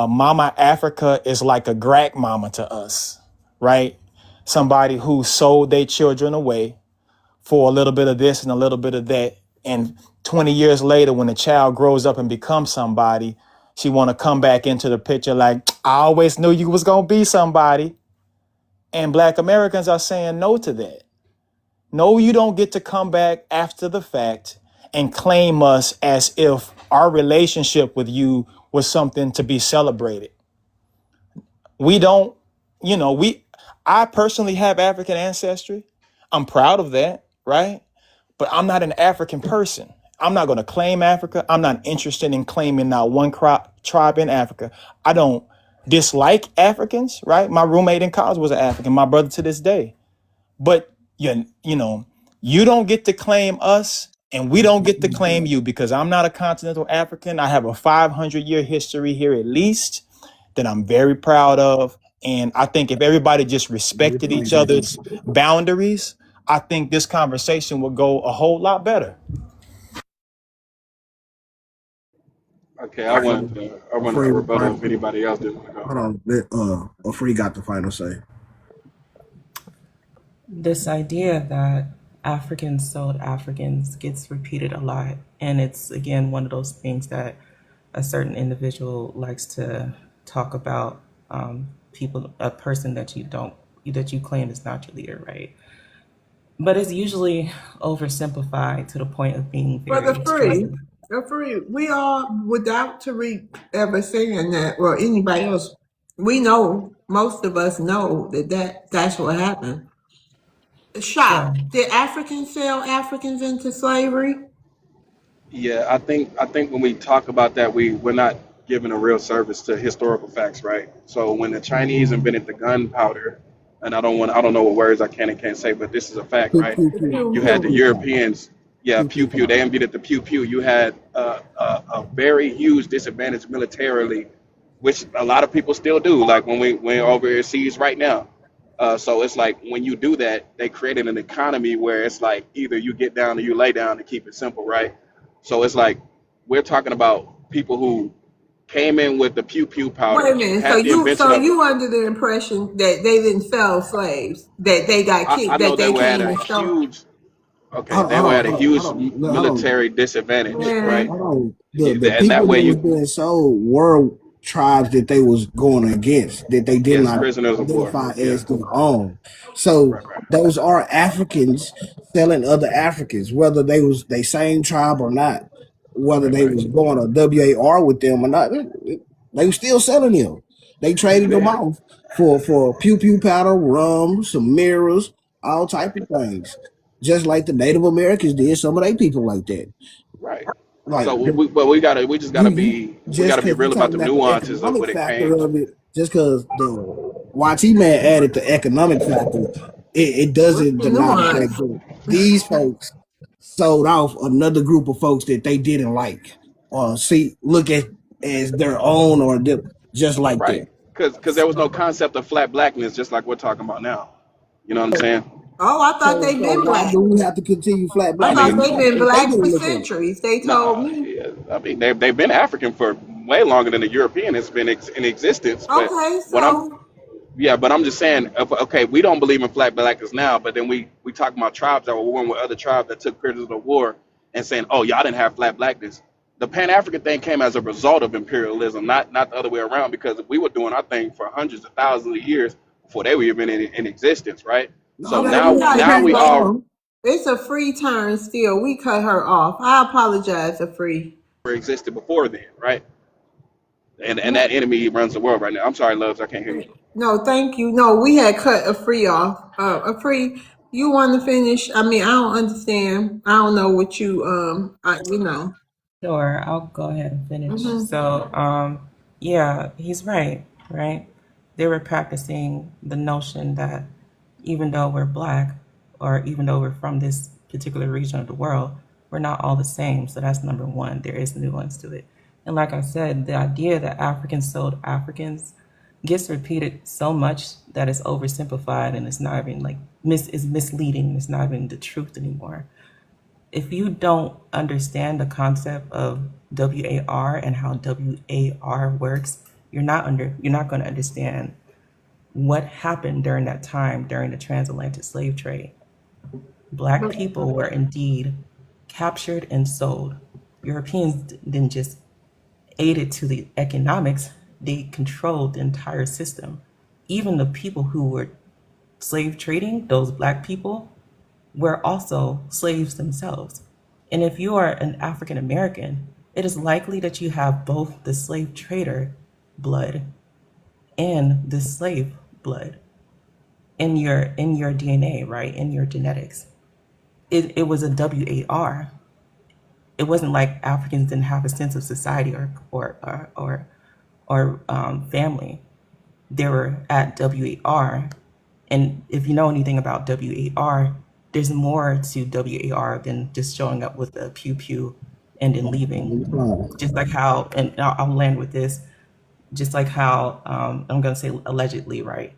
Mama Africa is like a crack mama to us, right? Somebody who sold their children away for a little bit of this and a little bit of that. And 20 years later, when the child grows up and becomes somebody, she want to come back into the picture like, I always knew you was going to be somebody. And Black Americans are saying no to that. No, you don't get to come back after the fact and claim us as if our relationship with you was something to be celebrated. We don't, I personally have African ancestry. I'm proud of that, right? but I'm not an African person. I'm not going to claim Africa. I'm not interested in claiming not one tribe in Africa. I don't dislike Africans, right? My roommate in college was an African, my brother to this day. But you know, you don't get to claim us and we don't get to claim you because I'm not a continental African. I have a 500-year history here at least that I'm very proud of. And I think if everybody just respected each other's boundaries, I think this conversation would go a whole lot better. Okay, All right, I wanted to rebuttal if anybody else didn't want to go. hold on. Free got the final say. This idea that Africans sold Africans gets repeated a lot. And it's, again, one of those things that a certain individual likes to talk about, a person that you claim is not your leader, right? But it's usually oversimplified to the point of being very Brother Free, expressive. we all, without Tariq ever saying that, or anybody else, we know, most of us know that's what happened. Sure. Did Africans sell Africans into slavery? Yeah, I think when we talk about that, we're not giving a real service to historical facts, right? So when the Chinese invented the gunpowder, and I don't know what words I can and can't say, but this is a fact, Pew, right? pew, You pew. had the Europeans, yeah, Pew, pew pew, pew. They invented the pew pew. You had a very huge disadvantage militarily, which a lot of people still do. Like when we're overseas right now. So it's like when you do that, they created an economy where it's like either you get down or you lay down to keep it simple, right? So it's like we're talking about people who came in with the pew pew Wait a powder, minute. So had the invention of. you under the impression that they didn't sell slaves, that they got I kicked, know that they they were at came a and stole? huge. Okay, they were at a huge Hold on. military disadvantage, right? Man, Hold on. The And that people way that was you, being sold were tribes that they was going against, that they did yes, not prisoners of war. identify Yeah, as their own. So right, right, those are Africans selling other Africans, whether they same tribe or not, whether right, they right. was going to WAR with them or not, they were still selling them. They traded them Yeah, off for pew pew powder, rum, some mirrors, all type of things. Just like the Native Americans did some of their people like that. right. Like So the, we just you we just gotta be because you real about talking the about the nuances of economic what it factor came. of it, just because the YT man added the economic factor, it what's doesn't the deny the nuance? fact that these folks sold off another group of folks that they didn't like or look at as their own just like that. Right. Because there was no concept of flat blackness, just like we're talking about now. You know what I'm saying? Oh, I thought So they so been why black. do we have to continue flat I I blackness thought mean, they been if they black for didn't look at it? centuries. They told nah. me. Yeah, I mean, they've been African for way longer than the European has been in existence. But Okay, what I'm so Yeah, but I'm just saying, okay, we don't believe in flat blackness now, but then we talk about tribes that were warring with other tribes that took prisoners of war and saying, oh, y'all didn't have flat blackness. The Pan-African thing came as a result of imperialism, not the other way around, because we were doing our thing for hundreds of thousands of years before they were even in existence, right? So No, okay, they we had gotta now keep we imperialism. all going. It's a free turn still. We cut her off. I apologize, a free. existed before then, right? And that enemy runs the world right now. I'm sorry, loves, I can't hear you. No, thank you. No, we had cut a free off. A free. You want to finish? I mean, I don't understand. I don't know what you you know. Sure, I'll go ahead and finish. Hmm. So, yeah, he's right, right? They were practicing the notion that even though we're black, or even though we're from this particular region of the world, we're not all the same. So that's number one. There is nuance to it. And like I said, the idea that Africans sold Africans gets repeated so much that it's oversimplified and it's not even like is misleading. It's not even the truth anymore. If you don't understand the concept of WAR and how WAR works, you're not going to understand what happened during that time during the transatlantic slave trade. Black people were indeed captured and sold. Europeans didn't just aid it to the economics, they controlled the entire system. Even the people who were slave trading, those black people, were also slaves themselves. And if you are an African American, it is likely that you have both the slave trader blood and the slave blood in your DNA, right? In your genetics. it was a WAR. It wasn't like Africans didn't have a sense of society or family. They were at WAR, and if you know anything about WAR, there's more to WAR than just showing up with a pew pew and then leaving. Just like how, and I'll land with this. Just like how I'm going to say allegedly, right?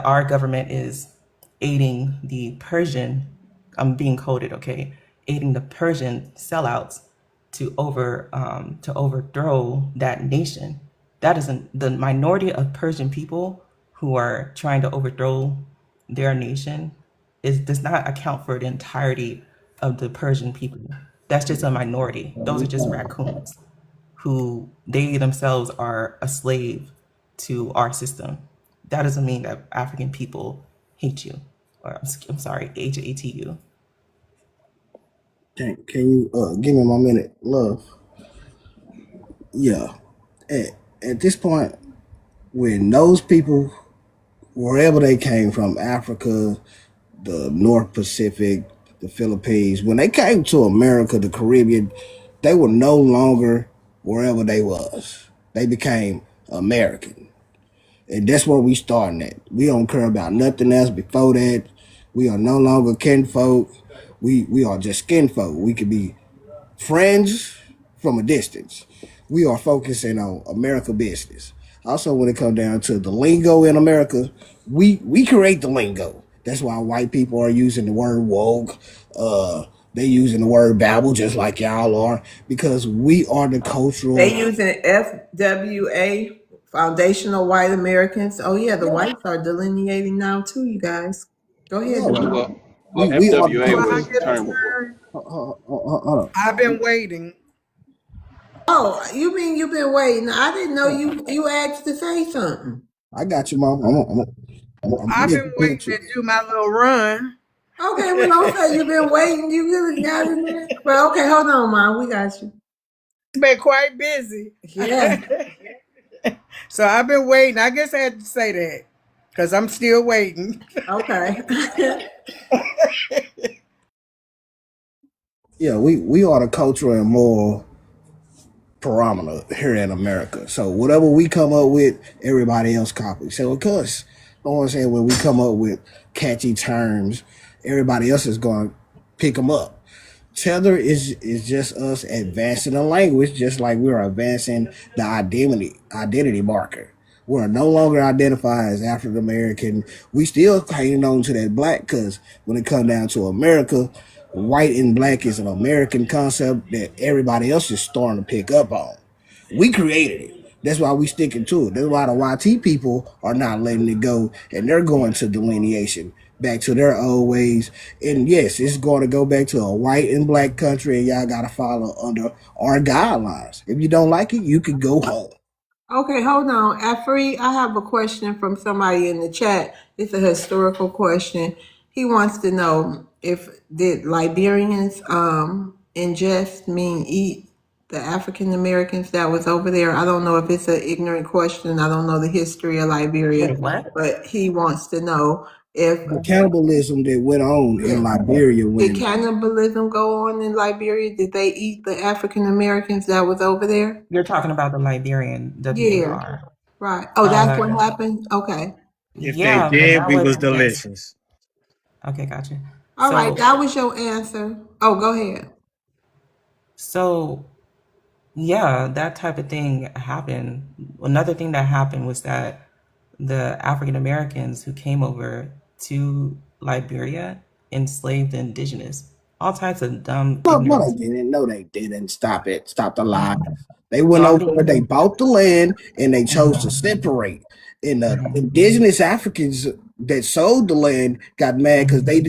Our government is aiding the Persian, I'm being coded, okay, aiding the Persian sellouts to overthrow that nation. That is the minority of Persian people who are trying to overthrow their nation does not account for the entirety of the Persian people. That's just a minority. Those are just raccoons who they themselves are a slave to our system. That doesn't mean that African people hate you, or I'm sorry, hate you. Can you give me my minute, love? Yeah. At this point, when those people, wherever they came from, Africa, the North Pacific, the Philippines, when they came to America, the Caribbean, they were no longer wherever they was. They became American. And that's where we starting at. We don't care about nothing else before that. We are no longer kinfolk. We are just kinfolk. We could be friends from a distance. We are focusing on America business. Also, when it comes down to the lingo in America, we create the lingo. That's why white people are using the word woke. They using the word babble just like y'all are, because we are the cultural. They using FWA, Foundational White Americans. Oh yeah, the whites are delineating now too, you guys. Go ahead, No, Dwayne. Well, we are the FWA Do I was cultural. get a termed. turn? Hold on. I've been waiting. Oh, you mean you've been waiting? I didn't know you asked to say something. I got you, mom. I'm I've gonna been put waiting you. to do my little run. Okay, well don't say you've been waiting. You really got in there. Well, okay, hold on, Mom. We got you. It's been quite busy. Yeah. So I've been waiting. I guess I had to say that because I'm still waiting. Okay. Yeah, we are the cultural and moral parameter here in America. So whatever we come up with, everybody else copies. So of course, you know what I'm saying, when we come up with catchy terms, everybody else is going to pick them up. Tether is just us advancing the language, just like we're advancing the identity marker. We're no longer identified as African American. We still hanging on to that black, because when it comes down to America, white and black is an American concept that everybody else is starting to pick up on. We created it. That's why we sticking to it. That's why the YT people are not letting it go, and they're going to delineation, back to their old ways. And yes, it's going to go back to a white and black country, and y'all got to follow under our guidelines. If you don't like it, you can go home. Okay, hold on. Afri, I have a question from somebody in the chat. It's a historical question. He wants to know if did Liberians ingest mean eat the African Americans that was over there. I don't know if it's an ignorant question. I don't know the history of Liberia, Wait, what? but he wants to know if The cannibalism that went on in Liberia did when cannibalism go on in Liberia? Did they eat the African Americans that was over there? You're talking about the Liberian Yeah, WAR. right. Oh, that's what happened? Okay. If they Yeah, but did, that we was wasn't just delicious. okay. Gotcha. All right, So, that was your answer. Oh, go ahead. so yeah, that type of thing happened. Another thing that happened was that the African Americans who came over to Liberia enslaved the indigenous. All types of dumb, no, ignorant. they didn't. No, they didn't. Stop it. Stop the lies. They So went I'm over there, they being. bought the land, and they chose to Mhm, separate. And the mhm, indigenous Africans that sold the land got mad because mhm, they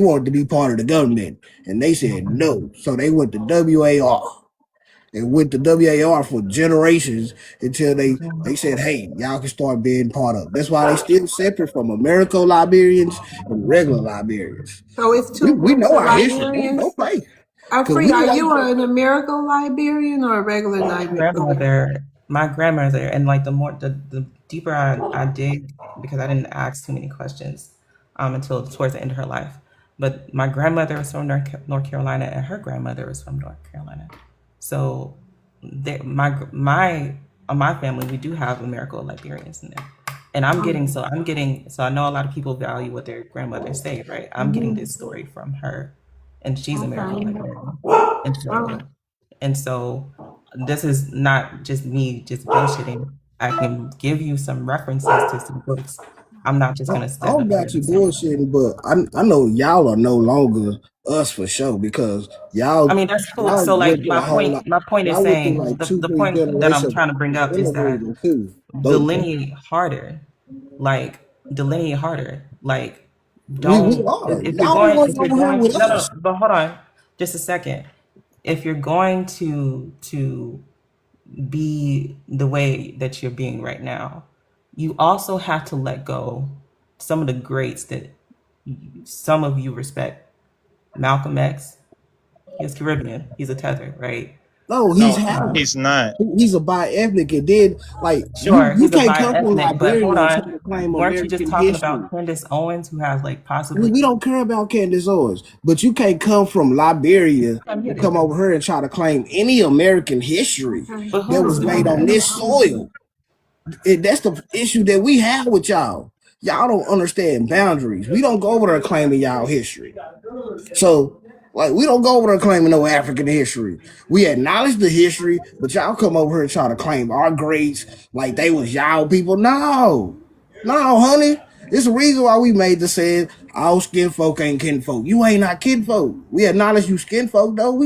wanted to be part of the government, and they said mhm, no. So they went to WAR. They went to WAR for generations until they mhm. said, "Hey, y'all can start being part of." That's why they still separate from American Liberians and regular Liberians. So it's two We groups know of our history. Liberians. Don't play, because Free, we are you wiped up. an American Liberian or a regular Liberian? My grandmother, and like the deeper I dig, because I didn't ask too many questions until towards the end of her life. But my grandmother was from North Carolina, and her grandmother was from North Carolina. So, my family, we do have American Liberians in there. And I'm getting so I know a lot of people value what their grandmothers say, right? I'm getting this story from her, and she's American Liberian, and so this is not just me just bullshitting. I can give you some references to some books. I'm not just gonna I stand don't up here got you and say. bullshitting, but I know y'all are no longer us for sure because I mean, that's cool. y'all So, like, went through a whole lot. my point is Y'all went through saying like the 3 point that I'm generations trying to bring up is that immigrating too. delineate harder, like delineate harder, like We don't are. if you're Y'all the going ones over here with no, us. but hold on just a second. If you're going to be the way that you're being right now, you also have to let go some of the greats that some of you respect. Malcolm X, he's Caribbean, he's a tether, right? No, he's No, half. he's not. He's a bi-ethnic, and then like Sure, you he's a can't come from bi-ethnic, but hold Liberia and try on. to claim Weren't you just American talking history. about Candace Owens, who has like possibly? We don't care about Candace Owens, but you can't come from Liberia I get and it. come over here and try to claim any American history But that who's was doing made on that? this soil. That's the issue that we have with y'all. Y'all don't understand boundaries. We don't go over there claiming y'all history. So, like, we don't go over there claiming no African history. We acknowledge the history, but y'all come over here and try to claim our greats like they was y'all people. No, no, honey. It's the reason why we made the saying, all skin folk ain't kin folk. You ain't not kin folk. We acknowledge you skin folk, though.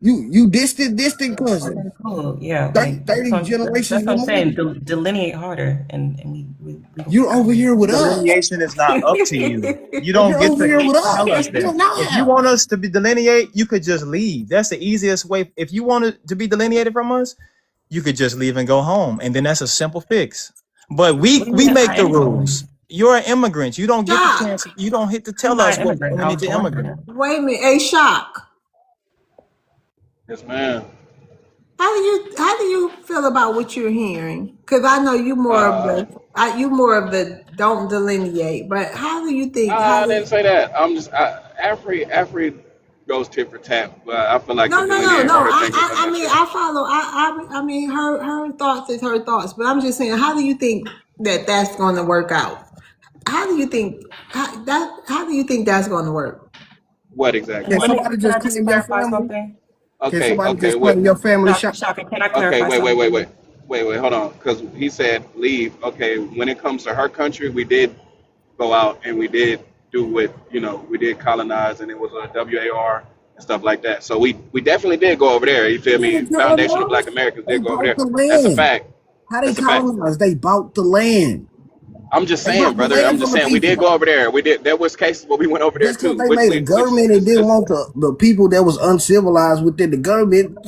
You distant cousin. Okay, cool. Yeah, 30 generations that's what I'm saying. removed. Delineate harder, and we You're over here with us. Delineation is not up to you. You don't You're get over to here with us. tell us You're that. If you not. want us to be delineate, you could just leave. That's the easiest way. If you want it to be delineated from us, you could just leave and go home, and then that's a simple fix. But What do you we mean I'm make not the immigrant? rules. You're an immigrant. You don't get the chance. Shock. You don't get to I'm tell not us an what immigrant. we I need was to born immigrate. here. Wait a minute. A shock. Yes, ma'am. How do you feel about what you're hearing? Because I know you more of Uh, the don't delineate. But how do you think? I didn't say that. I'm just Afri goes tit for tat, but I feel like the No, delineate no. harder thing is I mean, unnecessary. I follow. I mean, her thoughts is her thoughts. But I'm just saying, how do you think that that's going to work out? How do you think How do you think that's going to work? What exactly? Can Let me. somebody Can just I just claim your clarify family? something? Can Okay, somebody okay, just wait, claim your family shot? Shaka, can I okay, clarify something? wait, hold on, because he said leave. Okay, when it comes to her country, we did go out and we did do what we did colonize, and it was a WAR and stuff like that. So we definitely did go over there. You feel They me? didn't Foundation of colonize. Black Americans They did go over bought there. the That's a land. fact. How they That's a fact. colonize? They bought the land. I'm just They saying, bought the brother. I'm land just from the saying we did people. go over there. We did. There was cases where we went over there Just because too, they made a which government and didn't is want the people that was uncivilized within the government,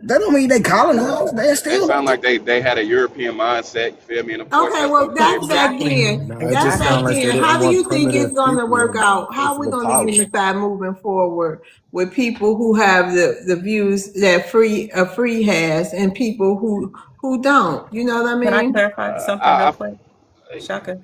that don't mean they colonized. They it still sounded like they had a European mindset. You feel me? And of course, Okay, that's well, gonna play a that's part. back Exactly. then. No, it just That's back sounds like Exactly. they then. didn't How do want you think it's primitive going to people work in out? place How are of we the going to power. unify moving forward with people who have the views that free has and people who don't? You know what I Can I mean? clarify something real I, quick, Shaka?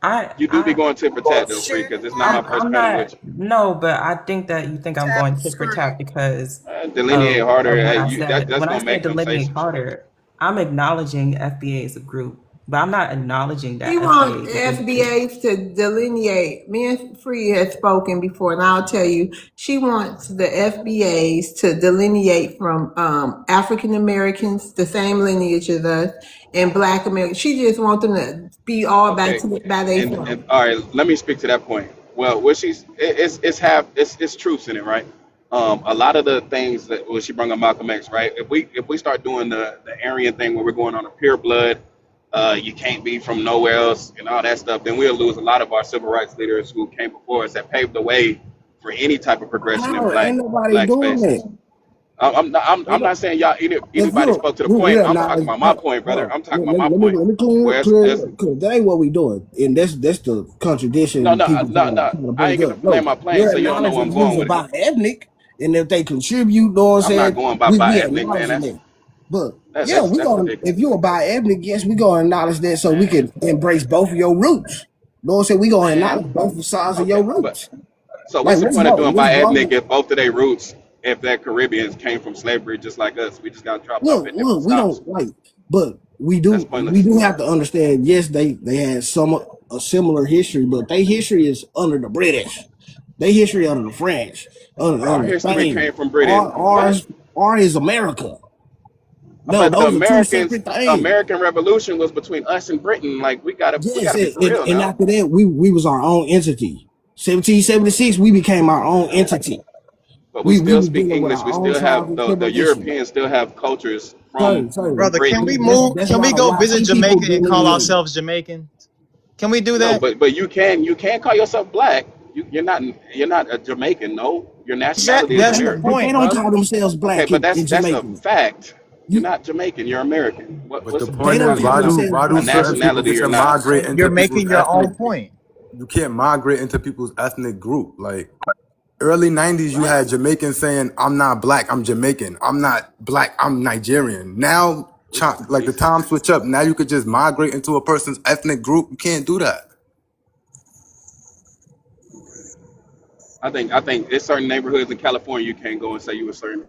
I you do be I going tit for tat though, free, because it's not my first I'm panel with not you. no, but I think that you think I'm going tit for tat because Delineate harder. of what Hey, I that's said. When I gonna say make them say delineate some shit. harder, I'm acknowledging FBA as a group, but I'm not acknowledging He that wants FBA is FBAs to delineate. Me and Free has spoken before, and I'll tell you, she wants the FBAs to delineate from African Americans, the same lineage as us, and Black Americans. She just wants them to be all Okay, by themselves. and all right, let me speak to that point. Well, what it's truths in it, right? A lot of the things that she brought up Malcolm X, right? If we start doing the Aryan thing where we're going on a pure blood, you can't be from nowhere else and all that stuff, then we'll lose a lot of our civil rights leaders who came before us that paved the way for any type of progression in How? Ain't nobody black doing spaces. that. I'm not saying y'all If anybody you spoke to the we point. I'm talking acknowledge, about my hold point, brother. on, I'm talking let, about let, my let me point. let me clear There's it because that ain't what we doing, and that's the no, contradiction no, people no. trying to I bring ain't get to up. play No, my plane, you're so you don't know where acknowledging I'm who's going with it. about ethnic, and if they contribute, know what I'm I'm not saying? going We by ethnic, man. acknowledging that. But yeah, we That's gonna ridiculous. if you're a bi-ethnic, yes, we gonna acknowledge that so we Man, can embrace both of your roots. Know what I'm saying? We gonna man. acknowledge both sides of Okay, your but roots. So Like, what's the let's point of go. doing Let's by go. ethnic if both of their roots, if they're Caribbeans, came from slavery just like us? We just got dropped off Look, at different look, we stops. don't like, but That's we pointless. do have to understand. Yes, they had some a similar history, but their history is under the British. Their history under the French, Our under history Spain. came from Britain. What? Ours is America. No, But the those are two Americans, separate things. American Revolution was between us and Britain. Like we Yes, gotta be for real and now. after that, we was our own entity. 1776, we became our own entity. But we We still was speak dealing with English. our We own still tribes have and the civilization. Europeans still have cultures from Sir, Brother, can we Britain. move? that's Can why we go visit white people Jamaica and call delineate. ourselves Jamaican? Can we do No, that? but you can call yourself black. You're not a Jamaican. No, your nationality is That's the American. But they point, don't brother. call themselves Okay, black but in that's a Jamaica. fact. You're You, not Jamaican. You're American. But What's the the they point point of don't is, being call themselves why do a black. certain people nationality get or to not? migrate You're into people's making your ethnic? own point. You can't migrate into people's ethnic group. Like early '90s, you had Jamaicans saying, "I'm not black, I'm Jamaican. I'm not black, I'm Nigerian." Now, like the time switch up. Now you could just migrate into a person's ethnic group. You can't do that. I think there's certain neighborhoods in California you can't go and say you a certain.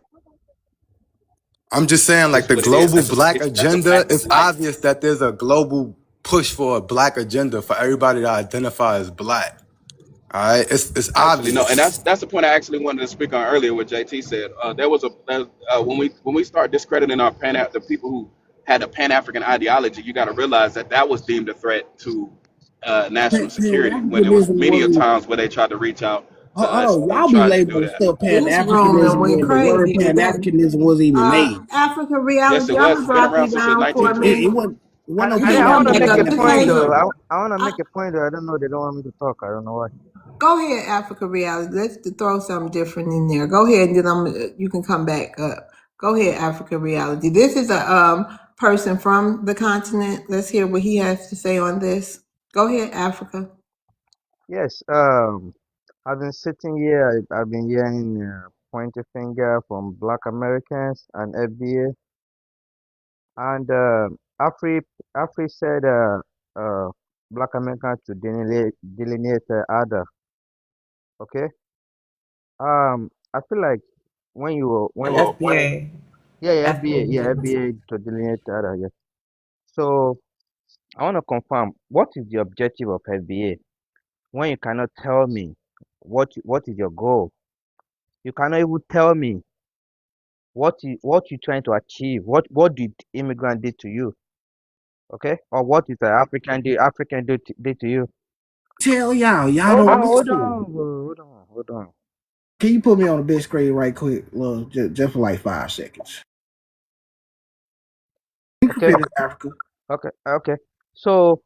I'm just saying, like Just the what it is. global black That's a agenda, fact of it's life. obvious that there's a global push for a black agenda for everybody to identify as black. All right, it's Actually, no, and obvious. that's the point I actually wanted to speak on earlier. What JT said. There was when we start discrediting our the people who had a Pan African ideology, you got to realize that that was deemed a threat to national security. When there was Pan-Africanism many a wasn't. times where they tried to reach out to Hold us on, and y'all be tried to do labeling that. stuff This room and Pan-Africanism went when the word crazy today. Pan-Africanism wasn't even made. Africa Yes, reality. it I'm was. gonna It's been drop around you since the down for a minute. It wasn't no You I, can I come want to back make a up. Pan-Africanism Just point hang though. before. on. I want to make a point though. I don't know. They don't want me to talk. I don't know why. Go ahead, Africa reality. Let's throw something different in there. Go ahead, and then you can come back up. Go ahead, Africa reality. This is a person from the continent. Let's hear what he has to say on this. Go ahead, Africa. Yes. I've been sitting here. I've been hearing pointing finger from Black Americans and FBA, and Afri said uh, Black Americans to delineate other. Okay. I feel like FBA. yeah, FBA, FBA. yeah, FBA to delineate other. Yes. So I want to confirm what is the objective of FBA when you cannot tell me what is your goal. You cannot even tell me what you trying to achieve. What did immigrant did to you? Okay, or what is the African did to you? Tell y'all Hold don't on, hold listen. on, bro, hold on. Can you put me on the big screen right quick, love, just for like 5 seconds? You can Okay, finish, Africa. okay. So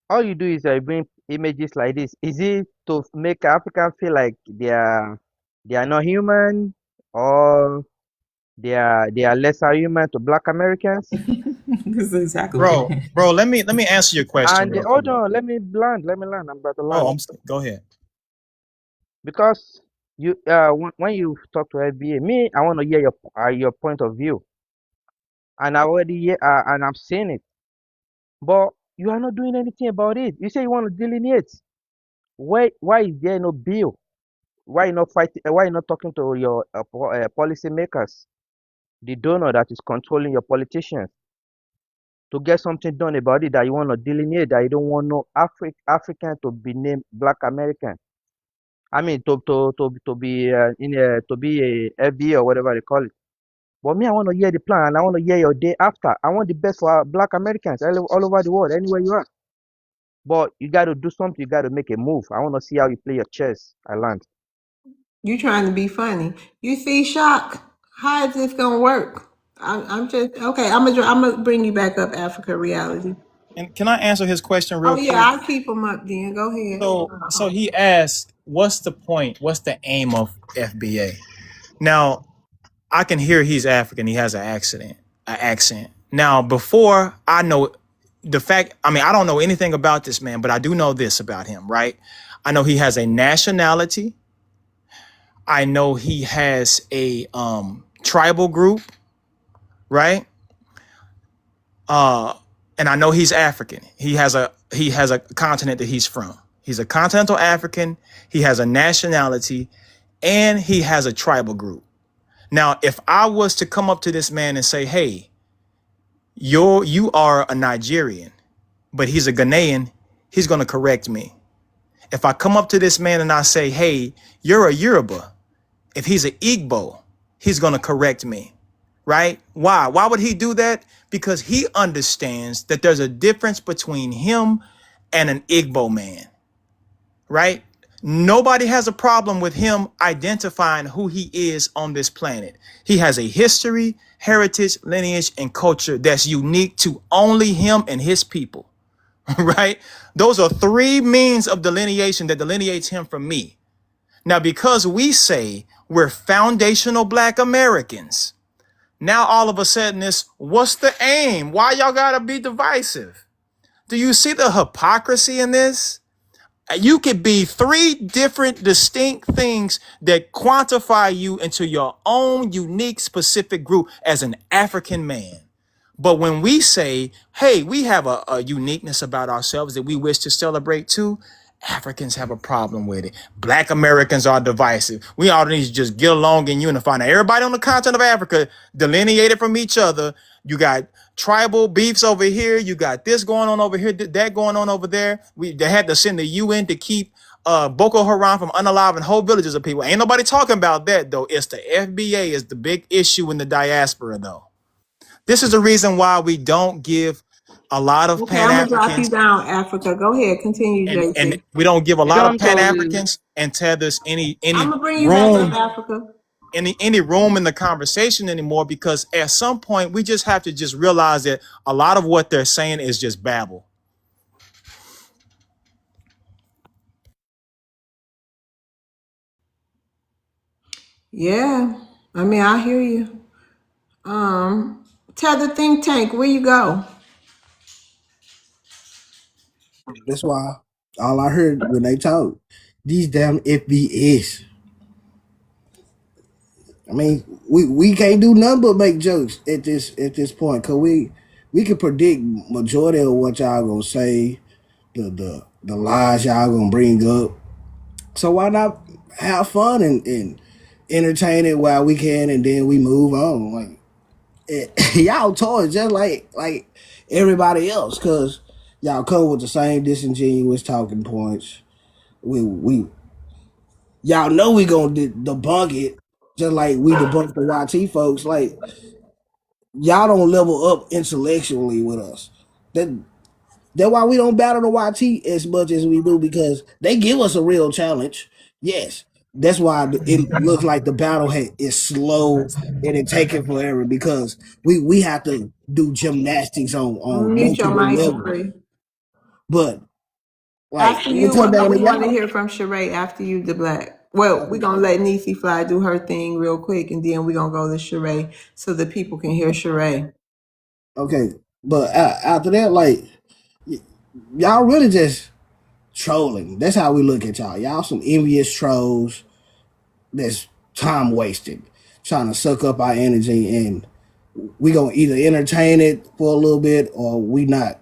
all you do is bring images like this. Is it to make African feel like they are not human, or they are lesser human to Black Americans? This is exactly what it Bro, is. bro, let me answer your question And real quick. hold on, let me land. I'm about to Oh, land. go ahead. Because you when you talk to FBA, me, I want to hear your point of view, and I already and I've seen it, but you are not doing anything about it. You say you want to delineate. Why is there no bill? Why you not fighting? Why you not talking to your policy makers, the donor that is controlling your politicians, to get something done about it, that you want to delineate, that you don't want no African to be named Black American. I mean, to be to be a FBA or whatever they call it. But me, I want to hear the plan, and I want to hear your day after. I want the best for our Black Americans all over the world, anywhere you are. But you got to do something. You got to make a move. I want to see how you play your chess. I land. You trying to be funny? You see, shock. How is this gonna work? I'm just okay. I'm gonna bring you back up, Africa reality. And can I answer his question Oh real yeah, quick? I'll keep them up then. Go ahead. So he asked, "What's the point? What's the aim of FBA?" Now, I can hear he's African. He has an accent. Now, before I know the fact, I mean, I don't know anything about this man, but I do know this about him, right? I know he has a nationality. I know he has a tribal group, right? And I know he's African. He has a continent that he's from. He's a continental African. He has a nationality, and he has a tribal group. Now, if I was to come up to this man and say, "Hey, you are a Nigerian," but he's a Ghanaian, he's gonna correct me. If I come up to this man and I say, "Hey, you're a Yoruba," if he's an Igbo, he's gonna correct me, right? Why? Why would he do that? Because he understands that there's a difference between him and an Igbo man, right? Nobody has a problem with him identifying who he is on this planet. He has a history, heritage, lineage, and culture that's unique to only him and his people, right? Those are three means of delineation that delineates him from me. Now, because we say we're foundational Black Americans, now all of a sudden it's, what's the aim? Why y'all gotta be divisive? Do you see the hypocrisy in this? You could be three different distinct things that quantify you into your own unique specific group as an African man. But when we say, hey, we have a uniqueness about ourselves that we wish to celebrate too, Africans have a problem with it. Black Americans are divisive. We all need to just get along and unify. Now, everybody on the continent of Africa delineated from each other. You got tribal beefs over here. You got this going on over here, that going on over there. They had to send the UN to keep Boko Haram from unaliving whole villages of people. Ain't nobody talking about that, though. It's the FBA is the big issue in the diaspora, though. This is the reason why we don't give a lot of Okay, I'm gonna drop you Pan-Africans down, Africa. Go ahead, continue, and JC. we don't give a lot of Don't go to Pan-Africans and tethers any I'm gonna bring you back up, room, Africa. any room in the conversation anymore, because at some point we just have to just realize that a lot of what they're saying is just babble. Yeah, I mean, I hear you. Tell the think tank where you go. That's why all I heard when they talk, these damn FBS. I mean, we can't do nothing but make jokes at this point, cause we can predict majority of what y'all gonna say, the lies y'all gonna bring up. So why not have fun and entertain it while we can, and then we move on? Like y'all toys just like everybody else, cause y'all come with the same disingenuous talking points. We y'all know we gonna debunk it, just like we debunk the YT folks. Like y'all don't level up intellectually with us. That that's why we don't battle the YT as much as we do, because they give us a real challenge. Yes, that's why it looks like the battle is slow and it taking forever, because we have to do gymnastics on Mute your multiple mic, levels. Sheree. But like After when it you, comes down we to want to y'all, hear from Sheree after you, the Black. Well, we're gonna let Nisi Fly do her thing real quick, and then we're gonna go to Sheree so the people can hear Sheree. okay. But after that, like y'all really just trolling. That's how we look at y'all. Y'all some envious trolls that's time wasted, trying to suck up our energy, and we gonna either entertain it for a little bit or we not.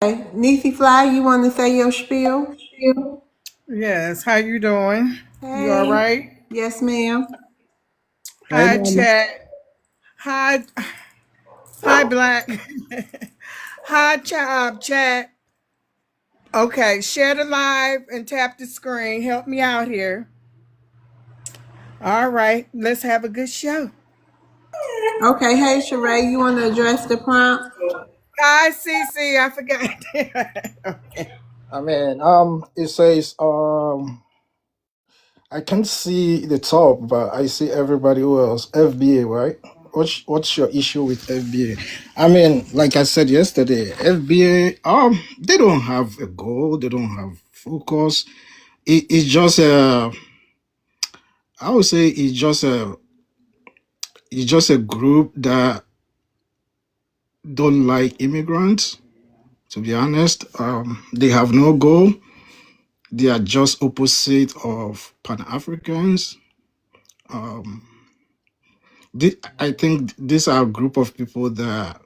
Okay, Nisi Fly, you want to say your spiel? Yes, how you doing? You all Hey, right? yes, ma'am. Hey, Hi, mama. chat. Hi, hi, Black. Hi, chat. Okay, share the live and tap the screen. Help me out here. All right, let's have a good show. Okay, hey, Sheree, you want to address the prompt? Hi, Cece. I forgot. Okay. I mean, it says, I can't see the top, but I see everybody else. FBA, right? What's your issue with FBA? I mean, like I said yesterday, FBA, they don't have a goal, they don't have focus. It's just a, I would say it's just a group that don't like immigrants. To be honest, they have no goal. They are just opposite of Pan-Africans. Um, I think these are a group of people that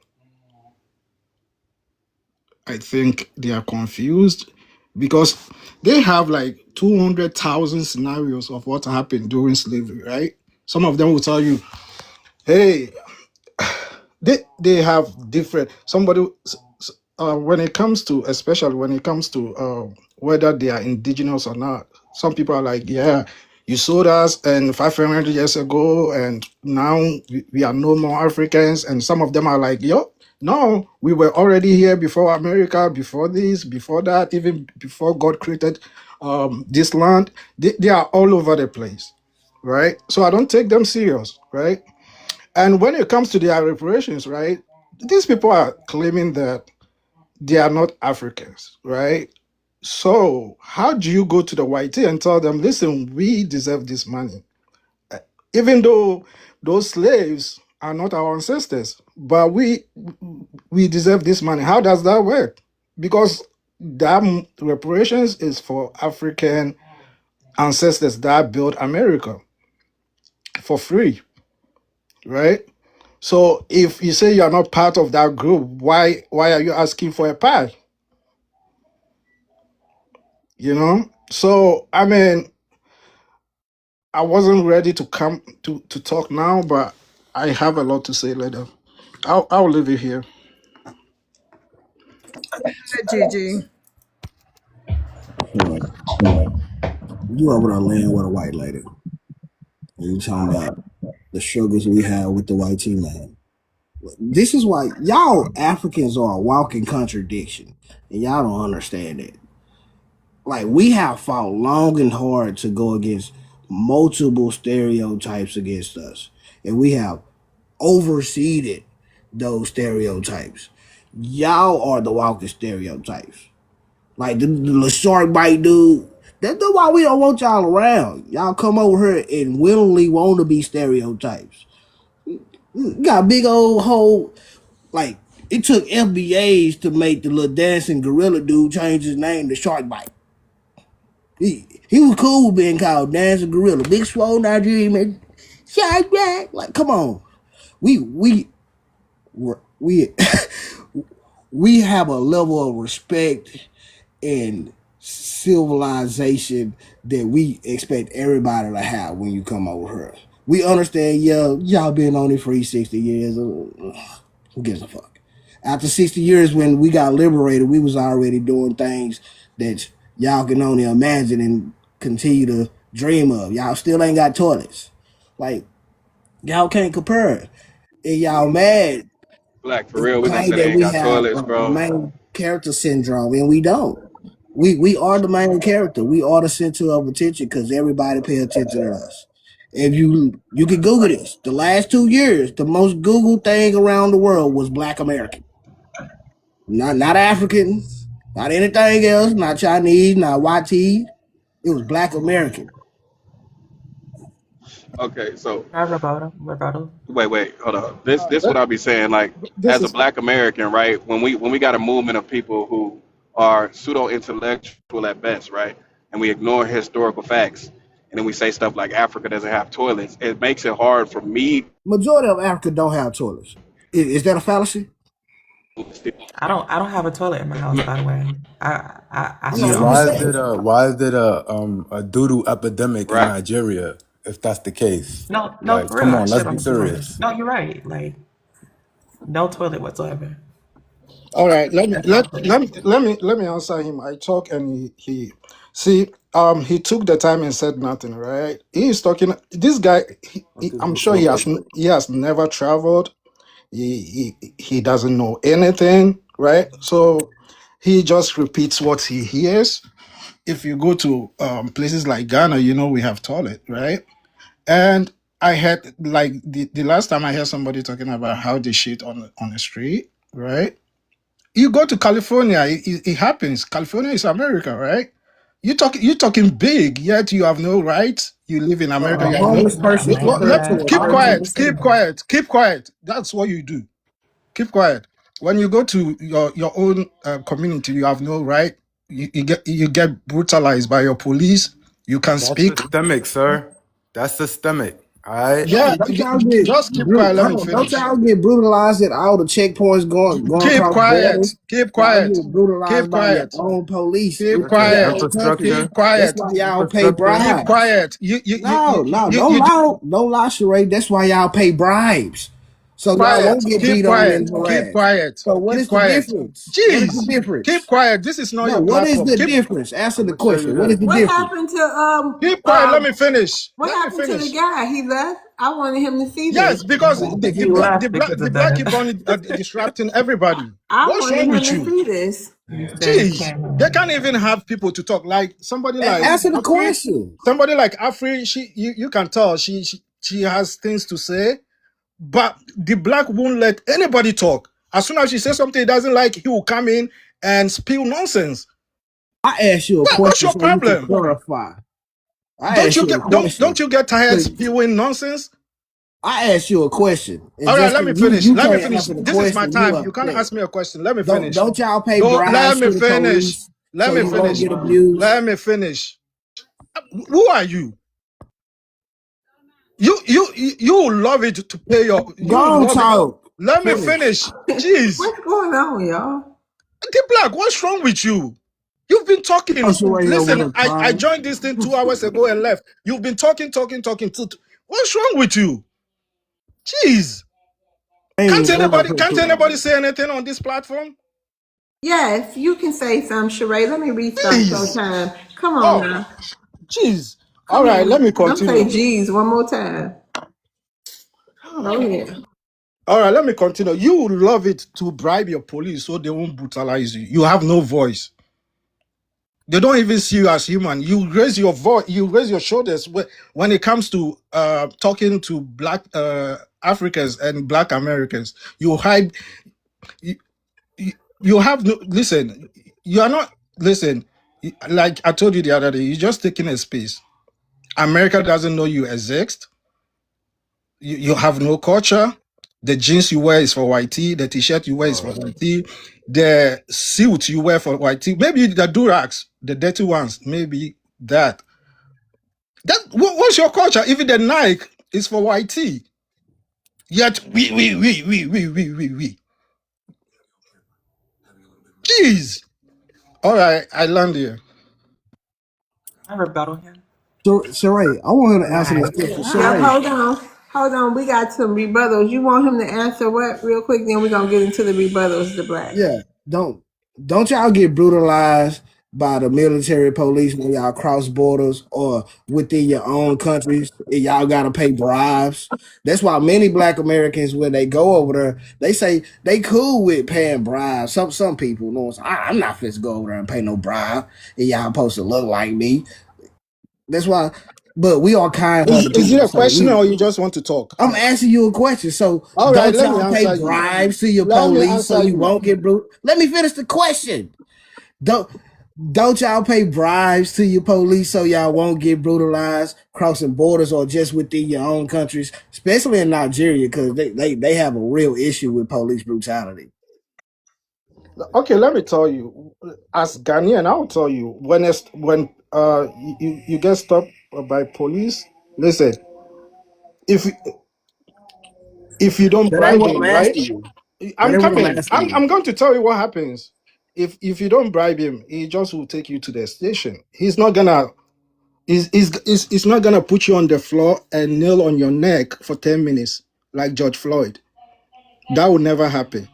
I think they are confused because they have like 200,000 scenarios of what happened during slavery, right? Some of them will tell you, hey, they have different when it comes to, especially when it comes to whether they are indigenous or not. Some people are like, yeah, you sold us and 500 years ago and now we are no more Africans. And some of them are like, yo, no, we were already here before America, before this, before that, even before God created this land. They are all over the place, right? So I don't take them serious, right? And when it comes to their reparations, right, these people are claiming that they are not Africans, right? So how do you go to the YT and tell them, listen, we deserve this money? Even though those slaves are not our ancestors, but we deserve this money. How does that work? Because that reparations is for African ancestors that built America for free, right? So if you say you're not part of that group, why are you asking for a pie? You know? So I mean, I wasn't ready to come to talk now, but I have a lot to say later. I'll leave it here. Gigi. Right. You over there laying with a white lady. And you talking about the struggles we have with the white team man. This is why y'all Africans are a walking contradiction. And y'all don't understand it. Like, we have fought long and hard to go against multiple stereotypes against us. And we have overseeded those stereotypes. Y'all are the walking stereotypes. Like the shark bite dude. That's why we don't want y'all around. Y'all come over here and willingly want to be stereotypes. You got a big old hole. Like, it took FBAs to make the little dancing gorilla dude change his name to Shark Bite. He was cool being called dancing gorilla. Big swole Nigerian man. Shark Bite. Like, come on. We we have a level of respect and civilization that we expect everybody to have when you come over here. We understand, y'all been on it for 60 years. Who gives a fuck? After 60 years, when we got liberated, we was already doing things that y'all can only imagine and continue to dream of. Y'all still ain't got toilets. Like, y'all can't compare. And y'all mad Black, for if you real, we gonna claim say they that ain't we got have toilets, a bro. main character syndrome, and we don't. We are the main character. We are the center of attention because everybody pay attention to us. If you can Google this, the last 2 years, the most Googled thing around the world was Black American. Not Africans, not anything else, not Chinese, not YT. It was Black American. Okay, so Rebuttal. wait, hold on. This what I'll be saying. Like, This as a is Black American, right? When we got a movement of people who are pseudo intellectual at best, right, and we ignore historical facts, and then we say stuff like Africa doesn't have toilets, it makes it hard for me. majority of Africa don't have toilets. Is that a fallacy? I don't have a toilet in my house, by the way. I No, shit I'm on just Why the is saying. it floor. a doodoo epidemic in Right. Nigeria? If that's the case, No, like, for real, come I on, let's shit be on the floor. serious. No, you're right. Like, no toilet whatsoever. All right, let me That's let all clear. let me let me answer him. I talk and he see he took the time and said nothing. Right, he is talking. This guy, What is I'm this sure talking? he has never traveled. He doesn't know anything. Right, so he just repeats what he hears. If you go to places like Ghana, we have toilet, right? And I had like the last time I heard somebody talking about how they shit on the street, right? You go to California, it happens. California is America, right? You talking big, yet you have no rights. You live in America, A Yeah, yeah, I yeah, mean, homeless yeah, person compared to a all keep major quiet, keep cities. quiet, keep quiet. That's what you do. Keep quiet. When you go to your own community, you have no right. You get brutalized by your police. You can That's speak. systemic, sir. That's systemic. All right. No, Yeah, don't y'all get just keep quiet. Let me hold on, don't finish. y'all get brutalized at all the checkpoints going Keep across quiet. borders. Keep Y'all quiet. get brutalized Keep by your quiet. own police Keep within your quiet. own country. Keep Infrastructure. That's quiet. why y'all pay Infrastructure. Keep bribes. quiet. No, don't You lie, don't lie, Sheree. That's why y'all pay bribes, so y'all quiet. won't get Keep beat on quiet. and Keep harassed. quiet. So what Keep is the quiet. difference? What is the Jeez. Keep difference? quiet. This is not No, your what is platform. the difference? Answer I'm the gonna show you question. What is this. the What difference? happened to Keep quiet. Let me finish. what Let me happened to the finish. guy? He left. I wanted him to see this. Yes, because I the think the, he the, left. the left black because the of black that. keep on disrupting everybody. I What's wanted wrong him with to you? see this. He said he Jeez, can't. they can't even have people to talk. Like somebody like Answer the Afri, question. somebody like Afri, you can tell she has things to say, but the black won't let anybody talk. As soon as she says something he doesn't like, he will come in and spill nonsense. I asked you a What's question your so you can problem? clarify. I asked you a Don't question. you get tired So spewing nonsense? I asked you a question, and All right, just let 'cause me you finish. you Let me can't finish. answer the This is my question, you time. You can't upset. ask me a question. Let me Don't finish. don't y'all pay Don't let bribes me to the finish. police Let so me you won't finish. get abused? Let me finish. Who are you? You love it to pay your. Go You on, love it. talk. Let me Finish. finish. Jeez, What's going on, y'all? the black. What's wrong with you? You've been talking. I'm sure here with Listen, a I time. joined this thing 2 hours ago and left. You've been talking. What's wrong with you? Jeez, Ain't been up here can't too anybody long. say anything on this platform? Yes, you can say something, Sheree. Let me restart your Jeez. time. Come on Oh, now. jeez. All Come right, let on. me Don't say continue. G's one more time. Go ahead. All right, let me continue. You would love it to bribe your police so they won't brutalize you. You have no voice. They don't even see you as human. You raise your voice, you raise your shoulders when it comes to talking to black Africans and black Americans. You hide. You, you have no. Listen, you are not. Listen, like I told you the other day, you're just taking a space. America doesn't know you exist. You have no culture. The jeans you wear is for white tee. The t-shirt you wear is for white tee. The suit you wear for white tee. Maybe the durags, the dirty ones. Maybe that. What's your culture? Even the Nike is for white tee. Yet we. Jeez. All right, I land here. I rebuttal him. Sheree, I want her to answer this Right. question. Yep, Sheree, hold on. Hold on. We got some rebuttals. You want him to answer what real quick? Then we're gonna get into the rebuttals, the black. yeah, don't y'all get brutalized by the military police when y'all cross borders or within your own countries? Y'all gotta pay bribes. That's why many black Americans, when they go over there, they say they cool with paying bribes. Some people know I'm not fit to go over there and pay no bribe. And y'all supposed to look like me. That's why. But we are kind-hearted Is it people, a so question we. or you just want to talk? I'm asking you a question. So All right, don't let me y'all pay answer you. bribes to your Let me police so answer you you. won't get brutal? Let me finish the question. Don't don't y'all pay bribes to your police so y'all won't get brutalized crossing borders or just within your own countries, especially in Nigeria, because they have a real issue with police brutality. Okay, let me tell you. As Ghanaian, I'll tell you when you get stopped by police. Listen, if if you don't That ain't bribe what I'm him, right? asking you. That I'm ain't what I'm coming. asking you. I'm going to tell you what happens. If you don't bribe him, he just will take you to the station. He's not gonna. He's not gonna put you on the floor and kneel on your neck for 10 minutes like George Floyd. That will never happen.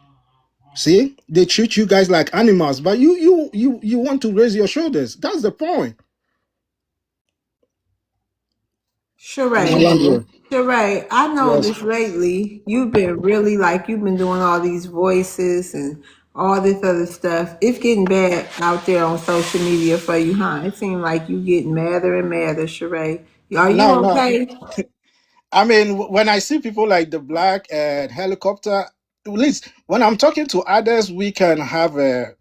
See, they treat you guys like animals, but you want to raise your shoulders. That's the point. And I Sheree. land here. Sheree, I Yes. noticed lately you've been really like you've been doing all these voices and all this other stuff. It's getting bad out there on social media for you, huh? It seems like you getting madder and madder, Sheree. Are you No. okay? I mean, when I see people like the black and helicopter, at least when I'm talking to others, we can have a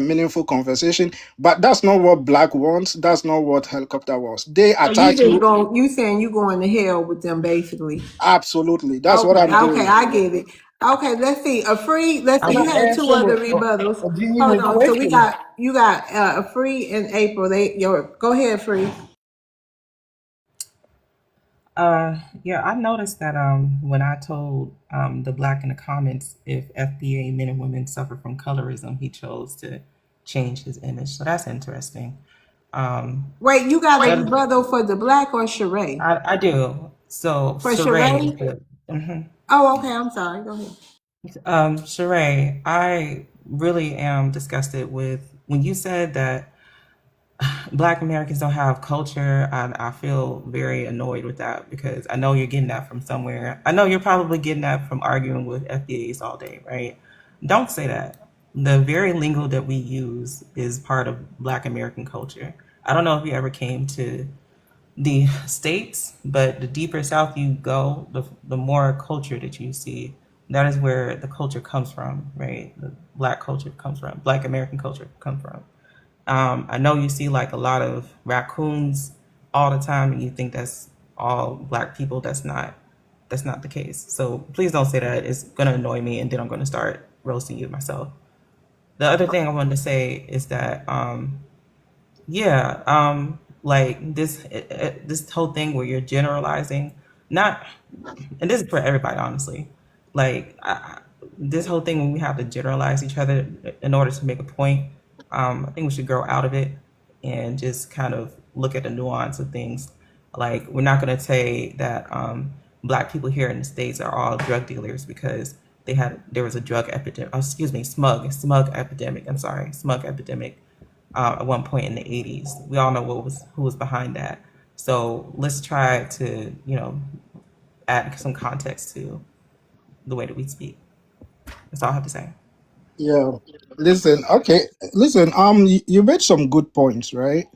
meaningful conversation. But that's not what black wants. That's not what helicopter wants. They So you attack just you. going you saying you going to hell with them basically. Absolutely. That's what Okay, I'm okay, doing. I get it. Okay, let's see. A free, let's I'm see. You not had two answering other rebuttals. a Hold genuine on. So we question. got you got a free in April. Go ahead, free. Yeah, I noticed that when I told the black in the comments if FBA men and women suffer from colorism, he chose to change his image. So that's interesting. Wait, you got a That rebuttal for the black or Sheree? I do. So For Sheree, Sheree? Oh, okay. I'm sorry. Go ahead. Sheree, I really am disgusted with when you said that Black Americans don't have culture. I feel very annoyed with that because I know you're getting that from somewhere. I know you're probably getting that from arguing with FBAs all day, right? Don't say that. The very lingo that we use is part of Black American culture. I don't know if you ever came to the States, but the deeper south you go, the more culture that you see. That is where the culture comes from, right? The Black culture comes from, Black American culture comes from. I know you see like a lot of raccoons all the time, and you think that's all Black people. That's not the case. So please don't say that. It's gonna annoy me, and then I'm gonna start roasting you myself. The other thing I wanted to say is that, yeah, like this whole thing where you're generalizing, not, and this is for everybody, honestly. Like this whole thing when we have to generalize each other in order to make a point, I think we should grow out of it and just kind of look at the nuance of things. Like we're not going to say that Black people here in the States are all drug dealers because there was a drug epidemic. Oh, excuse me, smug epidemic. I'm sorry, smug epidemic at one point in the 80s. We all know who was behind that. So let's try to add some context to the way that we speak. That's all I have to say. Yeah. Listen, okay. Listen, you made some good points, right?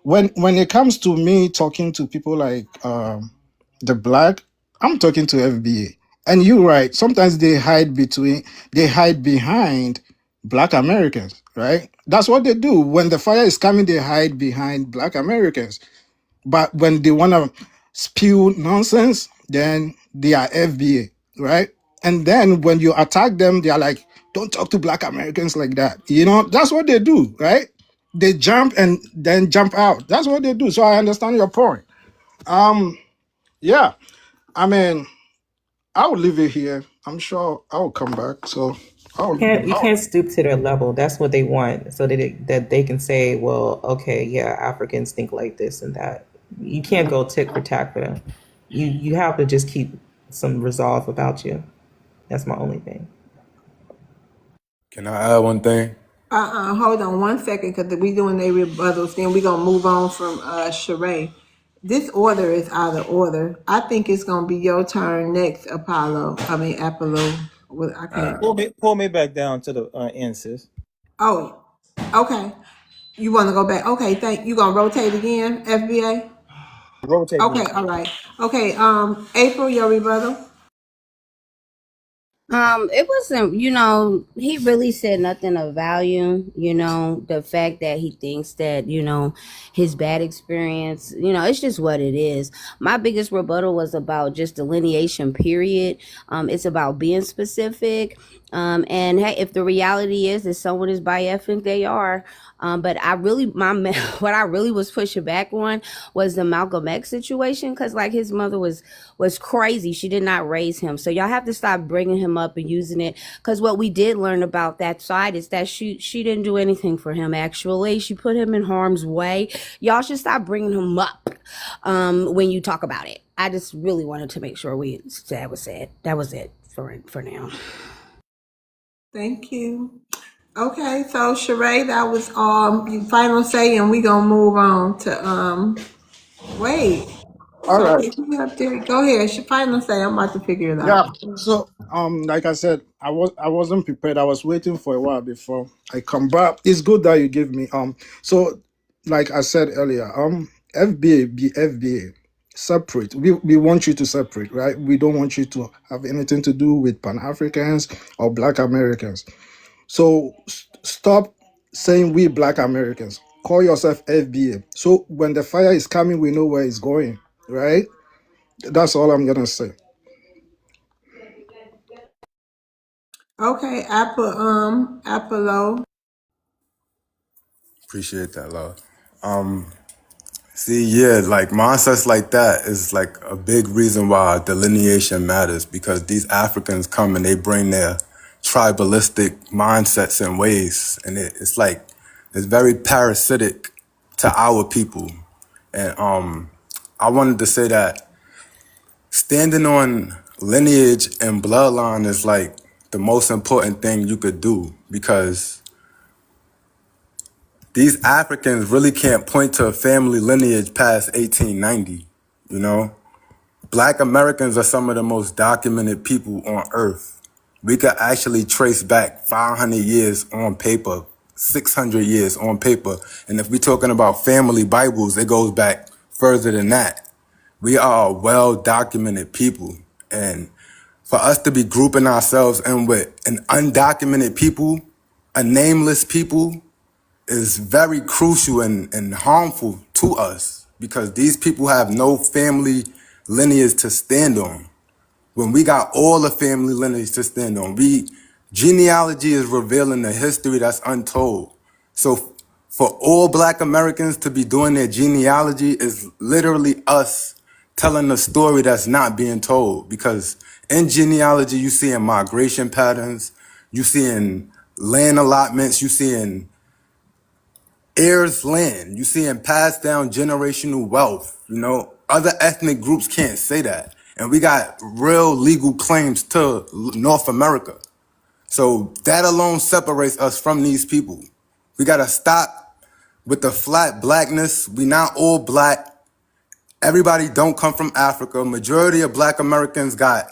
When it comes to me talking to people like the black, I'm talking to FBA. And you're right. Sometimes they hide behind black Americans, right? That's what they do. When the fire is coming, they hide behind black Americans. But when they want to spew nonsense, then they are FBA, right? And then when you attack them, they are like, don't talk to black Americans like that. That's what they do, right? They jump and then jump out. That's what they do. So I understand your point. Yeah. I mean, I will leave it here. I'm sure I will come back. So You can't stoop to their level. That's what they want, so that they can say, well, okay, yeah, Africans think like this and that. You can't go tit for tat for them. You have to just keep some resolve about you. That's my only thing. Can I add one thing? Hold on one second, because we doing their rebuttals. Then we gonna move on from Sheree. This order is out of order. I think it's gonna be your turn next, Apollo. Well, I can't. Pull me back down to the end, sis. Oh, okay. You want to go back? Okay, you gonna rotate again, FBA? Rotate me. Okay, all right. Okay, April, your rebuttal. It wasn't, he really said nothing of value, the fact that he thinks that, his bad experience, it's just what it is. My biggest rebuttal was about just delineation, period. It's about being specific. And hey, if the reality is that someone is bi-ethnic, they are. But what I really was pushing back on was the Malcolm X situation, because like his mother was crazy. She did not raise him, so y'all have to stop bringing him up and using it. Because what we did learn about that side is that she didn't do anything for him. Actually, she put him in harm's way. Y'all should stop bringing him up when you talk about it. I just really wanted to make sure that was said. That was it for now. Thank you. Okay, so Sheree, that was your final say, and we gonna move on to wait. all So right. pick me up there. Go ahead. Final say. I'm about to figure it Yeah. out. So like I said, I wasn't prepared. I was waiting for a while before I come back. It's good that you give me so like I said earlier, FBA be FBA. Separate. We want you to separate, right? We don't want you to have anything to do with Pan-Africans or Black Americans. So stop saying we Black Americans. Call yourself FBA. So when the fire is coming, we know where it's going, right? That's all I'm gonna say. Okay, Apollo. Appreciate that, love. See, yeah, like mindsets like that is like a big reason why delineation matters, because these Africans come and they bring their tribalistic mindsets and ways, and it's like it's very parasitic to our people. And I wanted to say that standing on lineage and bloodline is like the most important thing you could do, because these Africans really can't point to a family lineage past 1890, you know? Black Americans are some of the most documented people on earth. We could actually trace back 500 years on paper, 600 years on paper. And if we're talking about family Bibles, it goes back further than that. We are a well-documented people. And for us to be grouping ourselves in with an undocumented people, a nameless people, is very crucial and harmful to us, because these people have no family lineage to stand on. When we got all the family lineage to stand on, genealogy is revealing a history that's untold. So for all Black Americans to be doing their genealogy is literally us telling a story that's not being told, because in genealogy you see in migration patterns, you see in land allotments, you see in heirs land, you see in passed down generational wealth. You know, other ethnic groups can't say that, and we got real legal claims to North America. So that alone separates us from these people. We gotta stop with the flat blackness. We not all Black. Everybody don't come from Africa. Majority of Black Americans got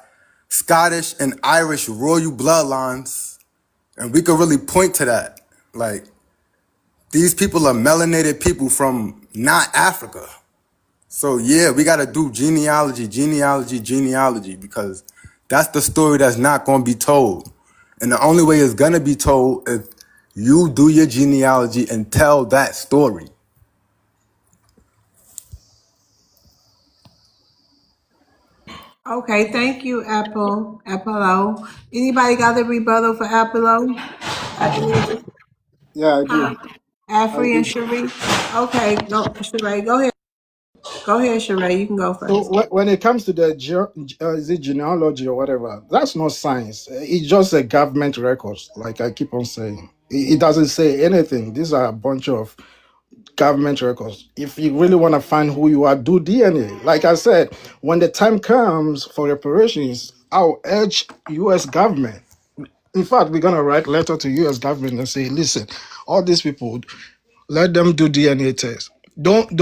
Scottish and Irish royal bloodlines, and we could really point to that. Like, these people are melanated people from not Africa. So yeah, we gotta do genealogy, because that's the story that's not gonna be told. And the only way it's gonna be told if you do your genealogy and tell that story. Okay, thank you, Apollo. Anybody got a rebuttal for Apollo? Yeah, I do. Huh? Afri I and do. Cherie? Okay, go, Sheree, go ahead. Go ahead, Sheree, you can go So first. when it comes to the is it genealogy or whatever, that's not science. It's just a government records, like I keep on saying. It doesn't say anything. These are a bunch of government records. If you really want to find who you are, do DNA. Like I said, when the time comes for reparations, I'll urge U.S. government. In fact, we're gonna write letter to U.S. government and say, listen, all these people, let them do DNA tests. Don't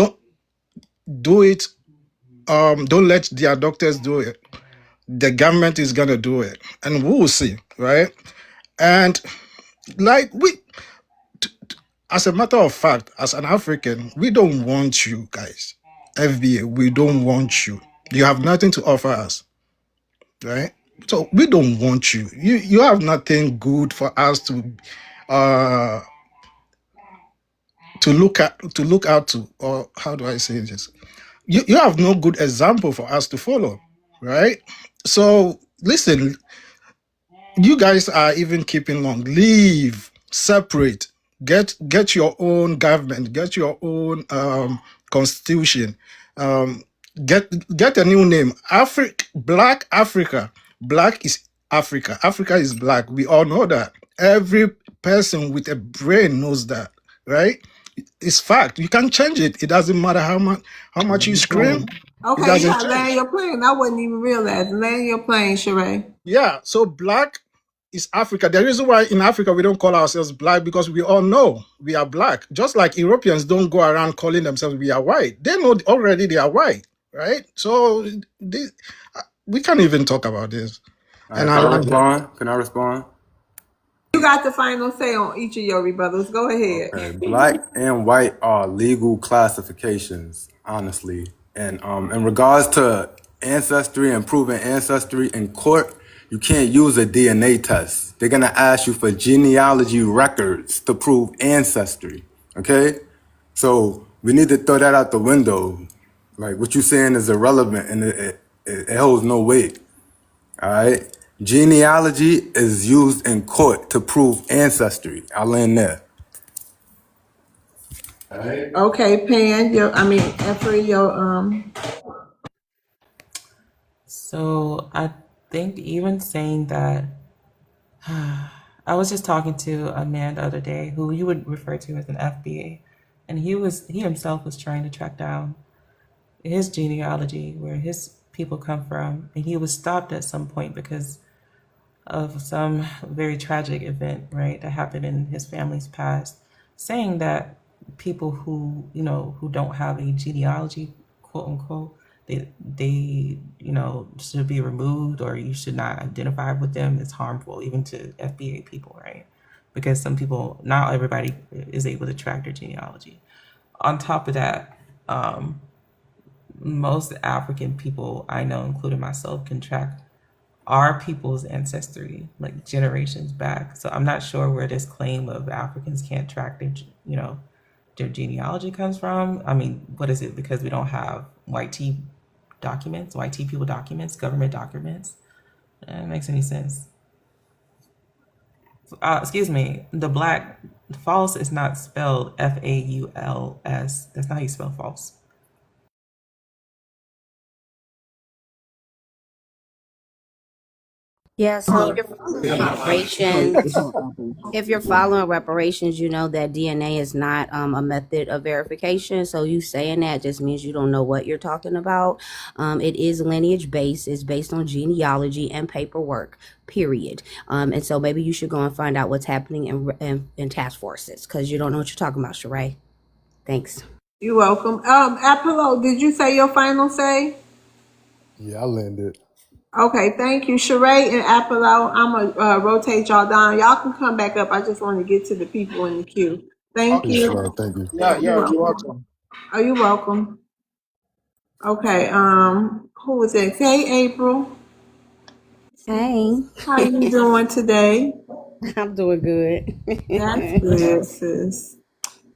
do it. Don't let their doctors do it. The government is gonna do it, and we will see, right? And like as a matter of fact, as an African, we don't want you guys. FBA, we don't want you. You have nothing to offer us, right? So we don't want you. You have nothing good for us uh to look out to, or how do I say this? You have no good example for us to follow, right? So listen, you guys are even keeping long. Leave, separate, get your own government, get your own constitution, um, get a new name. Black Africa. Black is Africa. Africa is black. We all know that. Every person with a brain knows that, right? It's fact. You can't change it. It doesn't matter how much you scream. It Okay, you doesn't got change. land your plane. I wasn't even realizing. Land your plane, Sheree. Yeah, so black is Africa. The reason why in Africa we don't call ourselves black, because we all know we are black. Just like Europeans don't go around calling themselves we are white. They know already they are white, right? So we can't even talk about this. All And right, I can I like that. respond? Can I respond? You got the final say on each of your rebuttals. Go ahead. Okay, black and white are legal classifications, honestly. And in regards to ancestry and proving ancestry in court, you can't use a DNA test. They're gonna ask you for genealogy records to prove ancestry. Okay? So we need to throw that out the window. Like, what you're saying is irrelevant, and it holds no weight. All right? Genealogy is used in court to prove ancestry. I'll end there. Okay, Pan, Efra, So I think even saying that, I was just talking to a man the other day who you would refer to as an FBA, and he himself was trying to track down his genealogy, where his people come from, and he was stopped at some point because of some very tragic event, right, that happened in his family's past, saying that people who don't have a genealogy, quote unquote, they should be removed, or you should not identify with them. It's harmful even to FBA people, right? Because some people, not everybody is able to track their genealogy. On top of that, most African people I know, including myself, can track our people's ancestry like generations back. So I'm not sure where this claim of Africans can't track their genealogy comes from. I mean, what is it? Because we don't have white people documents, government documents. It makes any sense. Excuse me. The black false is not spelled FAULS. That's not how you spell false. Yeah, so if you're following reparations, It's on Apple. if you're following reparations, you know that DNA is not a method of verification. So you saying that just means you don't know what you're talking about. It is lineage based. It's based on genealogy and paperwork. Period. And so maybe you should go and find out what's happening in task forces because you don't know what you're talking about, Sheree. Thanks. you're welcome. Apollo, did you say your final say? Yeah, I landed. Okay, thank you, Sheree and Apollo. I'm gonna rotate y'all down. Y'all can come back up. I just want to get to the people in the queue. Thank Yes, Okay. you. sir. Thank you. Yeah, You're yeah, you're welcome. welcome. Oh, you're welcome. Okay. Who was it? Hey, April. Hey. How you doing today? I'm doing good. That's good, sis.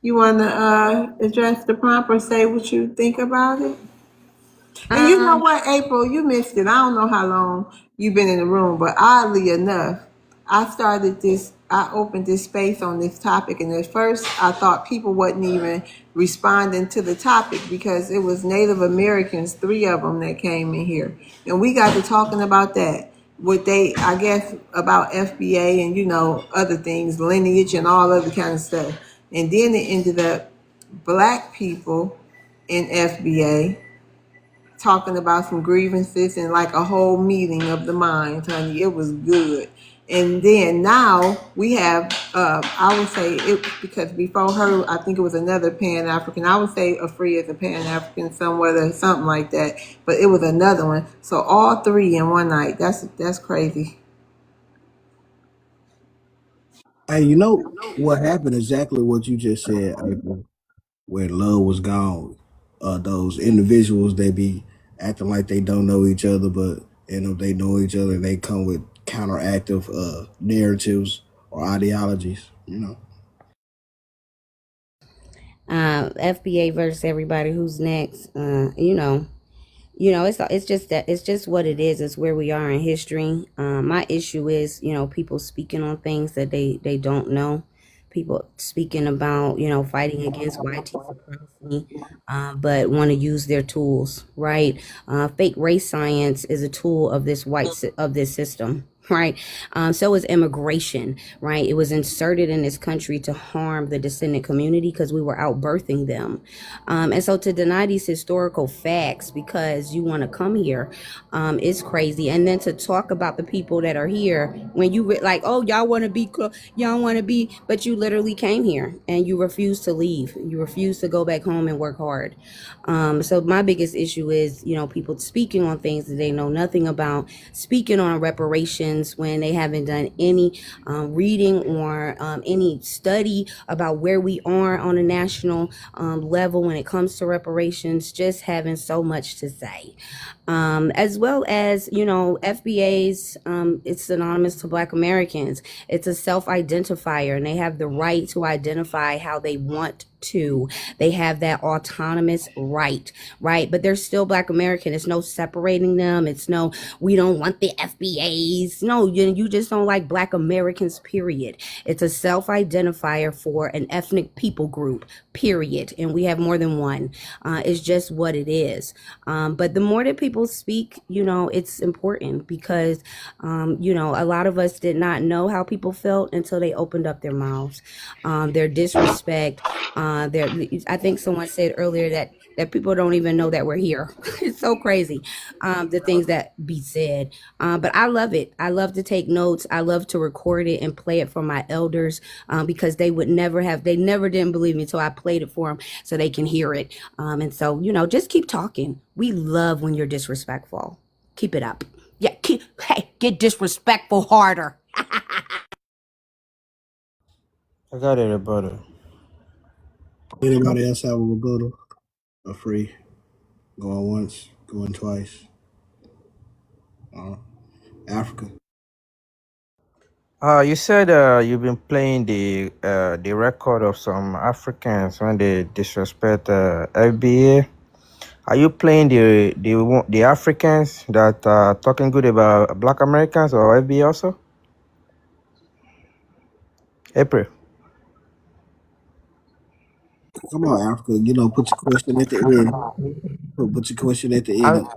You want to address the prompt or say what you think about it? And you know um, what, April, you missed it. I don't know how long you've been in the room, but oddly enough, I opened this space on this topic, and at first I thought people wasn't even responding to the topic because it was Native Americans, 3 of them that came in here. And we got to talking about that. I guess, about FBA and, other things, lineage and all other kind of stuff. And then it ended up black people in FBA talking about some grievances and like a whole meeting of the minds, honey. It was good. And then now we have, I would say it because before her, I think it was another Pan-African. I would say Afri is a Pan-African somewhere or something like that, but it was another one. So all 3 in one night. That's crazy. Hey, you know what happened? Exactly what you just said, April. Where love was gone. Those individuals, they be acting like they don't know each other, but they know each other and they come with counteractive narratives or ideologies. FBA versus everybody who's next. It's just what it is. It's where we are in history. My issue is people speaking on things that they don't know. People speaking about fighting against YT supremacy, but want to use their tools, right? Fake race science is a tool of of this system. Right. So is immigration, right? It was inserted in this country to harm the descendant community because we were outbirthing them. And so to deny these historical facts because you want to come here is crazy. And then to talk about the people that are here when like, oh, y'all want to but you literally came here and you refuse to leave. You refuse to go back home and work hard. So my biggest issue is, people speaking on things that they know nothing about, speaking on reparations when they haven't done any reading or any study about where we are on a national level when it comes to reparations, just having so much to say. as well as, FBA's, it's synonymous to Black Americans. It's a self-identifier, and they have the right to identify how they want to. They have that autonomous right? But they're still Black American. It's no separating them. It's no, we don't want the FBAs. No, you just don't like Black Americans, period. It's a self-identifier for an ethnic people group, period. And we have more than one. It's just what it is. But the more that people speak, it's important because, a lot of us did not know how people felt until they opened up their mouths. Their disrespect, I think someone said earlier that people don't even know that we're here. It's so crazy, the things that be said. But I love it. I love to take notes. I love to record it and play it for my elders, because they never didn't believe me until I played it for them so they can hear it. And so, just keep talking. We love when you're disrespectful. Keep it up. Yeah, get disrespectful harder. I got it, brother. Anybody else have a rebuttal? Or free? Going once, going twice. Africa. You said you've been playing the record of some Africans when they disrespect FBA. Are you playing the Africans that are talking good about Black Americans or FBA also? April. Come on, Africa. Put your question at the end. Put your question at the end.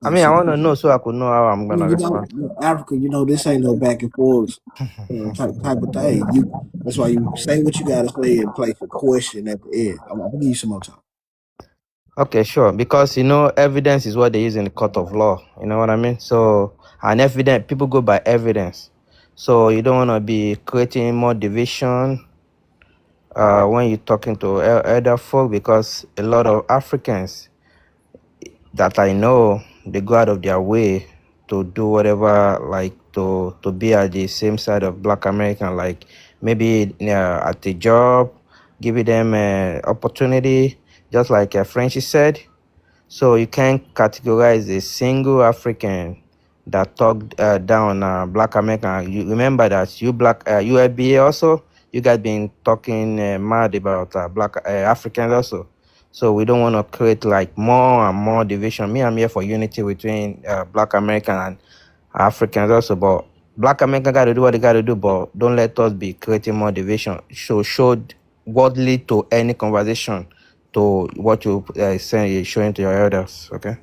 I mean, I want to know so I could know how I'm gonna respond. Africa, this ain't no back and forth type of thing. That's why you say what you gotta say and place a question at the end. I'm gonna give you some more time. Okay, sure. Because evidence is what they use in the court of law. You know what I mean? So, and evidence, people go by evidence. So you don't want to be creating more division when you're talking to elder folk, because a lot of Africans that I know, they go out of their way to do whatever, like to be at the same side of Black American, like maybe at the job, giving them an opportunity, just like Frenchy said. So you can't categorize a single African that talked down Black American. You remember that you FBA also, you guys been talking mad about Black Africans also. So we don't want to create like more and more division. Me, I'm here for unity between Black American and Africans also. But Black American got to do what they got to do, but don't let us be creating more division. So show what lead to any conversation to what you showing to your elders, okay?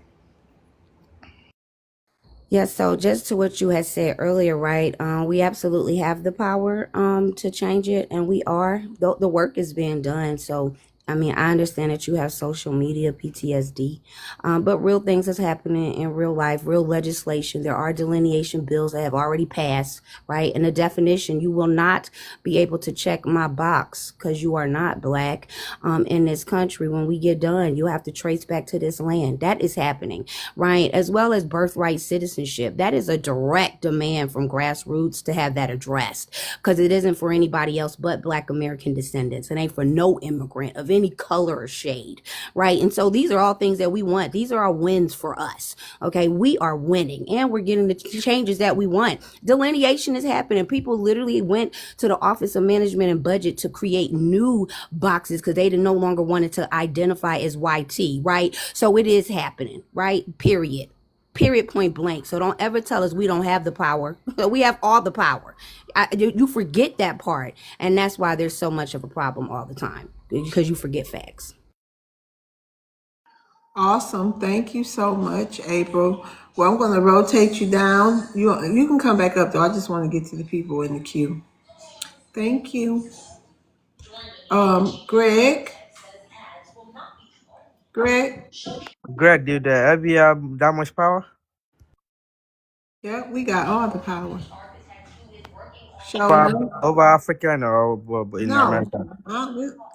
Yeah, so just to what you had said earlier, right? We absolutely have the power to change it, and we are. The work is being done. So, I mean, I understand that you have social media PTSD, but real things is happening in real life, real legislation. There are delineation bills that have already passed, right? And the definition, you will not be able to check my box because you are not Black in this country. When we get done, you have to trace back to this land. That is happening, right? As well as birthright citizenship. That is a direct demand from grassroots to have that addressed, because it isn't for anybody else but Black American descendants. It ain't for no immigrant of any color or shade, right? And so these are all things that we want. These are our wins for us, okay? We are winning, and we're getting the changes that we want. Delineation is happening. People literally went to the Office of Management and Budget to create new boxes because they no longer wanted to identify as YT, right? So it is happening, right? Period, point blank. So don't ever tell us we don't have the power. We have all the power. You forget that part, and that's why there's so much of a problem all the time, because you forget facts. Awesome. Thank you so much, April. Well, I'm going to rotate you down. You can come back up, though. I just want to get to the people in the queue. Thank you. Greg? Greg, did the FBA have that much power? Yeah, we got all the power. Over African or in No, America?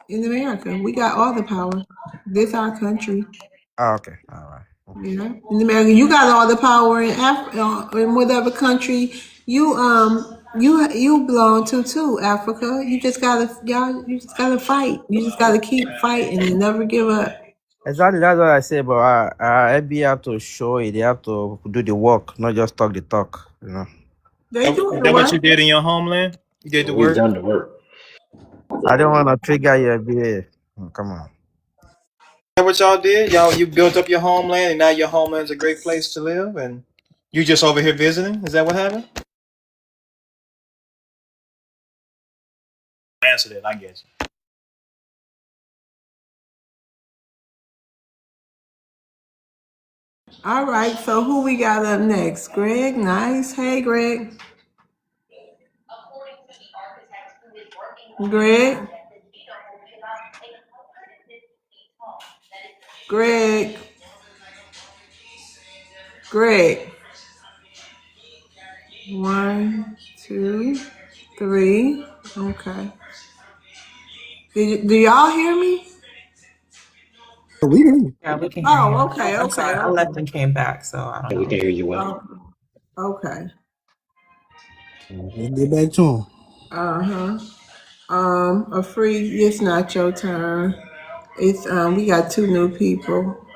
in America, we got all the power. This our country. Oh, okay. All right. Yeah, in America, you got all the power in in whatever country you belong to too. Africa, you just gotta fight. You just gotta keep fighting and never give up. Exactly, that's what I say. But FBA have to show it. They have to do the work, not just talk the talk. You know. They doing Is the that what you work. did in your homeland? You did Yeah, the we've work. done the work. I don't want to trigger your FBA. Come on. That what y'all did? You built up your homeland, and now your homeland's a great place to live, and you just over here visiting. Is that what happened? Answer that, I guess. All right, so who we got up next? Greg, nice. Hey, Greg. Greg. Greg. Greg. 1, 2, 3. Okay. Do y'all hear me? We do. Yeah, we can hear Oh, you. okay, I'm okay, sorry, I okay. left and came back, so I don't Yeah, we can know. hear you well. Oh, okay. Let's get back to him. Uh-huh. A free, it's not your turn. It's we got 2 new people.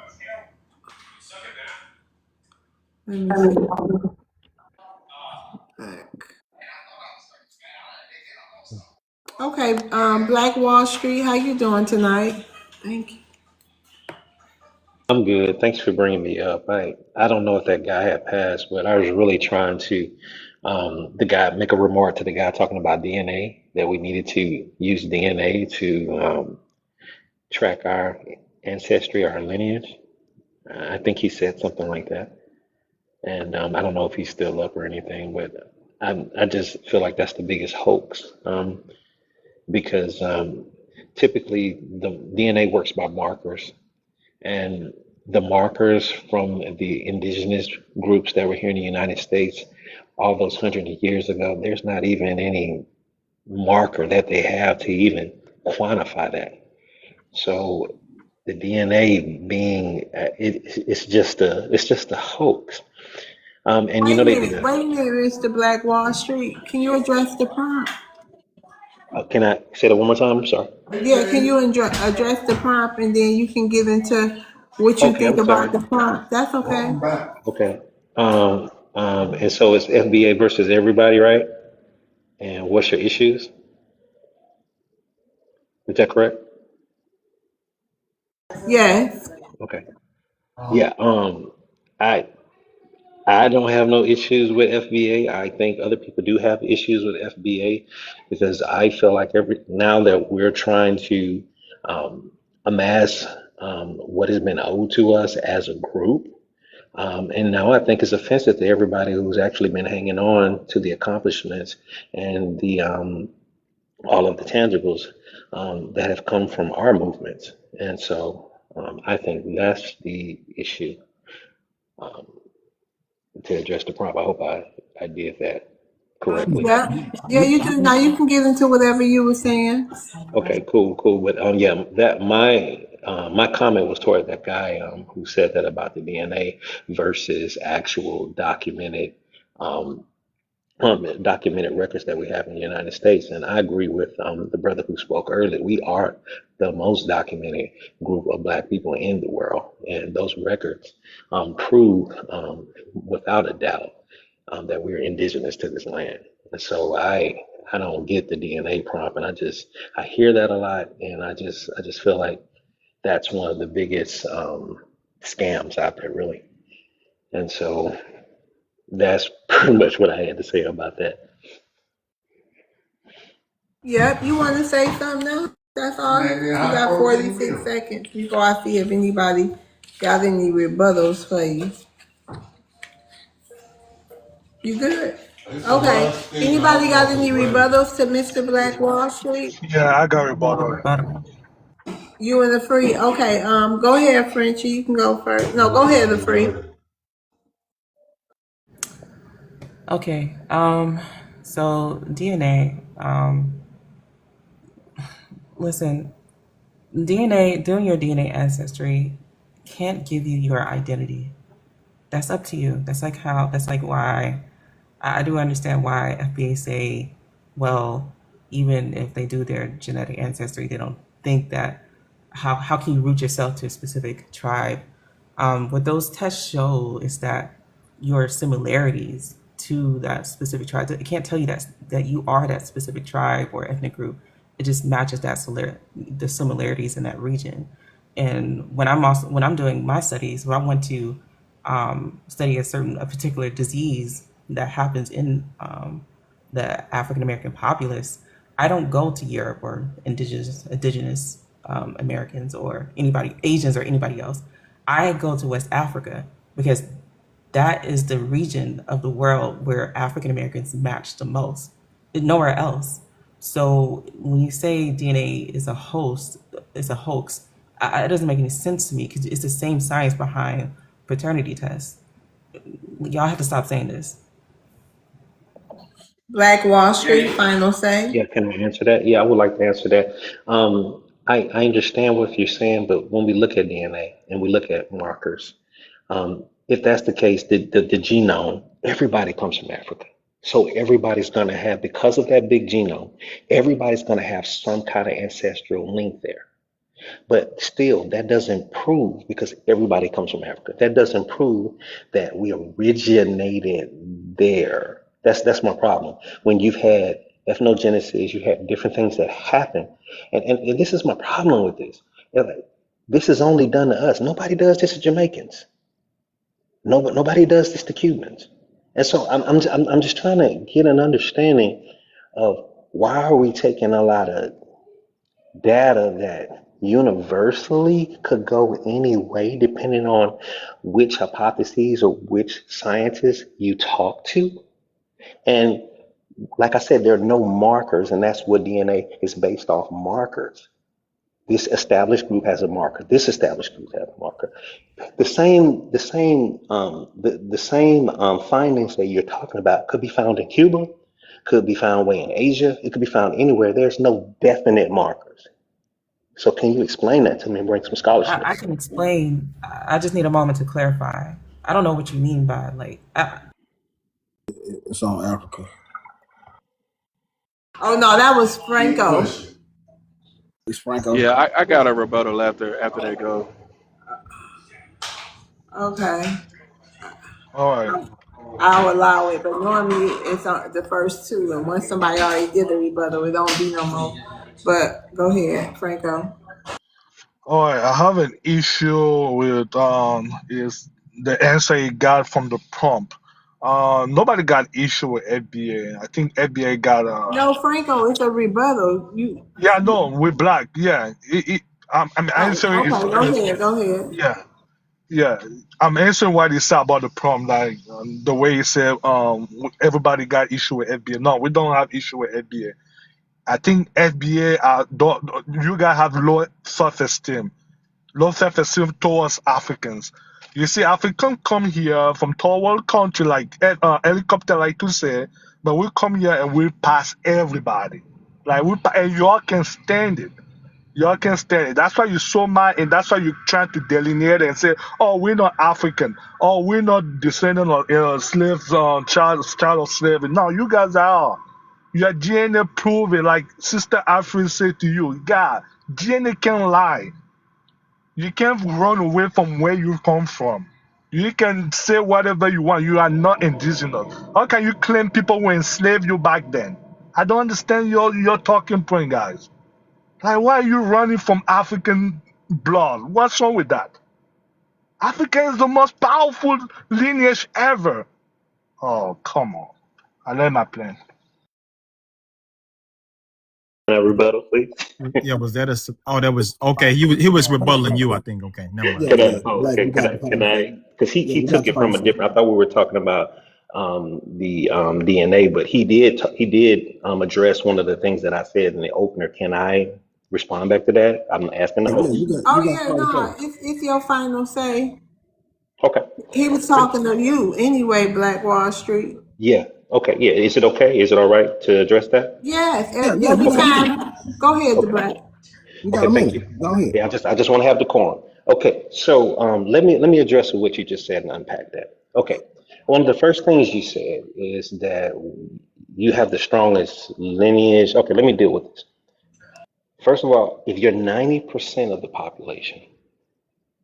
Let me see. Back. Okay, Black Wall Street, how you doing tonight? Thank you. I'm good. Thanks for bringing me up. I don't know if that guy had passed, but I was really trying to the guy make a remark to the guy talking about DNA that we needed to use DNA to track our ancestry, our lineage. I think he said something like that, and I don't know if he's still up or anything, but I just feel like that's the biggest hoax because typically the DNA works by markers. And the markers from the indigenous groups that were here in the United States all those hundreds of years ago, there's not even any marker that they have to even quantify that. So the DNA being it's just a hoax. And you know they did Wait a minute, Mr. Black Wall Street. Can you address the prompt? can I say that one more time? I'm sorry. Yeah, can you address the prompt and then you can get into what you Okay, think I'm about sorry. the prompt? That's okay. Okay. And so it's FBA versus everybody, right? And what's your issues? Is that correct? Yes. Okay. Yeah. I I don't have no issues with FBA. I think other people do have issues with FBA because I feel like every now that we're trying to amass what has been owed to us as a group. And now I think it's offensive to everybody who's actually been hanging on to the accomplishments and the all of the tangibles that have come from our movements. And so I think that's the issue to address the problem. I hope I did that correctly. Yeah. Yeah, you do. Now you can get into whatever you were saying. Okay, cool, cool. But yeah, that my comment was toward that guy who said that about the DNA versus actual um, documented records that we have in the United States. And I agree with the brother who spoke earlier. We are the most documented group of Black people in the world, and those records prove without a doubt that we're indigenous to this land. And so I don't get the DNA prompt, and I hear that a lot, and I just feel like that's one of the biggest scams out there, really. And so that's pretty much what I had to say about that. Yep. You want to say something now? That's all. You got 46 seconds before I see if anybody got any rebuttals for you. You good? Okay. Anybody got any rebuttals to Mr. Black Wall Street? Yeah, I got No rebuttal. rebuttal. You and the free. Okay. Go ahead, Frenchie. You can go first. No, go ahead, the free. Okay. So DNA. Listen, DNA, doing your DNA ancestry can't give you your identity. That's up to you. That's like why I do understand why FBA say, well, even if they do their genetic ancestry, they don't think that how can you root yourself to a specific tribe? What those tests show is that your similarities to that specific tribe, it can't tell you that you are that specific tribe or ethnic group. It just matches the similarities in that region. And when I'm doing my studies, when I want to study a particular disease that happens in the African American populace, I don't go to Europe or indigenous Americans or anybody, Asians or anybody else. I go to West Africa because that is the region of the world where African Americans match the most. Nowhere else. So when you say DNA is a hoax, it doesn't make any sense to me because it's the same science behind paternity tests. Y'all have to stop saying this. Black Wall Street, final say. Yeah, can I answer that? Yeah, I would like to answer that. I understand what you're saying, but when we look at DNA and we look at markers, if that's the case, the genome, everybody comes from Africa. So everybody's going to have, because of that big genome, everybody's going to have some kind of ancestral link there. But still, that doesn't prove, because everybody comes from Africa, that doesn't prove that we originated there. That's my problem. When you've had ethnogenesis, you have different things that happen. And this is my problem with this. They're like, this is only done to us. Nobody does this to Jamaicans. Nobody does this to Cubans. And so I'm just trying to get an understanding of why are we taking a lot of data that universally could go any way depending on which hypotheses or which scientists you talk to. And like I said, there are no markers, and that's what DNA is based off, markers. This established group has a marker. This established group has a marker. The same findings that you're talking about could be found in Cuba, could be found way in Asia. It could be found anywhere. There's no definite markers. So can you explain that to me and bring some scholarship? I can explain. I just need a moment to clarify. I don't know what you mean by It's on Africa. Oh no, that was Franco. It's Franco. Yeah, I got a rebuttal after they go. Okay, All right. I'll allow it, but normally it's on the first two, and once somebody already did the rebuttal, it don't be no more. But go ahead, Franco. All right. I have an issue with is the answer he got from the prompt. Nobody got issue with FBA. I think FBA got No, Franco, it's a rebuttal. You. yeah, no, we're black. Yeah. I'm Oh, answering okay, go ahead. yeah. Yeah, I'm answering what he said about the problem, like the way he said everybody got issue with FBA. No, we don't have issue with FBA. I think FBA you guys have low self-esteem towards Africans. You see, Africans come here from third world country like helicopter, like to say, but we come here and we pass everybody, like and y'all can stand it. Y'all can stand it. That's why you're so mad, and that's why you're trying to delineate and say, "Oh, we're not African. Oh, we're not descendant of slaves, child of slavery." No, you guys are. Your DNA prove it. Like Sister Afri said to you, God, DNA can lie. You can't run away from where you come from. You can say whatever you want. You are not indigenous. How can you claim people were enslaved you back then? I don't understand your talking point, guys. Like, why are you running from African blood? What's wrong with that? Africa is the most powerful lineage ever. Oh, come on. I let my plan. Can I rebuttal, please? Yeah, was that a? Oh, that was okay. He was rebuttaling you, I think. Okay, never mind. Can I? Oh, okay. Can I? Because he took it from a different. I thought we were talking about the DNA, but he did address one of the things that I said in the opener. Can I respond back to that? I'm asking the host. It's your final say. Okay. He was talking to you anyway, Black Wall Street. Yeah. Okay. Yeah. Is it okay? Is it all right to address that? Yes. Every time. Go ahead, the Black. Okay. Thank you. Go ahead. Yeah. I just want to have decorum. Okay. So let me address what you just said and unpack that. Okay. One of the first things you said is that you have the strongest lineage. Okay. Let me deal with this. First of all, if you're 90% of the population,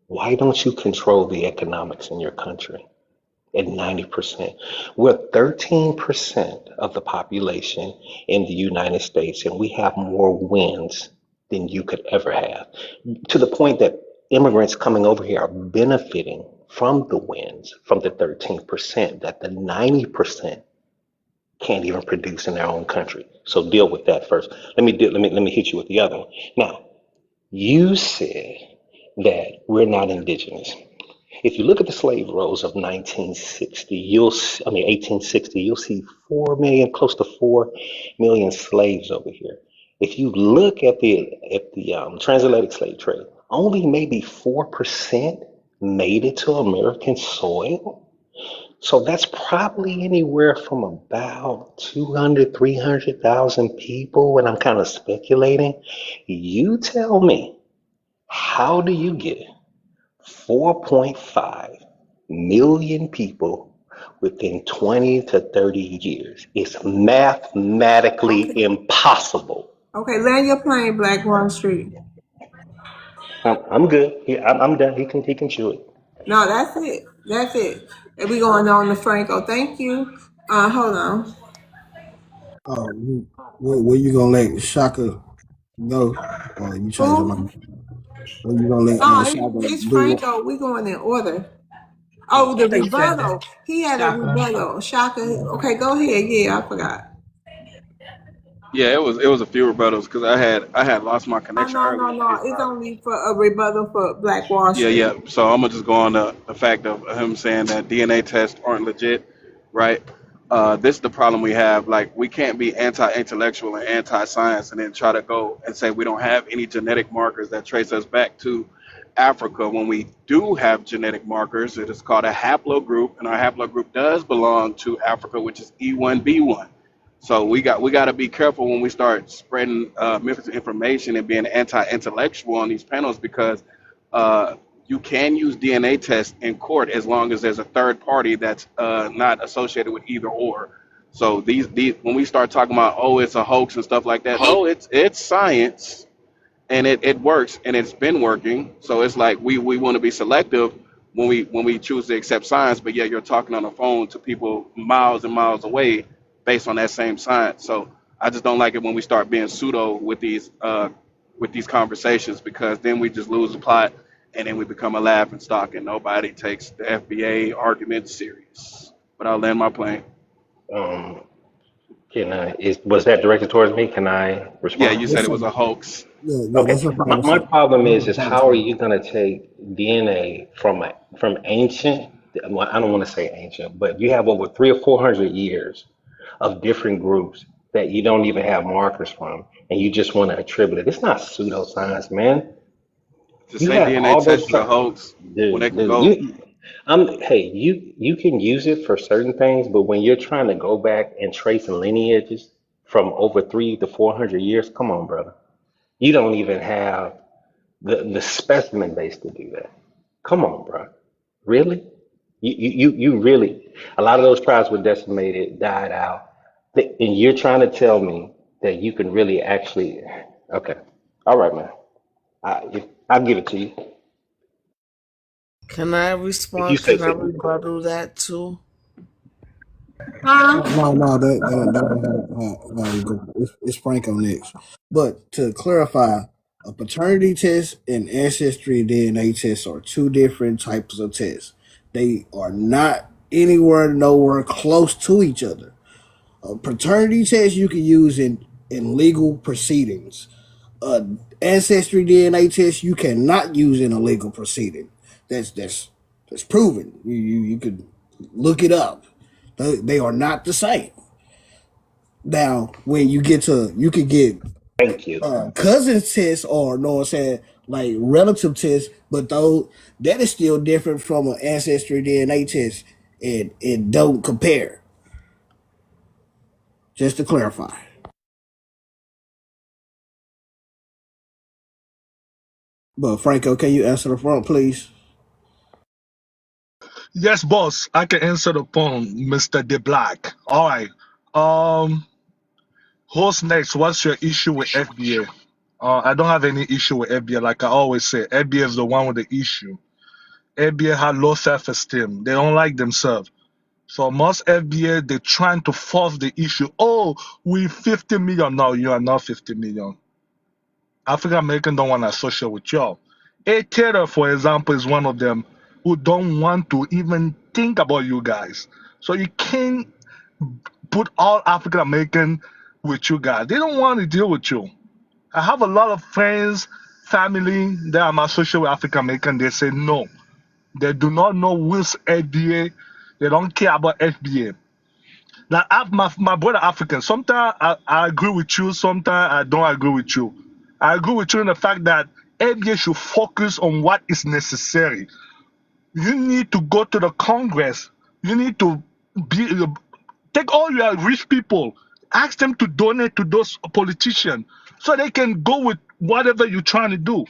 why don't you control the economics in your country at 90%? We're 13% of the population in the United States, and we have more wins than you could ever have. To the point that immigrants coming over here are benefiting from the wins from the 13% that the 90% can't even produce in their own country. So deal with that first. Let me hit you with the other one. Now, you said that we're not indigenous. If you look at the slave rolls of 1960, 1860, you'll see 4 million, close to 4 million slaves over here. If you look at the transatlantic slave trade, only maybe 4% made it to American soil. So that's probably anywhere from about 200, 300,000 people, and I'm kind of speculating. You tell me, how do you get 4.5 million people within 20 to 30 years? It's mathematically Okay. impossible. Okay, land your plane, Black Wall Street. I'm good. I'm done. He can chew it. No, that's it. That's it. And we going on to Franco. Thank you. Hold on. Where you gonna let Shaka go? Or you change your Who? mind? When you gonna let No, Shaka it's do what? Franco. We going in order. Oh, the I thought you said that. rebuttal. He had a Shaka. rebuttal. Shaka. Okay, go ahead. Yeah, I forgot. Yeah, it was a few rebuttals because I had lost my No, connection no, no, earlier. no. It's only for a rebuttal for Black Wall Yeah, Street. yeah. So I'm gonna just go on the fact of him saying that DNA tests aren't legit, right? This is the problem we have. Like, we can't be anti-intellectual and anti-science and then try to go and say we don't have any genetic markers that trace us back to Africa when we do have genetic markers. It is called a haplogroup, and our haplogroup does belong to Africa, which is E1B1. So we got to be careful when we start spreading misinformation and being anti-intellectual on these panels because you can use DNA tests in court as long as there's a third party that's not associated with either or. So these when we start talking about, oh, it's a hoax and stuff like that, no, it's science, and it works, and it's been working. So it's like we want to be selective when we choose to accept science, but yeah, you're talking on the phone to people miles and miles away based on that same science. So I just don't like it when we start being pseudo with these conversations, because then we just lose the plot, and then we become a laughing stock, and nobody takes the FBA argument serious. But I'll land my plane. Um, was that directed towards me? Can I Yeah, respond? you said What's it up? was a hoax. Yeah, Okay. what's up, My conversation? problem What's is up, how are conversation? you going to take DNA from ancient? Well, I don't want to say ancient, but you have over 300 or 400 years of different groups that you don't even have markers from, and you just want to attribute it. It's not pseudoscience, man. To You say have DNA all those, tests is a hoax when they dude, can dude. go. You can use it for certain things, but when you're trying to go back and trace lineages from over 300 to 400 years, come on, brother. You don't even have the specimen base to do that. Come on, bro. Really? You really, a lot of those tribes were decimated, died out. And you're trying to tell me that you can really actually, okay. All right, man. I'll give it to you. Can I If you respond? say Can I so. rebuttal that too? Huh? No, that ain't how we go. It's Franco next. But to clarify, a paternity test and ancestry DNA tests are two different types of tests. They are not nowhere close to each other. A paternity test you can use in legal proceedings. Ancestry DNA test you cannot use in a legal proceeding. That's proven. You could look it up. They are not the same. Now, when you get to, you could get Thank you. cousins tests or, know what I'm saying, like relative tests, but though that is still different from an ancestry DNA test, and it don't compare. Just to clarify. But Franco, can you answer the front, please? Yes, boss. I can answer the phone, Mr. De Black. All right. Um, who's next? What's your issue with FBA? I don't have any issue with FBA. Like I always say, FBA is the one with the issue. FBA have low self-esteem. They don't like themselves. So most FBA, they're trying to force the issue. Oh, we 50 million. No, you are not 50 million. African Americans don't want to associate with y'all. A Taylor, for example, is one of them who don't want to even think about you guys. So you can't put all African American with you guys. They don't want to deal with you. I have a lot of friends, family that I'm associated with African American. They say no. They do not know who's FBA. They don't care about FBA. Now, my brother African, sometimes I agree with you, sometimes I don't agree with you. I agree with you in the fact that FBA should focus on what is necessary. You need to go to the Congress. You need to take all your rich people, ask them to donate to those politicians so they can go with whatever you're trying to do.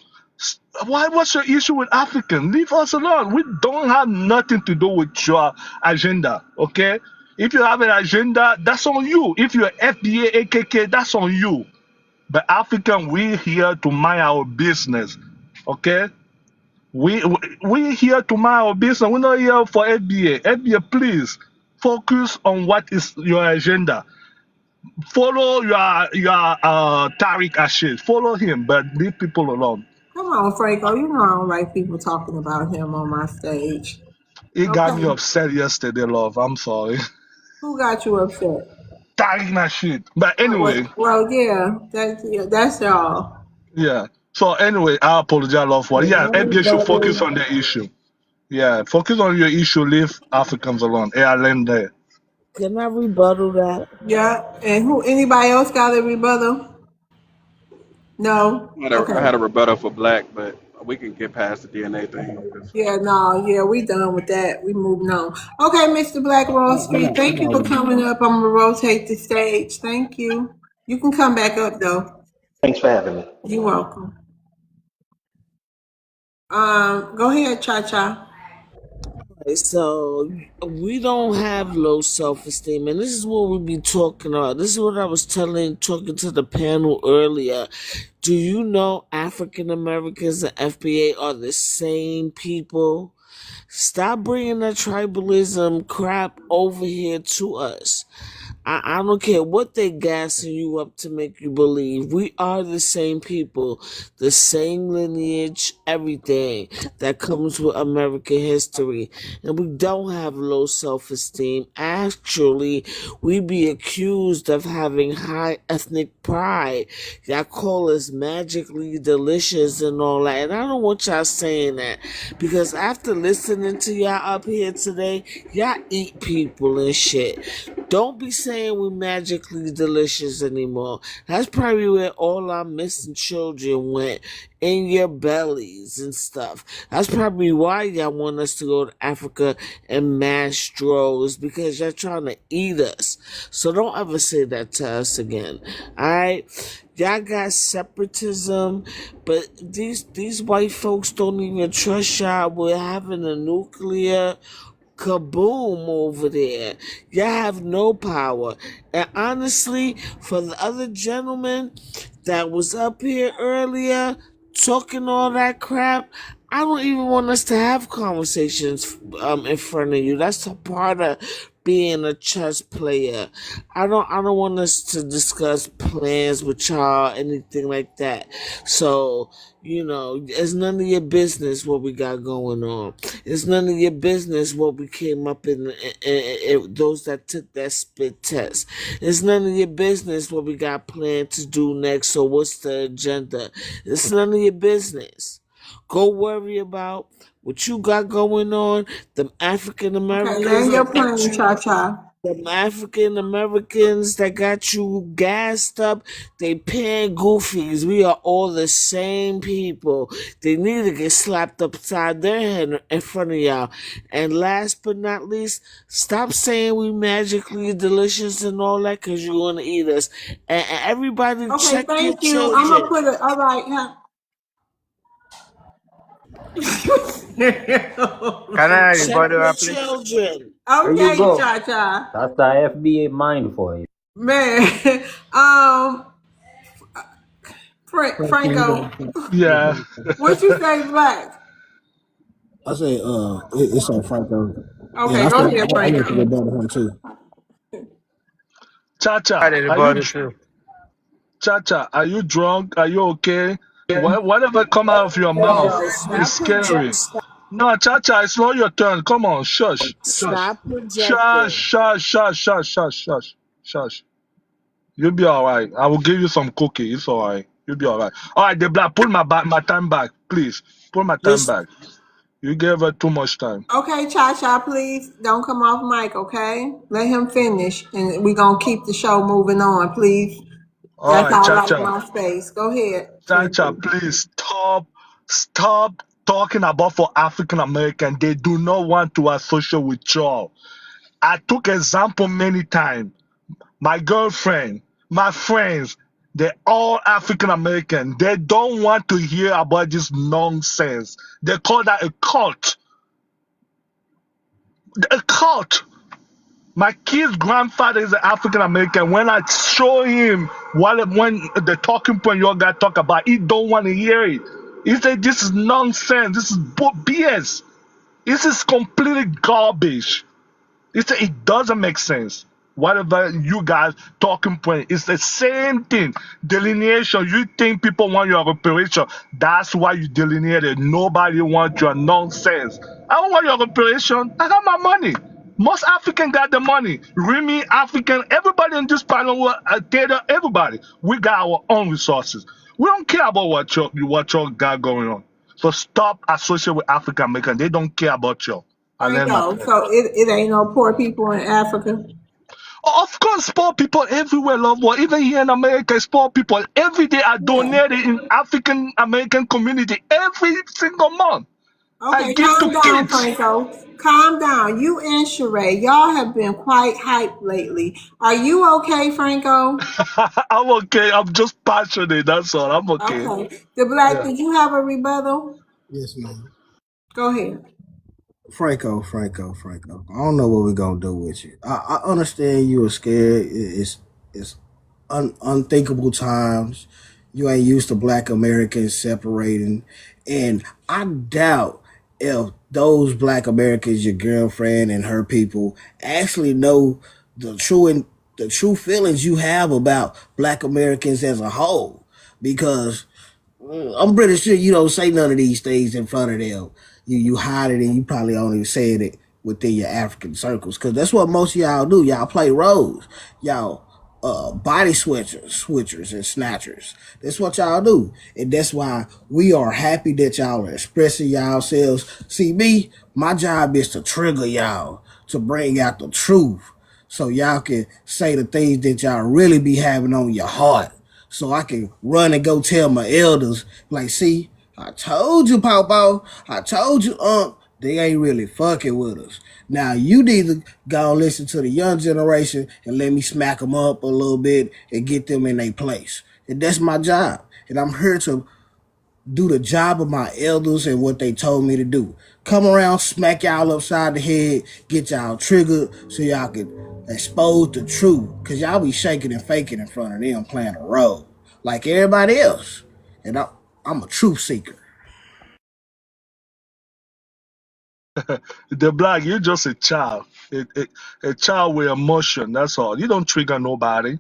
What's your issue with African? Leave us alone. We don't have nothing to do with your agenda, okay? If you have an agenda, that's on you. If you're FBA, AKK, that's on you. But African, we're here to mind our business, okay? We here to mind our business. We're not here for FBA. FBA, please focus on what is your agenda. Follow your Tariq Ashid. Follow him, but leave people alone. Come on, Franco. You know I don't like people talking about him on my stage. He got me Okay. upset yesterday, love. I'm sorry. Who got you upset? Tariq Nasheed. But anyway, Well, yeah, that's y'all. yeah. So anyway, I apologize, love, for it. Yeah, FBA should focus on the issue. Yeah, focus on your issue. Leave Africans alone. I learned there. Can I rebuttal that? Yeah. And who? Anybody else got a rebuttal? No. I Okay. had a rebuttal for Black, but we can get past the DNA thing. Yeah. No. Yeah. We done with that. We moving on. Okay, Mr. Black Wall Street. Thank you for coming up. I'm gonna rotate the stage. Thank you. You can come back up though. Thanks for having me. You're welcome. Go ahead, Cha Cha. So we don't have low self-esteem, and this is what we be talking about. This is what I was talking to the panel earlier. Do you know African Americans and FBA are the same people? Stop bringing that tribalism crap over here to us. I don't care what they gassing you up to make you believe. We are the same people, the same lineage, everything that comes with American history. And we don't have low self-esteem. Actually, we be accused of having high ethnic pride. Y'all call us magically delicious and all that. And I don't want y'all saying that, because after listening to y'all up here today, y'all eat people and shit. Don't be saying we magically delicious anymore. That's probably where all our missing children went, in your bellies and stuff. That's probably why y'all want us to go to Africa and mass droves, because y'all trying to eat us. So don't ever say that to us again. Alright? Y'all got separatism, but these white folks don't even trust y'all with having a nuclear kaboom over there. Y'all have no power. And honestly, for the other gentleman that was up here earlier talking all that crap, I don't even want us to have conversations in front of you. That's a part of being a chess player. I don't want us to discuss plans with y'all, anything like that. So, it's none of your business what we got going on. It's none of your business what we came up in those that took that spit test. It's none of your business what we got planned to do next, or what's the agenda. It's none of your business. Go worry about what you got going on. The African Americans. Okay, land your plane, Cha Cha. The African Americans that got you gassed up, they paying goofies. We are all the same people. They need to get slapped upside their head in front of y'all. And last but not least, stop saying we magically delicious and all that, because you're going to eat us. And everybody Okay, check your thank you. children. I'm gonna put it. All right. Can I Check rebuttal, your please? children. There you Okay, go. Cha Cha. That's the FBA mind for you. Man, Franco. Yeah. What you say, Black? I say, it's on Franco. And Okay, I go said, ahead, I want to Franco. get better him too. Chacha, Hi, are you everybody too. Chacha? Are you drunk? Are you okay? Whatever come out of your mouth Yo, is stop scary. No, Chacha, it's not your turn. Come on, shush, shush, stop shush, projecting. shush, shush, shush, shush, shush, shush. You'll be all right. I will give you some cookie. It's all right. You'll be all right. All right, the black. Pull my time back, please. Pull my time Just back. You gave her too much time. Okay, Cha-Cha, please don't come off mic, okay? Let him finish, and we're going to keep the show moving on, please. All That's right, all like Chacha. my space. Go ahead, Chacha, Franco. please stop talking about for African American. They do not want to associate with y'all. I took example many times. My girlfriend, my friends, they're all African American. They don't want to hear about this nonsense. They call that a cult. A cult. My kid's grandfather is an African American. When I show him when the talking point your guy talk about, he don't want to hear it. He said this is nonsense. This is BS. This is completely garbage. It doesn't make sense. Whatever you guys talking point, it's the same thing. Delineation. You think people want your reparation. That's why you delineated. Nobody wants your nonsense. I don't want your reparation. I got my money. Most African got the money. Remy, African, everybody in this panel, Taylor, everybody. We got our own resources. We don't care about what y'all got going on. So stop associating with African American. They don't care about you. I learned my Franco, plan. so it ain't no poor people in Africa? Of course, poor people everywhere love war. Even here in America, it's poor people. Every day I Yeah. donate in African American community every single month. I Okay, give to calm down, kids. Franco. Calm down. You and Sheree, y'all have been quite hyped lately. Are you okay, Franco? I'm okay. I'm just passionate. That's all. I'm okay. Okay. The Black, Yeah. did you have a rebuttal? Yes, ma'am. Go ahead. Franco. I don't know what we're gonna do with you. I understand you are scared. It's unthinkable times. You ain't used to Black Americans separating, and I doubt if those Black Americans, your girlfriend and her people, actually know the true feelings you have about Black Americans as a whole, because I'm pretty sure you don't say none of these things in front of them. You hide it, and you probably only said it within your African circles, because that's what most of y'all do. Y'all play roles. Y'all body switchers and snatchers. That's what y'all do, and that's why we are happy that y'all are expressing yourselves. See, my job is to trigger y'all to bring out the truth, so y'all can say the things that y'all really be having on your heart, so I can run and go tell my elders, like, see, I told you, Pawpaw, I told you, they ain't really fucking with us. Now, you need to go and listen to the young generation and let me smack them up a little bit and get them in their place. And that's my job. And I'm here to do the job of my elders and what they told me to do. Come around, smack y'all upside the head, get y'all triggered so y'all can expose the truth. Cause y'all be shaking and faking in front of them playing a role like everybody else. And I'm a truth seeker. The Black, you're just a child. A child with emotion. That's all. You don't trigger nobody.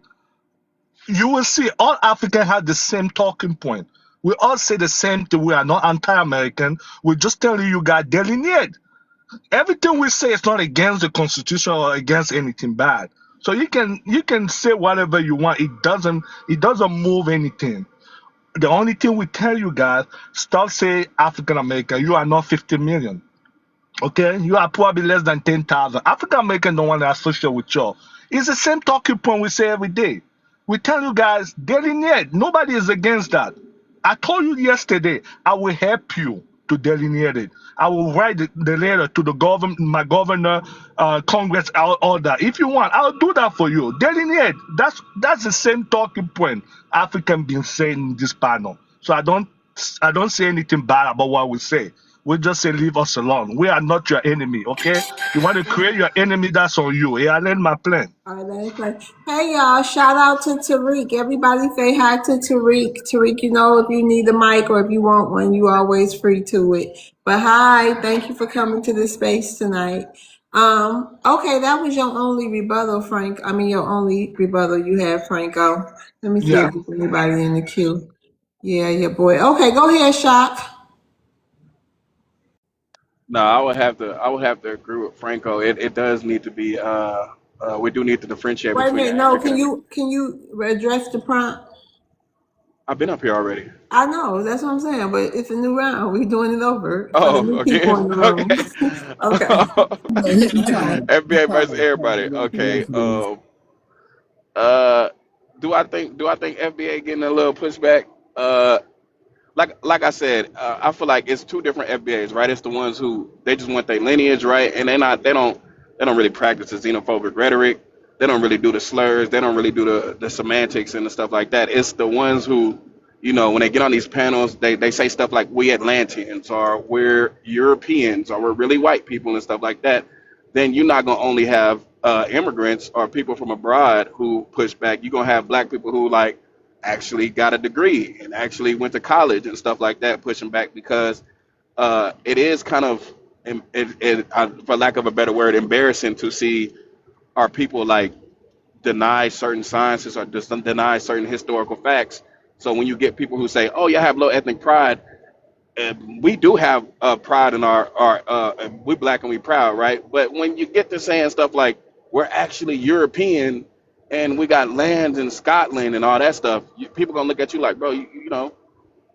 You will see all Africans have the same talking point. We all say the same thing. We are not anti-American. We're just telling you guys delineate. Everything we say is not against the Constitution or against anything bad. So you can say whatever you want. It doesn't move anything. The only thing we tell you guys, stop saying African American. You are not 50 million. Okay, you are probably less than 10,000. African American don't want to associate with you. It's the same talking point we say every day. We tell you guys, delineate. Nobody is against that. I told you yesterday, I will help you to delineate it. I will write the letter to the government, my governor, Congress, all that. If you want, I'll do that for you. Delineate. That's the same talking point African been saying in this panel. So I don't say anything bad about what we say. We just say leave us alone. We are not your enemy, okay? You want to create your enemy, that's on you. Yeah, I learned my plan. All right, let it play. Hey y'all, shout out to Tariq. Everybody say hi to Tariq. Tariq, you know, if you need a mic or if you want one, you always free to it. But hi, thank you for coming to this space tonight. Okay, that was your only rebuttal, Frank. I mean, your only rebuttal you have, Franco. Let me see Yeah. if there's anybody in the queue. Yeah, your boy. Okay, go ahead, Shock. No, I would have to agree with Franco. It does need to be we do need to differentiate Wait a between the minute. No, African can and you address the prompt? I've been up here already. I know, that's what I'm saying, but it's a new round. We doing it over for the Oh, new okay. people in the room. Okay. Okay. Yeah, he FBA tried versus to everybody. walk away Okay. from this. Uh do I think FBA getting a little pushback? Uh like I said, I feel like it's two different FBAs, right? It's the ones who they just want their lineage, right? And they don't really practice the xenophobic rhetoric. They don't really do the slurs. They don't really do the semantics and the stuff like that. It's the ones who, when they get on these panels, they say stuff like we Atlanteans or we're Europeans or we're really white people and stuff like that. Then you're not gonna only have immigrants or people from abroad who push back. You're gonna have black people who like actually got a degree and actually went to college and stuff like that, pushing back because it is kind of, for lack of a better word, embarrassing to see our people like deny certain sciences or just deny certain historical facts. So when you get people who say, "Oh, you have low ethnic pride," we do have pride in our we black and we proud, right? But when you get to saying stuff like we're actually European and we got lands in Scotland and all that stuff, people gonna look at you like, bro,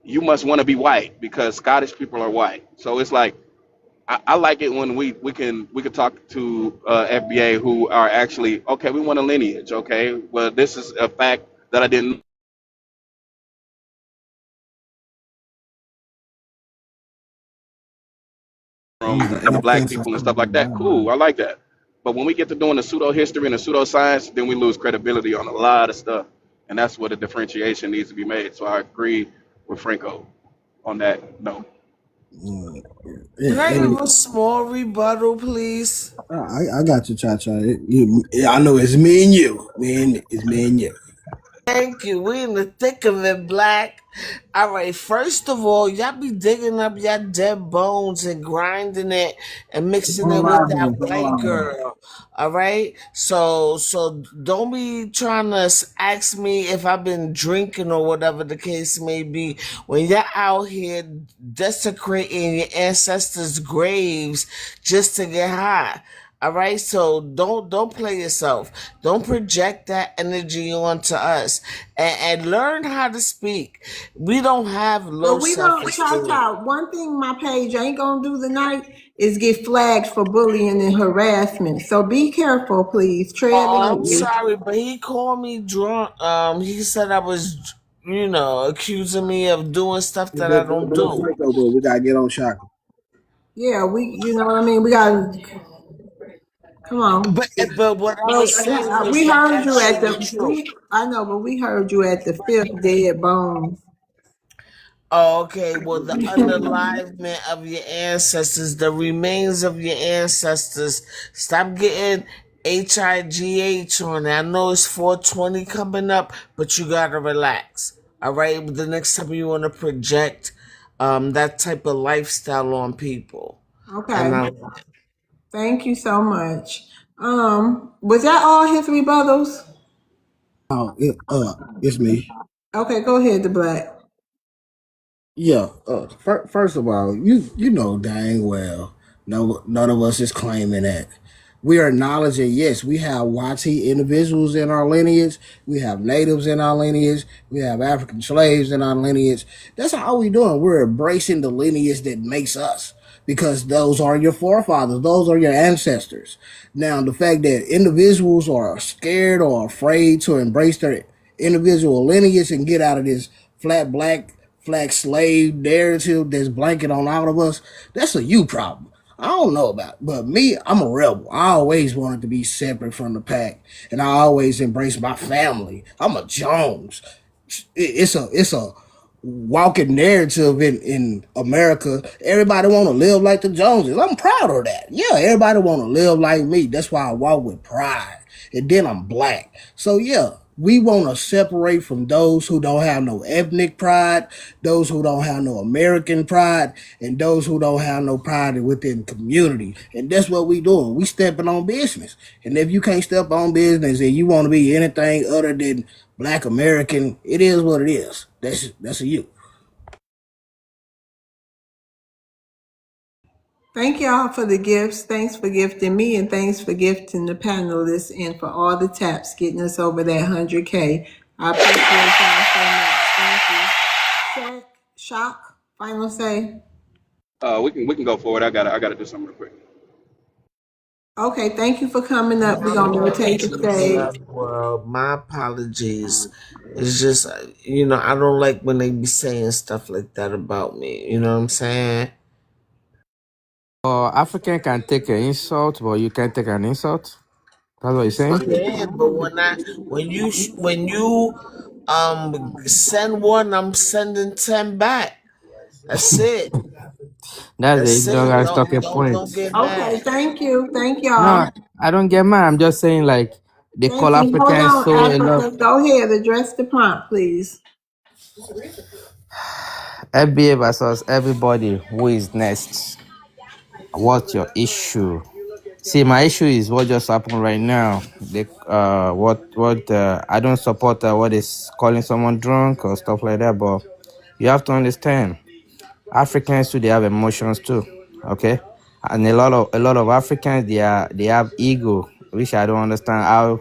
you must want to be white because Scottish people are white. So it's like I like it when we can talk to FBA who are actually okay. We want a lineage, okay? Well, this is a fact that I didn't from the black people and stuff like that. Cool, I like that. But when we get to doing the pseudo history and the pseudo science, then we lose credibility on a lot of stuff, and that's where the differentiation needs to be made. So I agree with Franco on that note. Mm, Can I give and a small rebuttal, please? I got you, Cha Cha. I know it's me and you. It's me and you. Thank you. We in the thick of it, Black. All right. First of all, y'all be digging up y'all dead bones and grinding it and mixing it with that white girl. All right. So don't be trying to ask me if I've been drinking or whatever the case may be. When you're out here desecrating your ancestors' graves just to get high. All right, so don't play yourself. Don't project that energy onto us, and learn how to speak. We don't have But low we self don't, Cha esteem. Cha, one thing my page ain't gonna do tonight is get flagged for bullying and harassment. So be careful, please. Tread Oh, I'm lightly. sorry, but he called me drunk. He said I was, accusing me of doing stuff that I don't But let do. Franco go. We gotta get on Shaka. Yeah, you know what I mean? We gotta, come on. But what I But was saying was we like heard you at actually the, true. I know, but we heard you at the fifth dead bones. Oh, okay, well, the underlinement of your ancestors, the remains of your ancestors. Stop getting HIGH on it. I know it's 420 coming up, but you gotta relax. All right, the next time you want to project that type of lifestyle on people, and Okay, thank you so much. Was that all his rebuttals? Oh, it's me. Okay, go ahead, the black. Yeah. First of all, you know dang well, no, none of us is claiming that. We are acknowledging, yes, we have YT individuals in our lineage, we have natives in our lineage, we have African slaves in our lineage. That's all we doing. We're embracing the lineage that makes us because those are your forefathers, those are your ancestors. Now, the fact that individuals are scared or afraid to embrace their individual lineage and get out of this flat slave narrative that's blanket on all of us, that's a you problem. I don't know about it, but me, I'm a rebel. I always wanted to be separate from the pack, and I always embrace my family. I'm a Jones. It's a walking narrative in America. Everybody want to live like the Joneses. I'm proud of that. Yeah, everybody want to live like me. That's why I walk with pride. And then I'm black. So yeah, we want to separate from those who don't have no ethnic pride, those who don't have no American pride, and those who don't have no pride within the community. And that's what we doing. We stepping on business. And if you can't step on business and you want to be anything other than Black American, it is what it is. That's a you. Thank y'all for the gifts. Thanks for gifting me, and thanks for gifting the panelists and for all the taps getting us over that 100K. I appreciate y'all so much. Thank you. Shock, final say. We can go forward. I gotta do something real quick. Okay, thank you for coming up. We're I'm gonna going rotate to the the stage. black world. My apologies. It's just, I don't like when they be saying stuff like that about me. You know what I'm saying? African can take an insult, but you can't take an insult. That's what you're saying? Yeah, but when you send one, I'm sending 10 back. That's it. That's the That's it. ignorance Don't talking don't point. don't get Okay, mad. thank you. Thank No, y'all. I don't get mad. I'm just saying like they Thank call you. Hold Africans on, so a lot. Africa. Go ahead. Address the prompt, please. FBA versus everybody who is next. What's your issue? See, my issue is what just happened right now. They, I don't support what is calling someone drunk or stuff like that, but you have to understand, Africans too, they have emotions too, okay? And a lot of Africans, they have ego, which I don't understand how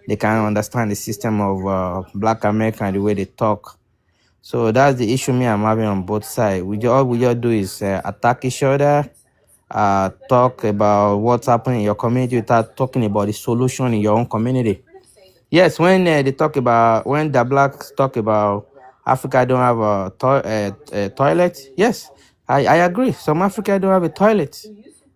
they can understand the system of Black America and the way they talk. So that's the issue me I'm having on both sides. All we just do is attack each other, talk about what's happening in your community without talking about the solution in your own community. Yes, when they talk about, when the blacks talk about Africa don't have a toilet, yes, I agree. Some Africa don't have a toilet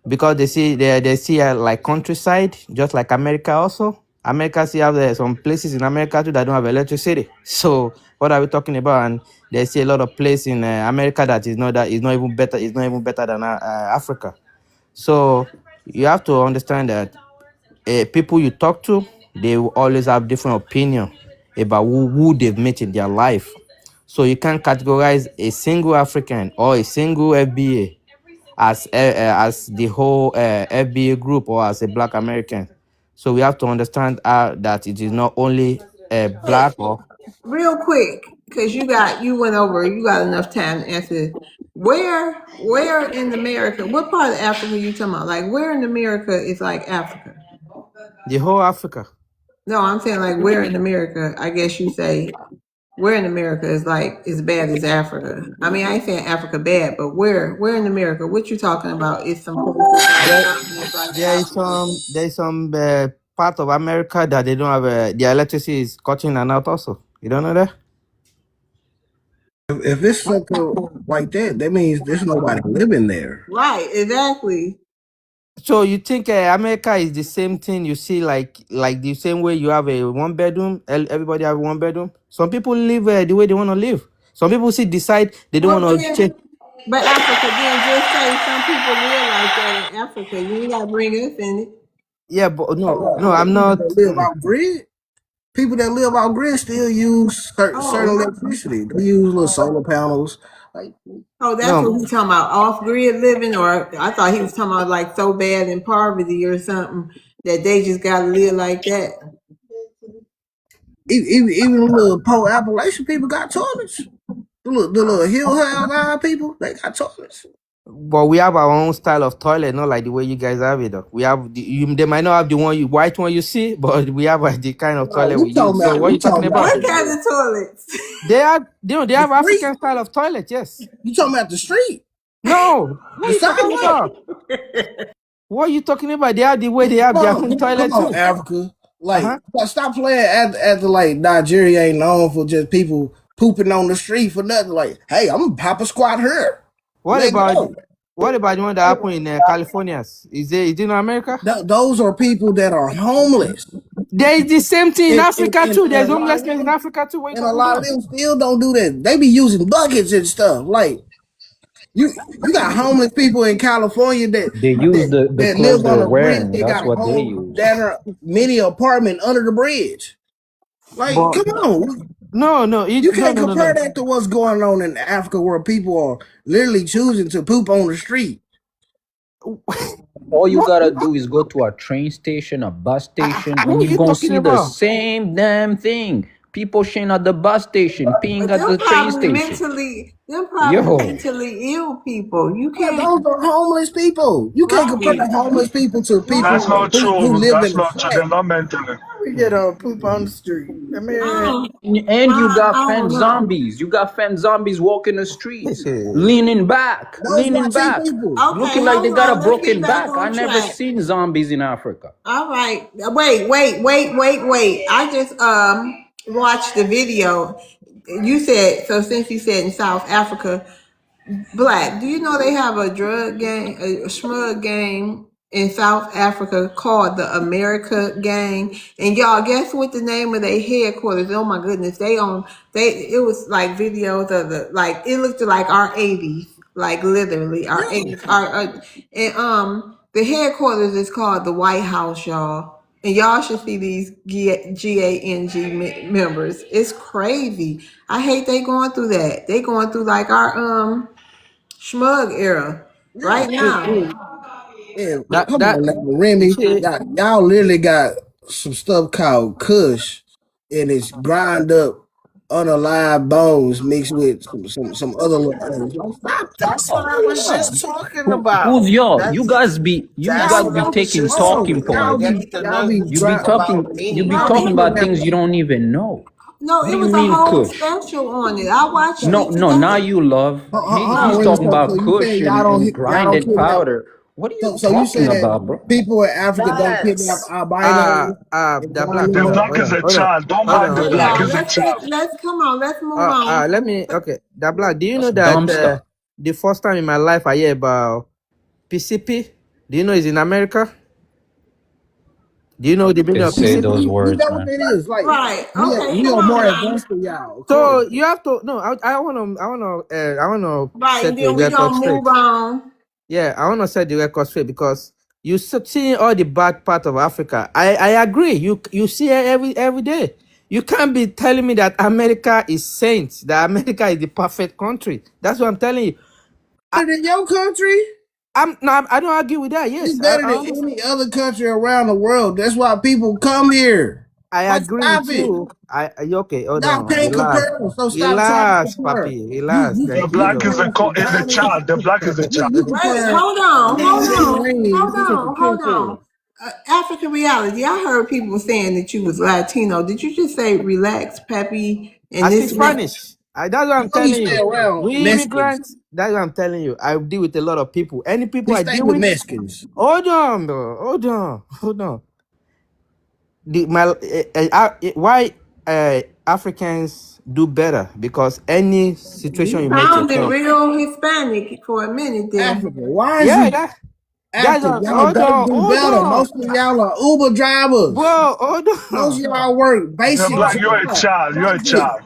because they see like countryside, just like America also. America see have some places in America too that don't have electricity. So what are we talking about? And they see a lot of places in America that is not even better. It's not even better than Africa. So you have to understand that people you talk to, they will always have different opinion about who they've met in their life. So you can't categorize a single African or a single FBA as the whole FBA group or as a Black American. So we have to understand that it is not only black or Real quick, because you got enough time to answer. Where in America? What part of Africa you talking about? Like where in America is like Africa? the whole Africa. No, I'm saying like where in America? I guess you say where in America is like as bad as Africa. I mean, I ain't saying Africa bad, but where in America? What you talking about? Is some There, places like Africa. there is some part of America that they don't have the electricity is cutting and out also. You don't know that? If it's something like that, that means there's nobody living there. Right, exactly. So you think America is the same thing you see like the same way you have a one bedroom, everybody have one bedroom? Some people live the way they want to live. Some people decide they don't Well, want to change. then, but Africa, then just say some people live like that in Africa. You ain't got to bring us in it. Yeah, but no, Other I'm people not. that live off grid, people that live off grid still use certain Oh, electricity. They use little solar panels. Like oh, that's what No, he's talking about. Off grid living, or I thought he was talking about like so bad in poverty or something that they just got to live like that. even little poor Appalachian people got toilets. The little hill have people, they got toilets. but we have our own style of toilet, not like the way you guys have it. Though. We have they might not have the white one you see, but we have the kind of No, toilet we use. So what are we you talking talking about about? What the kind of toilets? They the have street. African style of toilet. Yes. You talking about the street, No. What the are you talking sidewalk. about? What are you talking about? They have the way they have their own Come toilet on, too. Africa. Like, Uh-huh. stop playing at the like Nigeria ain't known for just people pooping on the street for nothing. Like, hey, I'm gonna pop a squat here. What Let about go. What about the one that happened in California? Is it in America? Those are people that are homeless. There is the same thing in And, Africa and, too. and a There's lot of homelessness in them, Africa too. What are you and a talking lot of about? them still don't do that. They be using buckets and stuff. Like you got homeless people in California They use the that clothes live on they're a bridge. wearing. They That's got a what they whole use. mini apartment under the bridge. Like, But come on. no, You no, can't no, no, compare no. that to what's going on in Africa where people are literally choosing to poop on the street. All you What? gotta do is go to a train station, a bus station, and What are you're you gonna talking see the about? same damn thing. People shitting at the bus station, peeing But at the train station. them probably Yo, mentally ill people. You Yeah, can't, those are homeless people. You can't compare right, the homeless people to That's people right. not who true. live That's in a not true. shack. They're not mentally. We get poop on the street. I mean, Oh, and you got I femme don't know. zombies. You got femme zombies walking the streets, Those leaning YT back, people. Okay, looking like they hold got a on. Let's get broken back back. I on never track. seen zombies in Africa. All right. Wait. I just watched the video. You said so since you said in South Africa, Black, do you know they have a drug gang, a smug gang in South Africa called the America Gang? And y'all, guess what the name of their headquarters? Oh my goodness, it was like videos of like it looked like our 80s, like literally our Yeah. 80s. And the headquarters is called the White House, y'all. And y'all should see these GANG members. It's crazy. I hate they going through that. They going through like our Schmug era Yeah. right now. Yeah. That Come that on now, you Remy. see, Y'all literally got some stuff called Kush, and it's grind up unalive bones mixed with some other little things. Like, That's what stop I doing was that. just talking about. Who's y'all? That's You that's guys Y'all what be I got was taking just talking hold talking on. about. points. They need to Y'all learn be who You be talk grind. talking about you me. be No, talking it about things you don't even know. no, What do it you was a mean whole Kush? special on it. I watched No, it no, today. now you love. Hold He's on, No, Remy. talking So about you Kush saying and y'all don't grinded kidnap? powder. What are you So you talking say that about, bro? people in Africa don't kidnap Yes. albinos and the grind black. them The Hold up? on, black hold is on, a hold on, child. Don't hold mind on, the hold on, black hold y'all, is on. a child. come on, let's move on. Let me. Okay, the black. Do you That's know that dumb stuff. the first time in my life I hear about PCP? Do you know it's in America? Do you know the meaning They of say Yeah, those PCP? we words, know what man. that is. Like Right. Okay, we come are on more now. advanced than y'all, of So course. you have to no. I wanna Right, set and the then we record gonna move straight. on. Yeah, I wanna set the record straight because seeing all the bad part of Africa. I agree. You see it every day. You can't be telling me that America is saint. That America is the perfect country. That's what I'm telling you. I, Better than your country. I'm no. I don't argue with that. It's Yes, better I than understand. any other country around the world. That's why people come here. I Like, agree stop with it. you. Okay? Hold Y'all on. can't Relax. compare them, so stop trying to Relax, compare. papi. Relax. The Thank You black you. is comparing is a Ghana. child. The black is a child. You Wait, comparing hold mandarins to on, hold on. kinfolk. African reality. I heard people saying that you was Latino. Did you just say relax, Peppy? And I speak this man, Spanish. That's what You I'm know we telling stay you. around We Mexicans. immigrants, that's what I'm telling you. I deal with a lot of people. Any people We I stay deal with with, Mexicans. hold on, bro. Hold on. Why Africans do better? Because any situation you you make sounded yourself. real Hispanic for a minute there. Africa. Why is Yeah, you that's active? Y'all don't do hold better. on. Most of y'all are Uber drivers. Bro, hold Most on. of y'all work The basic black, Bro, you're a jobs. child. You're a That's it. child.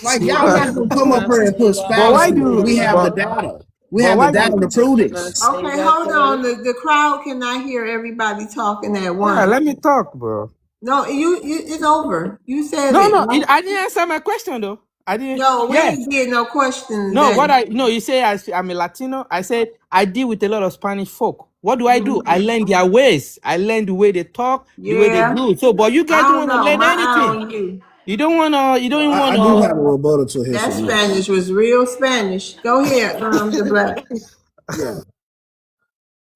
Like You y'all wanna not but gonna you come up wanna here and say put that? why fallacies when do we have the but data. We but have the why data do to prove You gonna this. say Okay, that hold on. though? The crowd cannot hear everybody talking at yeah, once. let me talk, bro. No, it's over. You said No, it. no, Right? I didn't answer my question though. I didn't. No, we Yeah, ain't getting no questions. no. That What I no, you say I'm a Latino. I said I deal with a lot of Spanish folk. What do? I learn their ways. I learn the way they talk, the way they yeah. do. So, but you I guys don't don't want to know. learn My eye anything. on you. You don't wanna. You don't even I do wanna. have a rebuttal to his That submission. Spanish was real Spanish. Go ahead, the black. Yeah.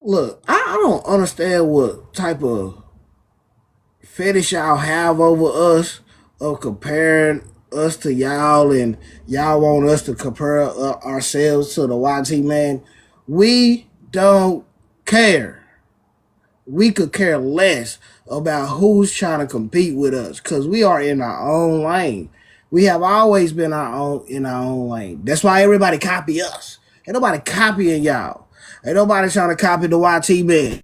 Look, I don't understand what type of fetish y'all have over us of comparing us to y'all and y'all want us to compare ourselves to the YT man. We don't care. We could care less about who's trying to compete with us because we are in our own lane. We have always been our own in our own lane. That's why everybody copy us Ain't nobody copying y'all. Ain't nobody trying to copy the YT man.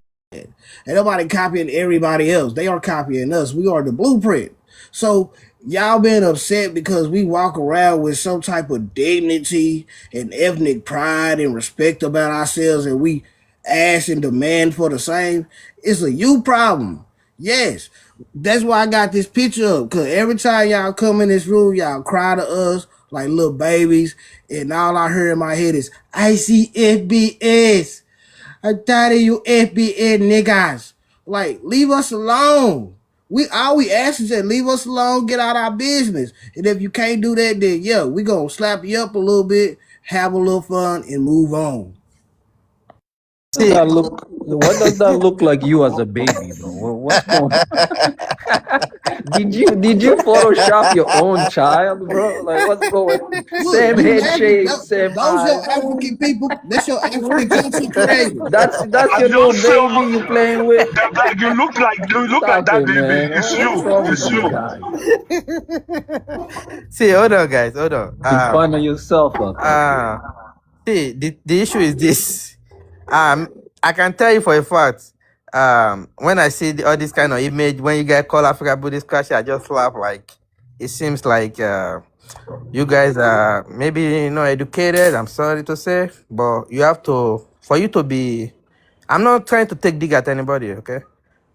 Ain't nobody copying everybody else. They are copying us. We are the blueprint. So y'all been upset because we walk around with some type of dignity and ethnic pride and respect about ourselves, and we ask and demand for the same. It's a you problem. Yes. That's why I got this picture up. Cause every time y'all come in this room, y'all cry to us like little babies. And all I hear in my head is, I see FBS. I'm tired of you FBA niggas. Like, leave us alone. We ask is that leave us alone, get out our business. And if you can't do that, then yeah, we gonna slap you up a little bit, have a little fun, and move on. Does See, that look? What does that look like you as a baby, bro? What's going on? Did you Photoshop your own child, bro? Like what's going? Look, Same you head laughing. shape, same Those your eyes. African people. That's your African content creators. That's And your you little feel baby you playing with. the black. You look like Stop that it, baby. man. It's What's you. wrong with It's these you. guys? see, hold on, guys, hold on. Be fun of yourself out there. Uh, see, the issue is this. I can tell you for a fact. When I see all this kind of image, when you guys call Africa Buddhist culture, I just laugh. Like it seems like you guys are maybe not educated. I'm sorry to say, but you have to for you to be. I'm not trying to take dig at anybody, okay?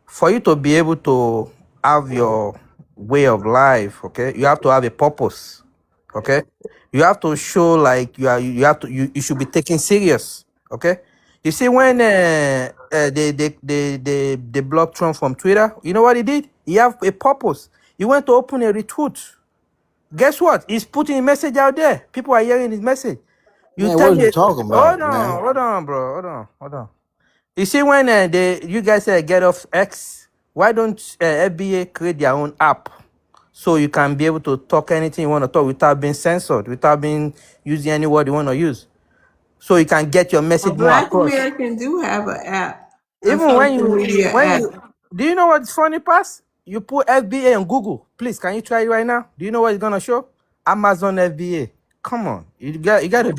For you to be able to have your way of life, okay, you have to have a purpose, okay. You have to show like you should be taken serious, okay. You see when they blocked Trump from Twitter, you know what he did? He have a purpose. He went to open a retweet. Guess what? He's putting a message out there. People are hearing his message. You Man, what tell are you me, talking about, man? hold on, bro, hold on. You see, when you guys get off X, why don't FBA create their own app so you can be able to talk anything you want to talk without being censored, without being using any word you want to use, so you can get your A message more Black across. American do have an app, a Even social media when app. you, do you know what's funny, Pass? You put FBA on Google. Please, can you try it right now? Do you know what it's gonna show? Amazon FBA. Come on,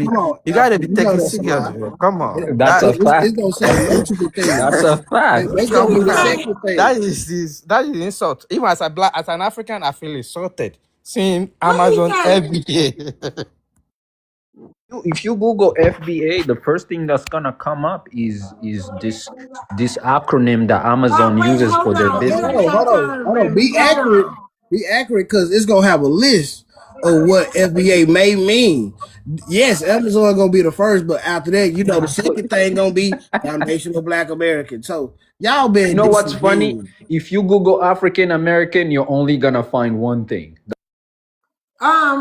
Come on, you gotta Africa. be You know taken that's a serious, lie. bro. Come on, That's a It's fact. gonna say multiple That's things. a fact. That's gonna come be the on. second thing. That is insult. Even as a black, as an African, I feel insulted seeing What he Amazon got? FBA. If you Google FBA, the first thing that's gonna come up is this acronym that Oh, Amazon wait, uses for hold their on. Hold It'll business. on, hold show on, time, hold on. baby. Be Hold accurate. on. Be accurate, because it's gonna have a list of what FBA may mean. Yes, Amazon gonna be the first, but after that, you know, the second thing gonna be Foundational Black American. So y'all You been know what's funny? disingenuous. If you Google African American, you're only gonna find one thing.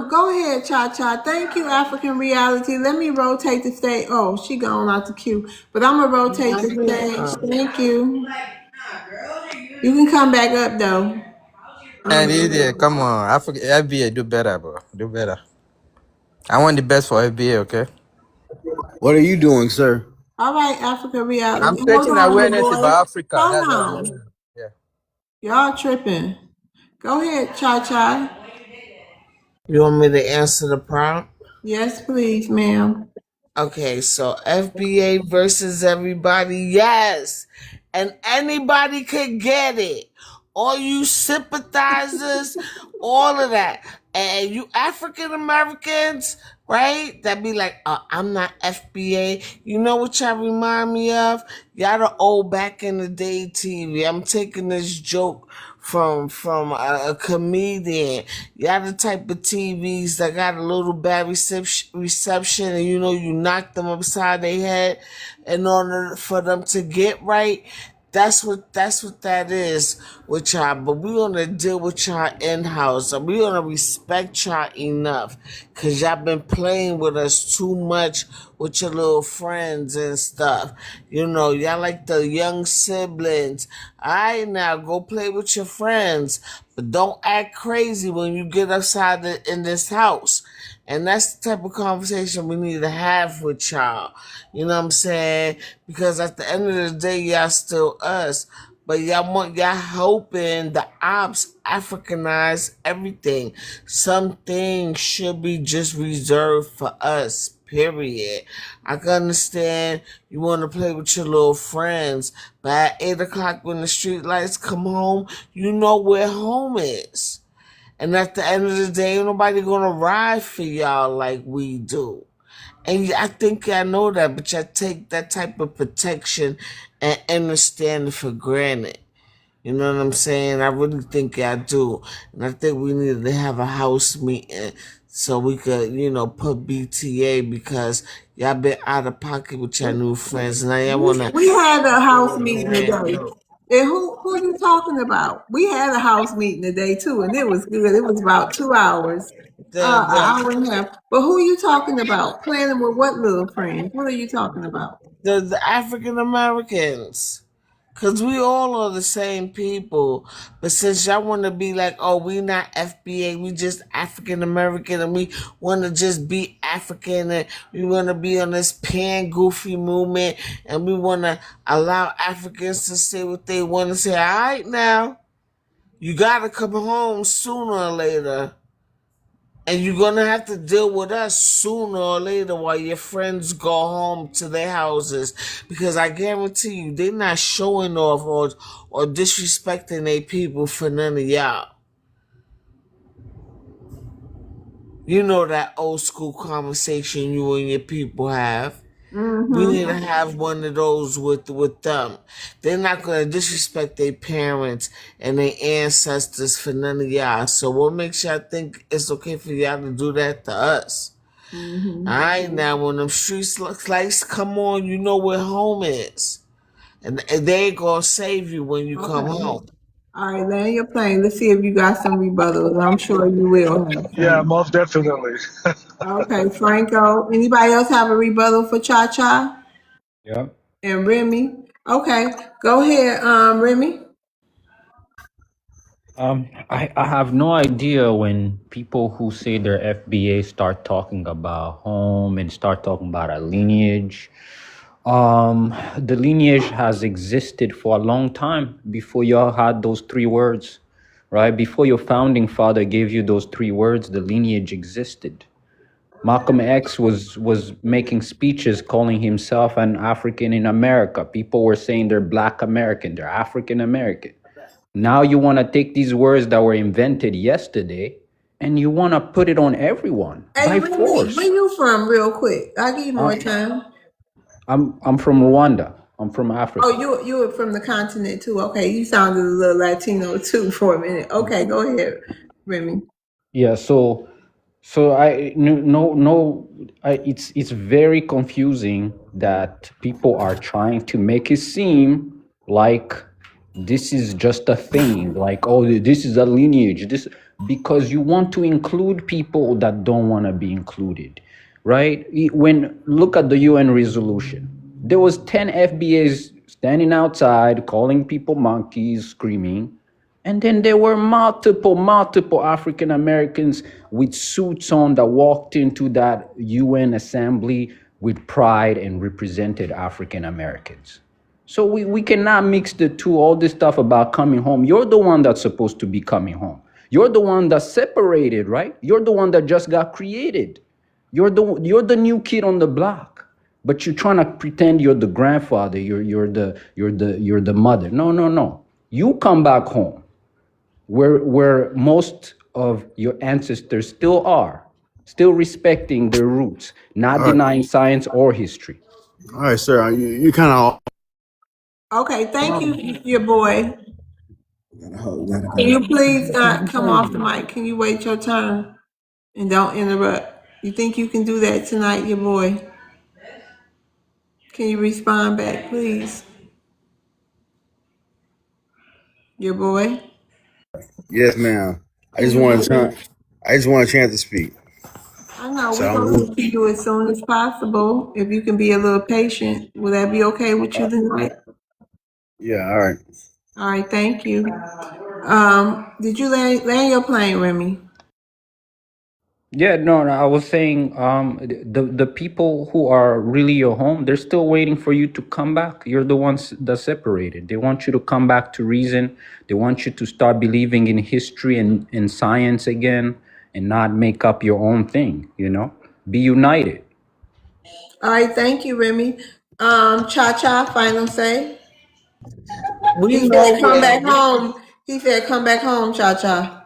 Go ahead, Cha Cha. Thank you, African Reality. Let me rotate the stage. Oh, she gone out the queue, but I'm gonna rotate the stage. Thank you. You can come back up though. And idiot, come on, Africa FBA, do better, bro. Do better. I want the best for FBA, okay? What are you doing, sir? All right, African I'm Reality. Hold taking on, awareness little boy. about Africa. Hold That's what I'm on. doing. Yeah. Y'all tripping. Go ahead, Cha Cha. You want me to answer the prompt? Yes, please, ma'am. Okay, so FBA versus everybody, yes. And anybody could get it. All you sympathizers, all of that. And you African Americans, right? That be like, I'm not FBA. You know what y'all remind me of? Y'all the old back in the day TV. I'm taking this joke from a comedian. Y'all the type of TVs that got a little bad reception, and you know you knock them upside their head in order for them to get right. That's what that is with y'all. But we gonna deal with y'all in house, and we gonna respect y'all enough, cause y'all been playing with us too much with your little friends and stuff. You know, y'all like the young siblings. Alright, now go play with your friends, but don't act crazy when you get in this house. And that's the type of conversation we need to have with y'all. You know what I'm saying? Because at the end of the day, y'all still us. But y'all hoping the ops Africanize everything. Some things should be just reserved for us. period. I can understand you want to play with your little friends, but at 8 o'clock when the street lights come home, you know where home is. And at the end of the day, ain't nobody gonna ride for y'all like we do. And I think I know that, but I take that type of protection and understanding for granted. You know what I'm saying? I really think I do. And I think we need to have a house meeting so we could, put BTA because y'all been out of pocket with your new friends. Now y'all wanna We had a house meeting man, today. And who are you talking about? We had a house meeting today too, and it was good. It was about 2 hours, an hour and a half. But who are you talking about? Planning with what little friends? What are you talking about? the African Americans. Cause we all are the same people, but since y'all want to be like, oh, we not FBA, we just African American, and we want to just be African, and we want to be on this pan goofy movement, and we want to allow Africans to say what they want to say. All right, now you gotta come home sooner or later. And you're going to have to deal with us sooner or later while your friends go home to their houses. Because I guarantee you, they're not showing off or disrespecting their people for none of y'all. You know that old school conversation you and your people have. We need to have one of those with them. They're not going to disrespect their parents and their ancestors for none of y'all. So what makes y'all think it's okay for y'all to do that to us? All right, now when them streets lights come on, you know where home is. And they ain't going to save you when you come home. All right, land your plane. Let's see if you got some rebuttals. I'm sure you will have Yeah, some. most definitely. Okay, Franco. Anybody else have a rebuttal for Cha Cha Yeah. and Remy? Okay, go ahead, Remy. I have no idea when people who say they're FBA start talking about home and start talking about a lineage. The lineage has existed for a long time before y'all had those three words, right? Before your founding father gave you those three words, the lineage existed. Malcolm X was making speeches calling himself an African in America. People were saying they're Black American, they're African American. Now you want to take these words that were invented yesterday and you want to put it on everyone Hey, by Remy, where force. you from, real quick? I'll give you more Uh, time. I'm from Rwanda. I'm from Oh, Africa. you were from the continent too. Okay, you sounded a little Latino too for a minute. Okay, go ahead, Remy. Yeah, so I no it's very confusing that people are trying to make it seem like this is just a thing, like, oh, this is a lineage, this, because you want to include people that don't want to be included, right? When look at the UN resolution, there was 10 FBAs standing outside calling people monkeys, screaming. And then there were multiple African Americans with suits on that walked into that UN assembly with pride and represented African Americans. So we cannot mix the two, all this stuff about coming home. You're the one that's supposed to be coming home. You're the one that's separated, right? You're the one that just got created. You're the new kid on the block. But you're trying to pretend you're the grandfather, you're the mother. No. You come back home where most of your ancestors still are, still respecting their roots, not All right, denying science or history. all right, sir. You kind of Okay, thank you, your boy. Gotta Can go. you please come off the mic? Can you wait your turn and don't interrupt? You think you can do that tonight, your boy? Can you respond back, please, your boy? yes, ma'am. I Can just you want a do chance. that? I just want a chance to speak. I know So we're gonna get you as soon as possible. If you can be a little patient, will that be okay with you tonight? yeah, all right. All right, thank you. Did you land your plane, Remy? Yeah, no, I was saying, the people who are really your home, they're still waiting for you to come back. You're the ones that separated. They want you to come back to reason. They want you to start believing in history and science again, and not make up your own thing. Be united. All right, thank you, Remy. Cha Cha, final say. We He know said, "Come where back home." He said, "Come back home, Cha Cha."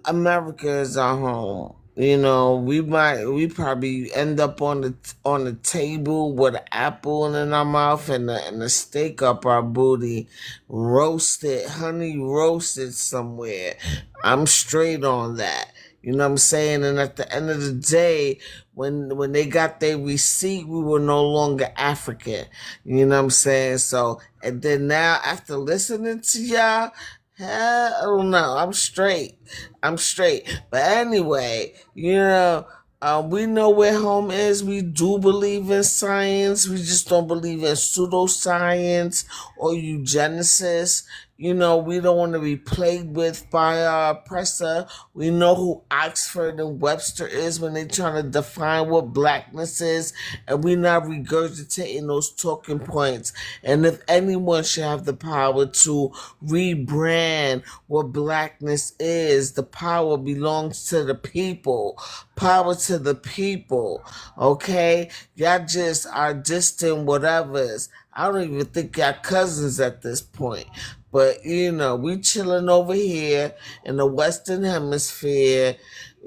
America is our home. We probably end up on the table with an apple in our mouth and a steak up our booty, roasted, honey roasted somewhere. I'm straight on that. You know what I'm saying? And at the end of the day, when they got their receipt, we were no longer African. You know what I'm saying? So, and then now after listening to y'all, hell no, I'm straight. I'm straight. But anyway, we know where home is. We do believe in science. We just don't believe in pseudoscience or eugenesis. We don't want to be plagued with by our oppressor. We know who Oxford and Webster is when they're trying to define what blackness is, and we're not regurgitating those talking points. And if anyone should have the power to rebrand what blackness is, the power belongs to the people. Power to the people. Okay? Y'all just are distant whatevers. I don't even think y'all cousins at this point. But we chilling over here in the Western Hemisphere,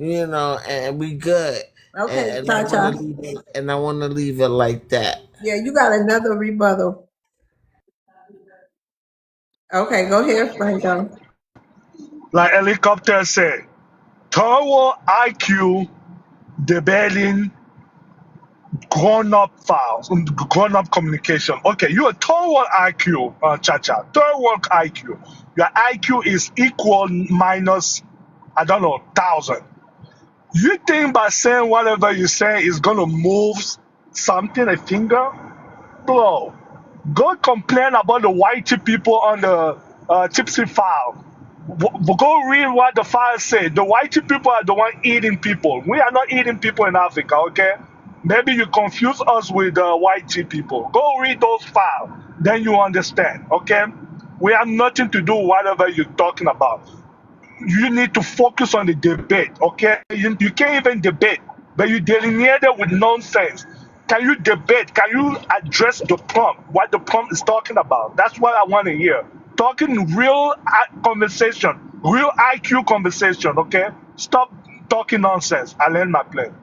and we good. Okay, And I Cha wanna Cha. leave it and I wanna leave it like that. Yeah, you got another rebuttal. Okay, go ahead, Franco. Like helicopter said, thorough IQ debating grown-up files, grown-up communication. Okay, you're a thorough IQ, Chacha. Thorough IQ. Your IQ is equal minus, I don't know, 1,000. You think by saying whatever you say is gonna move something, a finger? Bro, go complain about the white people on the tipsy file. Go read what the file said. The white people are the one eating people. We are not eating people in Africa, okay? Maybe you confuse us with the white people. Go read those files, then you understand, okay? We have nothing to do with whatever you're talking about. You need to focus on the debate, okay? You can't even debate, but you delineated with nonsense. Can you debate? Can you address the prompt, what the prompt is talking about? That's what I want to hear. Talking real conversation, real IQ conversation, okay? Stop talking nonsense. I learned my plane.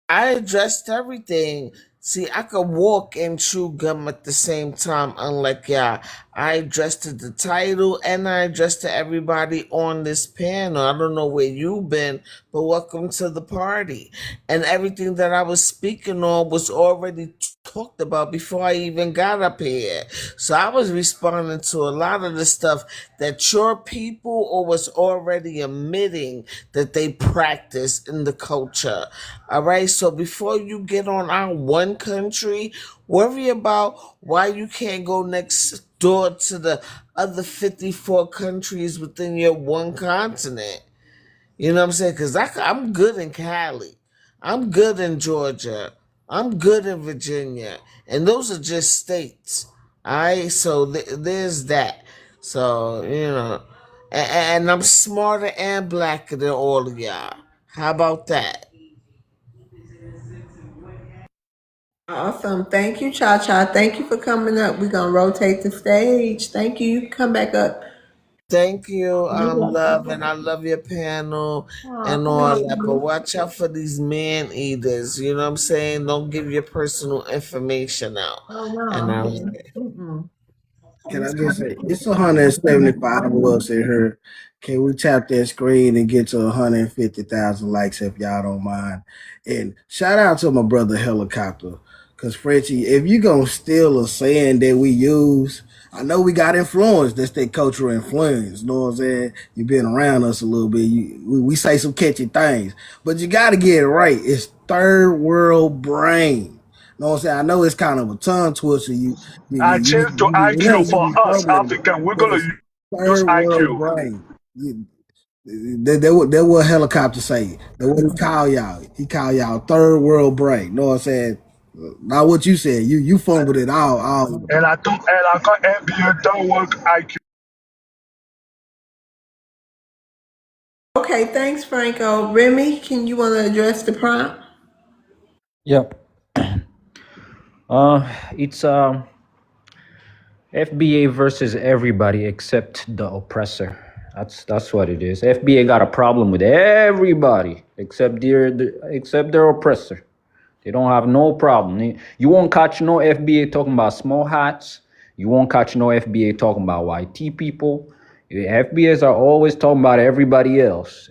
I addressed everything. See, I could walk and chew gum at the same time, unlike y'all. I addressed the title and I addressed to everybody on this panel. I don't know where you've been, but welcome to the party. And everything that I was speaking on was already talked about before I even got up here. So I was responding to a lot of the stuff that your people or was already admitting that they practice in the culture. All right. So before you get on our one country, worry about why you can't go next door to the other 54 countries within your one continent. You know what I'm saying? Because I'm good in Cali. I'm good in Georgia. I'm good in Virginia. And those are just states. All right? So there's that. So, and I'm smarter and blacker than all of y'all. How about that? Awesome. Thank you, Cha Cha. Thank you for coming up. We're gonna rotate the stage. Thank you. You can come back up. Thank you, You're love, welcome. and I love your panel Oh, and all thank that. But you. watch out for these man eaters. You know what I'm saying? Don't give your personal information out. Oh And no. I Mm-mm. Can I just say it's 175 of us in here? Can we tap that screen and get to 150,000 likes if y'all don't mind? And shout out to my brother Helicopter. Cause Frenchie, if you gonna steal a saying that we use, I know we got influence. That's that cultural influence. You know what I'm saying? You've been around us a little bit. We say some catchy things, but you gotta get it right. It's third world brain. You know what I'm saying? I know it's kind of a tongue twister. I changed to IQ You for be us fumbling, African. We're but gonna it's use third world IQ. brain. That what helicopter say. That what he call y'all. He call y'all third world brain. Know what I'm saying? Not what you said. You fumbled it all. And I got FBA don't work IQ. Okay, thanks, Franco. Remy, can you want to address the prompt? Yep. It's FBA versus everybody except the oppressor. That's what it is. FBA got a problem with everybody except their oppressor. They don't have no problem. You won't catch no FBA talking about small hats. You won't catch no FBA talking about YT people. The FBAs are always talking about everybody else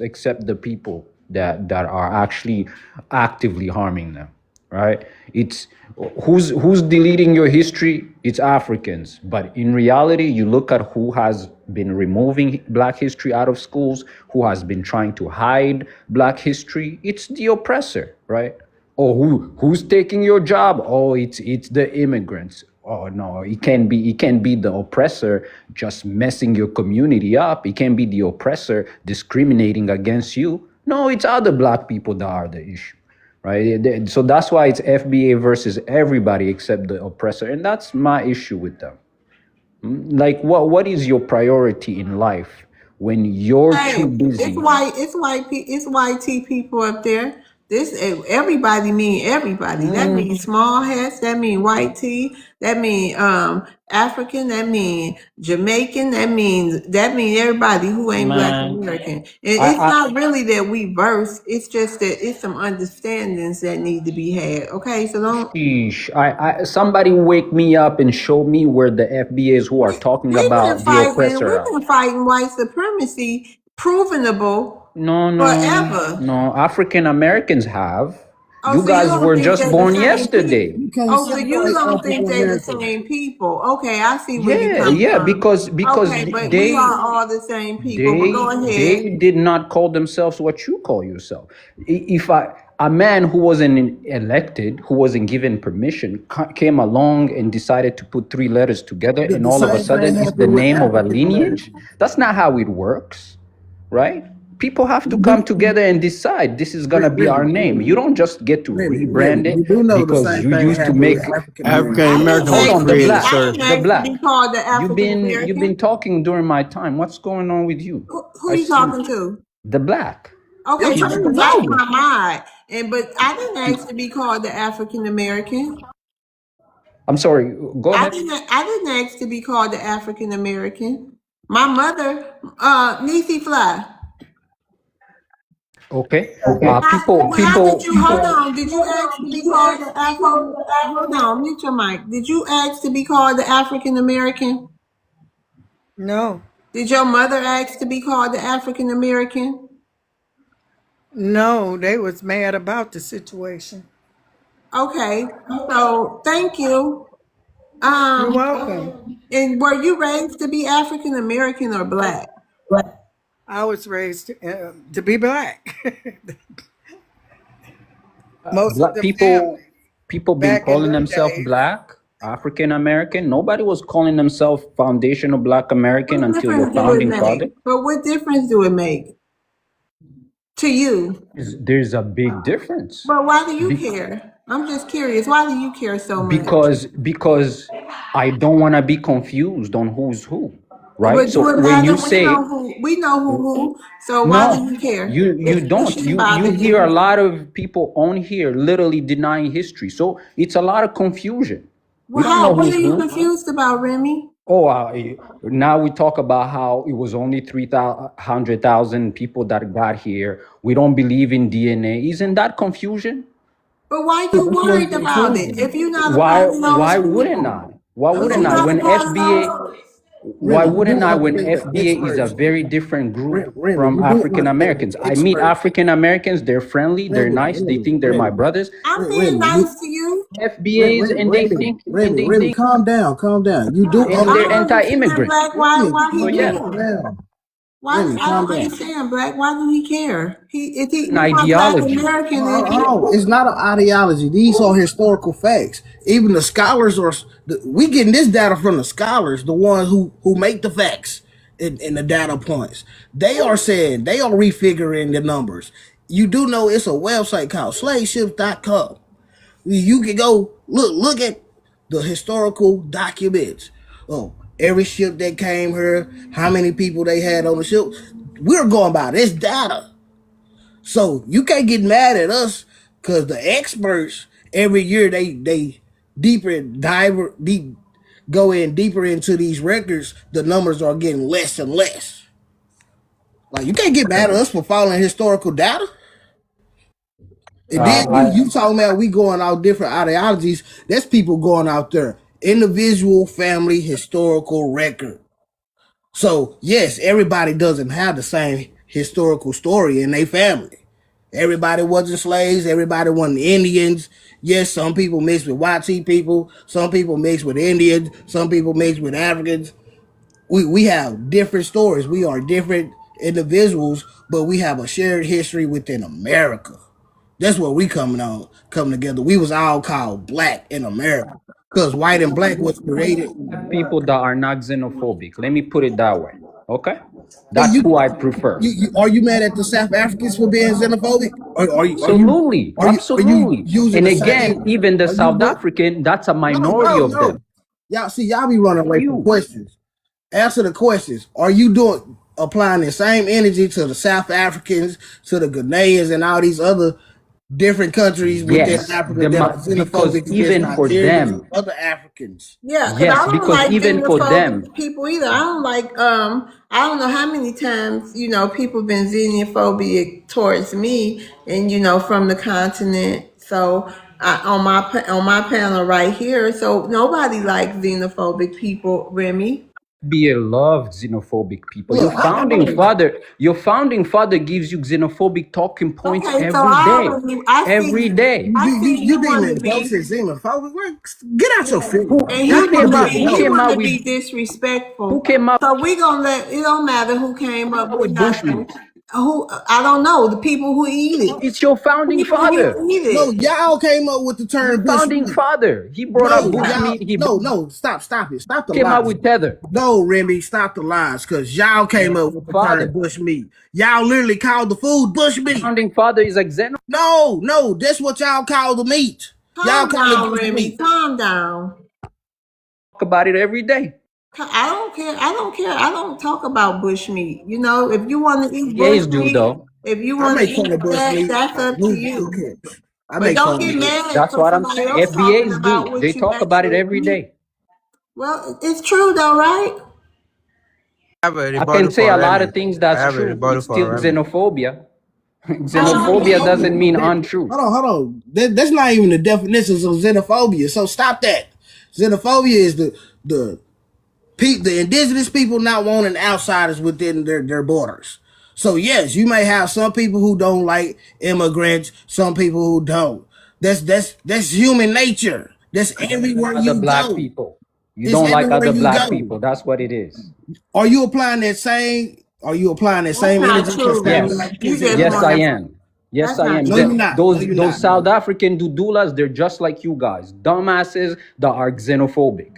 except the people that are actually actively harming them, right? It's who's deleting your history? It's Africans. But in reality, you look at who has been removing Black history out of schools, who has been trying to hide Black history. It's the oppressor, right? Oh, who's taking your job? Oh, it's the immigrants. Oh no, it can be the oppressor just messing your community up. It can be the oppressor discriminating against you. No, it's other Black people that are the issue, right? So that's why it's FBA versus everybody except the oppressor, and that's my issue with them. Like, what is your priority in life when you're Hey, too busy? it's YT people up there. This everybody mean everybody. That means small hats. That mean white tea. That mean African. That mean Jamaican. That means everybody who ain't Black Man, American. And it's I not really that we verse. It's just that it's some understandings that need to be had. Okay, so don't. sheesh. Somebody wake me up and show me where the FBAs who are talking about the oppressor We've are. been fighting white supremacy, provenable forever. No. African Americans have. Oh, You so you guys don't were think just they're the born same people? yesterday. You can't Oh, so you separate don't African think they're the American. same people? Okay, I see where you Yeah, come yeah, from. because Okay, but we they are all the same people. But they go ahead. they did not call themselves what you call yourself. If a man who wasn't elected, who wasn't given permission, came along and decided to put three letters together, The, and the all of a same thing sudden it's the happened with name of a African lineage. Americans. That's not how it works, right? People have to You come do, together and decide this is gonna be our name. You don't just get to rebrand Remy, it you do know the because same you thing used to happened with make. African African I Americans. didn't American was Hold ask on, the to be. created, black, I sir. didn't the ask to be black. called the You've African been you've been American. talking during my time. What's going on with you? Who I you see talking to? the black. Okay, That's so my the black name. my mind, but I didn't ask to be called the African American. I'm sorry. Go ahead. I didn't ask to be called the African American. My mother, Niecy Fly. Okay. How did you hold People. on? Did you ask to be called the African? Hold on, mute your mic. Did you ask to be called the African American? No, Did your mother ask to be called the African American? no, they was mad about the situation. Okay, so thank you. You're welcome. And were you raised to be African American or black? I was raised to be black. Most of Black the people. family People been back in calling them themselves days. black, African American. Nobody was calling themselves foundational Black American What until your difference do it founding make? father. But what difference do it make to you? There's a big difference. But why do you Be- care? I'm just curious. Why do you care so much? because I don't want to be confused on who's who, right? But So do it when matter? you say We know who. So why do no, you care? you It don't. shouldn't You bother hear a you. lot of people on here literally denying history. So it's a lot of confusion. We Well, don't know what who's are you who. confused about, Remy? Oh, now we talk about how it was only 300,000 people that got here. We don't believe in DNA. Isn't that confusion? But why you That's what's worried about it? confusing. If you're not a part of those Why people, wouldn't I? Why if wouldn't you're I? not a When part of FBA, those, why Remy, you do wouldn't I? When understand that this FBA is a person. very different group Remy, from you do African understand Americans. the I meet experts. African Americans, they're friendly, they're nice, they think they're my brothers. I'm being Remy, nice to you. FBAs and they think Calm down, calm down. You do and they're understand. I don't understand anti-immigrant. black. Why Remy, So he yeah, calm care? down. Why Remy, I calm don't down. understand black. Why do he care? He an more Black ideology. American than Hold you. on. It's not an ideology. These are historical facts. Even the scholars are. We getting this data from the scholars, the ones who make the facts in the data points. They are saying they are refiguring the numbers. You do know it's a website called slaveships.com. You can go look at the historical documents. Oh, every ship that came here, how many people they had on the ship. We're going by this data. So you can't get mad at us Cause the experts every year they deep go in deeper into these records, the numbers are getting less and less. Like you can't get mad at us for following historical data. And then I you talking about we going out different ideologies. That's people going out there. Individual family historical record. So yes, everybody doesn't have the same historical story in their family. Everybody wasn't slaves. Everybody wasn't Indians. Yes, some people mixed with white people. Some people mixed with Indians. Some people mixed with Africans. We have different stories. We are different individuals, but we have a shared history within America. That's what we come together. We was all called black in America because white and black was created. people that are not xenophobic. Let me put it that way. Okay, So that's who I prefer. you are you mad at the South Africans for being xenophobic? Or Absolutely, are you absolutely. using And the again, same? even the Are you South African, that's a no minority no of no? them. Y'all be running away from You, questions. Answer the questions. Are you applying the same energy to the South Africans, to the Ghanaians, and all these other different countries within yes, Africa that are because xenophobic against even for Nigerians and them, other Africans? Yeah, because I yes, don't because like even for them, xenophobic people either. I don't like I don't know how many times, people been xenophobic towards me and from the continent. So on my panel right here, so nobody likes xenophobic people, Remy. FBA loved xenophobic people. Look, Your founding father gives you xenophobic talking points Okay, so every day. see Every day. you want to deeming folks be as xenophobic? Get out your feelings. Who and who Y'all came gonna up be who he came adults. want out to with be who disrespectful. came up So we gonna it don't matter who came up with with nothing. bushmeat? Who I don't know the people who eat it. It's your founding People father. who eat No, it. y'all came up with the Your term founding bushmeat. father. He brought up No, y'all. bushmeat. He No. Stop it. Stop the came out lies. with tether. No, Remy, stop the lies, cause y'all came up with the term Father. bushmeat. Y'all literally called the food bushmeat. Founding father is like xenophobic No, that's what y'all call the meat. Y'all Calm call it down, Remy. bushmeat. Calm down. about it every day. I don't care. I don't care. I don't talk about bushmeat. If you want to eat FBAs do bushmeat, though. if you I want to make eat fun of that, bushmeat. that's up to Who you. cares? I But make don't fun get of it. mad That's for what I'm somebody saying. else talking FBAs about do. what They you talk about it actually every eat. day. Well, it's true though, right? I have a I can rebuttal say for a lot Remy. of things I that's have a true. rebuttal It's still for Remy. xenophobia. Xenophobia doesn't mean Xenophobia. untrue. Hold on. That's not even the definitions of xenophobia. So stop that. Xenophobia is the indigenous people not wanting outsiders within their borders. So yes, you may have some people who don't like immigrants, some people who don't. That's human nature. That's everywhere Other you black go. people. You It's don't like everywhere other you black go. people. That's what it is. Are you applying that same? Are you applying that That's same not energy to true, South Remy. Yes. You Africans as just Yes, well? I want to. am. Yes, That's I not am. No, you're true. not. No, you're Those not, bro. South African dudulas, they're just like you guys. Dumbasses that are xenophobic.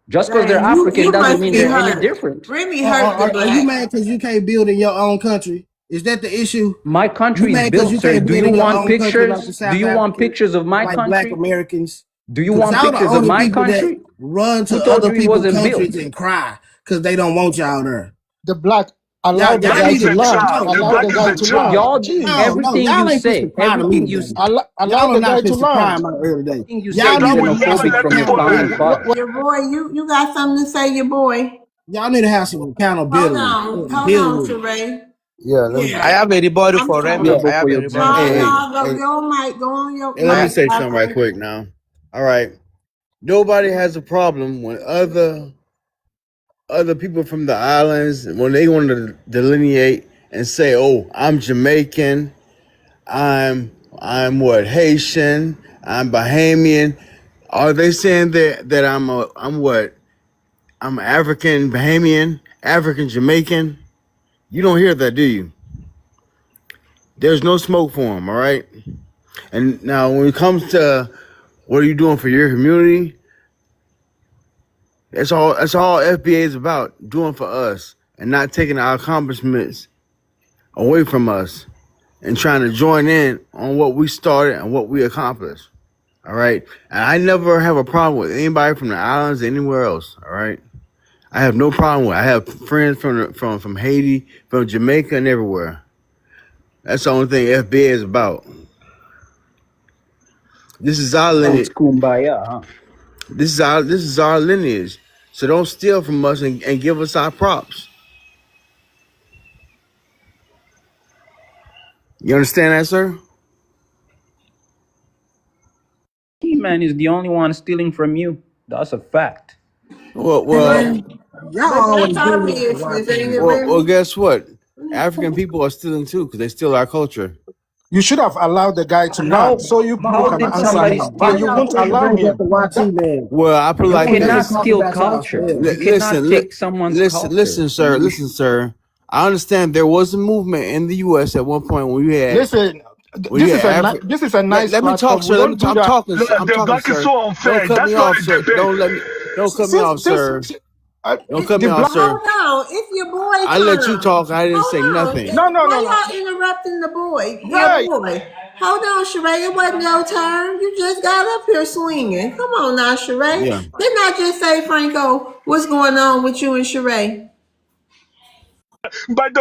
Just because they're Dang, you African doesn't must mean be they're any hurt. different. Remy hurt the Are you black. mad because you can't build in your own country? Is that the issue? My You country is mad because built, you sir. can't Do build you in your want own country like the pictures? Do South you want Africans, pictures of my like Black country? Americans? Do you Because want y'all the pictures of only my people that country? run Who to told other you it people's wasn't countries built? and cry because they don't want y'all there. The black, allow Y'all, the y'all guy need Black is to a to land. child. The no, Allow black the is guy a to land. child. Y'all, Jeez. everything y'all you ain't supposed to say, cry to me everything you today. say, Allow Y'all are the not guy to supposed to cry in land. my early day. everything you say Y'all is Y'all need will to have never some xenophobic let from your people founding live. What, father. what, Your boy, you got something to say, your boy. y'all need to have some accountability and Hold deal on, with it. Sheree. Yeah, I Yeah, have a rebuttal I'm for Yeah, Remy. sorry. I but for have a your rebuttal hey, for No, hey, Remy. no, go, hey, go on, Mike. Go on your hey, let me mic. say something right quick now. All right. Nobody has a problem when other people from the islands when they want to delineate and say, "Oh, I'm Jamaican, I'm what Haitian, I'm Bahamian." Are they saying that I'm what I'm African Bahamian, African Jamaican? You don't hear that, do you? There's no smoke for them, all right. And now when it comes to what are you doing for your community, that's all FBA is about, doing for us and not taking our accomplishments away from us and trying to join in on what we started and what we accomplished. All right. And I never have a problem with anybody from the islands, anywhere else. All right. I have no problem with it. I have friends from Haiti, from Jamaica, and everywhere. That's the only thing FBA is about. This is our So it's lineage. kumbaya, huh? This is our lineage. So don't steal from us and give us our props. You understand that, sir? He-Man is the only one stealing from you. That's a fact. Well, Man, y'all But that's always our do this to white business, ain't it, people. well. Remy? Guess what? African people are stealing too because they steal our culture. You should have allowed the guy to land so you people How can did answer somebody him, but Why steal you y'all won't quick to allow culture? bring up him. the That, YT man? Well, I put it You like Y'all need to cannot this. talk steal about culture. yourselves. You cannot take someone's culture. Listen, sir. I understand there was a movement in the U.S. at one point listen, when you had this is a nice Let me talk, platform. We sir. don't do I'm that. talking. I'm The talking, black is sir. so Don't unfair. cut me That's not off, a sir. debate. Don't cut me off, sir. Don't cut me The off, black. sir. Hold on, it's your boy I let you time. talk. I didn't say Hold on. nothing. Why y'all interrupting the boy? Your Right. boy. Hold on, Sheree. It wasn't your turn. You just got up here swinging. Come on now, Sheree. Yeah. Didn't I just say, Franco, what's going on with you and Sheree? But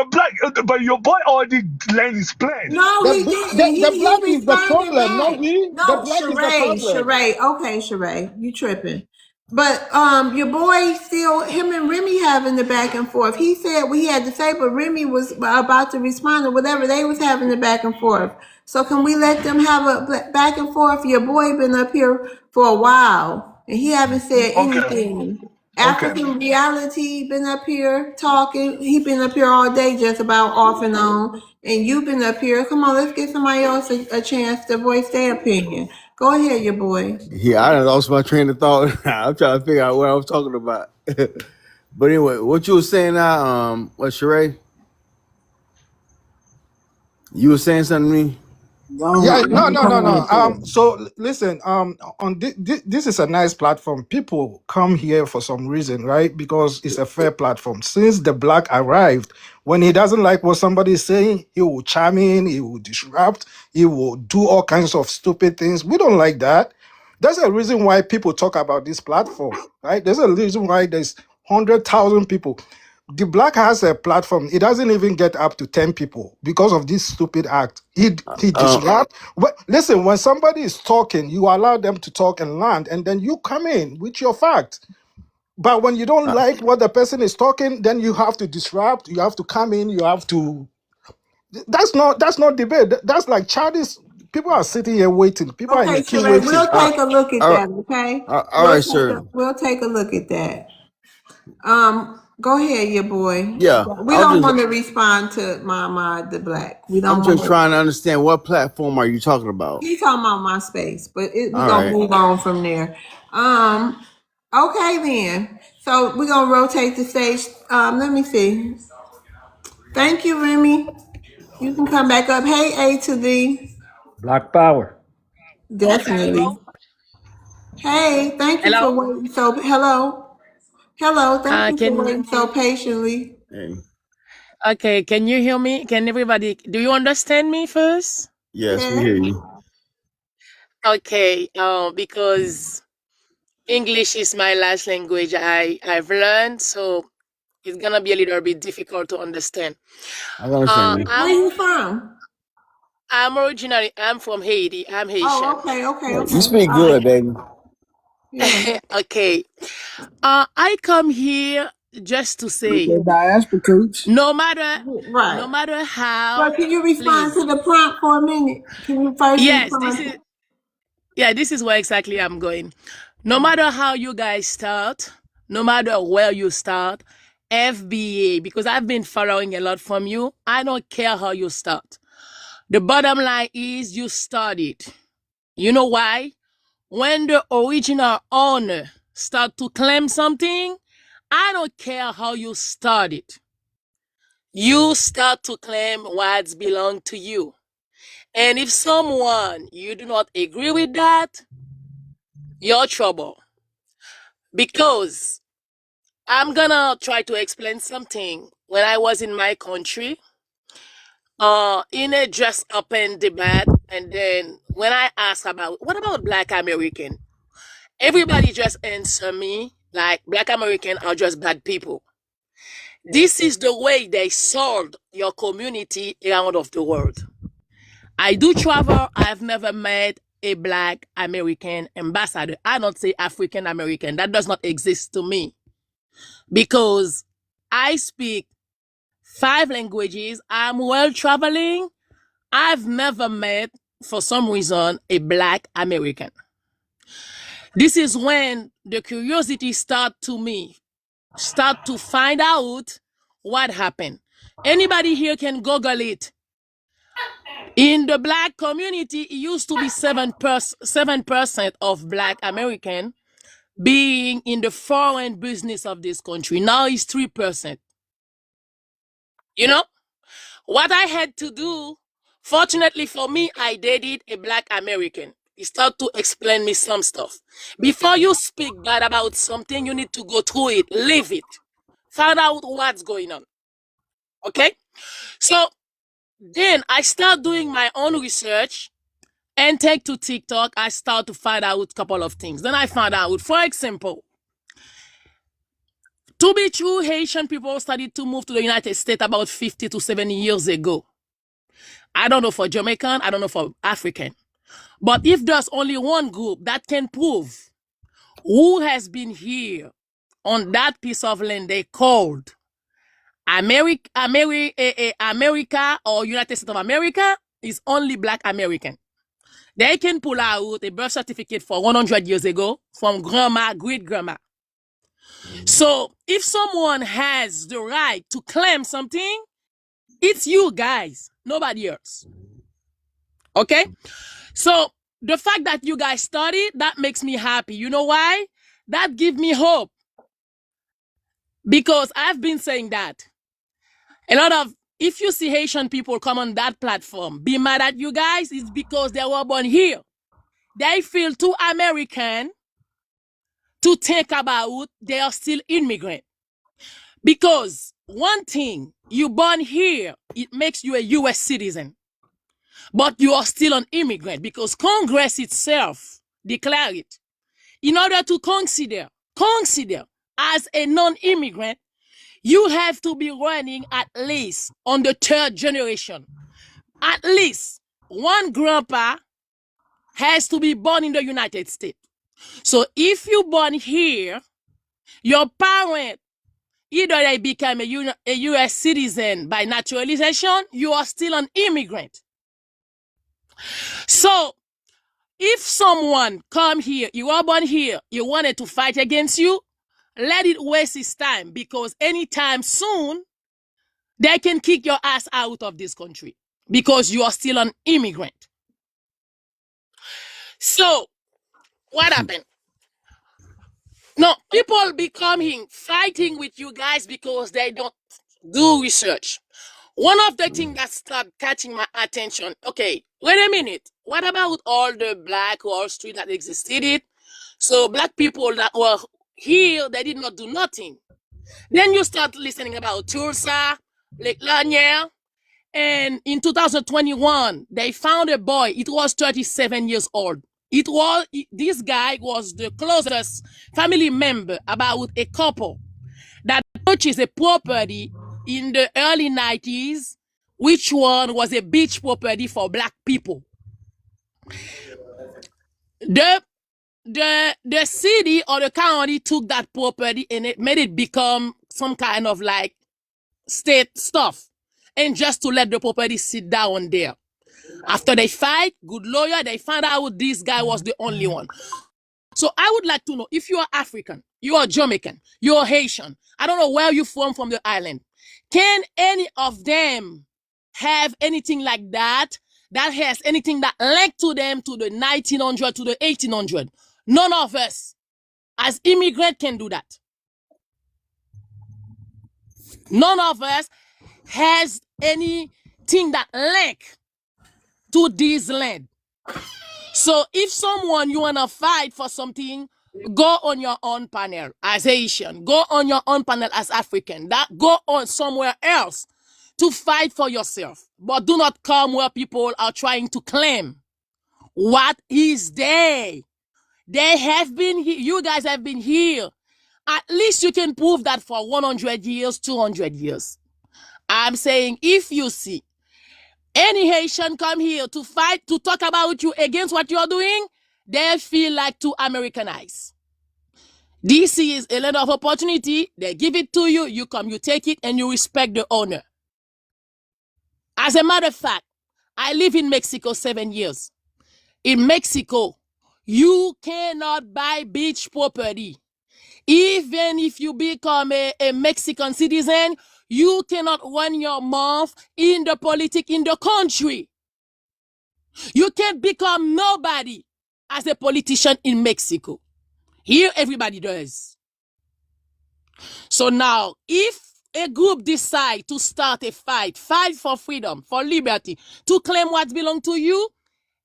your boy already land his plane. No, he didn't. The He black is the responded problem, not back. we. The No, black is the problem. Sheree. Okay, Sheree, you tripping. But your boy still him and Remy having the back and forth. He said what he had to say, but Remy was about to respond or whatever. They was having the back and forth. So can we let them have a back and forth? Your boy been up here for a while and he haven't said Okay. anything. Okay. African reality been up here talking. He been up here all day just about off and on. And you've been up here. Come on, let's give somebody else a chance to voice their opinion. Go ahead, your boy. Yeah, I done lost my train of thought. I'm trying to figure out what I was talking about. But anyway, what you were saying now, what Sheree? You were saying something to me? Yeah, no, Don't no, come no, on no. this here. So listen, on this is a nice platform. People come here for some reason, right? Because it's a fair platform. Since the black arrived, when he doesn't like what somebody is saying, he will chime in, he will disrupt, he will do all kinds of stupid things. We don't like that. There's a reason why people talk about this platform, right? There's a reason why there's 100,000 people. The black has a platform. It doesn't even get up to 10 people because of this stupid act. He disrupt. Listen, when somebody is talking, you allow them to talk and land, and then you come in with your fact. But when you don't like what the person is talking, then you have to disrupt. You have to come in. You have to. That's not debate. That's like childish. People are sitting here waiting. People are in Okay, the queue Sheree, waiting. we'll take a look at All that, okay? right, sir. We'll take a look at that. Go ahead, your boy. Yeah, We don't want to respond to Mama the Black. We I'm don't want just to. trying to understand what platform are you talking about? He's talking about my space, but we All gonna right. move on from there. Okay then. So we're gonna rotate the stage. Let me see. Thank you, Remy. You can come back up. Hey, A to the Black power. definitely. Hey, thank you for Hello. waiting. So hello. Thank you for Can waiting so patiently. Hey. okay? Can you hear me? Can everybody? Do you understand me first? Yes, we Yeah. hear you. Okay. Because English is my last language. I've learned, so it's gonna be a little bit difficult to understand. I understand you. Where you from? I'm from Haiti. I'm Oh, Haitian. You okay. speak good, baby. Yeah. Okay. I come here just to With say, that diaspora cooch. no matter, Right. no matter But how, can you respond to please. the prompt for a minute? Can you first Yes, this respond? is Yeah, this is where exactly I'm going. No matter how you guys start, no matter where you start, FBA, because I've been following a lot from you, I don't care how you start. The bottom line is you started. You know why? When the original owner start to claim something, I don't care how you started. You start to claim what's belong to you. And if someone you do not agree with that, you're trouble. Because I'm gonna try to explain something. When I was in my country, in a just open debate, and then when I ask about what about Black American, everybody just answer me like Black American are just bad people. This is the way they sold your community around of the world. I do travel. I've never met a Black American ambassador. I don't say African American. That does not exist to me because I speak 5 languages. I'm well traveling. I've never met, for some reason, a Black American. This is when the curiosity start to find out what happened. Anybody here can Google it. In the Black community, it used to be 7% of Black American being in the foreign business of this country. Now it's 3%. You know? What I had to do, fortunately for me, I dated a Black American. He started to explain me some stuff. Before you speak bad about something, you need to go through it, live it, find out what's going on. Okay? So then I start doing my own research and take to TikTok. I start to find out a couple of things. Then I found out, for example, to be true, Haitian people started to move to the United States about 50 to 70 years ago. I don't know for Jamaican, I don't know for African. But if there's only one group that can prove who has been here on that piece of land they called America or United States of America, is only Black American. They can pull out a birth certificate for 100 years ago from grandma, great-grandma. So if someone has the right to claim something, it's you guys, nobody else. Okay? So the fact that you guys study, that makes me happy. You know why? That gives me hope. Because I've been saying that. If you see Haitian people come on that platform, be mad at you guys, it's because they were born here. They feel too American to think about they are still immigrant. Because one thing, you born here, it makes you a U.S. citizen. But you are still an immigrant because Congress itself declared it. In order to consider as a non-immigrant, you have to be running at least on the 3rd generation. At least one grandpa has to be born in the United States. So if you born here, your parent, either they become a U.S. citizen by naturalization, you are still an immigrant. So if someone come here, you are born here, you wanted to fight against you, let it waste his time, because anytime soon, they can kick your ass out of this country because you are still an immigrant. So what happened? No, people becoming fighting with you guys because they don't do research. One of the things that started catching my attention, okay, wait a minute. What about all the Black Wall Street that existed? So Black people that were here, they did not do nothing. Then you start listening about Tulsa, Lake Lanier, and in 2021, they found a boy. It was 37 years old. This guy was the closest family member about a couple that purchased a property in the early 90s, which one was a beach property for Black people. The city or the county took that property and it made it become some kind of like state stuff, and just to let the property sit down there. After they fight, good lawyer, they found out this guy was the only one. So I would like to know, if you are African, you are Jamaican, you are Haitian, I don't know where you're from the island, can any of them have anything like that has anything that linked to them to the 1900 to the 1800? None of us as immigrants can do that. None of us has anything that link to this land. So if someone you want to fight for something, go on your own panel as Haitian, go on your own panel as African, go on somewhere else to fight for yourself. But do not come where people are trying to claim what is they. They have been here, you guys have been here. At least you can prove that for 100 years, 200 years. I'm saying if you see Any Haitian come here to fight, to talk about you against what you're doing, they feel like too Americanized. DC is a land of opportunity. They give it to you, you come, you take it, and you respect the owner. As a matter of fact, I live in Mexico 7 years. In Mexico, you cannot buy beach property. Even if you become a Mexican citizen, you cannot run your mouth in the politics in the country. You can't become nobody as a politician in Mexico. Here, everybody does. So now, if a group decide to start a fight for freedom, for liberty, to claim what belongs to you,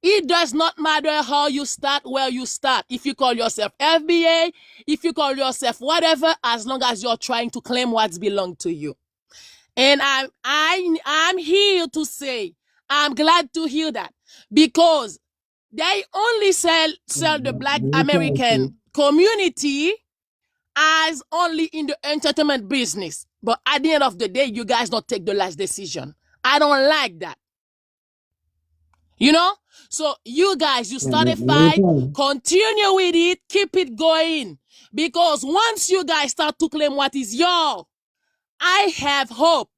it does not matter how you start, where you start. If you call yourself FBA, if you call yourself whatever, as long as you're trying to claim what belongs to you. And I'm here to say, I'm glad to hear that, because they only sell the Black American community as only in the entertainment business. But at the end of the day, you guys don't take the last decision. I don't like that. You know? So you guys, you start a fight, continue with it, keep it going. Because once you guys start to claim what is yours, I have hope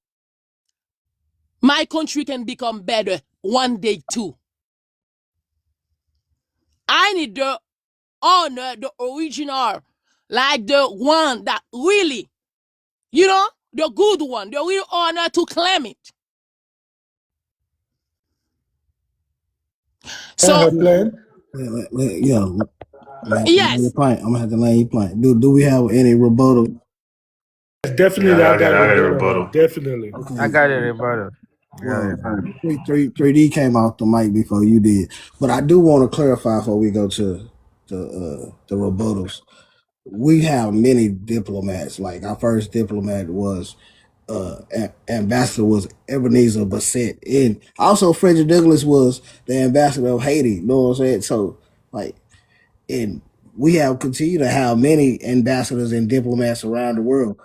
my country can become better one day too. I need the honor, the original, like the one that really, you know, the good one, the real honor to claim it. So, Yeah, yes. I'm gonna have to land you point. Do we have any rebuttal? Definitely, Yeah, I got I got a rebuttal on rebuttal. that. Definitely. I Okay. got a rebuttal. Well, 3D came off the mic before you did, but I do want to clarify before we go to the rebuttals. We have many diplomats. Like our first diplomat was ambassador was Ebenezer Bassett, and also Frederick Douglass was the ambassador of Haiti. You know what I'm saying? So like, and we have continued to have many ambassadors and diplomats around the world.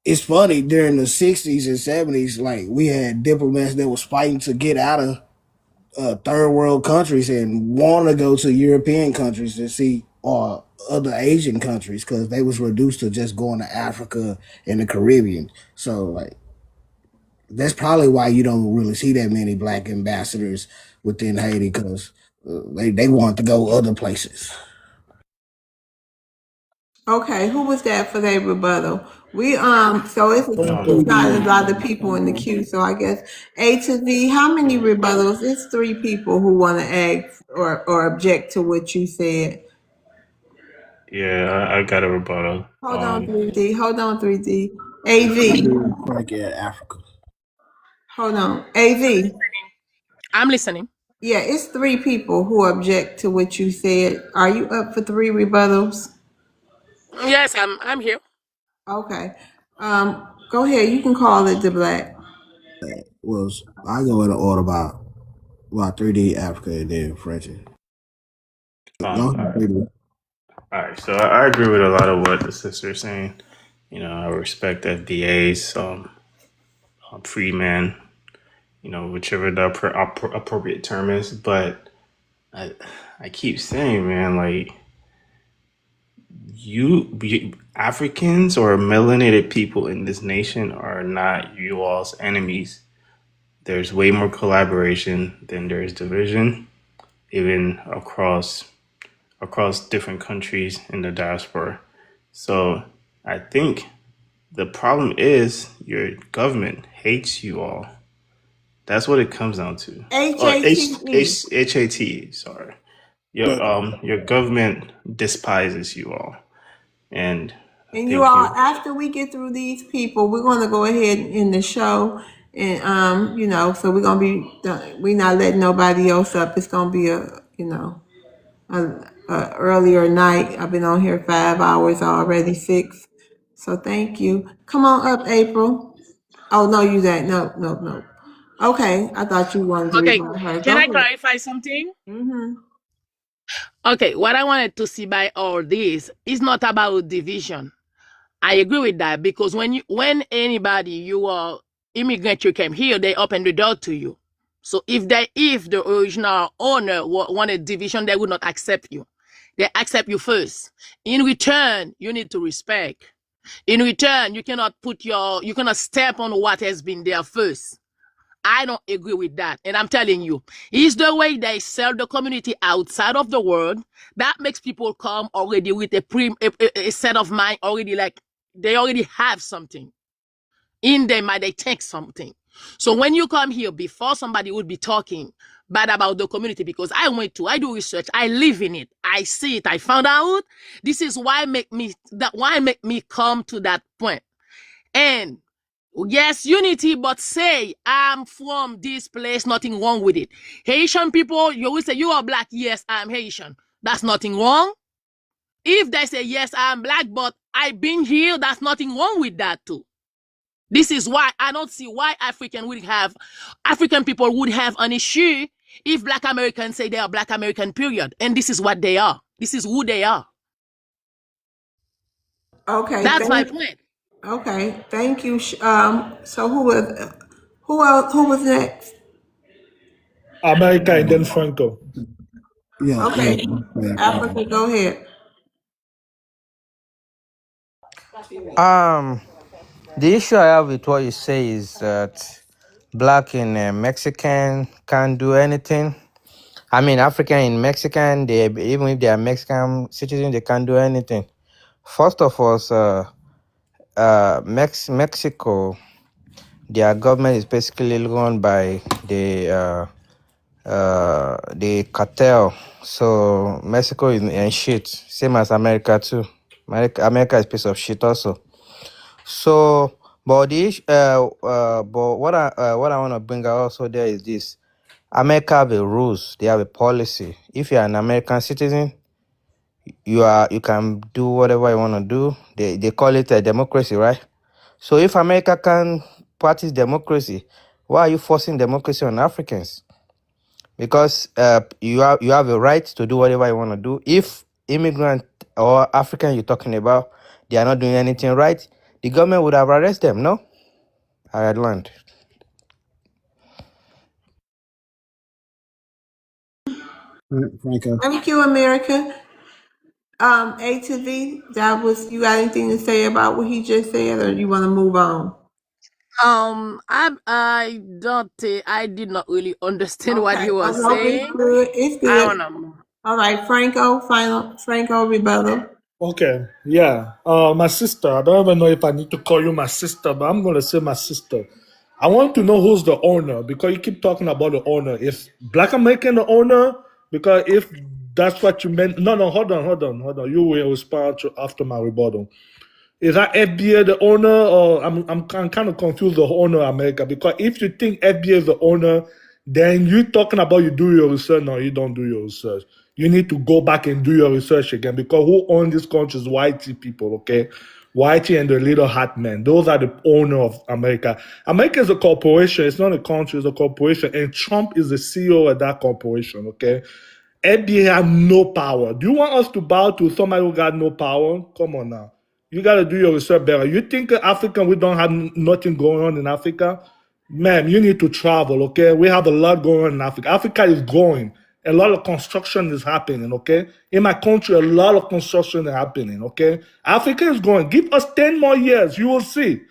It's funny during the 60s and 70s, like we had diplomats that was fighting to get out of third world countries and want to go to European countries to see or other Asian countries because they was reduced to just going to Africa and the Caribbean. So like that's probably why you don't really see that many black ambassadors within Haiti because they want to go other places. Okay, who was that for their rebuttal? We so it's not a 3D. lot of people in the queue, so I guess A to V, how many rebuttals? It's 3 people who want to ask or object to what you said. Yeah, I got a rebuttal. Hold on, 3D. Hold on, 3D. AV. Crack at Africa. Hold on. AV. I'm listening. Yeah, it's 3 people who object to what you said. Are you up for 3 rebuttals? Yes, I'm here. Okay. Go ahead. You can call it the black. Was I go in the order about 3D Africa and then Frenchie. All right. So I agree with a lot of what the sister is saying. You know, I respect FBA's free man. You know, whichever the appropriate term is, but I keep saying, man, like you Africans or melanated people in this nation are not you all's enemies. There's way more collaboration than there is division, even across different countries in the diaspora. So I think the problem is your government hates you all. That's what it comes down to. HAT. Sorry, your government despises you all, and I And you think all, you. after we get through these people, we're going to go ahead in the show, and you know, so we're gonna be done. We're not letting nobody else up. It's gonna be a earlier night. I've been on here 5 hours already, 6. So thank you. Come on up, April. Oh no, you that no. Okay, I thought you wanted to Okay, rebut her. can Go I ahead. clarify something? Mm-hmm. Okay, what I wanted to see by all this is not about division. I agree with that because when anybody you are immigrant you came here, they open the door to you. So if the original owner wanted division, they would not accept you. They accept you first. In return, you need to respect. In return, you cannot step on what has been there first. I don't agree with that. And I'm telling you, it's the way they sell the community outside of the world that makes people come already with a set of mind already, like they already have something in their mind. They take something. So when you come here, before somebody would be talking bad about the community, because I do research, I live in it, I see it, I found out. This is why make me come to that point. And yes, unity, but say, I'm from this place, nothing wrong with it. Haitian people, you will say, you are black. Yes, I'm Haitian. That's nothing wrong. If they say, yes, I'm black, but I've been here, that's nothing wrong with that too. This is why I don't see why African people would have an issue if black Americans say they are black American, period. And this is what they are. This is who they are. Okay, That's my point. okay, thank you. So who was next? America and then Franco. Yeah, Okay, Africa, go ahead. The issue I have with what you say is that black in Mexican can't do anything. I mean, African in Mexican, even if they are Mexican citizens, they can't do anything. First of all, Mexico, their government is basically run by the cartel. So Mexico is in shit, same as America too. America is a piece of shit also. So, but what I want to bring out also there is this: America have a rules. They have a policy. If you are an American citizen, you can do whatever you want to do. They call it a democracy, right? So if America can practice democracy, why are you forcing democracy on Africans? Because you have a right to do whatever you want to do. If immigrant or African you're talking about, they are not doing anything right, the government would have arrested them, no? I had learned. Franco. Thank you, America. A to V, you got anything to say about what he just said, or you want to move on? I did not really understand what Okay, he was no, it's saying. good. It's I good. wanna move. All right, Franco rebuttal. Okay, yeah. My sister, I don't even know if I need to call you my sister, but I'm going to say my sister. I want to know who's the owner because you keep talking about the owner. Is Black American the owner? Because if that's what you meant, no, hold on. You will respond after my rebuttal. Is that FBA the owner, or I'm kind of confused the owner of America? Because if you think FBA is the owner, then you talking about you do your research. No, you don't do your research. You need to go back and do your research again because who owns this country is whitey people, okay? Whitey and the little hat men. Those are the owner of America. America is a corporation. It's not a country. It's a corporation, and Trump is the CEO of that corporation, okay? FBA have no power. Do you want us to bow to somebody who got no power? Come on now. You got to do your research better. You think African, we don't have nothing going on in Africa? Man, you need to travel, okay? We have a lot going on in Africa. Africa is growing. A lot of construction is happening, okay? In my country, a lot of construction is happening, okay? Africa is growing. Give us 10 more years. You will see.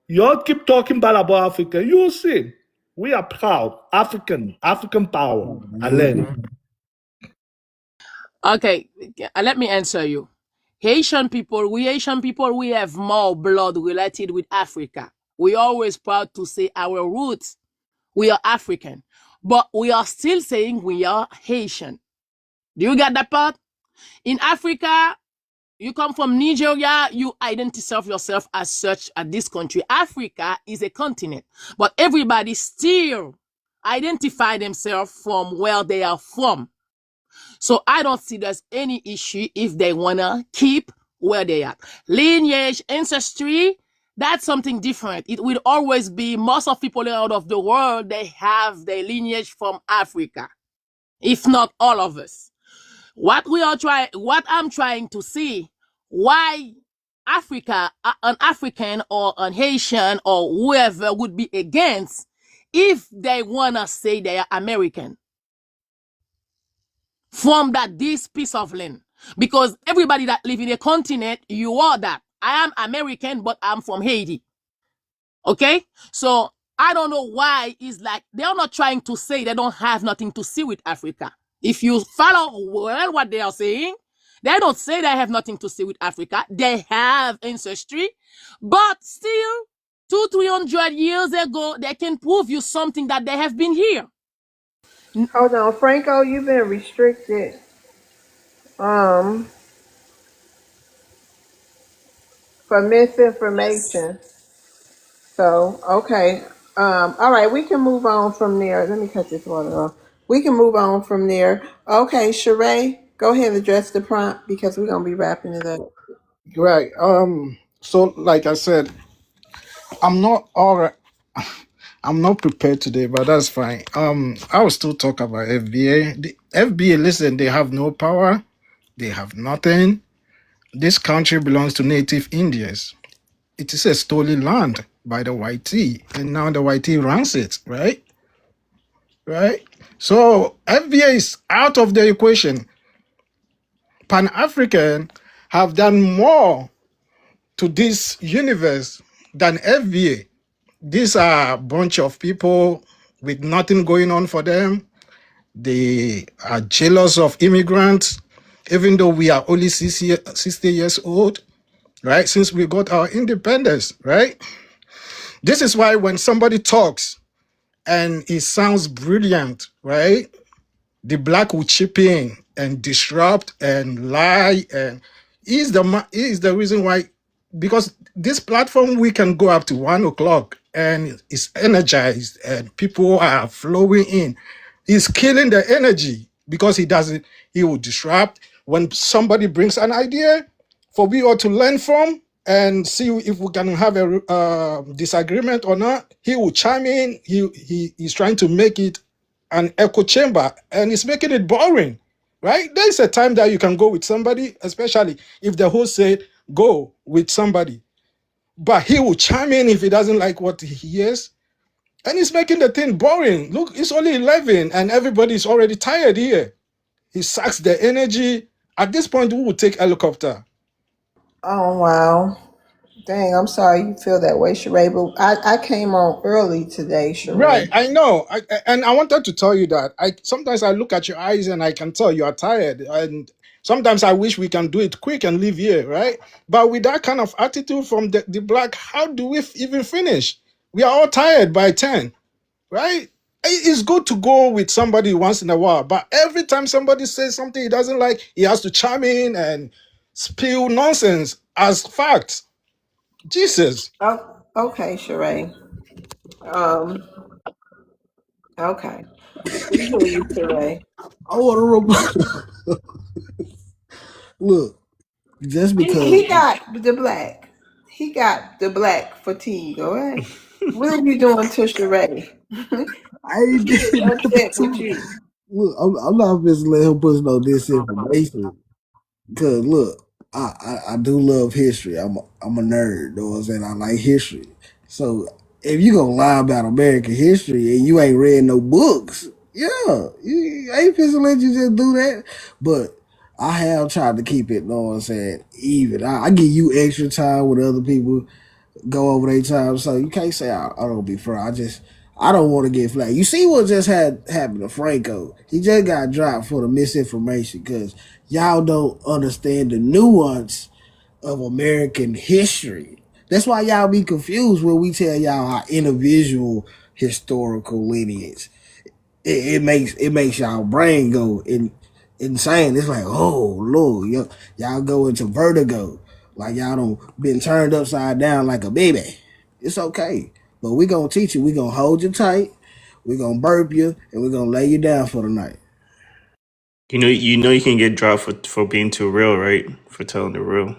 Y'all keep talking bad about Africa. You will see. We are proud. African power. Alain. Okay, let me answer you. Haitian people, we have more blood related with Africa. We always proud to say our roots. We are African, but we are still saying we are Haitian. Do you get that part? In Africa, you come from Nigeria, you identify yourself as such at this country. Africa is a continent, but everybody still identify themselves from where they are from. So I don't see there's any issue if they wanna keep where they are. Lineage, ancestry, that's something different. It will always be most of people out of the world, they have their lineage from Africa, if not all of us. What I'm trying to see, why an African or an Haitian or whoever would be against if they want to say they are American from this piece of land. Because everybody that live in a continent, you are that. I am American, but I'm from Haiti. Okay? So I don't know why it's like they're not trying to say they don't have nothing to see with Africa. If you follow well what they are saying, they don't say they have nothing to see with Africa. They have ancestry, but still, 200-300 years ago, they can prove you something that they have been here. Hold on, Franco, you've been restricted um for misinformation. So, okay. All right, we can move on from there. Let me cut this water off. We can move on from there. Okay, Sheree, go ahead and address the prompt because we're gonna be wrapping it up. Right. So like I said, I'm not all right. I'm not prepared today, but that's fine. I will still talk about FBA. The FBA, listen, they have no power. They have nothing. This country belongs to native Indians. It is a stolen land by the YT, and now the YT runs it, right? Right? So FBA is out of the equation. Pan-African have done more to this universe than FBA. These are a bunch of people with nothing going on for them. They are jealous of immigrants, even though we are only 60 years old, right? Since we got our independence, right? This is why when somebody talks and it sounds brilliant, right? The black will chip in and disrupt and lie, and he is the reason why, because this platform we can go up to 1 o'clock and it's energized and people are flowing in. He's killing the energy because he will disrupt when somebody brings an idea for we all to learn from and see if we can have a disagreement or not. He will chime in. He's trying to make it an echo chamber and it's making it boring, right? There's a time that you can go with somebody, especially if the host said go with somebody, but he will chime in if he doesn't like what he hears, and it's making the thing boring. Look, it's only 11 and everybody's already tired here. He sucks the energy. At this point, we will take helicopter. Oh wow. Dang, I'm sorry you feel that way, Sheree, but I came on early today, Right, Sheree. I know. And I wanted to tell you that. Sometimes I look at your eyes and I can tell you are tired. And sometimes I wish we can do it quick and leave here, right? But with that kind of attitude from the black, how do we even finish? We are all tired by 10, right? It's good to go with somebody once in a while, but every time somebody says something he doesn't like, he has to chime in and spill nonsense as facts. Jesus. Oh, okay, Sheree. Um, okay. We hear you, Sheree. I want to look just because He got the black. He got the black fatigue, all right? What are you doing to Sheree? I ain't He is did nothing upset with to. you. Look, I'm not just let him push no disinformation. Cause look, I do love history. I'm a nerd. You know what I'm saying? I like history. So if you gonna lie about American history and you ain't read no books, yeah, you ain't supposed to let you just do that. But I have tried to keep it. You know what I'm saying? Even I give you extra time with other people go over their time. So you can't say I don't be fair. I don't want to get flagged. You see what just had happened to Franco? He just got dropped for the misinformation because y'all don't understand the nuance of American history. That's why y'all be confused when we tell y'all our individual historical lineage. It makes y'all brain go insane. It's like, oh Lord, y'all go into vertigo, like y'all don't been turned upside down like a baby. It's okay, but we gonna teach you. We gonna hold you tight. We gonna burp you, and we gonna lay you down for the night. You can get dropped for being too real, right? For telling the real.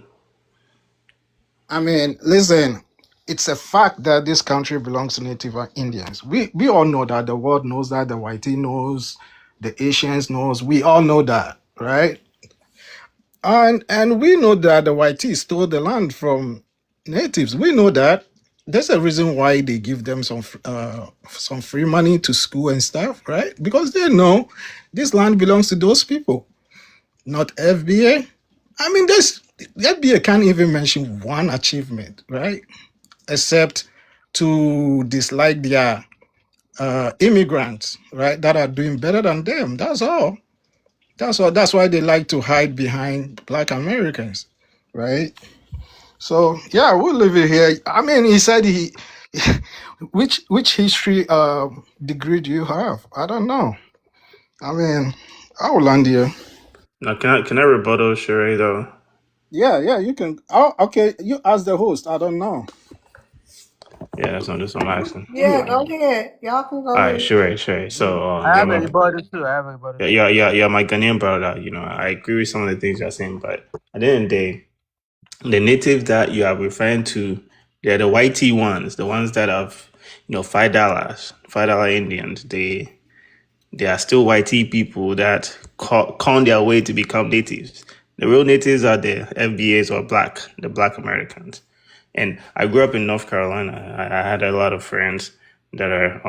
I mean, listen, it's a fact that this country belongs to Native Indians. We all know that. The world knows that. The Whitey knows. The Asians knows. We all know that, right? And we know that the YT stole the land from natives. We know that. There's a reason why they give them some free money to school and stuff, right? Because they know this land belongs to those people, not FBA. I mean, this FBA can't even mention one achievement, right? Except to dislike their immigrants, right, that are doing better than them. That's all. That's all. That's why they like to hide behind Black Americans, right? So yeah, we'll leave it here. I mean, he said he, which history degree do you have? I don't know. I mean, I will land here. Now, can I rebuttal Sheree though? Yeah, you can. Oh, okay. You ask the host. I don't know. Yeah, that's what I'm asking. Yeah, go ahead. Y'all can go All right, ahead. Sheree. So, I yeah, have a rebuttal too. I have a rebuttal too. yeah, my Ghanaian brother. You know, I agree with some of the things you're saying, but at the end of the day, the natives that you are referring to, they're the whitey ones, the ones that have, $5 Indians. They are still whitey people that con their way to become natives. The real natives are the FBAs or the Black Americans. And I grew up in North Carolina. I had a lot of friends that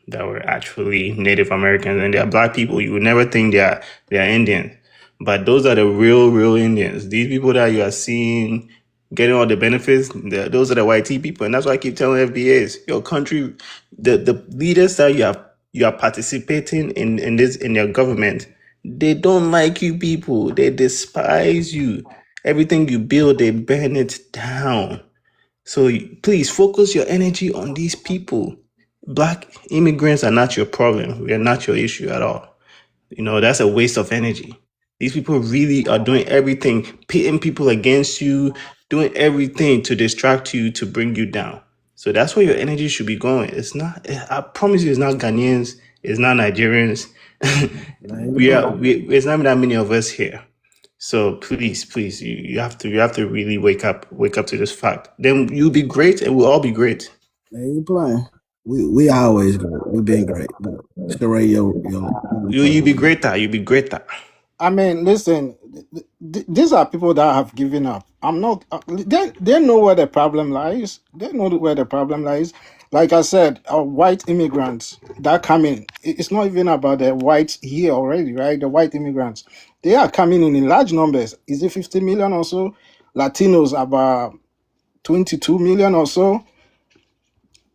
were actually Native Americans, and they are Black people. You would never think they are Indians, but those are the real Indians. These people that you are seeing getting all the benefits, those are the white people, and that's why I keep telling FBAs, your country, the leaders that you are participating in your government, they don't like you people. They despise you. Everything you build, they burn it down. So please focus your energy on these people. Black immigrants are not your problem. We are not your issue at all. That's a waste of energy. These people really are doing everything, pitting people against you, doing everything to distract you, to bring you down. So that's where your energy should be going. It's not, I promise you, it's not Ghanaians, it's not Nigerians. It's not that many of us here. So please, you have to really wake up to this fact. Then you'll be great, and we'll all be great. They ain't playing. We always great. We been great. But Sheree, You'll be greater. You'll be greater. I mean, listen, these are people that have given up. I'm not, they know where the problem lies. They know where the problem lies. Like I said, white immigrants that come in, it's not even about the whites here already, right? The white immigrants, they are coming in large numbers. Is it 50 million or so? Latinos, about 22 million or so.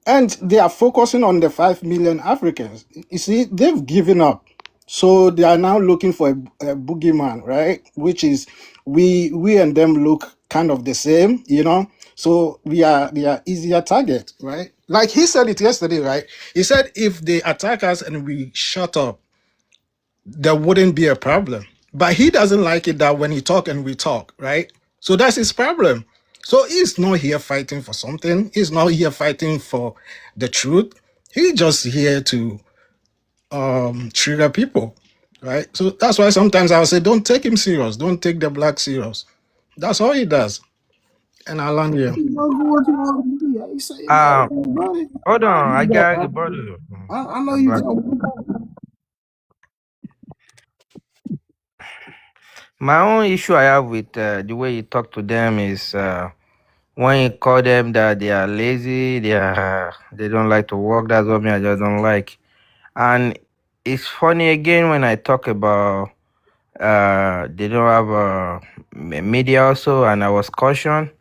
And they are focusing on the 5 million Africans. You see, they've given up. So they are now looking for a boogeyman, right? Which is we and them look kind of the same, So they are easier target, right? Like he said it yesterday, right? He said if they attack us and we shut up, there wouldn't be a problem. But he doesn't like it that when he talk and we talk, right? So that's his problem. So he's not here fighting for something. He's not here fighting for the truth. He's just here to trigger people, right? So that's why sometimes I'll say, don't take him serious. Don't take the black serious. That's all he does. And I'll land here. Hold on, I got a rebuttal. I know you. My own issue I have with the way you talk to them is when you call them that they are lazy, they don't like to work. That's what me I just don't like. And it's funny again when I talk about they don't have media also, and I was cautioned.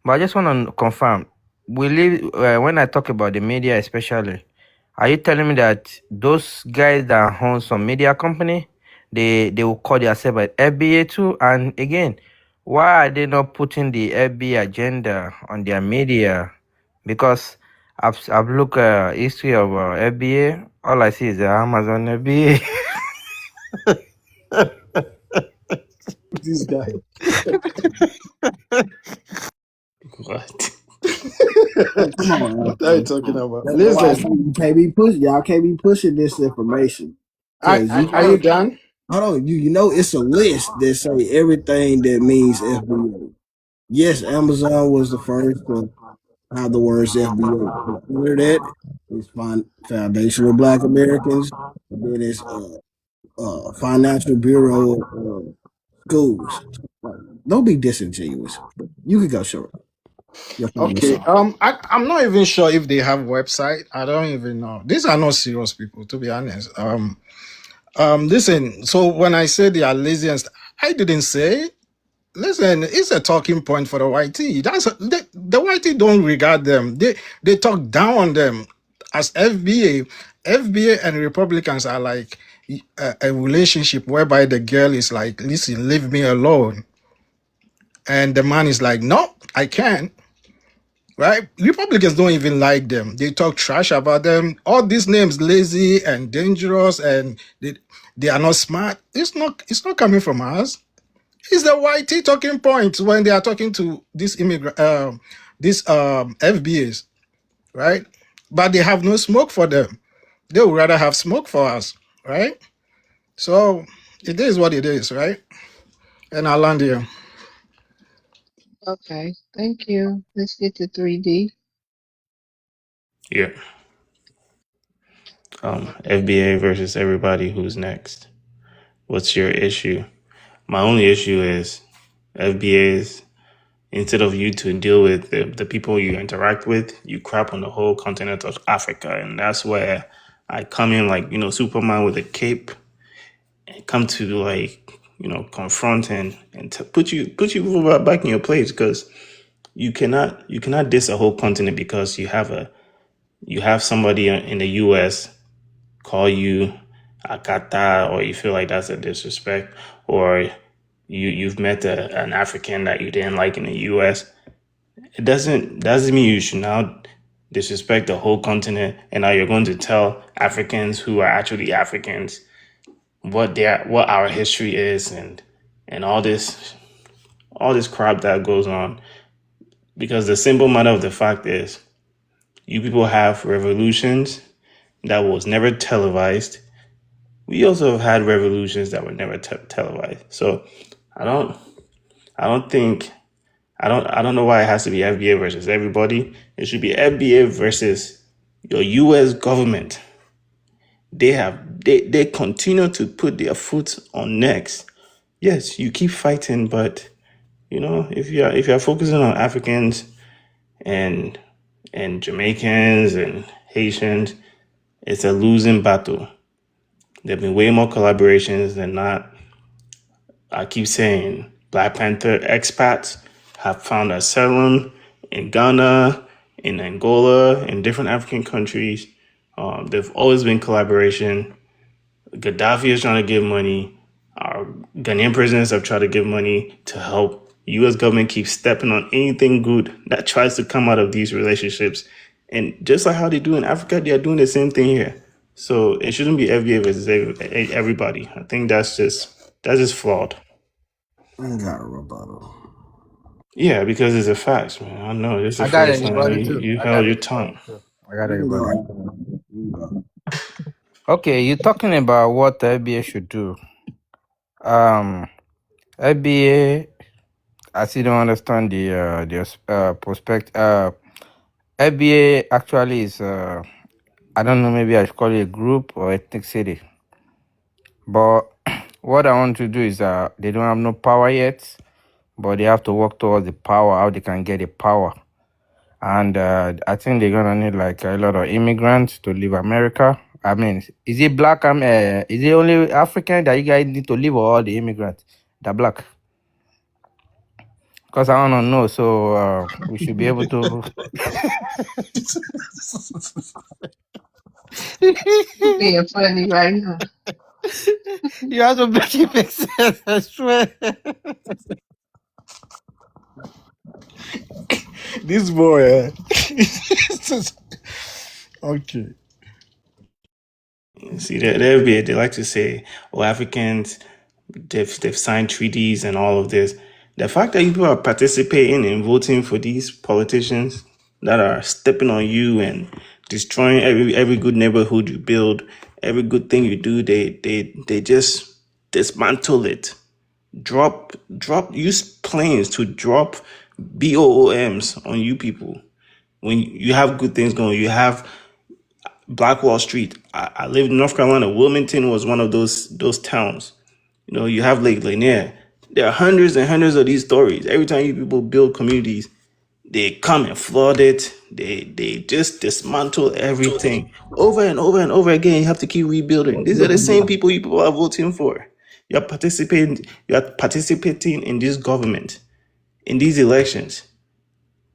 But I just want to confirm. We live when I talk about the media, especially. Are you telling me that those guys that own some media company, they will call themselves an FBA too? And again, why are they not putting the FBA agenda on their media? Because I've looked history of FBA. All I see is the Amazon FBA. This guy. What? Come on, What are you talking about? That's why Listen, you can't be pushing. Y'all can't be pushing this information. are you done? Hold on, you know it's a list that say everything that means FBA. Yes, Amazon was the first to have the words FBA. But under that, it's Foundation of Black Americans, and then it's Financial Bureau of schools. Like, don't be disingenuous. You could go show your family Okay. something. I'm not even sure if they have website. I don't even know. These are not serious people, to be honest. Listen. So when I say they are lazy and I didn't say it. Listen, it's a talking point for the YT. The YT don't regard them. They talk down on them as FBA. FBA and Republicans are like a relationship whereby the girl is like, listen, leave me alone, and the man is like, no, I can't. Right? Republicans don't even like them. They talk trash about them. All these names, lazy and dangerous, and they are not smart. It's not coming from us. It's the YT talking points when they are talking to these FBAs, right? But they have no smoke for them. They would rather have smoke for us, right? So it is what it is, right? And I'll land here. Okay, thank you. Let's get to 3D. Yeah. FBA versus everybody who's next. What's your issue? My only issue is FBA's, instead of you to deal with the people you interact with, you crap on the whole continent of Africa. And that's where I come in like, Superman with a cape and come to like, confront and put you back in your place, because you cannot diss a whole continent because you have somebody in the US call you Akata, or you feel like that's a disrespect, or you've met an African that you didn't like in the US. It doesn't mean you should now disrespect the whole continent, and now you're going to tell Africans who are actually Africans what our history is, and all this crap that goes on. Because the simple matter of the fact is, you people have revolutions that was never televised. We also have had revolutions that were never televised. So I don't know why it has to be FBA versus everybody. It should be FBA versus your US government. They continue to put their foot on necks. Yes, you keep fighting, but if you're focusing on Africans and Jamaicans and Haitians, it's a losing battle. There have been way more collaborations than not. I keep saying Black Panther expats have found asylum in Ghana, in Angola, in different African countries. There've always been collaboration. Gaddafi is trying to give money. Our Ghanaian presidents have tried to give money to help U.S. government keep stepping on anything good that tries to come out of these relationships. And just like how they do in Africa, they are doing the same thing here. So it shouldn't be FBA versus everybody. I think that's just flawed. I ain't got a rebuttal. Yeah, because it's a fact, man. I know this is the I got first time anybody too. you I held got your anybody tongue. too. I got You can anybody. go. You can go. Okay, you're talking about what the FBA should do. FBA, I still don't understand the prospect. FBA actually is I don't know, maybe I should call it a group or ethnic city. But what I want to do is they don't have no power yet, but they have to work towards the power, how they can get the power. And I think they're gonna need like a lot of immigrants to leave America. I mean, is it black? Is it only African that you guys need to leave, or all the immigrants that black? Because I wanna know, so we should be able to. You're being funny right now. You have to make it make sense. I swear. This boy, okay. See, the FBA, they like to say, "Oh, Africans, they've signed treaties and all of this." The fact that people are participating and voting for these politicians that are stepping on you and destroying every good neighborhood you build, every good thing you do, they just dismantle it. Use planes to drop BOOMs on you people. When you have good things going, you have Black Wall Street. I lived in North Carolina. Wilmington was one of those towns. You have Lake Lanier. There are hundreds and hundreds of these stories. Every time you people build communities, they come and flood it. They just dismantle everything over and over and over again. You have to keep rebuilding. These are the same people you people are voting for. You're participating in this government, in these elections.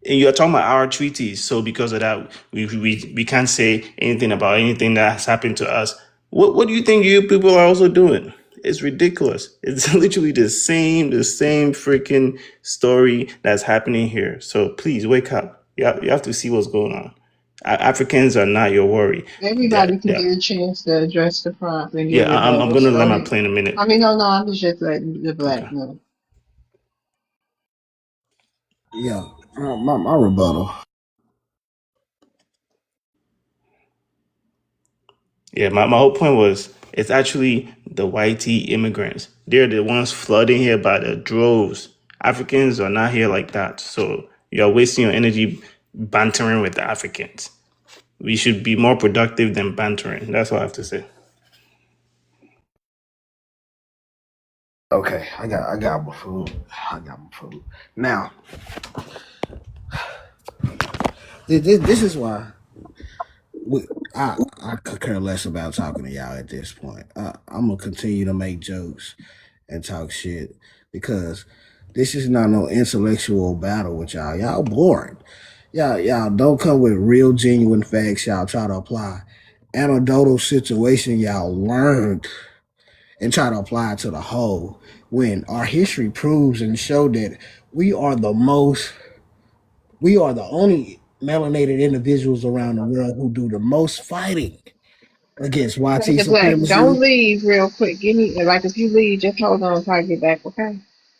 And you're talking about our treaties. So because of that, we can't say anything about anything that has happened to us. What do you think you people are also doing? It's ridiculous. It's literally the same freaking story that's happening here. So please wake up. You have to see what's going on. Africans are not your worry. Everybody can get a chance to address the prompt and give Yeah, I'm rebuttals. gonna Go let my ahead. play in a minute. I mean, no, I was just letting the Okay. black know. Yeah, my rebuttal. Yeah, my whole point was it's actually the white immigrants. They're the ones flooding here by the droves. Africans are not here like that. So you're wasting your energy bantering with the Africans. We should be more productive than bantering. That's all I have to say. Okay, I got my food. I got my food. Now, this is why I could care less about talking to y'all at this point. I'm gonna continue to make jokes and talk shit because this is not no intellectual battle with y'all. Y'all boring. Y'all don't come with real genuine facts. Y'all try to apply anecdotal situation y'all learned and try to apply it to the whole. When our history proves and show that we are the only melanated individuals around the world who do the most fighting against Hey, YT the black, don't supremacy. leave real quick. Give me, like, if you leave, just hold on until I get back, okay?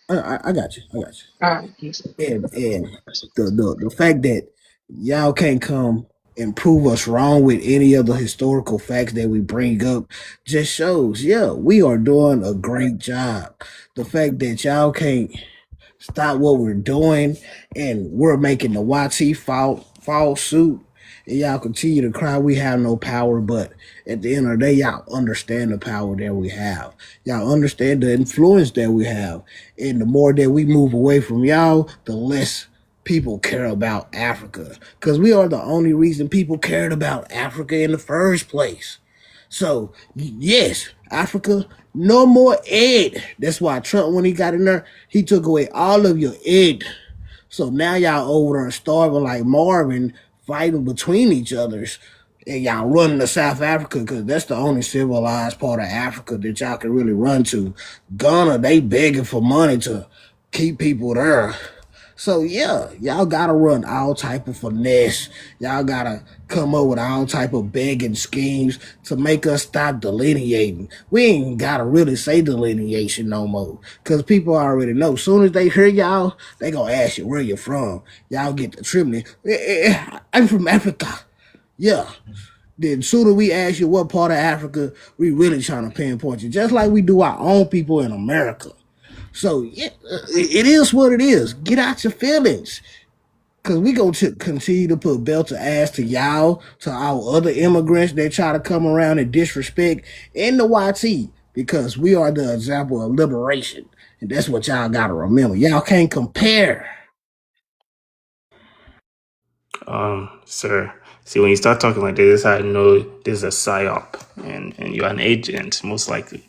I got you. I got All right. you. And the fact that y'all can't come and prove us wrong with any of the historical facts that we bring up just shows, yeah, we are doing a great job. The fact that y'all can't stop what we're doing and we're making the YT fall suit and y'all continue to cry we have no power, but at the end of the day y'all understand the power that we have. Y'all understand the influence that we have. And the more that we move away from y'all, the less people care about Africa. Because we are the only reason people cared about Africa in the first place. So, yes, Africa, no more aid. That's why Trump, when he got in there, he took away all of your aid. So now y'all over there starving like Marvin, fighting between each others. And y'all running to South Africa because that's the only civilized part of Africa that y'all can really run to. Ghana, they begging for money to keep people there. So yeah, y'all gotta run all type of finesse. Y'all gotta come up with all type of begging schemes to make us stop delineating. We ain't gotta really say delineation no more. Cause people already know. Soon as they hear y'all, they gonna ask you where you're from. Y'all get the tripling. I'm from Africa. Yeah. Then sooner we ask you what part of Africa, we really trying to pinpoint you. Just like we do our own people in America. So yeah, it is what it is. Get out your feelings. Cause we gonna continue to put belt to ass to y'all, to our other immigrants that try to come around and disrespect in the YT. Because we are the example of liberation. And that's what y'all gotta remember. Y'all can't compare. Sir, see when you start talking like this, I know this is a psyop and you're an agent, most likely.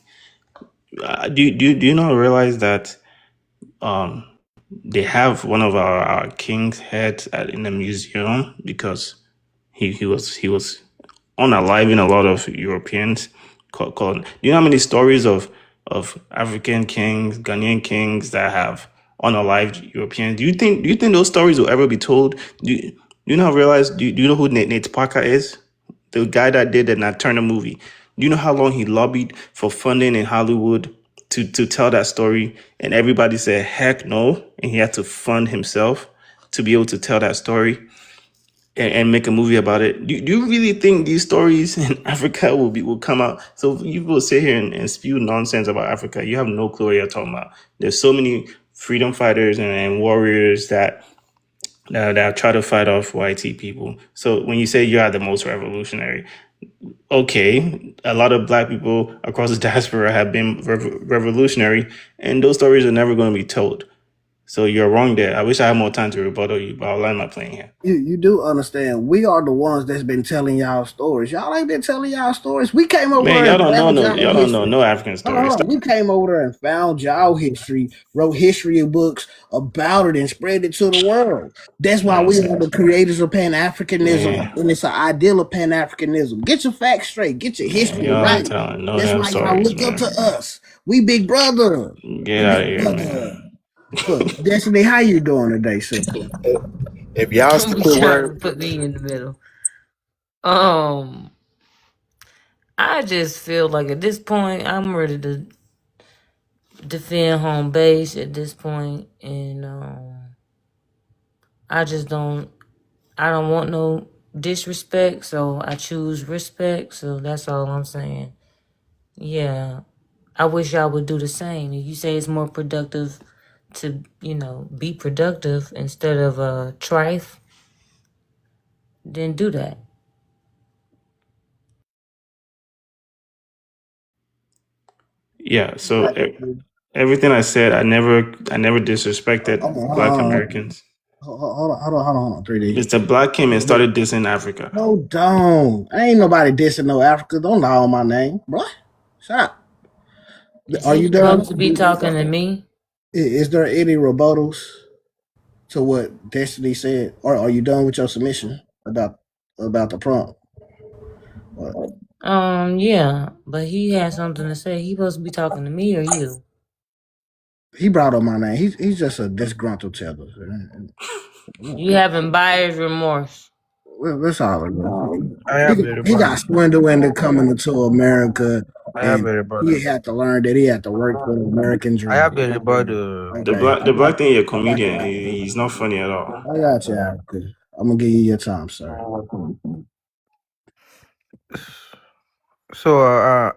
Do you not realize that they have one of our king's heads in the museum because he was unaliving a lot of Europeans. Do you know how many stories of African kings, Ghanaian kings that have unalived Europeans? Do you think those stories will ever be told? Do you not realize? Do you know who Nate Parker is? The guy that did the Nat Turner movie. Do you know how long he lobbied for funding in Hollywood to tell that story? And everybody said, heck no. And he had to fund himself to be able to tell that story and make a movie about it. Do you really think these stories in Africa will come out? So if you will sit here and spew nonsense about Africa, you have no clue what you're talking about. There's so many freedom fighters and warriors that try to fight off YT people. So when you say you are the most revolutionary, Okay, a lot of black people across the diaspora have been revolutionary, and those stories are never going to be told. So you're wrong there. I wish I had more time to rebuttal you, but I'll land my plane here. You do understand we are the ones that's been telling y'all stories. Y'all ain't been telling y'all stories. We came over Man, there y'all and don't know found no, y'all y'all don't know history. no African Hold on, stories. hold on. We came over there and found y'all history, wrote history books about it, and spread it to the world. That's why we are the Nonsense, creators of Pan-Africanism, man. and it's an ideal of Pan-Africanism. Get your facts straight. Get your Man, history y'all ain't right. telling no That's damn why y'all stories, look up to man. us. We big brother. Get We out of big here, brother. man. Look, Destiny, how you doing today, sister? If y'all Don't still be trying to wearing, put me in the middle. Um, I just feel like at this point I'm ready to defend home base at this point, and I just don't. I don't want no disrespect, so I choose respect. So that's all I'm saying. Yeah, I wish y'all would do the same. If you say it's more productive to, be productive instead of trife, then do that. Yeah. So everything I said, I never disrespected Black Americans. Hold on, 3D. Mr. Black came and started this in Africa. Hold on. Ain't nobody dissing no Africa. Don't lie on my name, bro. Shut up. Is Are he you done? supposed to be talking to me? Is there any rebuttals to what Destiny said, or are you done with your submission about the prompt? What? Yeah, but he had something to say. He supposed to be talking to me or you? He brought up my name. He's just a disgruntled teller. You having buyer's remorse? Well, that's all it is. I have He everybody. got swindled into coming into America, I have and everybody. he had to learn that he had to work for the American I have dream. everybody. The Okay, black the black thing, you're a comedian. He's not funny at all. I got you, Africa. I'm gonna give you your time, sir. So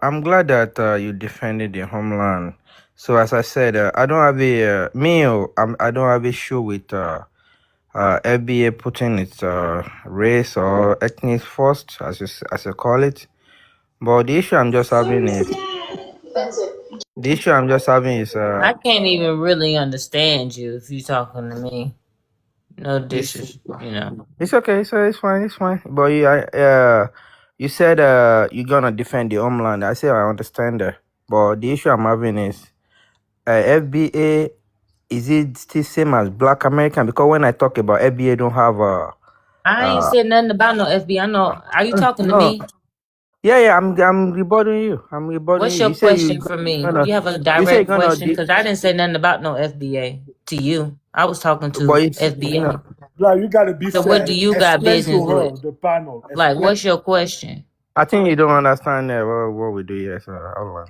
I'm glad that you defended the homeland. So as I said, I don't have a I don't have issue with FBA putting its race or ethnic first, as you call it. But the issue I'm just having is I can't even really understand you if you talking to me. No it's disres. it's okay. So it's fine. It's fine. But you said you're gonna defend the homeland. I say I understand that. But the issue I'm having is FBA. Is it still same as Black American? Because when I talk about FBA, don't have I ain't uh said nothing about no FBI. No, are you talking to no. me? Yeah. I'm rebutting you. I'm rebutting What's you. your You say question for me? gonna. You have a You say you're direct gonna. question because I didn't say nothing about no FBA to you. I was talking But to it's FBA. Like, you gotta be So what do fair. you got Explain business to with? her, the panel. Like, Explain. what's your question? I think you don't understand what we do here. So hold on.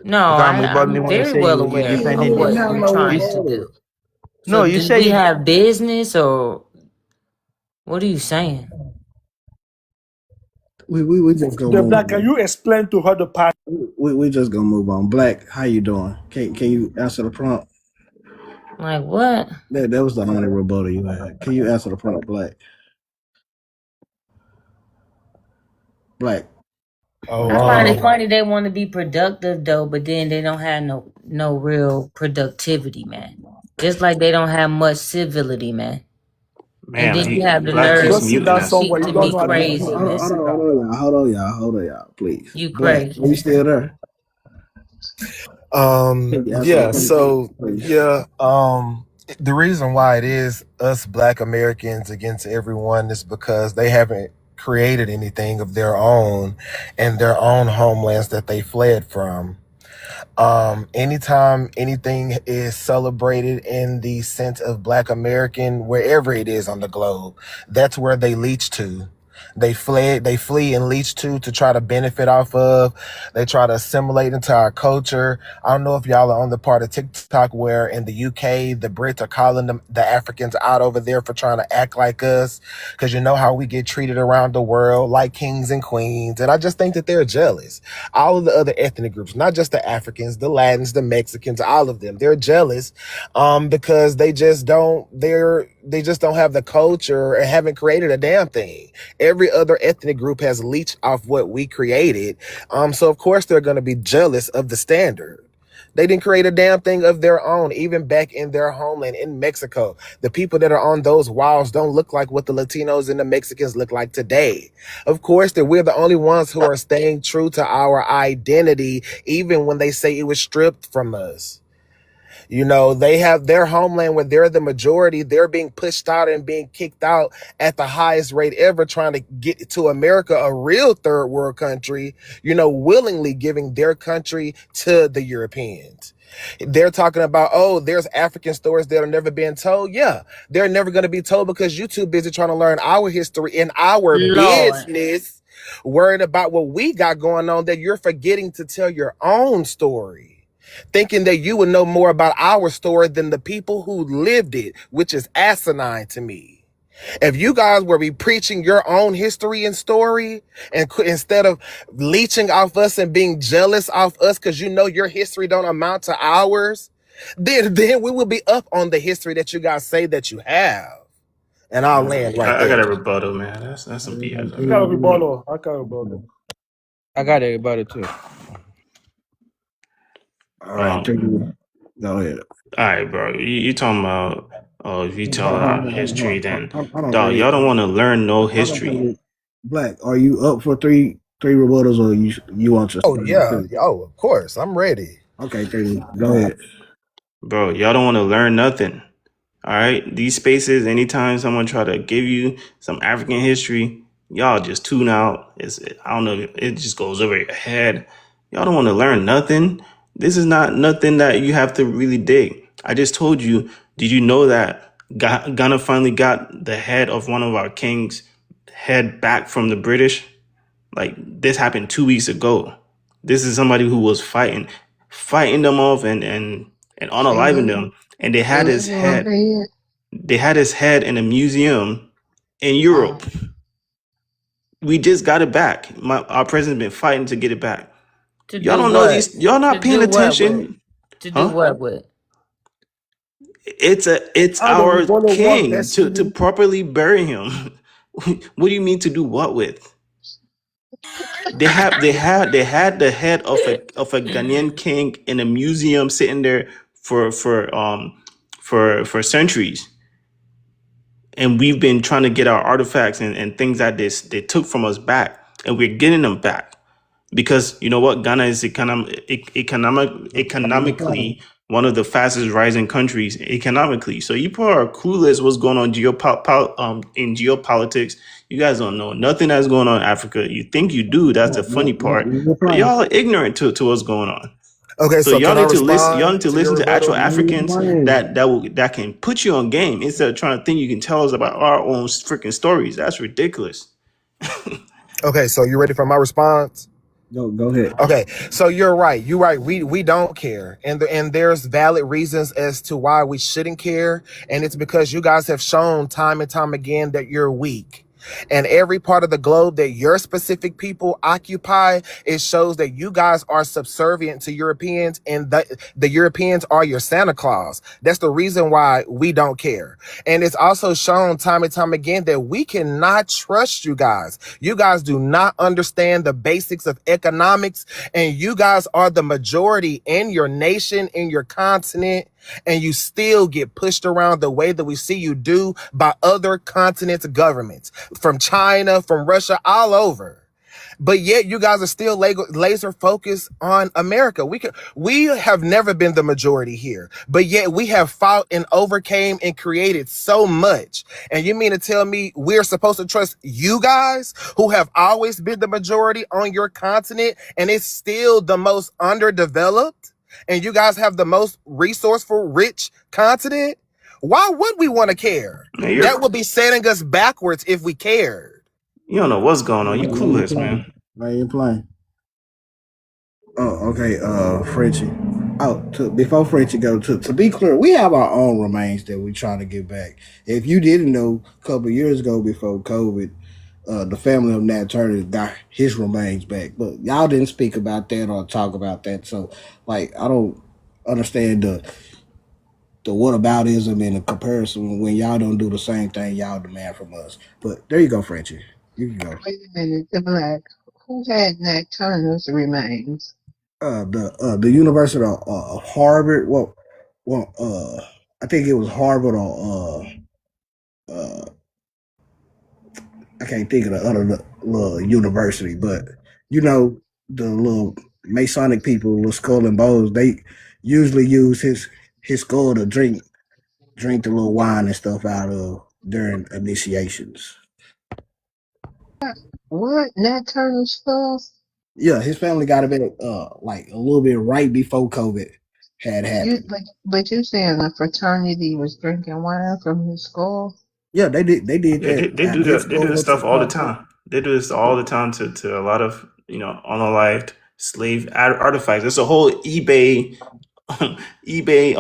No, Because I'm rebutting I'm when you very say well you aware of defending He didn't what the. have we're no You, trying to rebuttal. do. So no, you do say we you. have business or what are you saying? We just gonna The move black, can on. you explain to her the panel? We just gonna move on. Black, how you doing? Can you answer the prompt? Like what? That was the only rebuttal you had. Can you answer the prompt, Black? Black. I find oh, it funny they want to be productive though, but then they don't have no real productivity, man. Just like they don't have much civility, man. And Man, then you have the Black Go keeps nerve sit muting down to us. somewhere. speak You to don't me know how to crazy, speak. Go man. sit down. Hold on, y'all, please. You Black, crazy. are you still there? Can you answer the yeah. prompt, So please? yeah, the reason why it is us Black Americans against everyone is because they haven't created anything of their own and their own homelands that they fled from. Anytime anything is celebrated in the sense of Black American, wherever it is on the globe, that's where they leech to. They flee and leech to try to benefit off of. They try to assimilate into our culture. I don't know if y'all are on the part of TikTok where in the UK, the Brits are calling the Africans out over there for trying to act like us. Cause you know how we get treated around the world like kings and queens. And I just think that they're jealous. All of the other ethnic groups, not just the Africans, the Latins, the Mexicans, all of them, they're jealous because they just don't, they're they just don't have the culture and haven't created a damn thing. Every other ethnic group has leached off what we created. So of course they're going to be jealous of the standard. They didn't create a damn thing of their own, even back in their homeland in Mexico. The people that are on those walls don't look like what the Latinos and the Mexicans look like today. Of course, that we're the only ones who are staying true to our identity, even when they say it was stripped from us. You know, they have their homeland where they're the majority. They're being pushed out and being kicked out at the highest rate ever, trying to get to America, a real third world country, you know, willingly giving their country to the Europeans. They're talking about, oh, there's African stories that are never being told. Yeah, they're never going to be told because you're too busy trying to learn our history and our Lord. business, worried about what we got going on, that you're forgetting to tell your own story, thinking that you would know more about our story than the people who lived it, which is asinine to me. If you guys were be preaching your own history and story, and instead of leeching off us and being jealous off us because you know your history don't amount to ours, then we will be up on the history that you guys say that you have. And I'll land right I got there. a rebuttal, man. That's some BS. I got a rebuttal. I got a rebuttal. I got everybody too. All right, go ahead. All right, bro. You talking about if you tell our history, then Hold on, dog, y'all don't want to learn no history. Black, are you up for three rebuttals, or you want to? Oh yeah. Oh, of course. I'm ready. Okay, go ahead. Bro, y'all don't want to learn nothing. All right, these spaces, anytime someone try to give you some African history, y'all just tune out. I don't know, it just goes over your head. Y'all don't want to learn nothing. This is not nothing that you have to really dig. I just told you, did you know that Ghana finally got the head of one of our kings' head back from the British? Like, this happened 2 weeks ago. This is somebody who was fighting them off and unaliving them. And they had his head. They had his head in a museum in Europe. We just got it back. Our president's been fighting to get it back. Y'all don't know these. Y'all not paying attention. To do what with? It's our king to properly bury him. What do you mean to do what with? They had the head of a Ghanaian king in a museum sitting there for centuries. And we've been trying to get our artifacts and things that they took from us back, and we're getting them back because you know what, Ghana is economically one of the fastest rising countries economically. So you probably are clueless what's going on in geopolitics. You guys don't know nothing that's going on in Africa. You think you do. That's the funny part. But y'all are ignorant to what's going on. Okay, so y'all can I need to listen. respond Y'all need to listen to actual Africans rebuttal? that can put you on game instead of trying to think you can tell us about our own freaking stories. That's ridiculous. Okay, so you ready for my response? Go ahead. Okay, so you're right. You're right. We don't care, and there's valid reasons as to why we shouldn't care, and it's because you guys have shown time and time again that you're weak. And every part of the globe that your specific people occupy, it shows that you guys are subservient to Europeans, and the Europeans are your Santa Claus. That's the reason why we don't care. And it's also shown time and time again that we cannot trust you guys. You guys do not understand the basics of economics, and you guys are the majority in your nation, in your continent, and you still get pushed around the way that we see you do by other continents' governments, from China, from Russia, all over. But yet you guys are still laser focused on America. We have never been the majority here, but yet we have fought and overcame and created so much. And you mean to tell me we're supposed to trust you guys who have always been the majority on your continent, and it's still the most underdeveloped, and you guys have the most resourceful, rich continent? Why would we want to care? That would be setting us backwards if we cared. You don't know what's going on. You clueless, man. Why you playing? Oh, okay. Frenchie. Before Frenchie go to be clear, we have our own remains that we're trying to get back. If you didn't know, a couple of years ago before COVID, the family of Nat Turner got his remains back, but y'all didn't speak about that or talk about that. So, like, I don't understand the whataboutism and the comparison when y'all don't do the same thing y'all demand from us. But there you go, Frenchie. You can go. Wait a minute, the black. Who had Nat Turner's remains? The University of Harvard. I think it was Harvard or I can't think of the other little university, but you know the little Masonic people, little skull and bones. They usually use his skull to drink the little wine and stuff out of during initiations. What? Nat Turner's skull? Yeah, his family got a bit like a little bit right before COVID had You happened. but you saying the fraternity was drinking wine from his skull? Yeah, they did Yeah, that. they do His that. They do skull this went to stuff the all the top. time. They do this all the time to a lot of unalived slave artifacts. There's a whole eBay eBay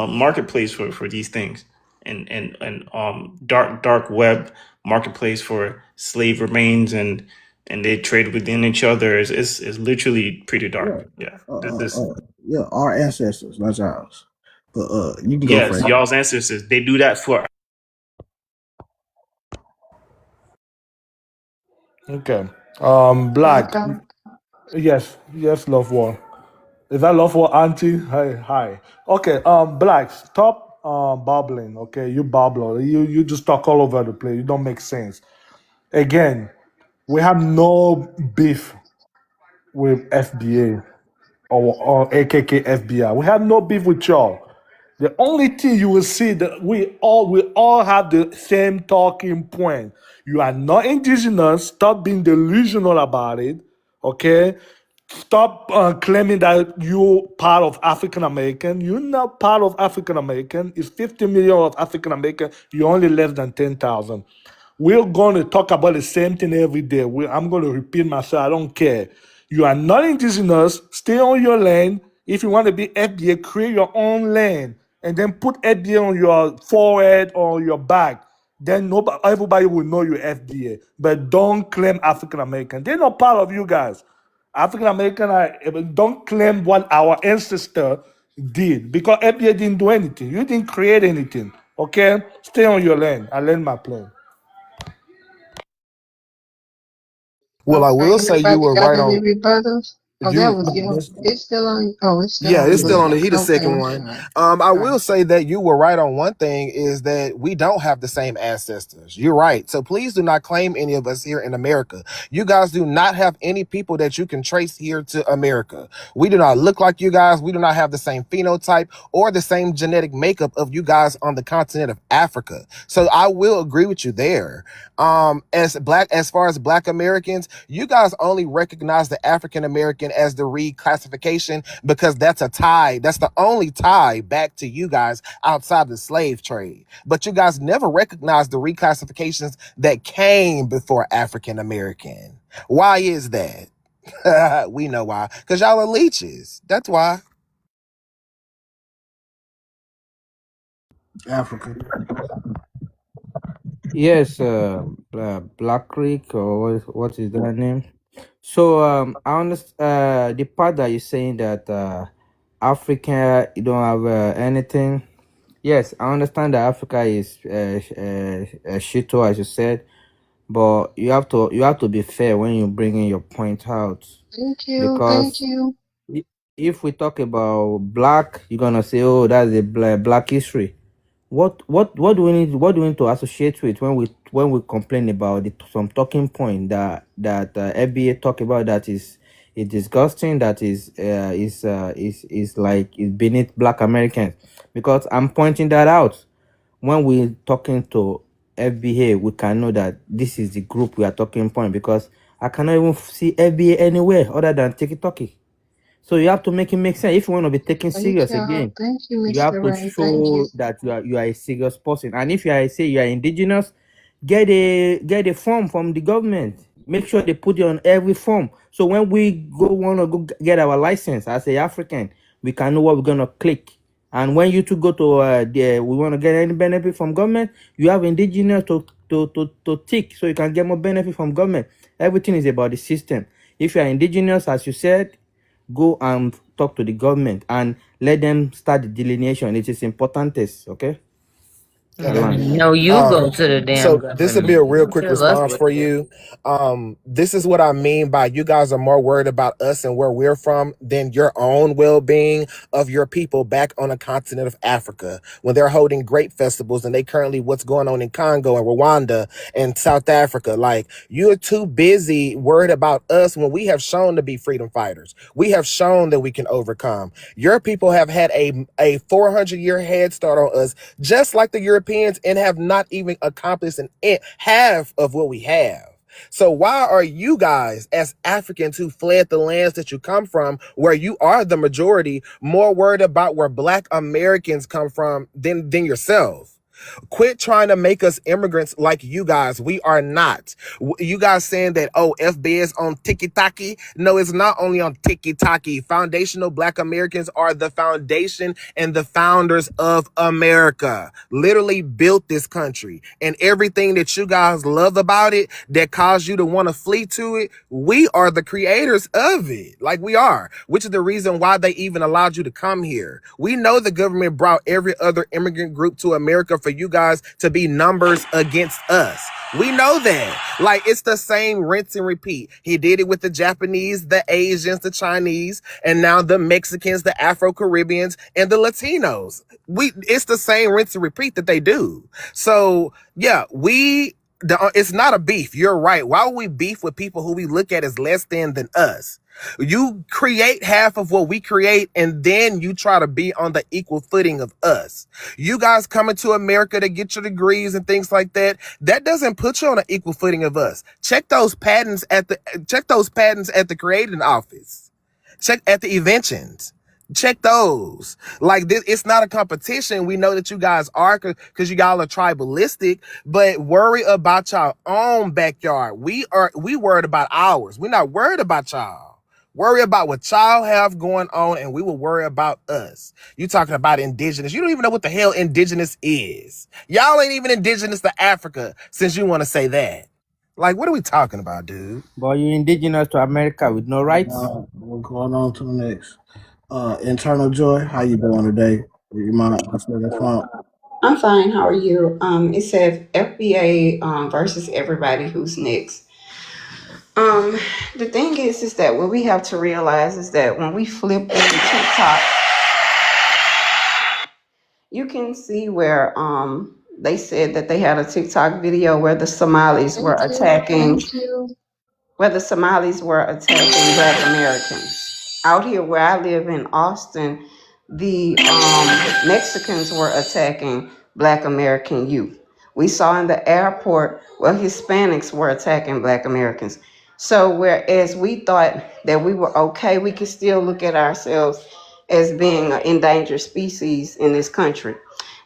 marketplace for these things, and dark web marketplace for slave remains, and they trade within each other. It's literally pretty Yeah, dark. Yeah, this yeah, our ancestors, not ours. But you can go, yes, Frank. y'all's ancestors, they do that for. Okay. Hey, Black. Yes, yes, love war. Is that love war, auntie? Hi, hi. Okay. Black. Stop babbling. Okay, you babbler. You just talk all over the place. You don't make sense. Again, we have no beef with FBA or AKK FBI. We have no beef with y'all. The only thing you will see that we all have the same talking point. You are not indigenous. Stop being delusional about it. Okay. Stop claiming that you're part of African American. You're not part of African American. It's 50 million of African American. You're only less than 10,000. We're going to talk about the same thing every day. I'm going to repeat myself. I don't care. You are not indigenous. Stay on your land. If you want to be FBA, create your own land and then put FBA on your forehead or your back. Then nobody, everybody will know you're FBA. But don't claim African American. They're not part of you guys. African American, don't claim what our ancestor did because FBA didn't do anything. You didn't create anything. Okay? Stay on your land. I land my plane. Well, I okay, will say you anybody were got right any on rebuttals? Oh, that you. was you. It's still on. Oh, it's still Yeah, on it's you, still on Black. the he the Okay, second I'm one. sorry. I All right. will say that you were right on one thing is that we don't have the same ancestors. You're right. So please do not claim any of us here in America. You guys do not have any people that you can trace here to America. We do not look like you guys. We do not have the same phenotype or the same genetic makeup of you guys on the continent of Africa. So I will agree with you there. As far as Black Americans, you guys only recognize the African American as the reclassification because that's a tie. That's the only tie back to you guys outside the slave trade. But you guys never recognized the reclassifications that came before African American. Why is that? We know why. Because y'all are leeches. That's why. Africa. Yes, Black Creek or what is that name? So I understand the part that you're saying that Africa you don't have anything. Yes, I understand that Africa is a shito, as you said, but you have to be fair when you bring in your point out, Thank you. Thank because you. i- if we talk about black, you're gonna say, "Oh, that's a black history." What do we need? What do we need to associate with when we complain about some talking point that FBA talk about that is disgusting, that is like is beneath Black Americans, because I'm pointing that out when we talking to FBA, we can know that this is the group we are talking point, because I cannot even see FBA anywhere other than TikTok. So you have to make it make sense. If you want to be taken Thank serious y'all. again, Thank you, you have Mr. to Ray. Thank you. show that you are a serious person. And if you are indigenous, get a form from the government. Make sure they put it on every form. So when we want to go get our license as a African, we can know what we're gonna click. And when you two go to we want to get any benefit from government, you have indigenous to tick, so you can get more benefit from government. Everything is about the system. If you are indigenous, as you said, go and talk to the government and let them start the delineation. It is important, okay? I land. No, you go to the damn So this would be a government. real You quick tell us response what for to you. This is what I mean by you guys are more worried about us and where we're from than your own well-being of your people back on the continent of Africa when they're holding grape festivals and they currently what's going on in Congo and Rwanda and South Africa. Like you're too busy worried about us when we have shown to be freedom fighters. We have shown that we can overcome. Your people have had a 400-year head start on us, just like the Europeans, and have not even accomplished half of what we have. So why are you guys, as Africans who fled the lands that you come from, where you are the majority, more worried about where Black Americans come from than yourselves? Quit trying to make us immigrants like you guys. We are not. You guys saying that, oh, FBA is on tiki-taki. No, it's not only on tiki-taki. Foundational Black Americans are the foundation and the founders of America. Literally built this country. And everything that you guys love about it that caused you to want to flee to it, we are the creators of it. Like we are, which is the reason why they even allowed you to come here. We know the government brought every other immigrant group to America for you guys to be numbers against us. We know that. Like, it's the same rinse and repeat. He did it with the Japanese, the Asians, the Chinese, and now the Mexicans, the Afro-Caribbeans, and the Latinos. It's the same rinse and repeat that they do. So, yeah, it's not a beef. You're right. Why would we beef with people who we look at as less than us? You create half of what we create, and then you try to be on the equal footing of us. You guys coming to America to get your degrees and things like that, that doesn't put you on an equal footing of us. Check those patents at the creating office. Check at the inventions. Check those. Like this, it's not a competition. We know that you guys are because you guys are tribalistic, but worry about your own backyard. We worried about ours. We're not worried about y'all. Worry about what y'all have going on, and we will worry about us. You talking about indigenous. You don't even know what the hell indigenous is. Y'all ain't even indigenous to Africa since you want to say that. Like, what are we talking about, dude? But you're indigenous to America with no rights. We're going on to the next. Internal Joy, how you doing today? You mind? I'm fine. How are you? It says FBA versus everybody who's next. The thing is that what we have to realize is that when we flip into TikTok, you can see where they said that they had a TikTok video where the Somalis were attacking Black Americans. Out here where I live in Austin, the Mexicans were attacking Black American youth. We saw in the airport where Hispanics were attacking Black Americans. So whereas we thought that we were okay, we could still look at ourselves as being an endangered species in this country.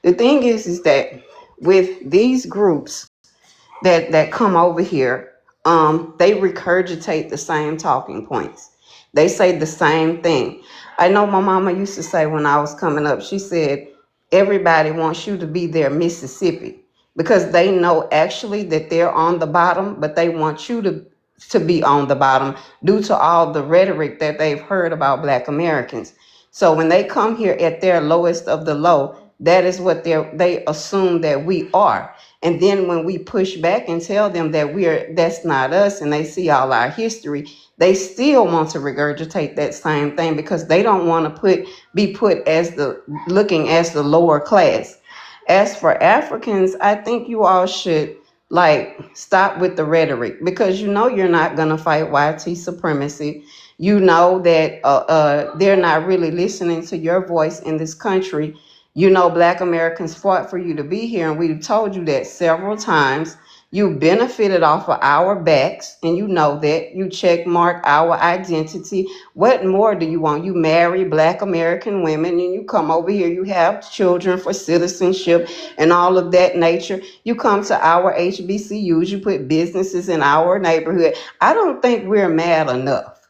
The thing is that with these groups that come over here, they regurgitate the same talking points. They say the same thing. I know my mama used to say when I was coming up, she said, everybody wants you to be their Mississippi, because they know actually that they're on the bottom, but they want you to be on the bottom due to all the rhetoric that they've heard about Black Americans. So when they come here at their lowest of the low, that is what they assume that we are. And then when we push back and tell them that that's not us, and they see all our history, they still want to regurgitate that same thing because they don't want to be put as looking as the lower class. As for Africans, I think you all should stop with the rhetoric, because you know you're not going to fight YT supremacy. You know that they're not really listening to your voice in this country. You know, Black Americans fought for you to be here, and we've told you that several times. You benefited off of our backs, and you know that. You check mark our identity. What more do you want? You marry Black American women, and you come over here, you have children for citizenship and all of that nature. You come to our HBCUs, you put businesses in our neighborhood. I don't think we're mad enough.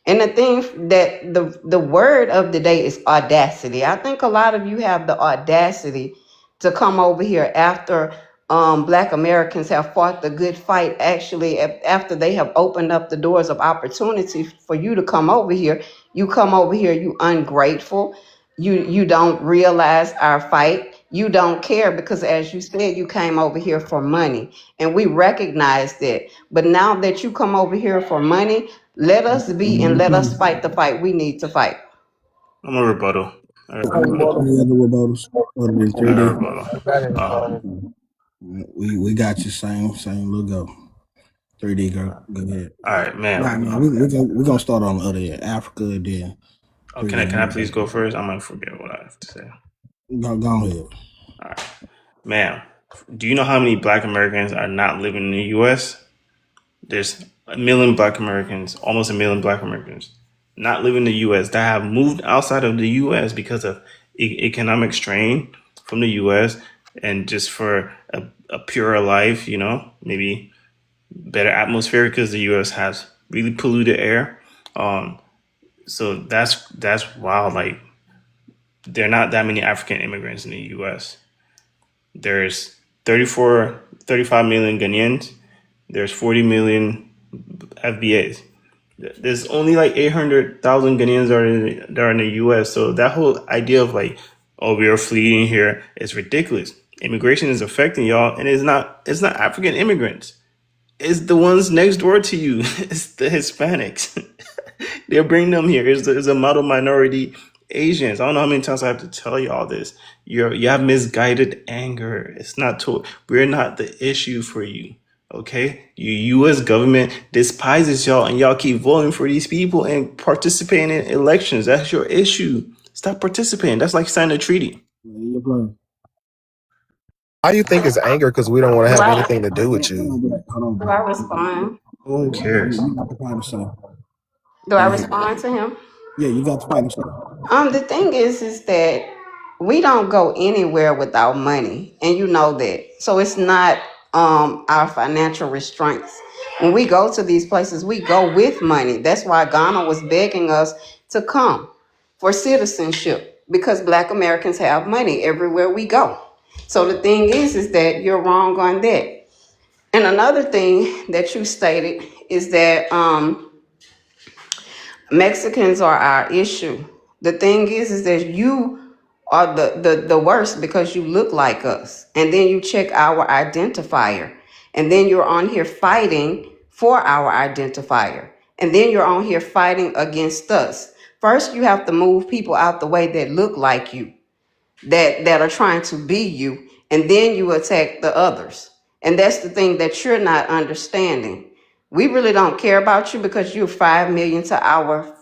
And the thing that the word of the day is audacity. I think a lot of you have the audacity to come over here after Black Americans have fought the good fight actually after they have opened up the doors of opportunity for you to come over here. You come over here, you ungrateful. You don't realize our fight. You don't care because, as you said, you came over here for money, and we recognize that. But now that you come over here for money, let us be and let us fight the fight we need to fight. I'm a rebuttal. I I rebuttal. Any other rebuttals? Other than got a 3D? rebuttal. I got it. We got you. Same. Look go. 3D, go ahead. All right, Nah, man. we gonna start on the other end. Africa, then Oh, 3D. can I please go first? I might forget what I have to say. Go ahead. All right, ma'am. Do you know how many Black Americans are not living in the U.S.? There's a million Black Americans, almost a million Black Americans, not living in the U.S. that have moved outside of the U.S. because of economic strain from the U.S. and just for a purer life, maybe better atmosphere because the U.S. has really polluted air. So that's wild. Like, there are not that many African immigrants in the U.S. There's 35 million Ghanaians. There's 40 million FBAs. There's only like 800,000 Ghanaians that are in the U.S. So that whole idea of like, oh, we are fleeing here is ridiculous. Immigration is affecting y'all, and it's not African immigrants. It's the ones next door to you. It's the Hispanics. They're bringing them here. It's a model minority Asians. I don't know how many times I have to tell you all this. You have misguided anger. It's not to. We're not the issue for you. Okay, U.S. government despises y'all, and y'all keep voting for these people and participating in elections. That's your issue. Stop participating. That's like signing a treaty. Why do you think it's anger? Because we don't want to Do have I, anything to do with you. do I respond? Who cares? You got the final say. Do I respond to him? Yeah, you got the final say. The thing is that we don't go anywhere without money, and you know that. So it's not our financial restraints. When we go to these places, we go with money. That's why Ghana was begging us to come for citizenship, because Black Americans have money everywhere we go. So the thing is that you're wrong on that. And another thing that you stated is that Mexicans are our issue. The thing is that you are the worst because you look like us. And then you check our identifier. And then you're on here fighting for our identifier. And then you're on here fighting against us. First, you have to move people out the way that look like you, that are trying to be you, and then you attack the others. And that's the thing that you're not understanding. We really don't care about you because you're 5 million to our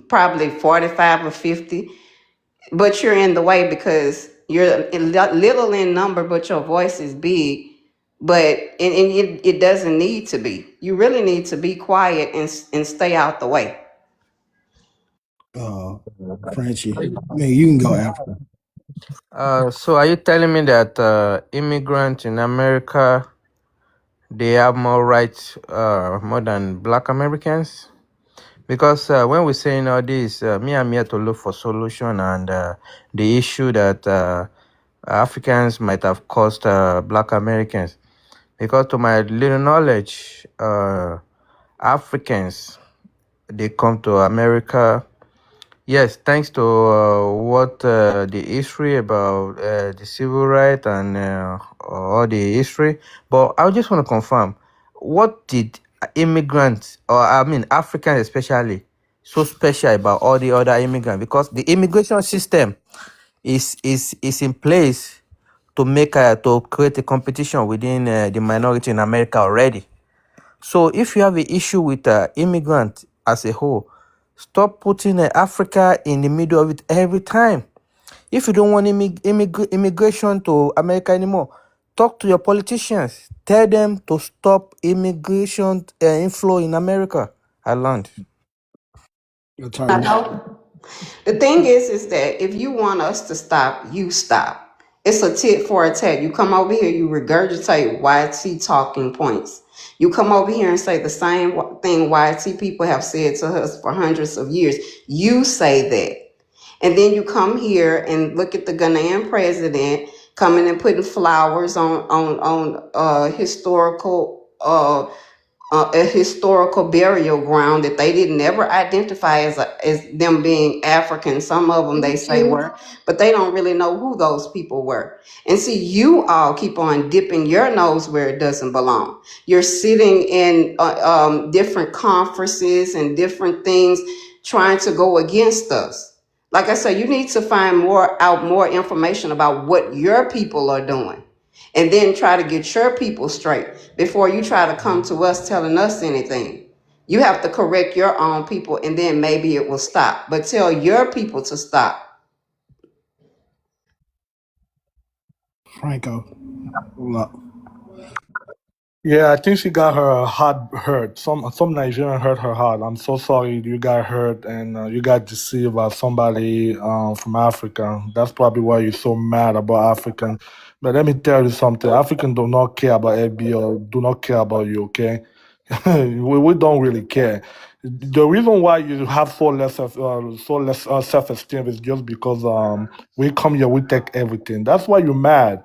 probably 45 or 50, but you're in the way because you're little in number, but your voice is big. But it doesn't need to be. You really need to be quiet and stay out the way. Frenchie. I mean, you can go after. So are you telling me that immigrants in America, they have more rights more than Black Americans? Because when we're saying all this, I'm here to look for solution, and the issue that Africans might have caused Black Americans. Because to my little knowledge, Africans, they come to America. Yes, thanks to what the history about the civil right and all the history. But I just want to confirm, what did immigrants, or I mean Africans especially, so special about all the other immigrants? Because the immigration system is in place to make to create a competition within the minority in America already. So if you have an issue with immigrants as a whole, stop putting Africa in the middle of it every time. If you don't want immigration to America anymore, talk to your politicians. Tell them to stop immigration inflow in America. I learned. The thing is that if you want us to stop, you stop. It's a tit for a tat. You come over here, you regurgitate YT talking points. You come over here and say the same thing YT people have said to us for hundreds of years. You say that. And then you come here and look at the Ghanaian president coming and putting flowers on historical a historical burial ground that they didn't ever identify as them being African. Some of them they Thank say you. were, but they don't really know who those people were. And see, you all keep on dipping your nose where it doesn't belong. You're sitting in different conferences and different things trying to go against us. Like I said, you need to find more information about what your people are doing and then try to get your people straight before you try to come to us telling us anything. You have to correct your own people and then maybe it will stop. But tell your people to stop. Franco. Hold up. Yeah, I think she got her heart hurt. Some Nigerian hurt her heart. I'm so sorry you got hurt and you got deceived by somebody from Africa. That's probably why you're so mad about African. But let me tell you something. Africans do not care about FB or do not care about you. Okay, we don't really care. The reason why you have so less self-esteem is just because we come here, we take everything. That's why you're mad.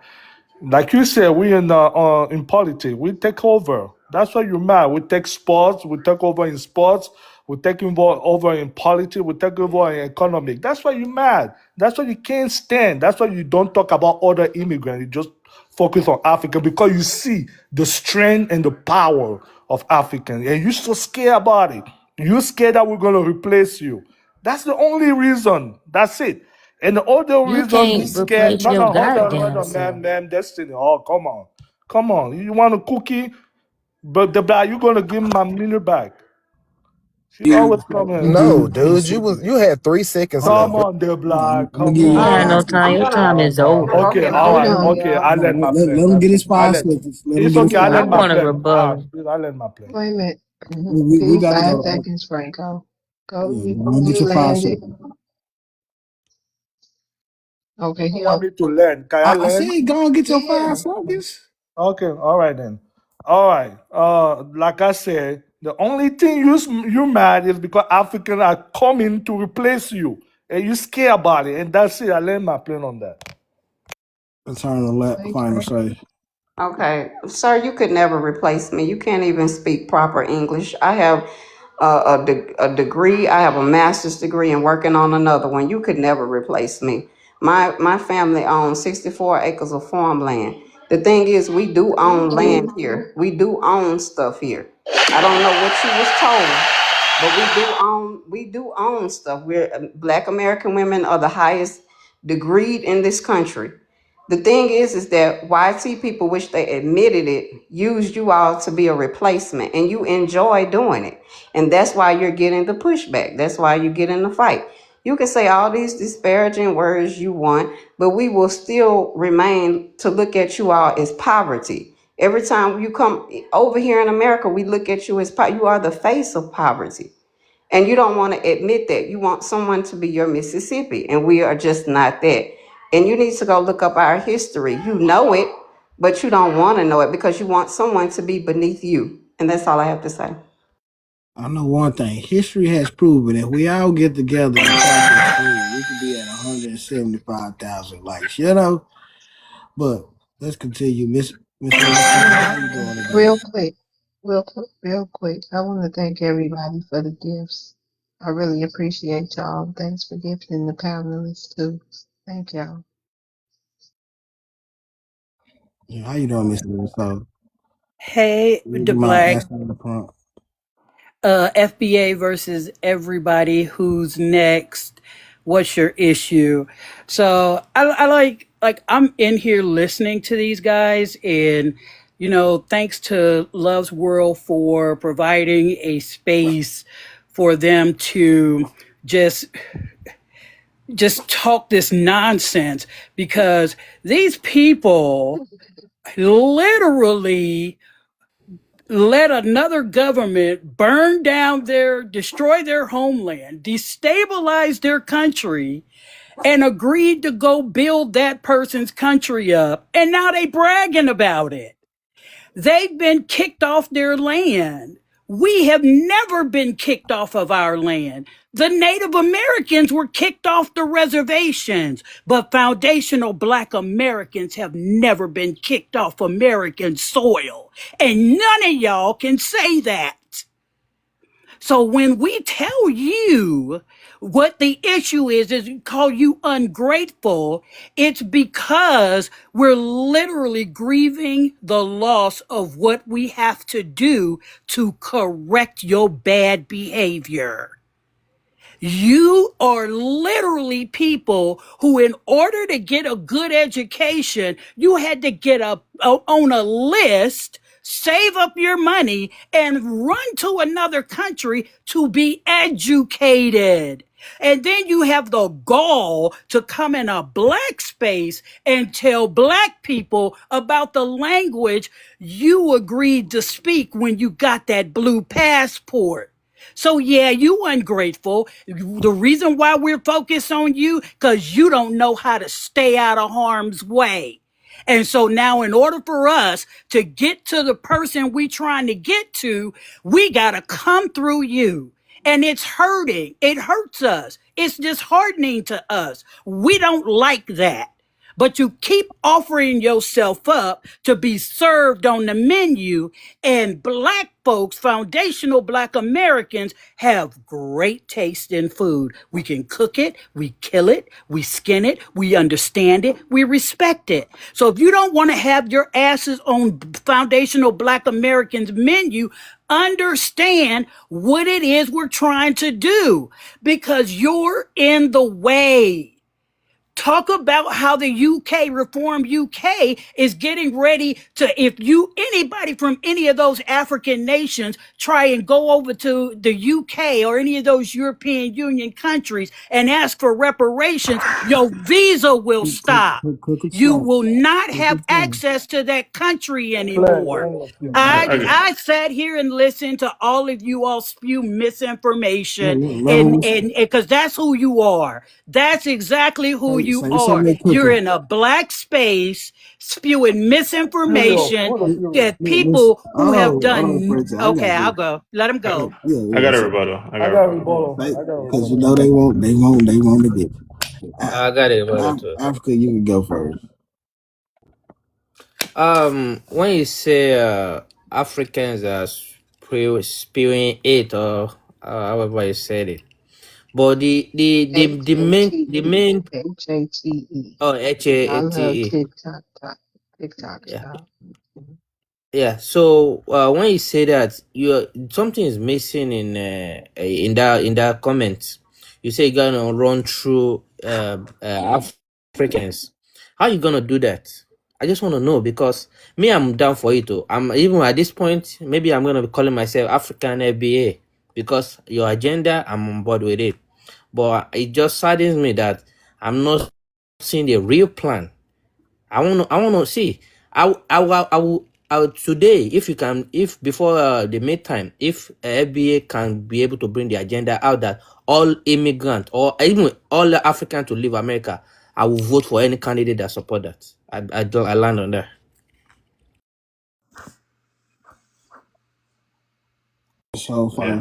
Like you said, we in politics, we take over. That's why you're mad. We take sports, we take over in sports, we take over in politics, we take over in economic. That's why you're mad. That's why you can't stand. That's why you don't talk about other immigrants. You just focus on Africa because you see the strength and the power of Africans, and you're so scared about it. You're scared that we're gonna replace you. That's the only reason. That's it. And the other You reason you can't scared. replace No, your no, hold goddamn on, self. man, Destiny. Oh, come on, come on. You want a cookie? But the black, you gonna give my minute back? She always coming. No, dude, you had 3 seconds Come left. on, the black. I'm gonna Come give You you ain't had no on. 5 seconds. time. I'm Your gonna time is over. Okay, okay, all hold right. on, Okay, y'all. I No, let my plane. let him get his I five let. seconds. Let him It's get his okay. I I five let my want a seconds. plane. rebuttal. I let my plane. Wait a minute. We Give you gotta 5 seconds, go. Franco. Go. Yeah, You go on, get you your five landed. seconds. Okay. You want me to land? Can I I land? said, go and get your Yeah. 5 seconds. Okay, all right then. All right. Like I said, the only thing you mad is because Africans are coming to replace you, and you scared about it, and that's it. I land my plane on that. Return to Thank final you. say. Okay, sir, you could never replace me. You can't even speak proper English. I have a degree. I have a master's degree and working on another one. You could never replace me. My family owns 64 acres of farmland. The thing is, we do Thank own land you. here. We do own stuff here. I don't know what you was told, but we do own stuff. We're Black American women are the highest degreed in this country. The thing is that YT people, which they admitted it, used you all to be a replacement, and you enjoy doing it, and that's why you're getting the pushback. That's why you get in the fight. You can say all these disparaging words you want, but we will still remain to look at you all as poverty. Every time you come over here in America, we look at you as you are the face of poverty. And you don't want to admit that. You want someone to be your Mississippi, and we are just not that. And you need to go look up our history. You know it, but you don't want to know it because you want someone to be beneath you. And that's all I have to say. I know one thing. History has proven if we all get together and talk at school, we could be at 175,000 likes, But let's continue. Miss Ernestine, how you doing today? Real quick. Real quick. I want to thank everybody for the gifts. I really appreciate y'all. Thanks for gifting the panelists too. Thank y'all. Yeah, how you doing, Miss Ernestine? Hey, Would the you mind black asking the prompt? FBA versus everybody who's next. What's your issue? So I like I'm in here listening to these guys, and thanks to Love's World for providing a space for them to just just talk this nonsense because these people literally let another government destroy their homeland, destabilize their country, and agreed to go build that person's country up. And now they bragging about it. They've been kicked off their land. We have never been kicked off of our land. The Native Americans were kicked off the reservations, but foundational Black Americans have never been kicked off American soil. And none of y'all can say that. So when we tell you what the issue is we call you ungrateful, it's because we're literally grieving the loss of what we have to do to correct your bad behavior. You are literally people who, in order to get a good education, you had to get on a list, save up your money, and run to another country to be educated. And then you have the gall to come in a Black space and tell Black people about the language you agreed to speak when you got that blue passport. So yeah, you ungrateful. The reason why we're focused on you, because you don't know how to stay out of harm's way. And so now in order for us to get to the person we trying to get to, we got to come through you. And it's hurting. It hurts us. It's disheartening to us. We don't like that. But you keep offering yourself up to be served on the menu, and Black folks, foundational Black Americans, have great taste in food. We can cook it, we kill it, we skin it, we understand it, we respect it. So if you don't want to have your asses on foundational Black Americans menu, understand what it is we're trying to do, because you're in the way. Talk about how the UK, Reform UK, is getting ready to, if anybody from any of those African nations try and go over to the UK or any of those European Union countries and ask for reparations, your visa will stop. You will not have access to that country anymore. I sat here and listened to all of you all spew misinformation, and because that's who you are. That's exactly who you are. You're in a Black space spewing misinformation that people who have done. Okay, I'll go. Let him go. I got a rebuttal. I got a rebuttal. Because you know they won't to get. I got it, brother, too. Africa, you can go first. When you say Africans are spewing it, or however you said it, but the main HATE. oh I love HATE. TikTok Yeah. stuff. Yeah. So when you say that something is missing in that comment, you say you're gonna run through Africans. How you gonna do that? I just want to know, because me, I'm down for it. I'm even at this point. Maybe I'm gonna be calling myself African FBA, because your agenda, I'm on board with it. But it just saddens me that I'm not seeing the real plan. I want to see. I will today, if you can, if before the midtime, if FBA can be able to bring the agenda out that all immigrant or even all African to leave America, I will vote for any candidate that support that. I land on that. So far, Yeah.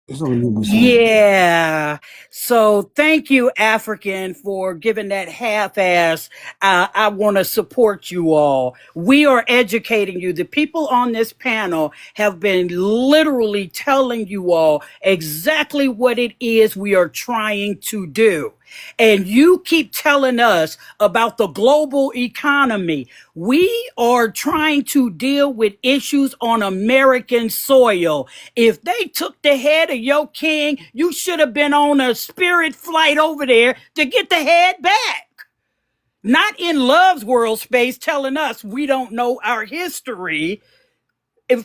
it's only you, Yeah. So thank you, African, for giving that half-ass. I want to support you all. We are educating you. The people on this panel have been literally telling you all exactly what it is we are trying to do. And you keep telling us about the global economy. We are trying to deal with issues on American soil. If they took the head of your king, you should have been on a spirit flight over there to get the head back. Not in Love's world space telling us we don't know our history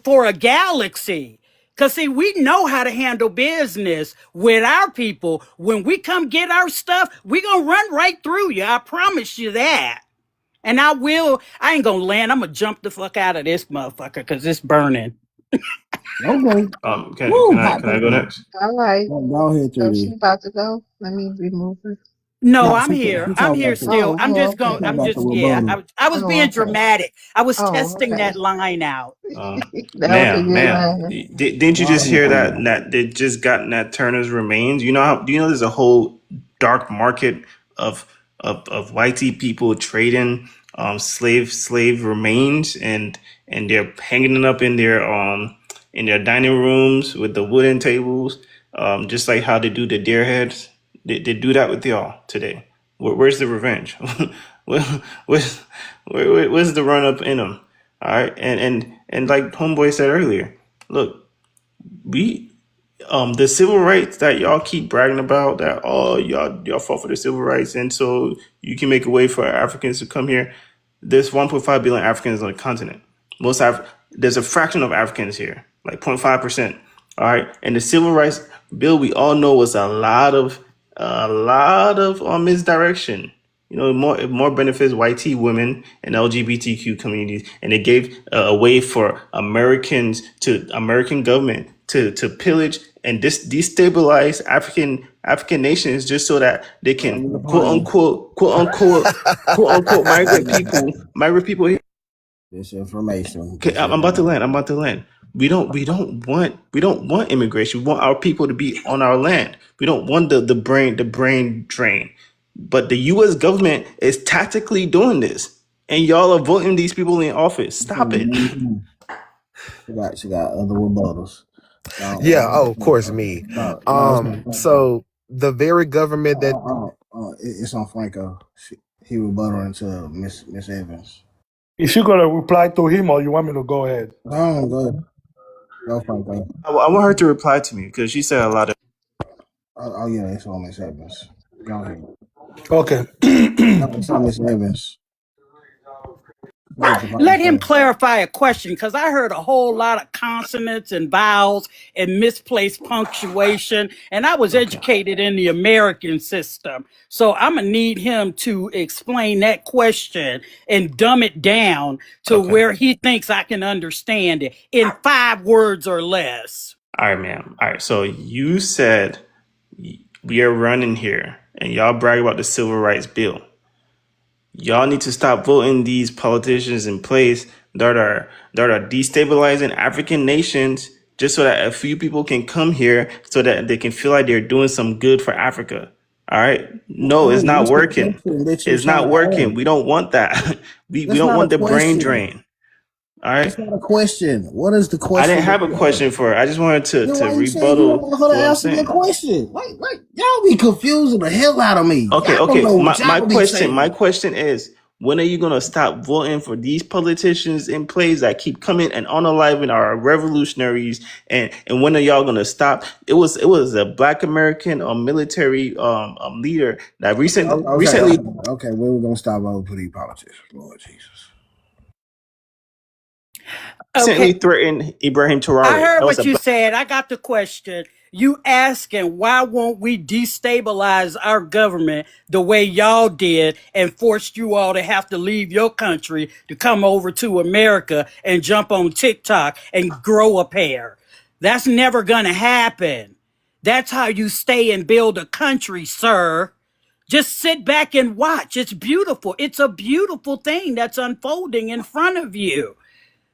for a galaxy. Because, see, we know how to handle business with our people. When we come get our stuff, we going to run right through you. I promise you that. And I ain't going to land. I'm going to jump the fuck out of this motherfucker because it's burning. Okay. Can I go next? All right. Go ahead, So 3D. she about to go. Let me remove her. No, No, I'm she here. I'm talking here about still. the Oh, I'm oh, just she going. okay. talking I'm about the just yeah. rebuttal. I was Oh, being okay. dramatic. I was Oh, testing okay. that line out. That was a Ma'am, good ma'am, line. didn't you No, I just hear understand that that. that they just gotten that Turner's remains? You know how? Do you know there's a whole dark market of of whitey people trading slave remains, and they're hanging it up in their dining rooms with the wooden tables, just like how they do the deer heads. They do that with y'all today. Where's the revenge? Where, where's where's the run up in them? All right, and like Homeboy said earlier, look, we the civil rights that y'all keep bragging about, that oh y'all fought for the civil rights and so you can make a way for Africans to come here. There's 1.5 billion Africans on the continent. There's a fraction of Africans here, like 0.5%. All right, and the civil rights bill we all know was a lot of misdirection. You know, more benefits white women and LGBTQ communities, and it gave a way for American government to pillage and destabilize African nations just so that they Bro, can you're playing quote unquote migrant people here. disinformation. Okay, I'm about to Disinformation. land. I'm about to land. We don't want immigration. We want our people to be on our land. We don't want the brain drain. But the U.S. government is tactically doing this, and y'all are voting these people in office. Stop it. She got other rebuttals. Yeah, oh, of course, me. No, it's not Franco. So the very government that It's on Franco. He rebuttaling to Miss Evans. Is you gonna reply to him or you want me to go ahead? Go, go, Franco. I want her to reply to me because she said a lot of. Oh yeah, it's on Miss Evans. Go ahead. Okay. No, it's on Miss Evans. Let him clarify a question because I heard a whole lot of consonants and vowels and misplaced punctuation, and I was Okay. educated in the American system. So I'm going to need him to explain that question and dumb it down to Okay. where he thinks I can understand it in 5 words or less. All right, ma'am. All right. So you said we are running here, and y'all brag about the civil rights bill. Y'all need to stop voting these politicians in place that are destabilizing African nations just so that a few people can come here so that they can feel like they're doing some good for Africa. All right. No, it's not What's the working. question that you're It's trying not to working. ask? We don't want that. We That's don't not a want the brain question. drain. All right. That's not a question. What is the I question didn't that have a you asked? question for her. I just wanted Then to why you saying you don't rebuttal want her to to what I'm answer your saying. question? Like y'all be confusing the hell out of me. Okay, Y'all don't okay. know what My y'all be my saying. question is, when are you gonna stop voting for these politicians in place that keep coming and unaliving our revolutionaries? And when are y'all gonna stop? It was a Black American military leader that recently Okay. When we gonna stop voting for these politicians, Lord Jesus? Okay. threatened Ibrahim I Traore. heard That was what a you black. said. I got the question. You asking why won't we destabilize our government the way y'all did and forced you all to have to leave your country to come over to America and jump on TikTok and grow a pair. That's never gonna happen. That's how you stay and build a country, sir. Just sit back and watch. It's beautiful. It's a beautiful thing that's unfolding in front of you.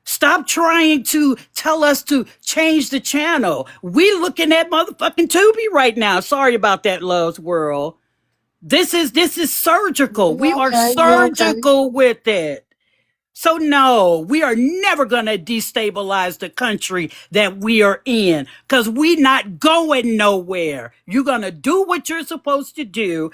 Stop trying to tell us to change the channel. We looking at motherfucking Tubi right now. Sorry about that, Love's World. This is surgical. We You are okay? You okay? surgical with it. So no, we are never going to destabilize the country that we are in because we not going nowhere. You're going to do what you're supposed to do.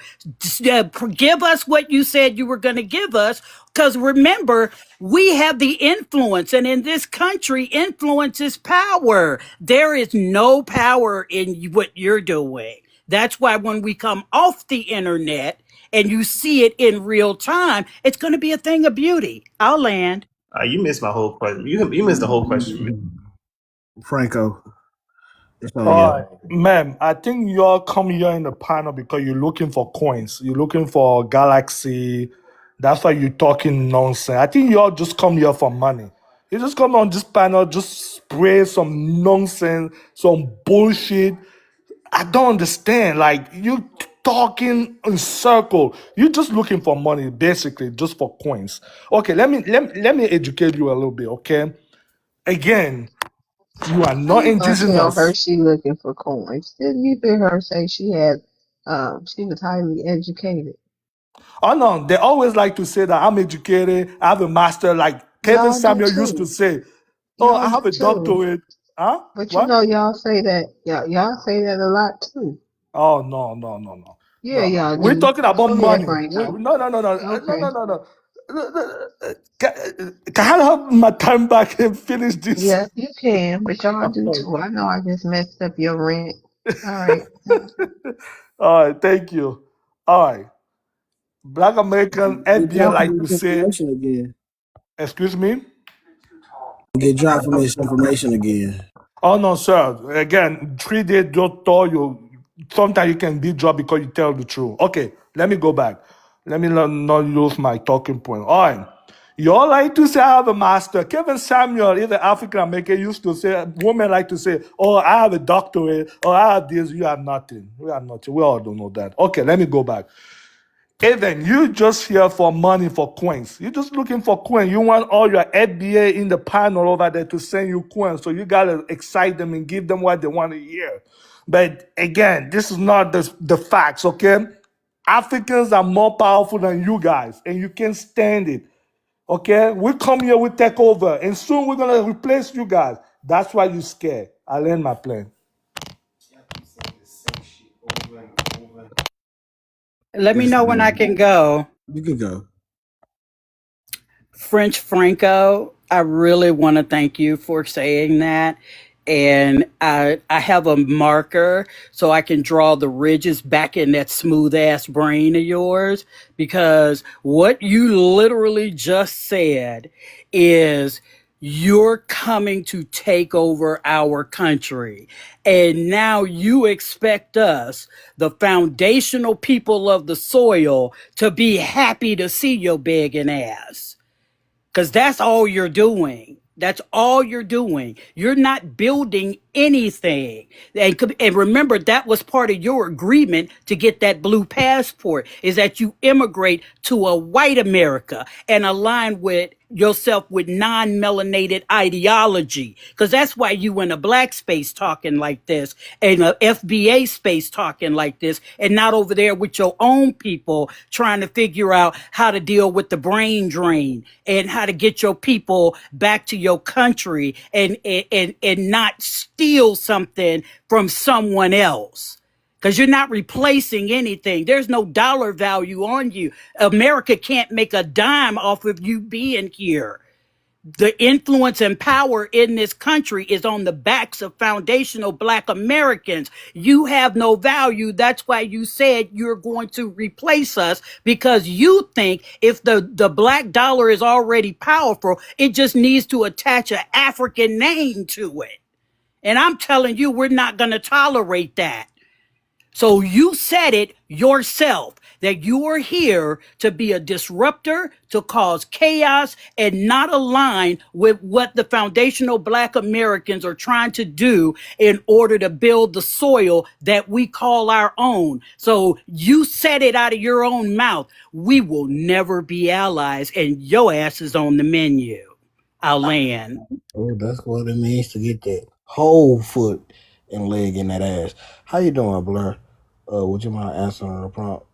Give us what you said you were going to give us. Because remember, we have the influence, and in this country, influence is power. There is no power in what you're doing. That's why when we come off the internet and you see it in real time, it's going to be a thing of beauty. I'll land. You missed my whole question. You missed the whole question. Franco, it's on All you. right, ma'am, I think y'all come here in the panel because you're looking for coins. You're looking for galaxy. That's why you're talking nonsense. I think y'all just come here for money. You just come on this panel, just spray some nonsense, some bullshit. I don't understand. Like, you talking in circle. You're just looking for money, basically, just for coins. Okay, let me educate you a little bit. Okay, again, you are How not you gonna tell her indigenous. she looking for coins? Didn't you hear her say she was highly educated? Oh no, they always like to say that I'm educated, I have a master, like Kevin Y'all do Samuel used to too. say, "Oh, I Y'all have do a too. doctorate." Huh? But you What? know y'all say that y'all say that a lot too. Oh no, no, no, no, Yeah, no, no. y'all We're do. talking about Go ahead, money. Franco. No, no, no, no, no, Okay. no, no, no. Can I have my time back and finish this? Yeah, you can, but y'all do All too. I know I just messed up your rent. All right. right, thank you. All right, Black American Get FBA dropped from like to this say, information again. excuse me. Get dropped from this information again. Oh no, sir. Again, 3 days don't tell you. Sometimes you can be dropped because you tell the truth. Okay, let me go back. Let me not lose my talking point. All right. You all like to say I have a master. Kevin Samuel, even African American, used to say, women like to say, "Oh, I have a doctorate, or I have this." You have nothing. We have nothing. We all don't know that. Okay, let me go back. Even you just here for money, for coins. You're just looking for coins. You want all your FBA in the panel over there to send you coins. So you gotta excite them and give them what they want to hear. But again, this is not the facts, okay? Africans are more powerful than you guys, and you can't stand it. Okay? We come here, we take over, and soon we're gonna replace you guys. That's why you're scared. I land my plane. Let me Listen, know when I man. can go. You can go. French Franco, I really want to thank you for saying that. And I have a marker so I can draw the ridges back in that smooth ass brain of yours, because what you literally just said is you're coming to take over our country. And now you expect us, the foundational people of the soil, to be happy to see your begging ass. Because that's all you're doing. That's all you're doing. You're not building anything. And remember, that was part of your agreement to get that blue passport, is that you immigrate to a white America and align with yourself with non-melanated ideology. Because that's why you in a black space talking like this, and a FBA space talking like this, and not over there with your own people trying to figure out how to deal with the brain drain and how to get your people back to your country and not steal something from someone else, because you're not replacing anything. There's no dollar value on you. America can't make a dime off of you being here. The influence and power in this country is on the backs of foundational black Americans. You have no value. That's why you said you're going to replace us, because you think if the black dollar is already powerful, it just needs to attach an African name to it. And I'm telling you, we're not going to tolerate that. So you said it yourself, that you are here to be a disruptor, to cause chaos, and not align with what the foundational black Americans are trying to do in order to build the soil that we call our own. So you said it out of your own mouth. We will never be allies, and your ass is on the menu. I'll land. Oh, that's what it means to get that whole foot and leg in that ass. How you doing, Blur? Would you mind answering the prompt?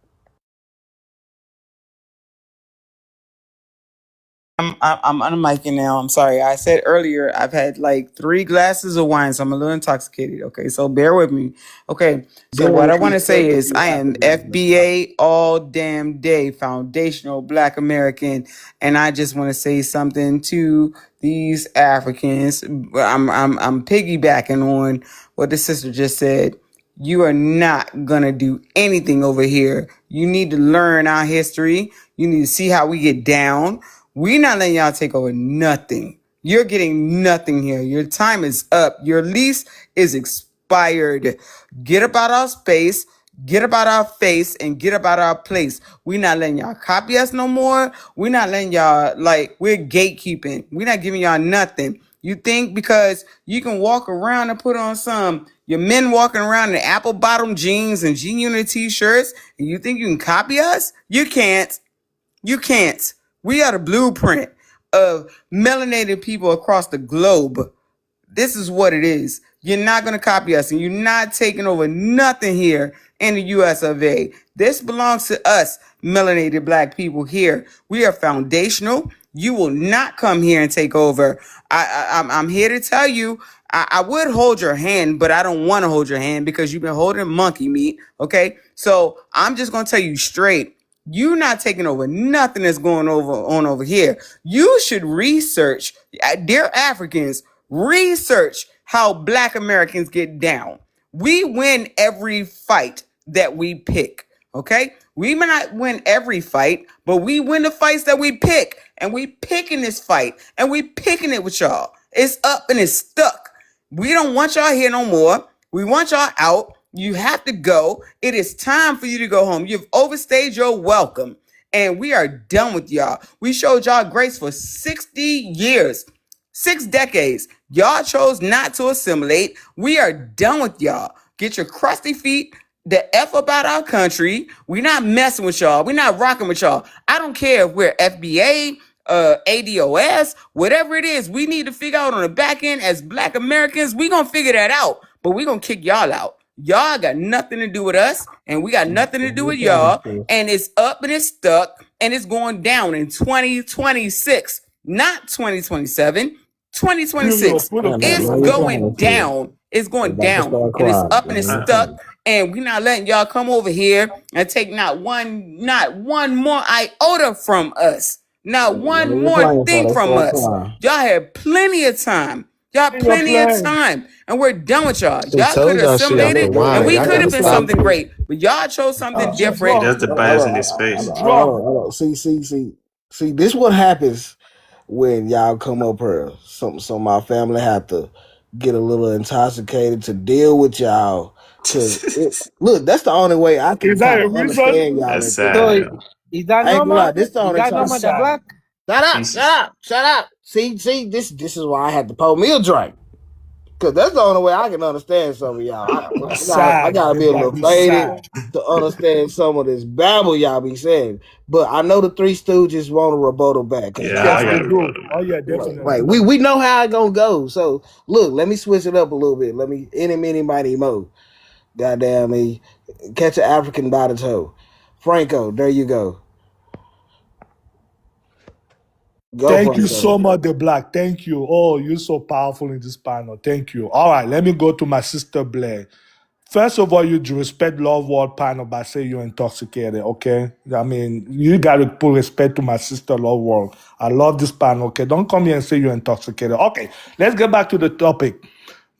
I'm unmiking now. I'm sorry. I said earlier I've had like 3 glasses of wine, so I'm a little intoxicated. Okay, so bear with me. Okay, so Bear what I with want me, to sir, say 'cause is you I have to am go. Let's go. FBA all damn day, foundational Black American, and I just want to say something to these Africans. I'm piggybacking on what the sister just said. You are not gonna do anything over here. You need to learn our history. You need to see how we get down. We're not letting y'all take over nothing. You're getting nothing here. Your time is up. Your lease is expired. Get up out our space, get up out our face, and get up out our place. We're not letting y'all copy us no more. We're not letting y'all, like, we're gatekeeping. We're not giving y'all nothing. You think because you can walk around and put on your men walking around in apple bottom jeans and G-Unit t-shirts, and you think you can copy us? You can't. You can't. We are the blueprint of melanated people across the globe. This is what it is. You're not going to copy us, and you're not taking over nothing here in the US of A. This belongs to us, melanated black people here. We are foundational. You will not come here and take over. I'm here to tell you, I would hold your hand, but I don't want to hold your hand because you've been holding monkey meat, okay? So I'm just going to tell you straight. You're not taking over nothing that's going on over here. You should research, dear Africans, research how Black Americans get down. We win every fight that we pick, okay? We may not win every fight, but we win the fights that we pick. And we picking this fight, and we picking it with y'all. It's up and it's stuck. We don't want y'all here no more. We want y'all out. You have to go. It is time for you to go home. You've overstayed your welcome, and we are done with y'all. We showed y'all grace for 60 years, 6 decades. Y'all chose not to assimilate. We are done with y'all. Get your crusty feet the F about our country. We're not messing with y'all. We're not rocking with y'all. I don't care if we're FBA, ADOS, whatever it is, we need to figure out on the back end as Black Americans. We gonna figure that out, but we gonna kick y'all out. Y'all got nothing to do with us, and we got nothing to do with y'all, and it's up and it's stuck, and it's going down in 2026, not 2027. 2026 is going down. It's going down, and it's up and it's stuck, and we're not letting y'all come over here and take not one more iota from us. Not one more thing from us. Y'all had plenty of time. Y'all plenty of time. And we're done with y'all. Y'all could have assimilated, and we could have been something great. But y'all chose something different. That's the bias in this space. See, this what happens when y'all come up here. So my family have to get a little intoxicated to deal with y'all. Look, that's the only way I can kind of understand y'all. That's sad. Is that I ain't gonna lie, normal? this the Is only that time. normal? The black? Shut up. See, this is why I had to pour me a drink. Cause that's the only way I can understand some of y'all. I gotta be a little faded to understand some of this babble y'all be saying. But I know the Three Stooges want a rebuttal back. Yeah, I got a rebuttal. Oh yeah, definitely. Like we know how it's gonna go. So look, let me switch it up a little bit. Let me mini mo. Goddamn me. Catch an African by the toe. Franco, there you go. Thank you so much, The Black. Thank you. Oh, you're so powerful in this panel. Thank you. All right, let me go to my sister Blair. First of all, you respect Love World panel by saying you're intoxicated, okay? I mean, you got to put respect to my sister Love World. I love this panel, okay? Don't come here and say you're intoxicated. Okay, let's get back to the topic.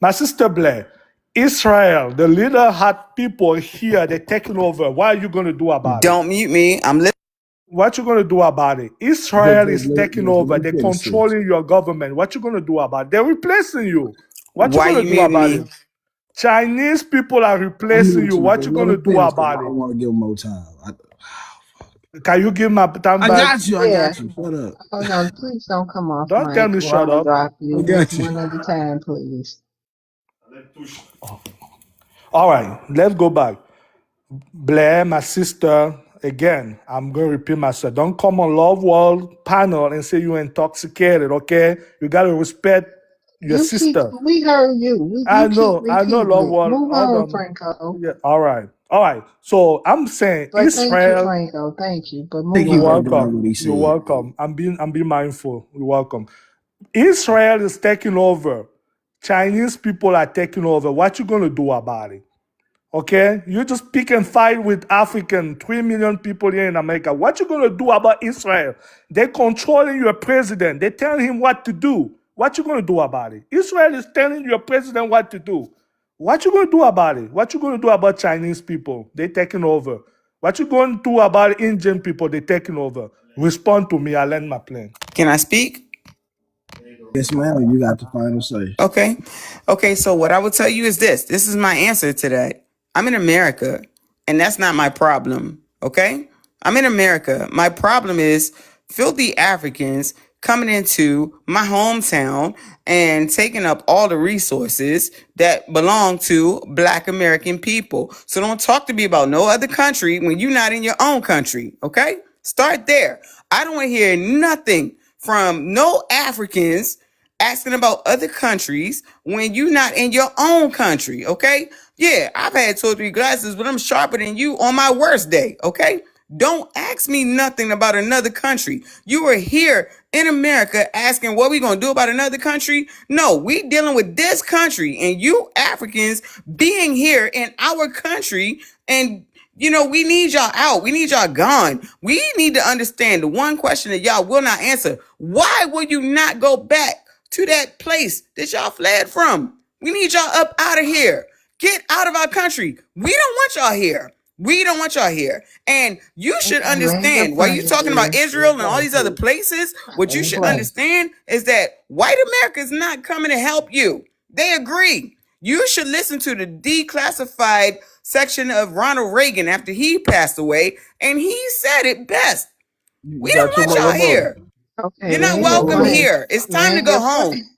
My sister Blair, Israel, the leader had people here, they're taking over. What are you going to do about it? Don't mute me. I'm listening. What you going to do about it? Israel is taking over. They're controlling your government. What you going to do about it? They're replacing you. What you going to do about it? Chinese people are replacing you. What you going to do about it? I want to give them more time. Can you give my time back? I got you. Shut up. Hold on, please don't come off. Don't tell me shut up. Drop you. I got you. One at a time, please. All right, let's go back. Blair, my sister, again, I'm going to repeat myself. Don't come on Love World panel and say you're intoxicated, okay? You got to respect your sister. We heard you. I know, Love World. Move on, Franco. Yeah, all right. So I'm saying But Israel. Thank you, Franco. Thank you. But move You're on. welcome. You're welcome. I'm being mindful. You're welcome. Israel is taking over. Chinese people are taking over. What you gonna do about it? Okay? You just pick and fight with African, 3 million people here in America. What you gonna do about Israel? They're controlling your president. They're telling him what to do. What you gonna do about it? Israel is telling your president what to do. What you gonna do about it? What you gonna do about Chinese people? They're taking over. What you gonna do about Indian people? They're taking over. Respond to me. I land my plane. Can I speak? Yes, ma'am. You got the final say. Okay. So what I would tell you is this. This is my answer to that. I'm in America, and that's not my problem. Okay? I'm in America. My problem is filthy Africans coming into my hometown and taking up all the resources that belong to Black American people. So don't talk to me about no other country when you're not in your own country, okay? Start there. I don't want to hear nothing from no Africans asking about other countries when you're not in your own country, okay? Yeah, I've had 2 or 3 glasses, but I'm sharper than you on my worst day, okay? Don't ask me nothing about another country. You are here in America asking what we gonna do about another country. No, we dealing with this country and you Africans being here in our country, and we need y'all out. We need y'all gone. We need to understand the one question that y'all will not answer. Why will you not go back to that place that y'all fled from? We need y'all up out of here. Get out of our country. We don't want y'all here. We don't want y'all here. And you should Okay, land your understand, while you plane, talking about dear. Israel and all these other places, what Land you your should plane. understand is that white America is not coming to help you. They agree. You should listen to the declassified section of Ronald Reagan after he passed away, and he said it best. You We don't got 2 want more, y'all little brother. here. Okay, You're not land your welcome Brother. plane. here. It's time to Land go your home. plane.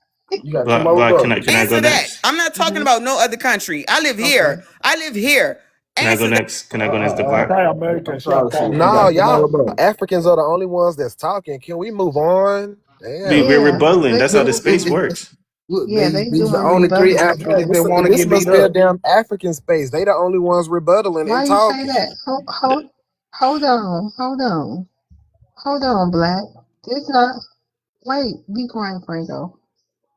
You got 2 Black, more, little Black, brother. can I go Answer that. next? I'm not talking hmm about no other country. I live Okay. here. I live here. Can I go Answer that. next? Can I go next to Black? Anti-American, I'm she sorry, sis. You No, got 2 more, anti-American. y'all little brother. Africans are the only ones that's talking. Can we move on? Damn. We're Yeah, rebutting. That's how the Look, space works. Look, yeah, they these the doing only 3 rebuttals. Africans that want to this get beat must be a up. damn African space. They the only ones rebutting Why and you say talking. that? Hold on, Black. This not. Wait, be quiet, Franco.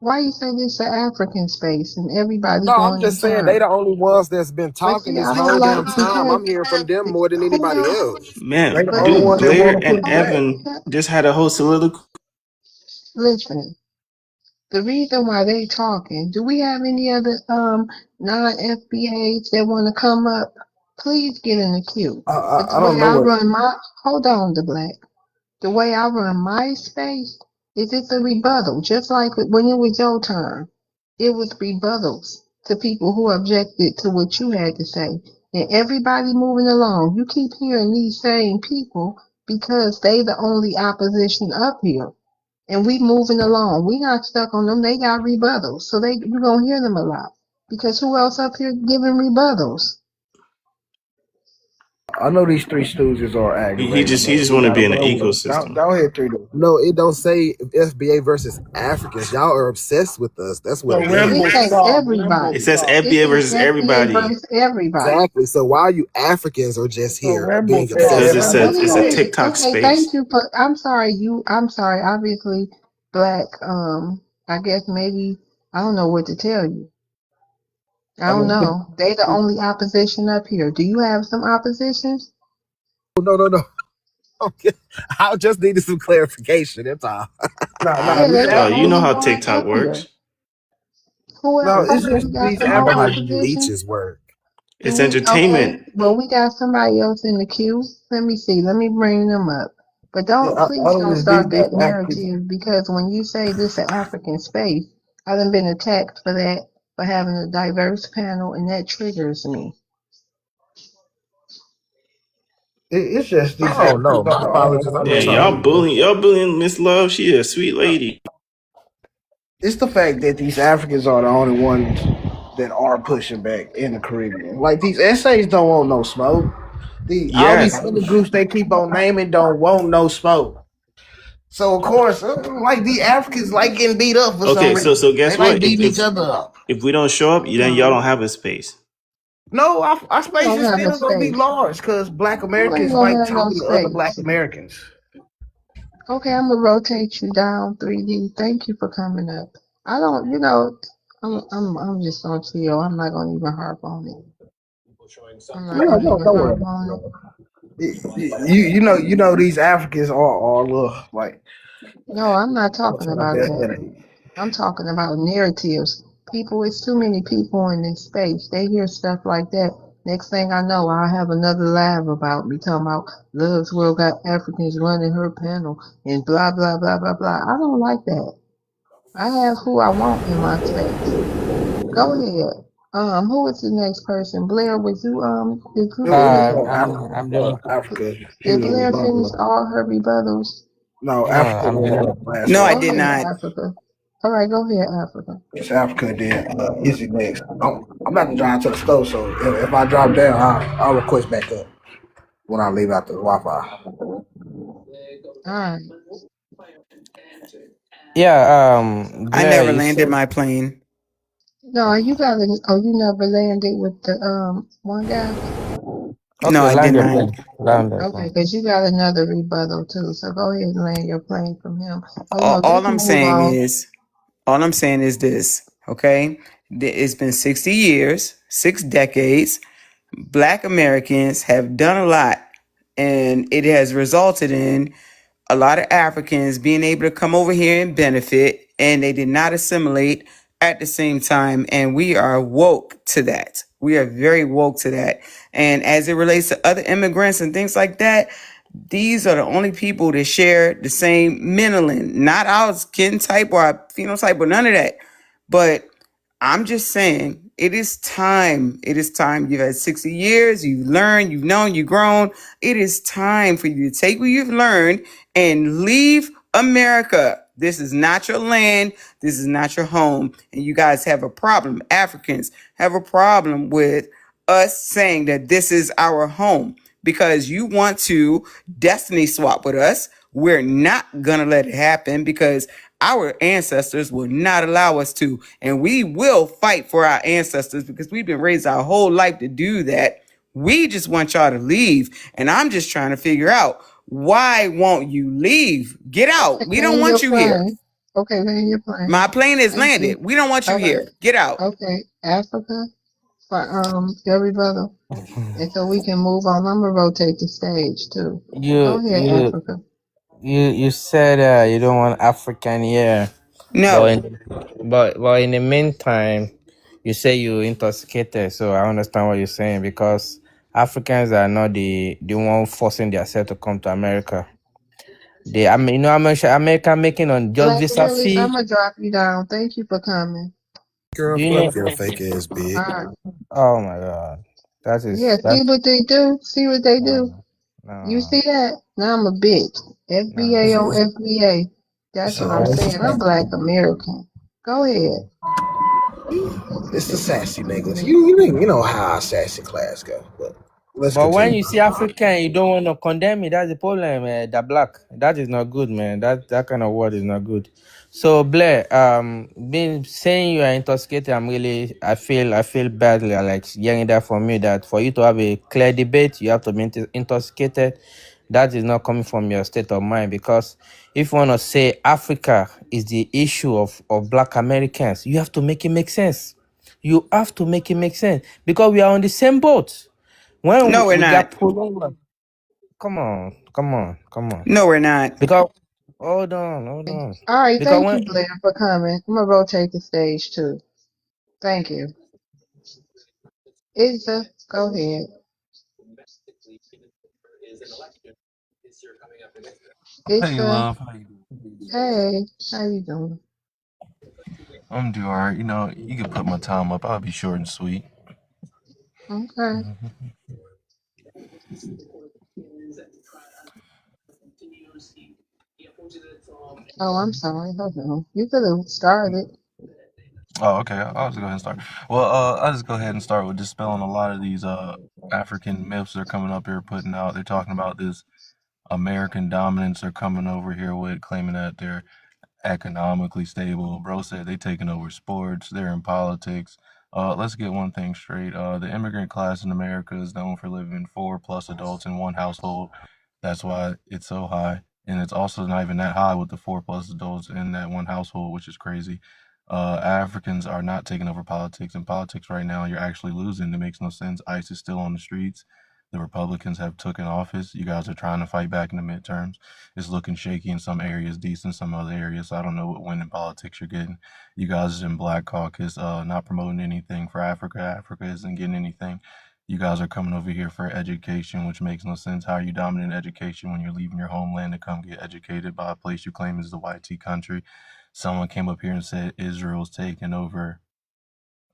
Why you say this is an African space and everybody No, I'm going in just saying they turn? the only ones that's been But talking see, this I don't whole like damn time. because I'm hearing from them more than who anybody else? else. They Man, the But only dude, one that want Blair to and push hold, back. Evan just had a whole soliloquy. listen. The reason why they talking, do we have any other non-FBAs that want to come up? Please get in the queue. But the I way don't know I what. run my, hold on, the Black. The way I run my space is it's a rebuttal, just like when it was your turn. It was rebuttals to people who objected to what you had to say. And everybody moving along, you keep hearing these same people because they the only opposition up here. And we moving along. We not stuck on them. They got rebuttals. So you're gonna hear them a lot. Because who else up here giving rebuttals? I know these 3 stooges are He aggravating, just he but just we want to gotta be in the roll with them. ecosystem. Go ahead, 3. No, it don't say FBA versus Africans. Y'all are obsessed with us. That's what So it Rambo, It means. says stop. Rambo, It everybody. says stop. It FBA says versus FBA everybody versus everybody. Exactly. So why you Africans are just So here Rambo, being stop. because obsessed it's about a Rambo, What us? is it's a stop. it? TikTok Okay, thank space. you for I'm sorry, obviously Black, I guess maybe I don't know what to tell you. I I don't mean, know. They the only opposition up here. Do you have some opposition? No. Okay. I just needed some clarification. That's all. nah, Yeah, these they the You know only how one TikTok up here. works. Who no, else? it's Okay, just we got these some I more know how Africans. you opposition. leeches work. Do It's we? Okay. entertainment. Well, we got somebody else in the queue. Let me see. Let me bring them up. But Yeah, please I don't don't know start these that Africans. narrative because when you say this an African space, I done been attacked for that, for having a diverse panel, and that triggers me. It's just these Oh no, Africans my are the only apologies. I'm ones Yeah, just that trying to. y'all bullying Miss Love. She a sweet lady. it's the fact that these Africans are the only ones that are pushing back in the Caribbean. Like these essays don't want no smoke. All these Yes. other groups they keep on naming don't want no smoke. So of course, like the Africans like getting beat up for some Okay, reason. so They guess like what? If beating each if other up. if we don't show up, then y'all don't No, have a space. No, our we space don't is have a still gonna be space. large because Black You ain't Americans gonna like have no talking to other Black space. Americans. Okay, I'm gonna rotate you down 3D. Thank you for coming up. I don't, I'm just gonna chill. I'm not gonna even harp on it. I'm not No, gonna no, even don't worry harp about on it. it. You know these Africans are a little like No, I'm not what's talking my about best that. that I'm talking about narratives. People, it's too many people in this space. They hear stuff like that. Next thing I know, I'll have another live about me talking about Love's World got Africans running her panel and blah blah blah blah blah. I don't like that. I have who I want in my space. Go ahead. Who is the next person? Blair, was you did you it was finish? called I'm Africa. doing. Africa. She Did was a Blair finish rebuttal. all her rebuttals? No, No, Africa I'm did last No, I one. Go did ahead, not. Africa. All right, go ahead, Africa. Yes, Africa did. Izzy next. I'm about to drive to the store, so if I drop down, I'll request back up when I leave out the Wi-Fi. All right. yeah. I Blair, never you landed said my plane. No, you got to. Oh, you never landed with the one guy. No, okay. I did Land your not. plane. Land your Okay, plane. because you got another rebuttal too. So go ahead and land your plane from him. Oh no, All, let's all I'm move saying on. is, all I'm saying is this, okay? It's been 60 years, 6 decades. Black Americans have done a lot, and it has resulted in a lot of Africans being able to come over here and benefit, and they did not assimilate at the same time. And we are woke to that. We are very woke to that. And as it relates to other immigrants and things like that, these are the only people that share the same melanin, not our skin type or our phenotype or none of that. But I'm just saying, it is time. It is time. You've had 60 years. You've learned, you've known, you've grown. It is time for you to take what you've learned and leave America. This is not your land. This is not your home. And you guys have a problem. Africans have a problem with us saying that this is our home because you want to destiny swap with us. We're not going to let it happen because our ancestors will not allow us to. And we will fight for our ancestors because we've been raised our whole life to do that. We just want y'all to leave. And I'm just trying to figure out, why won't you leave? Get out. We don't Land your want you here. plane. Okay, land your plane. My plane is Thank you. landed. We don't want you All right. here. Get out. Okay, Africa for your rebuttal, and so we can move on. I'm gonna rotate the stage too. Go You ahead, you Africa. you said you don't want African here, No. but in the meantime, you say you intoxicated. So I understand what you're saying because Africans are not the one forcing themselves to come to America. They, I mean, America making on just Black visa Willie, fee. I'm gonna drop you down. Thank you for coming. Do Girl, you fuck know? your fake ass All big. right. Oh my God, that Yeah, is see that. what they do. See what they do. No, You no, see that? Now I'm a bitch. FBA no. on FBA. That's what I'm saying. I'm Black American. Go ahead. It's the sassy niggas. You know how our sassy class go. But let's But when continue. you see African, you don't want to condemn it. That's the problem. The black. That is not good, man. That kind of word is not good. So Blair, being saying you are intoxicated, I feel badly like hearing that from you. That for you to have a clear debate, you have to be intoxicated. That is not coming from your state of mind because if you want to say Africa is the issue of Black Americans, you have to make it make sense. You have to make it make sense because we are on the same boat. When No, we're we got not. pulled over, come on. No, we're not. Because hold on. All right, Because thank when you, Blair, for coming. I'm gonna rotate the stage too. Thank you. Isa, go ahead. Hey, Isa, love. How you doing? hey, how you doing? I'm doing all right. You know, you can put my time up. I'll be short and sweet. Okay. Oh, I'm sorry. Hold on. You could have started. Oh, okay. I'll just go ahead and start. Well, I'll just go ahead and start with dispelling a lot of these African myths they're coming up here putting out. They're talking about this American dominance they're coming over here with, claiming that they're economically stable. Bro said they taking over sports. They're in politics. Let's get one thing straight. The immigrant class in America is known for living four plus adults in one household. That's why it's so high. And it's also not even that high with the four plus adults in that one household, which is crazy. Africans are not taking over politics. In politics right now, you're actually losing. It makes no sense. ICE is still on the streets. The Republicans have taken office. You guys are trying to fight back in the midterms. It's looking shaky in some areas, decent in some other areas. So I don't know what win in politics you're getting. You guys in Black Caucus not promoting anything for Africa. Africa isn't getting anything. You guys are coming over here for education, which makes no sense. How are you dominant education when you're leaving your homeland to come get educated by a place you claim is the YT country? Someone came up here and said Israel's taking over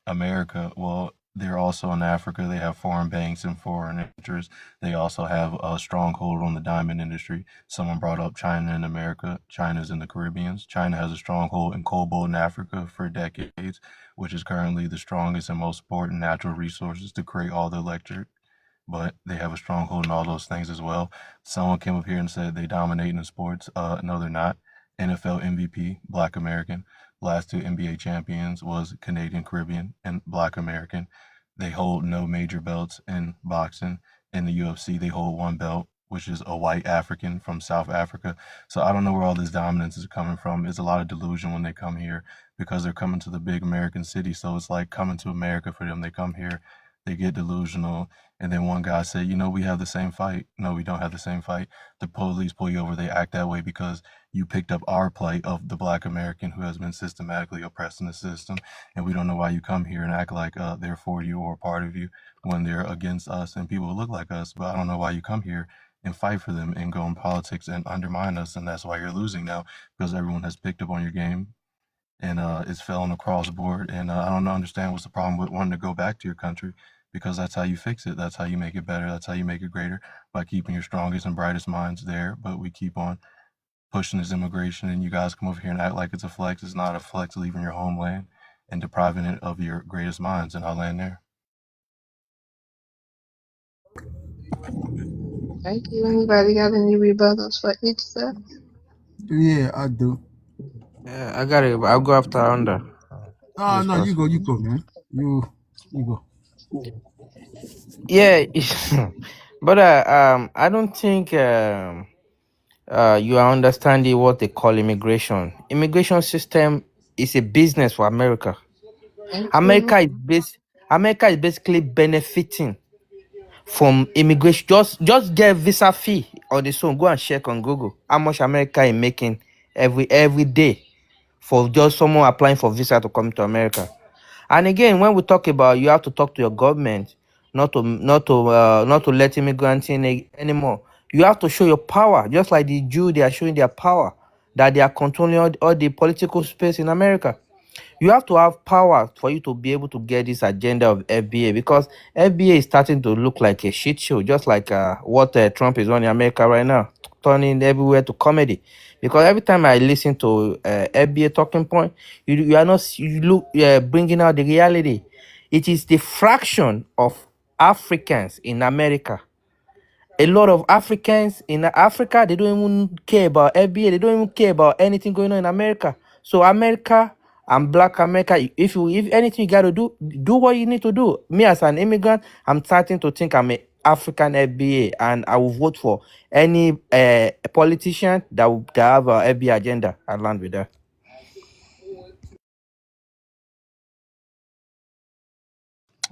America. Well, they're also in Africa. They have foreign banks and foreign interests. They also have a stronghold on the diamond industry. Someone brought up China in America. China's in the Caribbean. China has a stronghold in cobalt in Africa for decades, which is currently the strongest and most important natural resources to create all the electric. But they have a stronghold in all those things as well. Someone came up here and said they dominate in sports. No, they're not. NFL MVP, Black American. Last two NBA champions was Canadian Caribbean and Black American. They hold no major belts in boxing. In the UFC, they hold one belt, which is a white African from South Africa. So I don't know where all this dominance is coming from. It's a lot of delusion when they come here because they're coming to the big American city. So it's like coming to America for them. They come here, they get delusional. And then one guy said, we have the same fight. No, we don't have the same fight. The police pull you over. They act that way because you picked up our plight of the Black American who has been systematically oppressed in the system. And we don't know why you come here and act like they're for you or part of you when they're against us and people who look like us. But I don't know why you come here and fight for them and go in politics and undermine us. And that's why you're losing now, because everyone has picked up on your game and it's falling across the board. And I don't understand what's the problem with wanting to go back to your country, because that's how you fix it. That's how you make it better. That's how you make it greater, by keeping your strongest and brightest minds there. But we keep on pushing this immigration, and you guys come over here and act like it's a flex. It's not a flex, leaving your homeland and depriving it of your greatest minds. And I'll land there. Thank you. Anybody got any rebuttals for each side? Yeah, I do. Yeah, I got it. I'll go after under Oh this no, you person. go, man. You go. Yeah, but I don't think you are understanding what they call immigration. Immigration system is a business for America. Thank you. America is basically benefiting from immigration. Just get visa fee on the phone. Go and check on Google how much America is making every day for just someone applying for visa to come to America. And again, when we talk about, you have to talk to your government, not to let immigrants in anymore. You have to show your power, just like the Jew. They are showing their power, that they are controlling all the political space in America. You have to have power for you to be able to get this agenda of FBA, because FBA is starting to look like a shit show, just like what Trump is running in America right now, turning everywhere to comedy. Because every time I listen to FBA talking point, you are not, you look bringing out the reality. It is the fraction of Africans in America. A lot of Africans in Africa, they don't even care about FBA. They don't even care about anything going on in America. So America and Black America, if anything you got to do what you need to do. Me as an immigrant, I'm starting to think I'm an African FBA, and I will vote for any politician that have a FBA agenda. I'll land with that.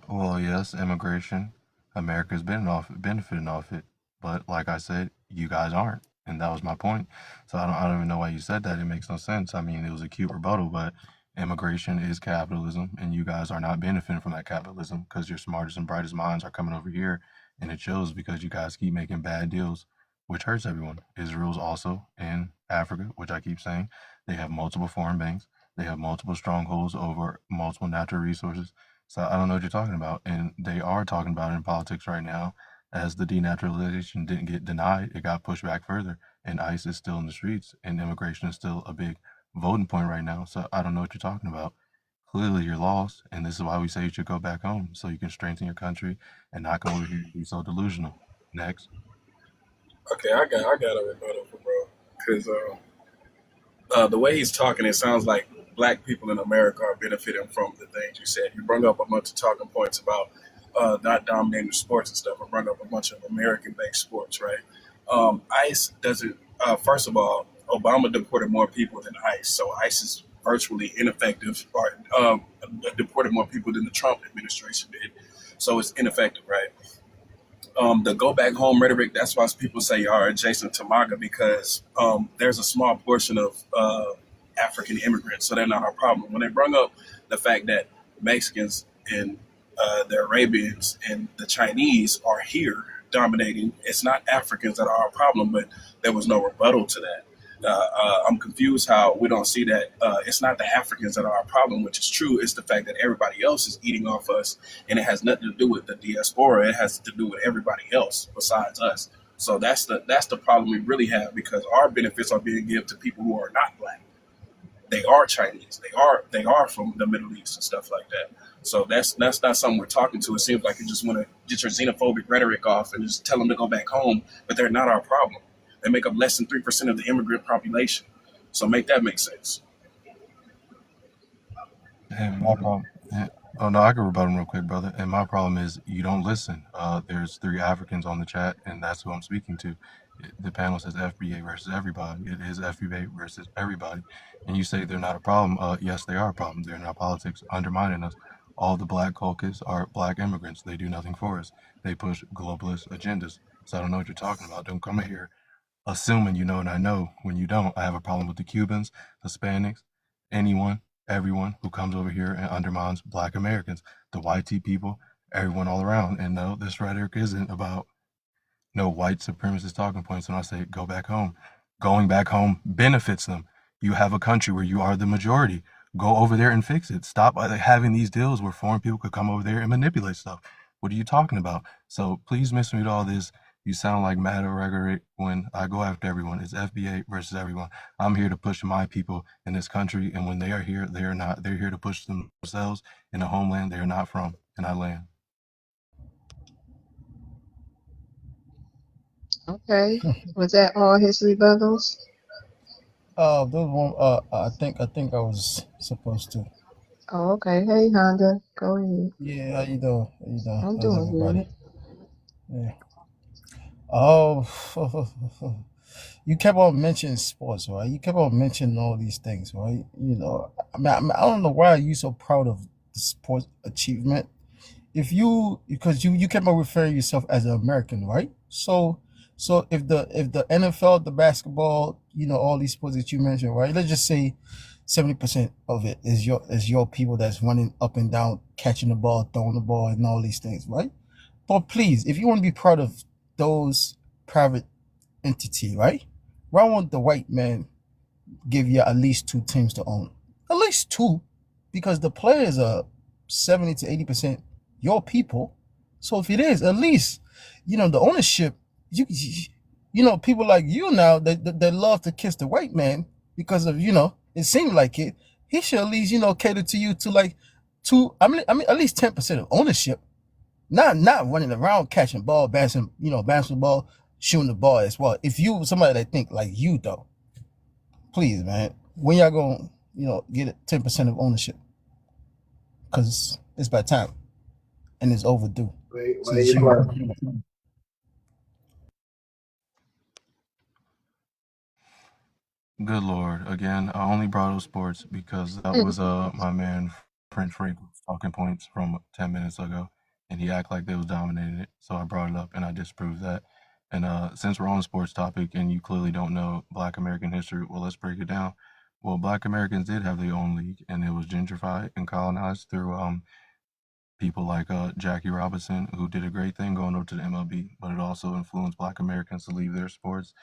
Well, yes, immigration. America's benefiting off it. But like I said, you guys aren't. And that was my point. So I don't even know why you said that. It makes no sense. I mean, it was a cute rebuttal, but immigration is capitalism, and you guys are not benefiting from that capitalism because your smartest and brightest minds are coming over here. And it shows because you guys keep making bad deals, which hurts everyone. Israel's also in Africa, which I keep saying. They have multiple foreign banks. They have multiple strongholds over multiple natural resources. So I don't know what you're talking about. And they are talking about it in politics right now. As the denaturalization didn't get denied, it got pushed back further. And ICE is still in the streets, and immigration is still a big voting point right now. So I don't know what you're talking about. Clearly you're lost. And this is why we say you should go back home so you can strengthen your country and not come over here and be so delusional. Next. Okay, I got a rebuttal for bro, because the way he's talking, it sounds like black people in America are benefiting from the things you said. You brought up a bunch of talking points about not dominating sports and stuff. I brought up a bunch of American-based sports, right? ICE doesn't. First of all, Obama deported more people than ICE, so ICE is virtually ineffective, or deported more people than the Trump administration did. So it's ineffective, right? The go back home rhetoric, that's why people say you are adjacent to MAGA, because there's a small portion of African immigrants, so they're not our problem. When they bring up the fact that Mexicans and the Arabians and the Chinese are here dominating, it's not Africans that are our problem, but there was no rebuttal to that. I'm confused how we don't see that it's not the Africans that are our problem, which is true. It's the fact that everybody else is eating off us, and it has nothing to do with the diaspora. It has to do with everybody else besides us. So that's the problem we really have, because our benefits are being given to people who are not black. They are Chinese. They are from the Middle East and stuff like that. So that's not something we're talking to. It seems like you just want to get your xenophobic rhetoric off and just tell them to go back home, but they're not our problem. They make up less than 3% of the immigrant population. So make that make sense. And my problem. Oh no, I can rebut him real quick, brother. And my problem is you don't listen. There's 3 Africans on the chat, and that's who I'm speaking to. The panel says FBA versus everybody. It is FBA versus everybody, and you say they're not a problem. Yes, they are a problem. They're in our politics, undermining us. All the black caucus are black immigrants. They do nothing for us. They push globalist agendas. So I don't know what you're talking about. Don't come in here assuming you know and I know when you don't. I have a problem with the Cubans, Hispanics, anyone, everyone who comes over here and undermines black Americans, the YT people, everyone all around. And no, this rhetoric isn't about no white supremacist talking points. When I say go back home, going back home benefits them. You have a country where you are the majority. Go over there and fix it. Stop having these deals where foreign people could come over there and manipulate stuff. What are you talking about? So please miss me with all this. You sound like mad rhetoric when I go after everyone. It's FBA versus everyone. I'm here to push my people in this country, and when they are here, they are not. They're here to push themselves in a homeland they are not from, and I land. Okay. Was that all his rebuttals? Those one. I think I was supposed to. Oh, okay. Hey, Honda. Go ahead. Yeah, how you doing? How you doing? I'm How's doing everybody? good. Yeah. Oh, you kept on mentioning sports, right? You kept on mentioning all these things, right? I don't know why you so proud of the sports achievement. If you because you kept on referring yourself as an American, right? So if the NFL, the basketball, all these sports that you mentioned, right? Let's just say 70% of it is your people that's running up and down, catching the ball, throwing the ball, and all these things, right? But please, if you want to be proud of those private entity, right? Why won't the white man give you at least 2 teams to own? At least two, because the players are 70 to 80% your people. So if it is, at least, the ownership, people like you now that love to kiss the white man because of, it seems like it. He should at least, cater to you to like I mean at least 10% of ownership. Not running around catching ball, bouncing, bouncing the ball, shooting the ball as well. If you somebody that think like you though, please, man, when y'all gonna, get 10% of ownership? Because it's by time and it's overdue. Since you Good Lord. Again, I only brought up sports because that was my man Prince Franklin's talking points from 10 minutes ago, and he acted like they was dominating it. So I brought it up and I disproved that. And since we're on the sports topic and you clearly don't know Black American history, well, let's break it down. Well, Black Americans did have their own league, and it was gentrified and colonized through people like Jackie Robinson, who did a great thing going over to the MLB, but it also influenced Black Americans to leave their sports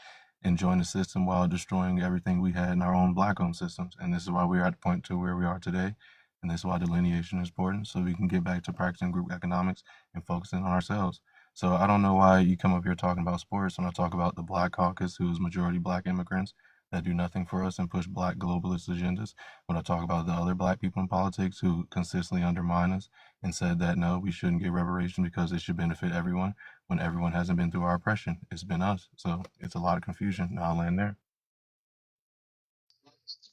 and join the system while destroying everything we had in our own Black-owned systems. And this is why we're at the point to where we are today. And this is why delineation is important, so we can get back to practicing group economics and focusing on ourselves. So I don't know why you come up here talking about sports when I talk about the Black Caucus, who's majority Black immigrants that do nothing for us and push Black globalist agendas. When I talk about the other Black people in politics who consistently undermine us and said that no, we shouldn't get reparations because it should benefit everyone when everyone hasn't been through our oppression. It's been us. So it's a lot of confusion. Now I'll land there.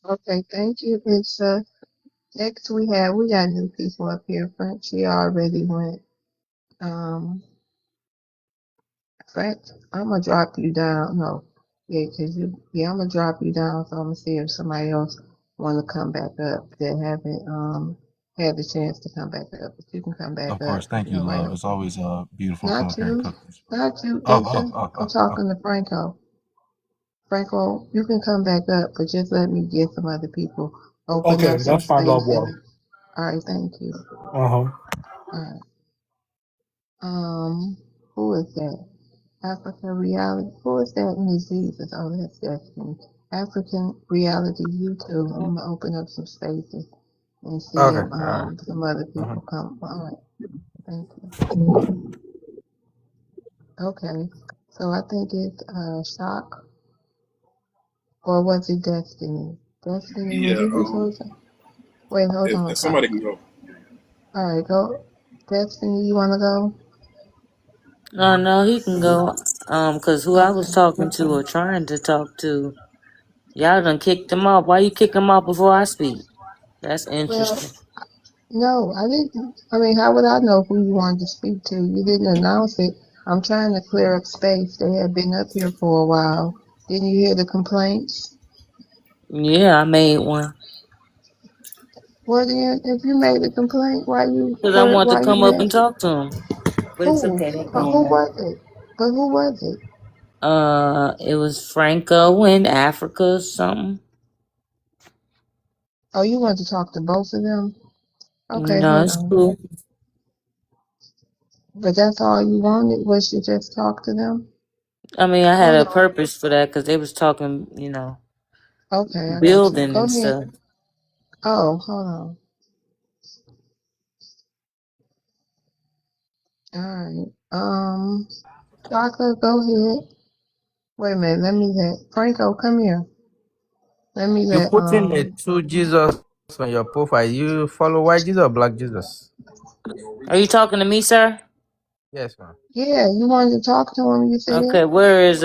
Okay, thank you. Next we got new people up here. Frank, she already went. Frank, I'm gonna drop you down. No, yeah, I'm gonna drop you down. So I'm gonna see if somebody else want to come back up that haven't had the chance to come back up. But you can come back Of up course. if Thank you you, don't mind. love. It's always beautiful to come Not up here and you, cook. not you, Oh, Ethan. I'm oh. talking to Franco. Franco, you can come back up, but just let me get some other people. Open Okay, up some that's fine. That space. work. All right, thank you. Uh-huh. All right. Who is that? Africa Reality. Who is that? Miss Jesus. Oh, that's Destiny. African reality YouTube. I'm gonna open up some spaces and see Okay. if some other people come. All right, thank you. Okay, so I think it's Shock, or was it Destiny? Destiny, was Yeah. you before? Wait, hold on, If somebody Shock. can go. All right, go. Destiny, you wanna go? No, no, he can go. Cause who I was Okay. talking to or trying to talk to, y'all done kicked him off. Why you kick him off before I speak? That's Well, interesting. no, I didn't. I mean, how would I know who you wanted to speak to? You didn't announce it. I'm trying to clear up space. They have been up here for a while. Didn't you hear the complaints? Yeah, I made one. Well, then, if you made a complaint, Cause I want to why come you up and didn't? talk to him. But it's Who? okay, they Who gone. was it? But who was it? It was Franco in Africa or something. Oh, you want to talk to both of them? Okay, No, hold it's on. cool. But that's all you wanted was to just talk to them? I mean, I had Hold a on. purpose for that because they was talking, Okay, I got you. building Go and ahead. stuff. Oh, hold on. All right. Chocolate, go ahead. Wait a minute. Let me let Franco come here. Let me You let put in the two Jesus on your profile. You follow white Jesus or black Jesus? Are you talking to me, sir? Yes, ma'am. Yeah, you wanted to talk to him, you said? Okay, where is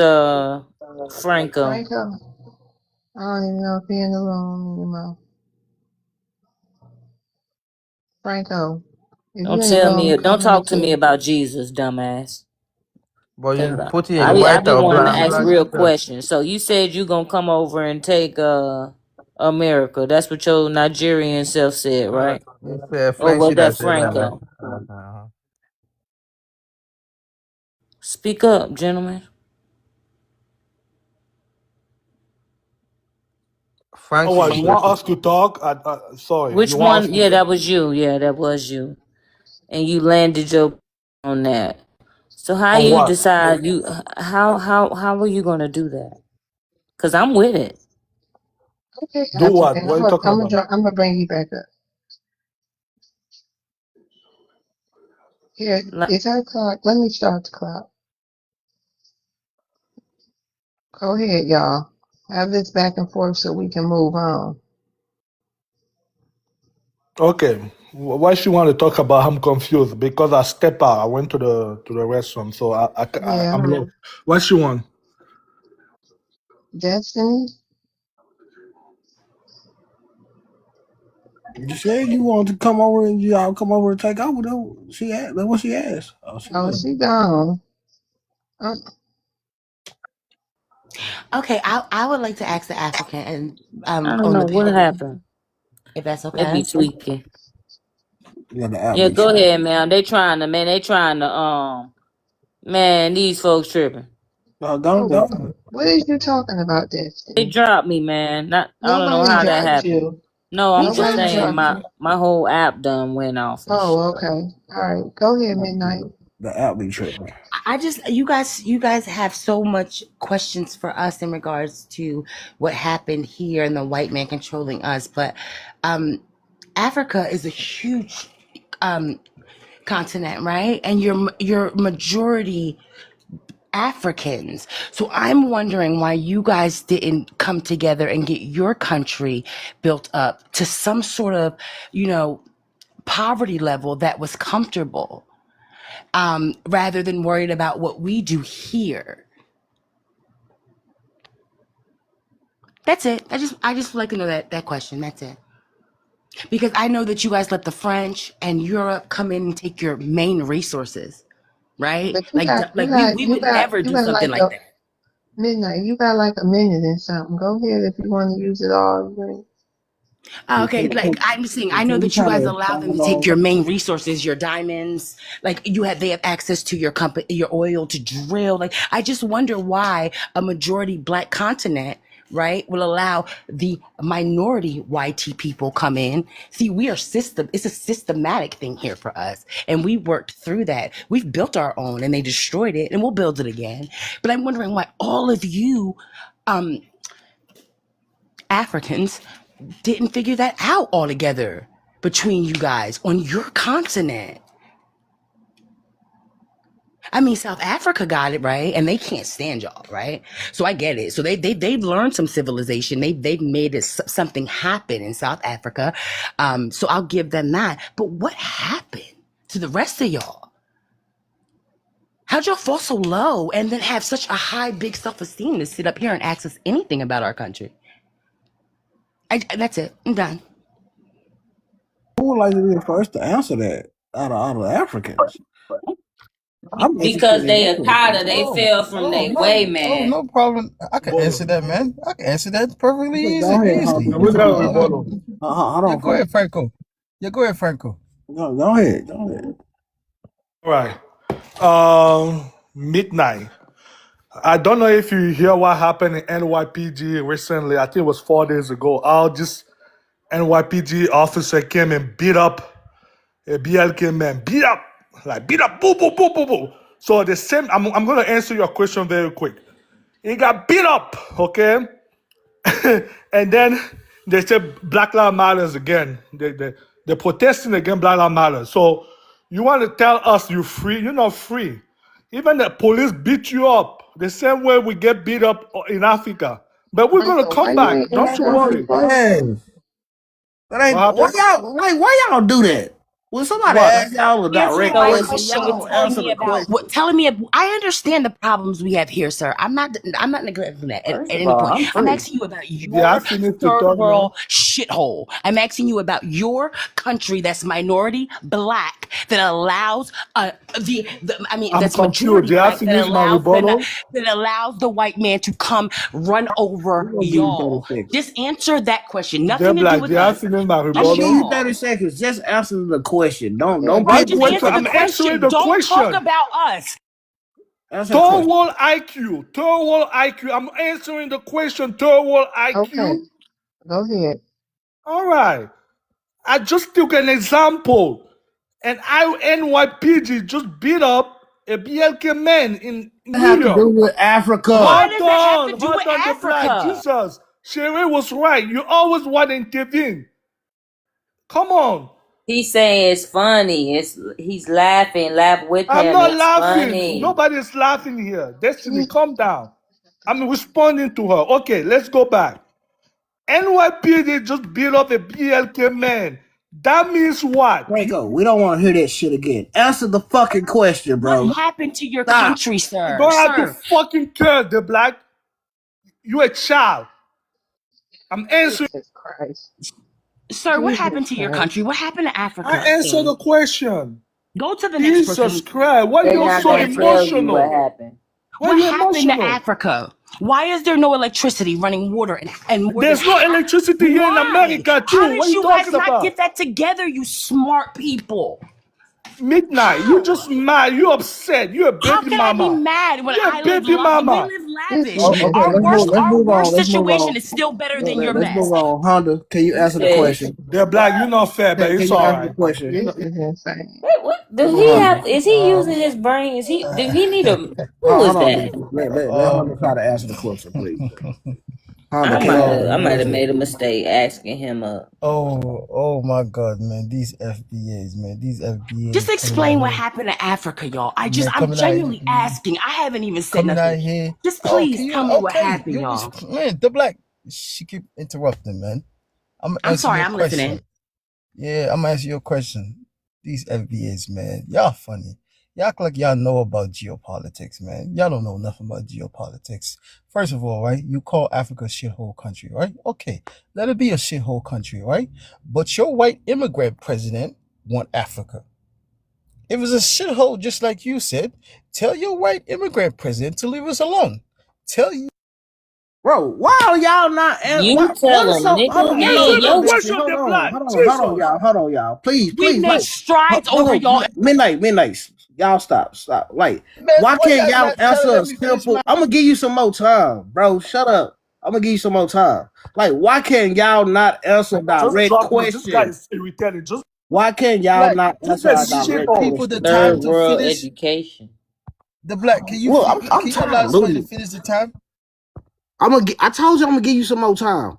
Franco? Franco. I don't even know if he in the room anymore. Franco. If you Don't in the tell me, room, don't come on talk to me too. about Jesus, dumbass. But Cause you put in I a be I white be or wanting to black ask black real Jesus. questions. So you said you gonna come over and take America. That's what your Nigerian self said, right? It's Or was Frenchy that that said that, man. Franco? Speak up, gentlemen. Oh, Frenchy what, is you that. want us to talk? Sorry, you Which want us one? to Yeah, talk? that was you. Yeah, that was you. And you landed your on that. So how On you what? decide you how are you gonna do that? Cause I'm with it. Okay, Do got you. what? And What are you talking about? I'm gonna bring you back up. Here, Like, it's our clock. Let me start the clock. Go ahead, y'all. Have this back and forth so we can move on. Okay. Why she want to talk about? I'm confused because I step out. I went to the restroom, so Yeah. I'm lost. What she want? Destiny? You said you wanted to come over and y'all come over and take over. That's what she asked. Oh, she Oh, left. she gone. Uh, Okay, I would like to ask the African and I don't on know the what panel, happened. if that's They be okay. tweaking. Yeah, the app Yeah, be go tripping. ahead, man. They trying to man, these folks tripping. No, don't. what is you talking about, They Destiny? dropped me, man. Not I don't know Nobody how that dropped happened. you. No, I'm just Nobody saying dropped my you. my whole app done went off and shit. Oh, okay. All right. Go ahead, Midnight. The app be tripping. I just you guys have so much questions for us in regards to what happened here and the white man controlling us, but um, Africa is a huge um, continent, right? And you're majority Africans. So I'm wondering why you guys didn't come together and get your country built up to some sort of, you know, poverty level that was comfortable, rather than worried about what we do here. That's it. I just would like to know that question. That's it. Because I know that you guys let the French and Europe come in and take your main resources, right? But you got, Like we would never you do got something like like a that. Midnight. You got like a minute and something. Go ahead if you want to use it all. Okay, like I'm saying, I know Can you that you kind guys of allow them to expand take on? your main resources, your diamonds. Like they have access to your company, your oil to drill. Like I just wonder why a majority black continent, right, will allow the minority YT people come in. See, we are system. It's a systematic thing here for us, and we worked through that. We've built our own, and they destroyed it, and we'll build it again. But I'm wondering why all of you. Um, Africans didn't figure that out altogether between you guys on your continent. I mean, South Africa got it right, and they can't stand y'all, right? So I get it. So they've learned some civilization. They've made it something happen in South Africa. So I'll give them that. But what happened to the rest of y'all? How'd y'all fall so low and then have such a high, big self-esteem to sit up here and ask us anything about our country? That's it. I'm done. Who would like to be the first to answer that out of the Africans? I'm Because interested in they that. are Akata, they fell from their way, man. No problem. I can answer that, man. I can answer that perfectly Go ahead, easily. Hunter. We got a rebuttal. Hold Yeah, on, go ahead, Franco. Go ahead. Go ahead. All right. Midnight. I don't know if you hear what happened in NYPD recently. I think it was 4 days ago. This NYPD officer came and beat up a BLK man. Beat up, boo, boo, boo, boo, boo. So the same, I'm going to answer your question very quick. He got beat up, okay? And then they said Black Lives Matters again. They're protesting against Black Lives Matter. So you want to tell us you're free? You're not free. Even the police beat you up the same way we get beat up in Africa. But we're going to Michael, why come you back. ain't Don't you answering her worry. question? That ain't What happened? why y'all do that? When somebody What? ask y'all a Answer direct my So question, question y'all with don't telling answer me the about question. I understand the problems we have here, sir. I'm not neglecting that at First of any all, point. I'm I'm free. asking you about Yeah, I your finished to third talk now. world shithole. I'm asking you about your country that's minority black that allows I'm that's confused. majority Did I black finish my rebuttal? that allows the white man to come run We're over gonna give you 30 y'all. seconds. Just answer that question. They're Nothing to do black. with Did I us. finish my I'm Just gonna give rebuttal? you y'all. 30 seconds. Just answer the question. Don't Right, What pivot just the question? answer the I'm question. answering question. the Don't talk question. about us. Answer the Third question. world IQ. Third world IQ. I'm answering the question. Third world Okay, IQ. go ahead. All right. I just took an example. And NYPD just beat up a BLK man in What New have to do York. with Africa? Why does that have to do Hold with on, the black. Africa? Jesus. Sherry was right. You always want to intervene. Come on. he's saying it's funny. He's laughing. Laugh with I'm him. not It's laughing. funny. Nobody's laughing here. Destiny, calm down. I'm responding to her. Okay, let's go back. NYPD just beat up a BLK man. That means what? Franco, we don't want to hear that shit again. Answer the fucking question, What bro. happened to your Stop. country, You sir? don't have to Sir, fucking care, the black. You a child. I'm answering. Jesus Christ. sir, what happened Jesus to your Christ. country? What happened to I Africa? answer the question. Go to the next Jesus person. Christ, why They're you not so gonna tell you what emotional? happened. Why What you happened to emotional? Africa? Why is there no electricity, running water, and more than There's no half? electricity here in Why? America How too. did What are you you guys talking not get about? that together, you smart people? Midnight, you How? just mad. You upset. You a How baby can I be mama. mad when You a I live baby we mama. live This lavish? nigga Okay, Our worst let's our move on. worst Let's move situation on. is still better than your Let's move best. on. Honda, can you He answer the said, question? They're black. You not fair, but Can it's you all answer the right. question? You know, this is insane. what do Come he on, have? Honda. Is he using his brain? Do he need a, who is Hold on, that? Lisa. Let Honda try to answer the question, please. Honda, I can you might answer have the I might have question? made a mistake asking him a Oh my God, man! These FBAs, man! These Just FBAs coming out explain what here, happened to Africa, y'all. man! I'm Coming out, genuinely asking. I haven't even said coming out nothing. here. Just Oh, please can you? tell me what Okay, happened, y'all. man. The black. She keep interrupting, man. I'm gonna I'm answer sorry, your I'm listening. question. Yeah, I'm gonna answer your question. These FBAs, man, y'all funny. Y'all act like y'all know about geopolitics, man. Y'all don't know nothing about geopolitics. First of all, right, you call Africa a shithole country, right? Okay, let it be a shithole country, right? But your white immigrant president want Africa. If it's a shithole, just like you said, tell your white immigrant president to leave us alone. Tell you. Bro, why are y'all not? you What tell is him, so? Hold nigga. on, You answer in the your question, Hold the on, black. hold on, Jesus. hold on, y'all. Please, We please, made like, strides hold over on, y'all. midnight. Y'all stop. Like, Man, why why can't y'all y'all not trying to answer a let me finish simple? my I'm gonna give you some more time, bro. Shut up. I'm gonna give you some more time. Like, why can't y'all not answer Just direct drop me. This guy question? is irritated. Why can't y'all black? not This answer guy a is Give direct shithole. people the question, time third bro? to world finish. education. The black, can you Well, I'm can you allow tired of somebody to losing. finish the time? I told you I'm gonna give you some more time.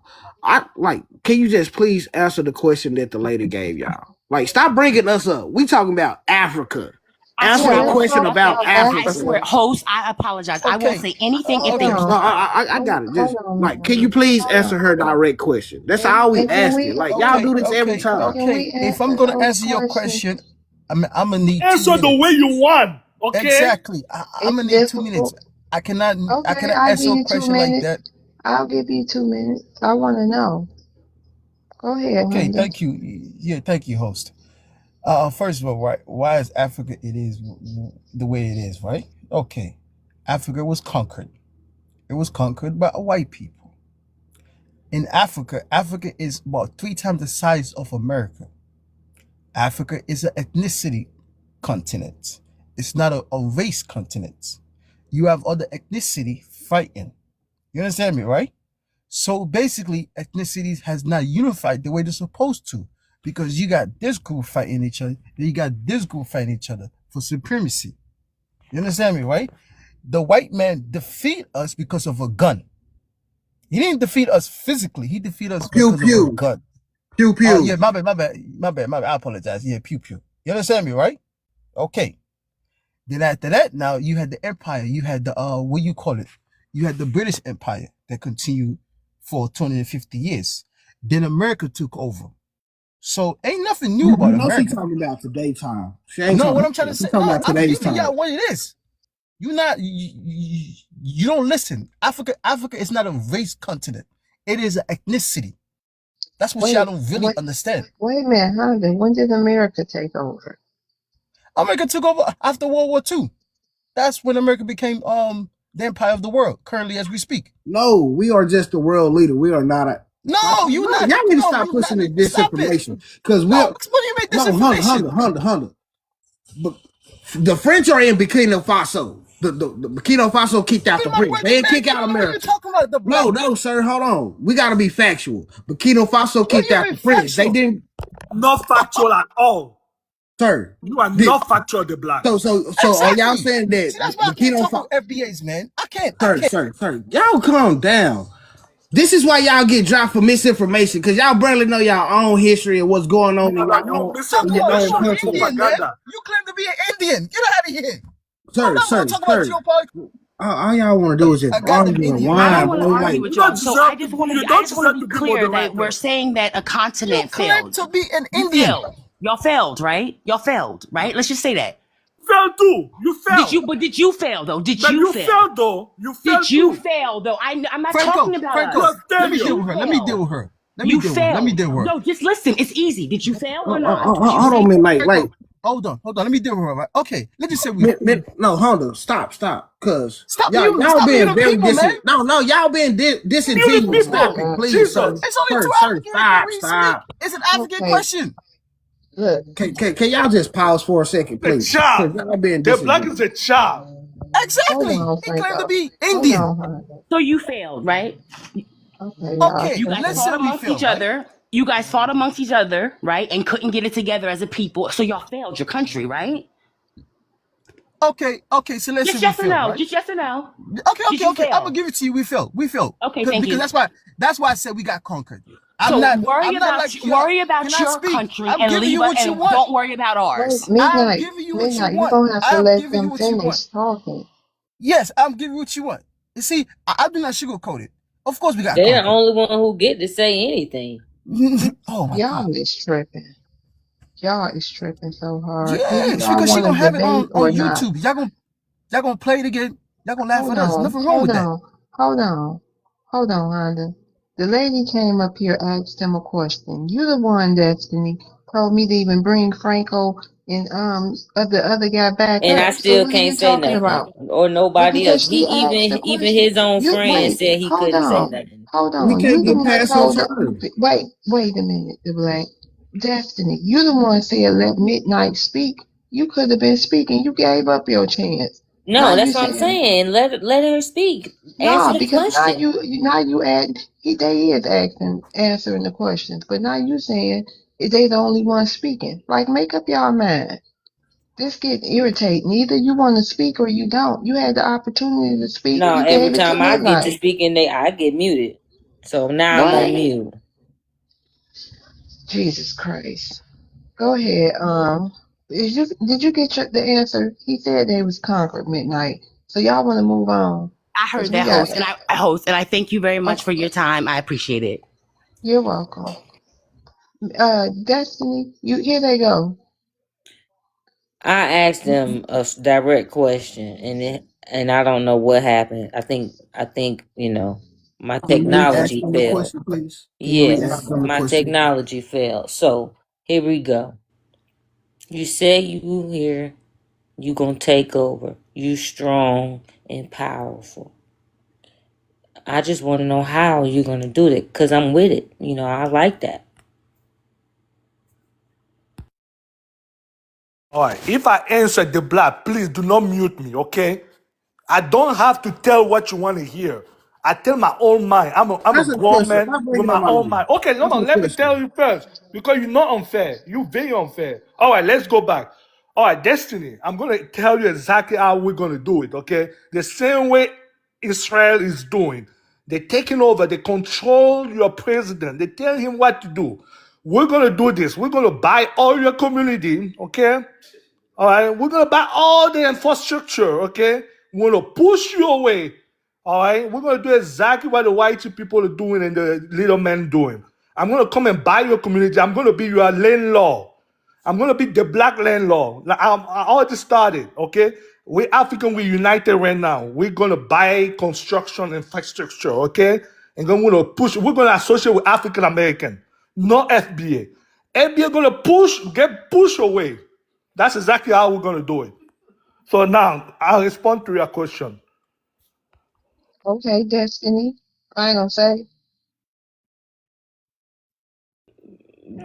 Can you just please answer the question that the lady gave y'all? Like, stop bringing us up. We talking about Africa. I Answer swear the I let's won't say question talk about nothing. about I Africa. swear, Africa. host, I apologize. I won't Okay. say anything if Hold there's No, on. I got it. Just Hold on like, can you now. please Hold answer her on. direct question? That's And all we And can asking. we Like, y'all okay, do this every okay, time. can okay. we If answer I'm gonna those answer your question, questions? I'm gonna need two Answer the way minutes. you want, okay? Exactly. I'm It's gonna need 2 minutes. difficult. I cannot Okay, I'll answer give a you two question like minutes. that. I'll give you 2 minutes. I want to know. Go ahead, Okay, Honda. thank you. Yeah, thank you, host. First of all, why is Africa it is the way it is, right? Okay. Africa was conquered. It was conquered by white people. In Africa is about 3 times the size of America. Africa is an ethnicity continent. It's not a race continent. You have other ethnicity fighting. You understand me, right? So basically, ethnicities has not unified the way they're supposed to, because you got this group fighting each other, then you got this group fighting each other for supremacy. You understand me, right? The white man defeat us because of a gun. He didn't defeat us physically. He defeated us Pew because of a pew. gun. Pew Oh yeah, pew. my bad. I apologize. Yeah, pew pew. You understand me, right? Okay. Then after that, now you had the empire. You had the what you call it? You had the British Empire that continued for 250 years. Then America took over. So ain't nothing new You about know she America. talking about today time. She ain't No, talking what about I'm trying to she say, talking no, about I'm today's giving time. y'all what it is. You don't listen. Africa is not a race continent. It is an ethnicity. That's what y'all Wait, don't really wait, understand. wait a minute, Honda. When did America take over? America took over after World War II. That's when America became the empire of the world, currently as we speak. No, we are just the world leader. We are not a stop. No, you No, not. y'all need to No, stop you not. pushing this Stop it. disinformation. Because No, we're what do you make this no information? Honda. But the French are in Burkina Faso. The Burkina Faso kicked out Be the my French. brother, They didn't man. kick You out don't know what you're America. talking about. The black. No, sir. Hold on. We got to be factual. Burkina Faso What kicked do you out mean the French. They factual? didn't, Not factual at all. sir. You are Did, not factual, the black. so are y'all Exactly. saying that See, that's why I can't Burkina talk Faso? with FBAs, man. I can't. Sir. Y'all calm down. This is why y'all get dropped for misinformation, because y'all barely know y'all own history and what's going on Because you Talk in your about own you misinformation is country. Indian, man. propaganda. You claim to be an Indian. Get out of here. I'm Sir, not gonna sir, talk about sir. geopolitics. All y'all want to do is just A goddamn argue and Indian, I man. don't whine, want bro. to argue Like, with You y'all. don't So I deserve just want to you be I don't just want to deserve be to be clear that we're moderator. saying that a You continent claim failed. to be an You Indian. failed. Y'all failed, right? Y'all failed, right? Let's just say that. Fail too. You Did failed. you? But did you fail though? Did But you you fail? failed though. You Did failed you too. fail though? I'm not talking about You Franco, are us. let me Did deal failure. with you her. Let me deal fail? with her. You Let me failed. deal with her. No, just listen. It's easy. Did you fail or not? Did you hold say on, man. Franco, hold on. Let me deal with her. Right? Okay, let's just say No, hold on. Stop. Cause y'all stop being muting very people, man. no, y'all being Muted disingenuous. Stop people. it, please, sir. Jesus. It's only two Sir, Africans here. We speak. stop. It's an African Okay, question. look. Can y'all just pause for a second, The please? child. Cause y'all being The black is disingenuous. a child. Hold Exactly. on, He claimed to Franco. be Hold Indian. on, Honda. so? You failed, right? Okay, y'all Okay, You guys let's tripping. say fought we amongst fail, each right? other. You guys fought amongst each other, right? And couldn't get it together as a people. So y'all failed your country, right? Okay. So let's say Just we yes or fail, no. right? Just yes or no. Did Okay. you I'm gonna fail? give it to you. We failed. Okay, thank Because you. that's why I said we got conquered. I'm So not. I'm not like y'all. worry Can about I your speak? country I'm and giving leave you us, what you and want. don't worry about Wait, ours. I'm midnight. giving you what you Midnight. You're want. gonna have to I'm let giving you them what you want. finish talking. Yes, I'm giving you what you want. You see, I do not sugarcoat it. Of course, we got They the conquered. only one who get to say anything. Oh my God. Y'all is tripping. Y'all is tripping so hard. Either Yes, y'all because she want gonna to have it debate on or not. YouTube. Y'all gonna play it again. Y'all gonna laugh Hold at us. on, Nothing wrong hold with that. on, hold on, hold on, Honda. The lady came up here, asked him a question. You the one, Destiny, told me to even bring Franco and the other guy back And I up. So still what are can't you say talking nothing. about? Or Well, nobody else. because she asked the Even question. his own You friend wait, said he couldn't say nothing. hold We on. You can't the get one past her told her. turn. Wait a minute, the black Destiny. You the one said let Midnight speak. You could have been speaking. You gave up your chance. Now No, you that's what I'm saying saying. Let her speak. Answer no, the because question. now you add they is asking answering the questions, but now you saying they the only one speaking. Like make up your mind. This get irritating. Either you want to speak or you don't. You had the opportunity to speak. No, You every gave it to time I get to Midnight. speaking, I get muted. So now I'm on What? mute. Jesus Christ. Go ahead. Did you get the answer? He said they was conquered midnight. So y'all want to move on? I Cause heard we that, got. host, and I thank you very much Oh, for your time. I appreciate it. you're welcome. Destiny, here they go. I asked them a direct question, and I don't know what happened. I think my Can you re-ask technology them the failed. question, please? Can you re-ask Yes, them the my question? technology failed. So here we go. You say you here. You gonna take over. You strong and powerful. I just want to know how you gonna do that, cause I'm with it. I like that. All right. If I answer the black, please do not mute me, okay? I don't have to tell what you want to hear. I tell my own mind. I'm a That's a grown question. man Stop with bringing up my my own name. mind. Okay, hold That's a on. Let me question. tell you first because you're not unfair. You're very unfair. All right, let's go back. All right, Destiny. I'm gonna tell you exactly how we're gonna do it. Okay, the same way Israel is doing. They're taking over. They control your president. They tell him what to do. We're gonna do this. We're gonna buy all your community. Okay. All right, we're gonna buy all the infrastructure, okay? We're gonna push you away. All right, we're gonna do exactly what the white people are doing and the little men doing. I'm gonna come and buy your community. I'm gonna be your landlord. I'm gonna be the black landlord. Like, I already started, okay? We African, we united right now. We're gonna buy construction infrastructure, okay? And then we're gonna push. We're gonna associate with African American, not FBA. FBA gonna get pushed away. That's exactly how we're going to do it. So now I'll respond to your question. Okay, Destiny. I ain't gonna say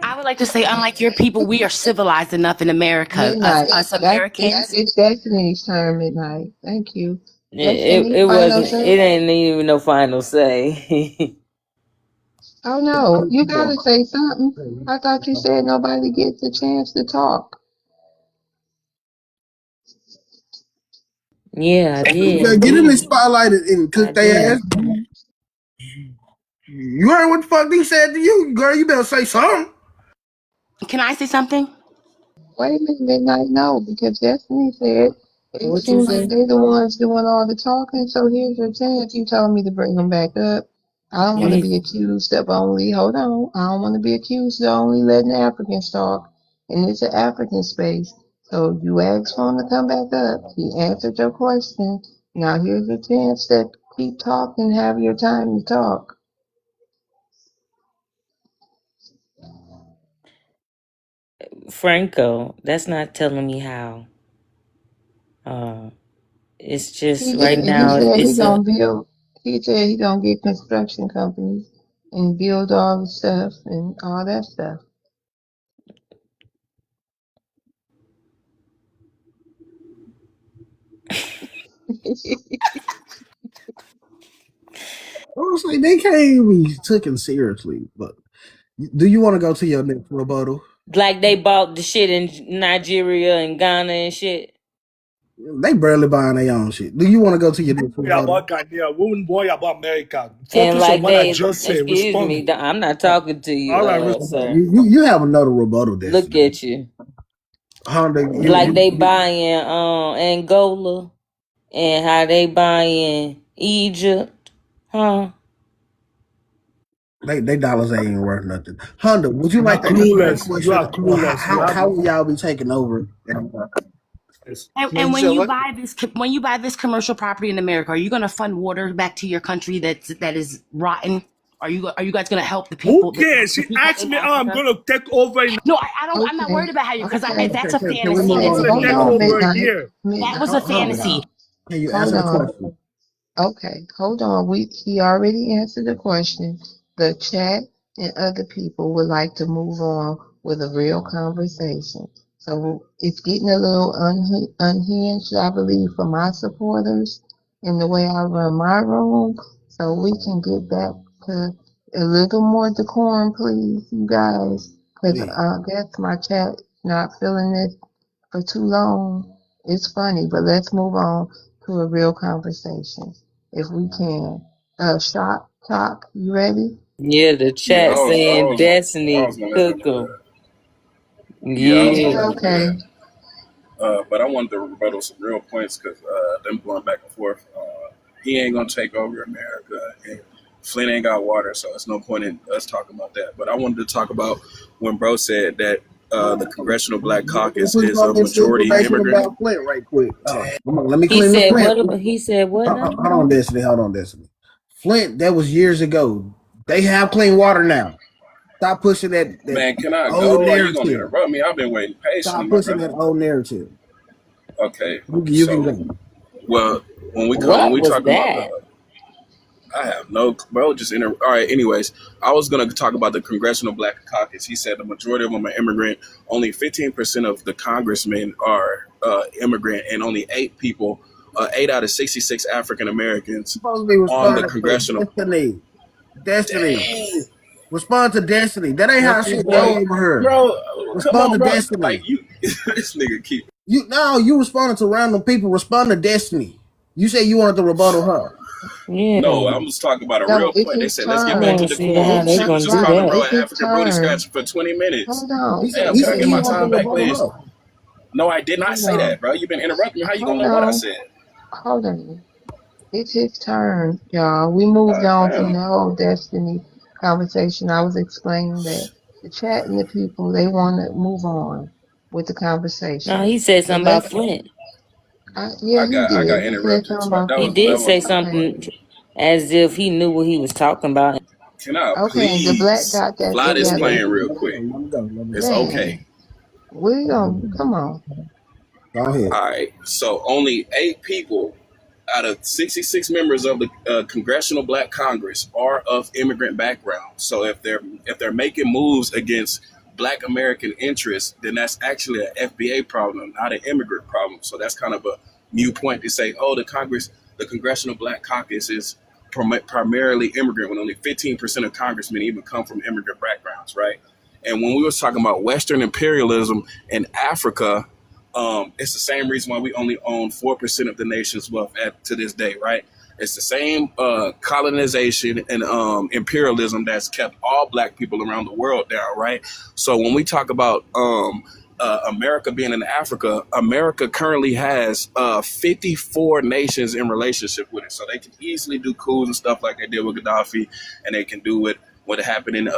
I would like to say, unlike your people, we are civilized enough in America. Us, midnight. us It's Americans. Destiny's turn. Midnight. Thank you, It Destiny. Final wasn't. say. It ain't even no final say. Oh no, you gotta say something. I thought you said nobody gets a chance to talk. Yeah, I Yeah, did. get in the spotlight and I cook their ass. did. You heard what the fuck they said to you, girl. You better say something. Can I say something? Wait a minute, Midnight. No, because Destiny said it What you seems say? like they the ones doing all the talking. So here's your chance. You told me to bring them back up. I don't want to be accused of only. Hold on. I don't want to be accused of only letting Africans talk, and it's an African space. So you asked for him to come back up. He answered your question. Now here's your chance to keep talking. Have your time to talk. Franco, that's not telling me how. Uh, it's just He right didn't. He now. said he It's a gonna build. He said he gonna get construction companies and build all the stuff and all that stuff. Honestly, they can't even be taken seriously. But do you want to go to your next rebuttal? like they bought the shit in Nigeria and Ghana and shit. They barely buying their own shit. Do you want to go to your next Worry rebuttal? about Ghanaian. We won't worry about America. And Focus on like what I they, just said. excuse Respond. me, I'm not talking to you, All right, sir. You have another rebuttal, Look Destiny. at you. Honda, Like they buying Angola and how they buying Egypt, huh? they dollars ain't even worth nothing. Honda, would you you are like to answer that clueless. You question, are or clueless. You how have will y'all be taking over? this. And when you buy this commercial property in America, are you going to fund water back to your country that is rotten? Are you guys going to help the Who people cares? the She people asked in me how I'm Africa? gonna take over in. No, I don't. I'm not Okay. worried about how you because Okay. that's a Can we fantasy. move I'm That's on a to gonna the take Hold next? on, over Midnight. here. that Midnight. was a Honda, fantasy. can you Hold answer the on. question? Okay, hold on. He already answered the question. The chat and other people would like to move on with a real conversation. So it's getting a little unhinged, I believe, for my supporters in the way I run my room. So we can get back to a little more decorum, please, you guys, because Please. I guess my chat not feeling this for too long. It's funny, but let's move on to a real conversation if we can. Shock, you ready? Yeah, the Yeah, chat saying I Destiny was gonna let them cook do 'em. that. Yeah, I was gonna Yeah. let It's them do okay. that. But I wanted to rebuttal some real points because them going back and forth. He ain't gonna take over America, and Flint ain't got water, so it's no point in us talking about that. But I wanted to talk about when Bro said that the Congressional Black Let's Caucus just is go a get some majority information immigrant. about Flint right quick. Come on, let me He clean the said Flint. what? He said what now? Hold on, Destiny. Hold on, Destiny. Flint, that was years ago. They have clean water now. Stop pushing that Man, can I old go? Or you gonna narrative. interrupt me? I've been waiting patiently, Stop my pushing brother. that old narrative. Okay, You can so go. well when What we was talking about that? the I have no, bro. All right. Anyways, I was gonna talk about the Congressional Black Caucus. He said the majority of them are immigrant. Only 15% of the congressmen are immigrant, and only 8 out of 66 African Americans Supposed to be on the responding to congressional. Destiny. Destiny. Dang, Respond to Destiny. That ain't how What you shit go say? over here. bro, come Respond on, to bro. Destiny. Like you, this nigga keep. You responded to random people. Respond to Destiny. You say you wanted to rebuttal her. No, Yeah. I'm just talking about a No, real it's point. They his said let's I get back want to to turn. the see how quorum. they It's She his was gonna just do calling right. bro that. It's an his African booty turn. scratcher for 20 minutes. Hold on. Damn, He can I said get he my It's wanted to time back, rebuttal please? her. No, I did not hold say on. that, bro. You've been interrupting me. How you gonna Hold know what I on. said? Hold on. It's his turn, y'all. We moved on from Damn. the whole destiny conversation. I was explaining that the chat and the people, they want to move on with the No, conversation. he said But something about let's, Flint. yeah, he I got did. He said interrupted. something So about that He was did Flint. that say wasn't. Okay. something as if he knew what he was talking about. Can I Okay. The black please got that fly this together. plane real Let him go. quick? Let him go. Let him It's go. okay. Man, we gonna, come on. Go ahead. All right. So only 8 people out of 66 members of the Congressional Black Congress are of immigrant background. So if they're making moves against Black American interests, then that's actually an FBA problem, not an immigrant problem. So that's kind of a new point to say, oh, the Congressional Black Caucus is primarily immigrant, when only 15% of congressmen even come from immigrant backgrounds, right? And when we was talking about Western imperialism in Africa, it's the same reason why we only own 4% of the nation's wealth to this day, right? It's the same colonization and imperialism that's kept all Black people around the world down, right? So when we talk about America being in Africa, America currently has 54 nations in relationship with it. So they can easily do coups and stuff like they did with Gaddafi, and they can do what happened in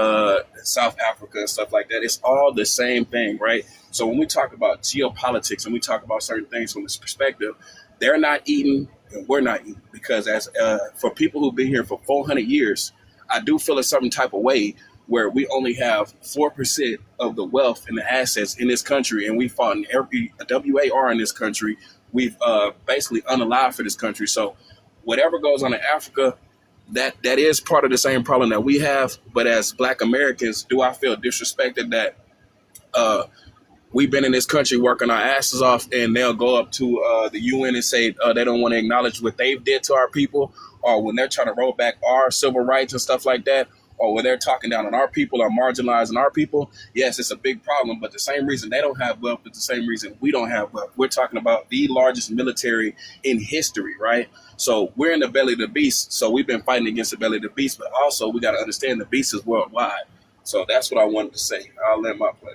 South Africa and stuff like that. It's all the same thing, right? So when we talk about geopolitics and we talk about certain things from this perspective, they're not eating and we're not eating, because as for people who've been here for 400 years, I do feel a certain type of way where we only have 4% of the wealth and the assets in this country, and we fought in every WAR in this country. We've basically unalived for this country. So whatever goes on in Africa, that is part of the same problem that we have. But as Black Americans, do I feel disrespected that we've been in this country working our asses off, and they'll go up to the UN and say they don't want to acknowledge what they've did to our people, or when they're trying to roll back our civil rights and stuff like that, or when they're talking down on our people or marginalizing our people? Yes, it's a big problem, but the same reason they don't have wealth is the same reason we don't have wealth. We're talking about the largest military in history, right? So we're in the belly of the beast. So we've been fighting against the belly of the beast, but also we got to understand the beast is worldwide. So that's what I wanted to say. I'll let my play.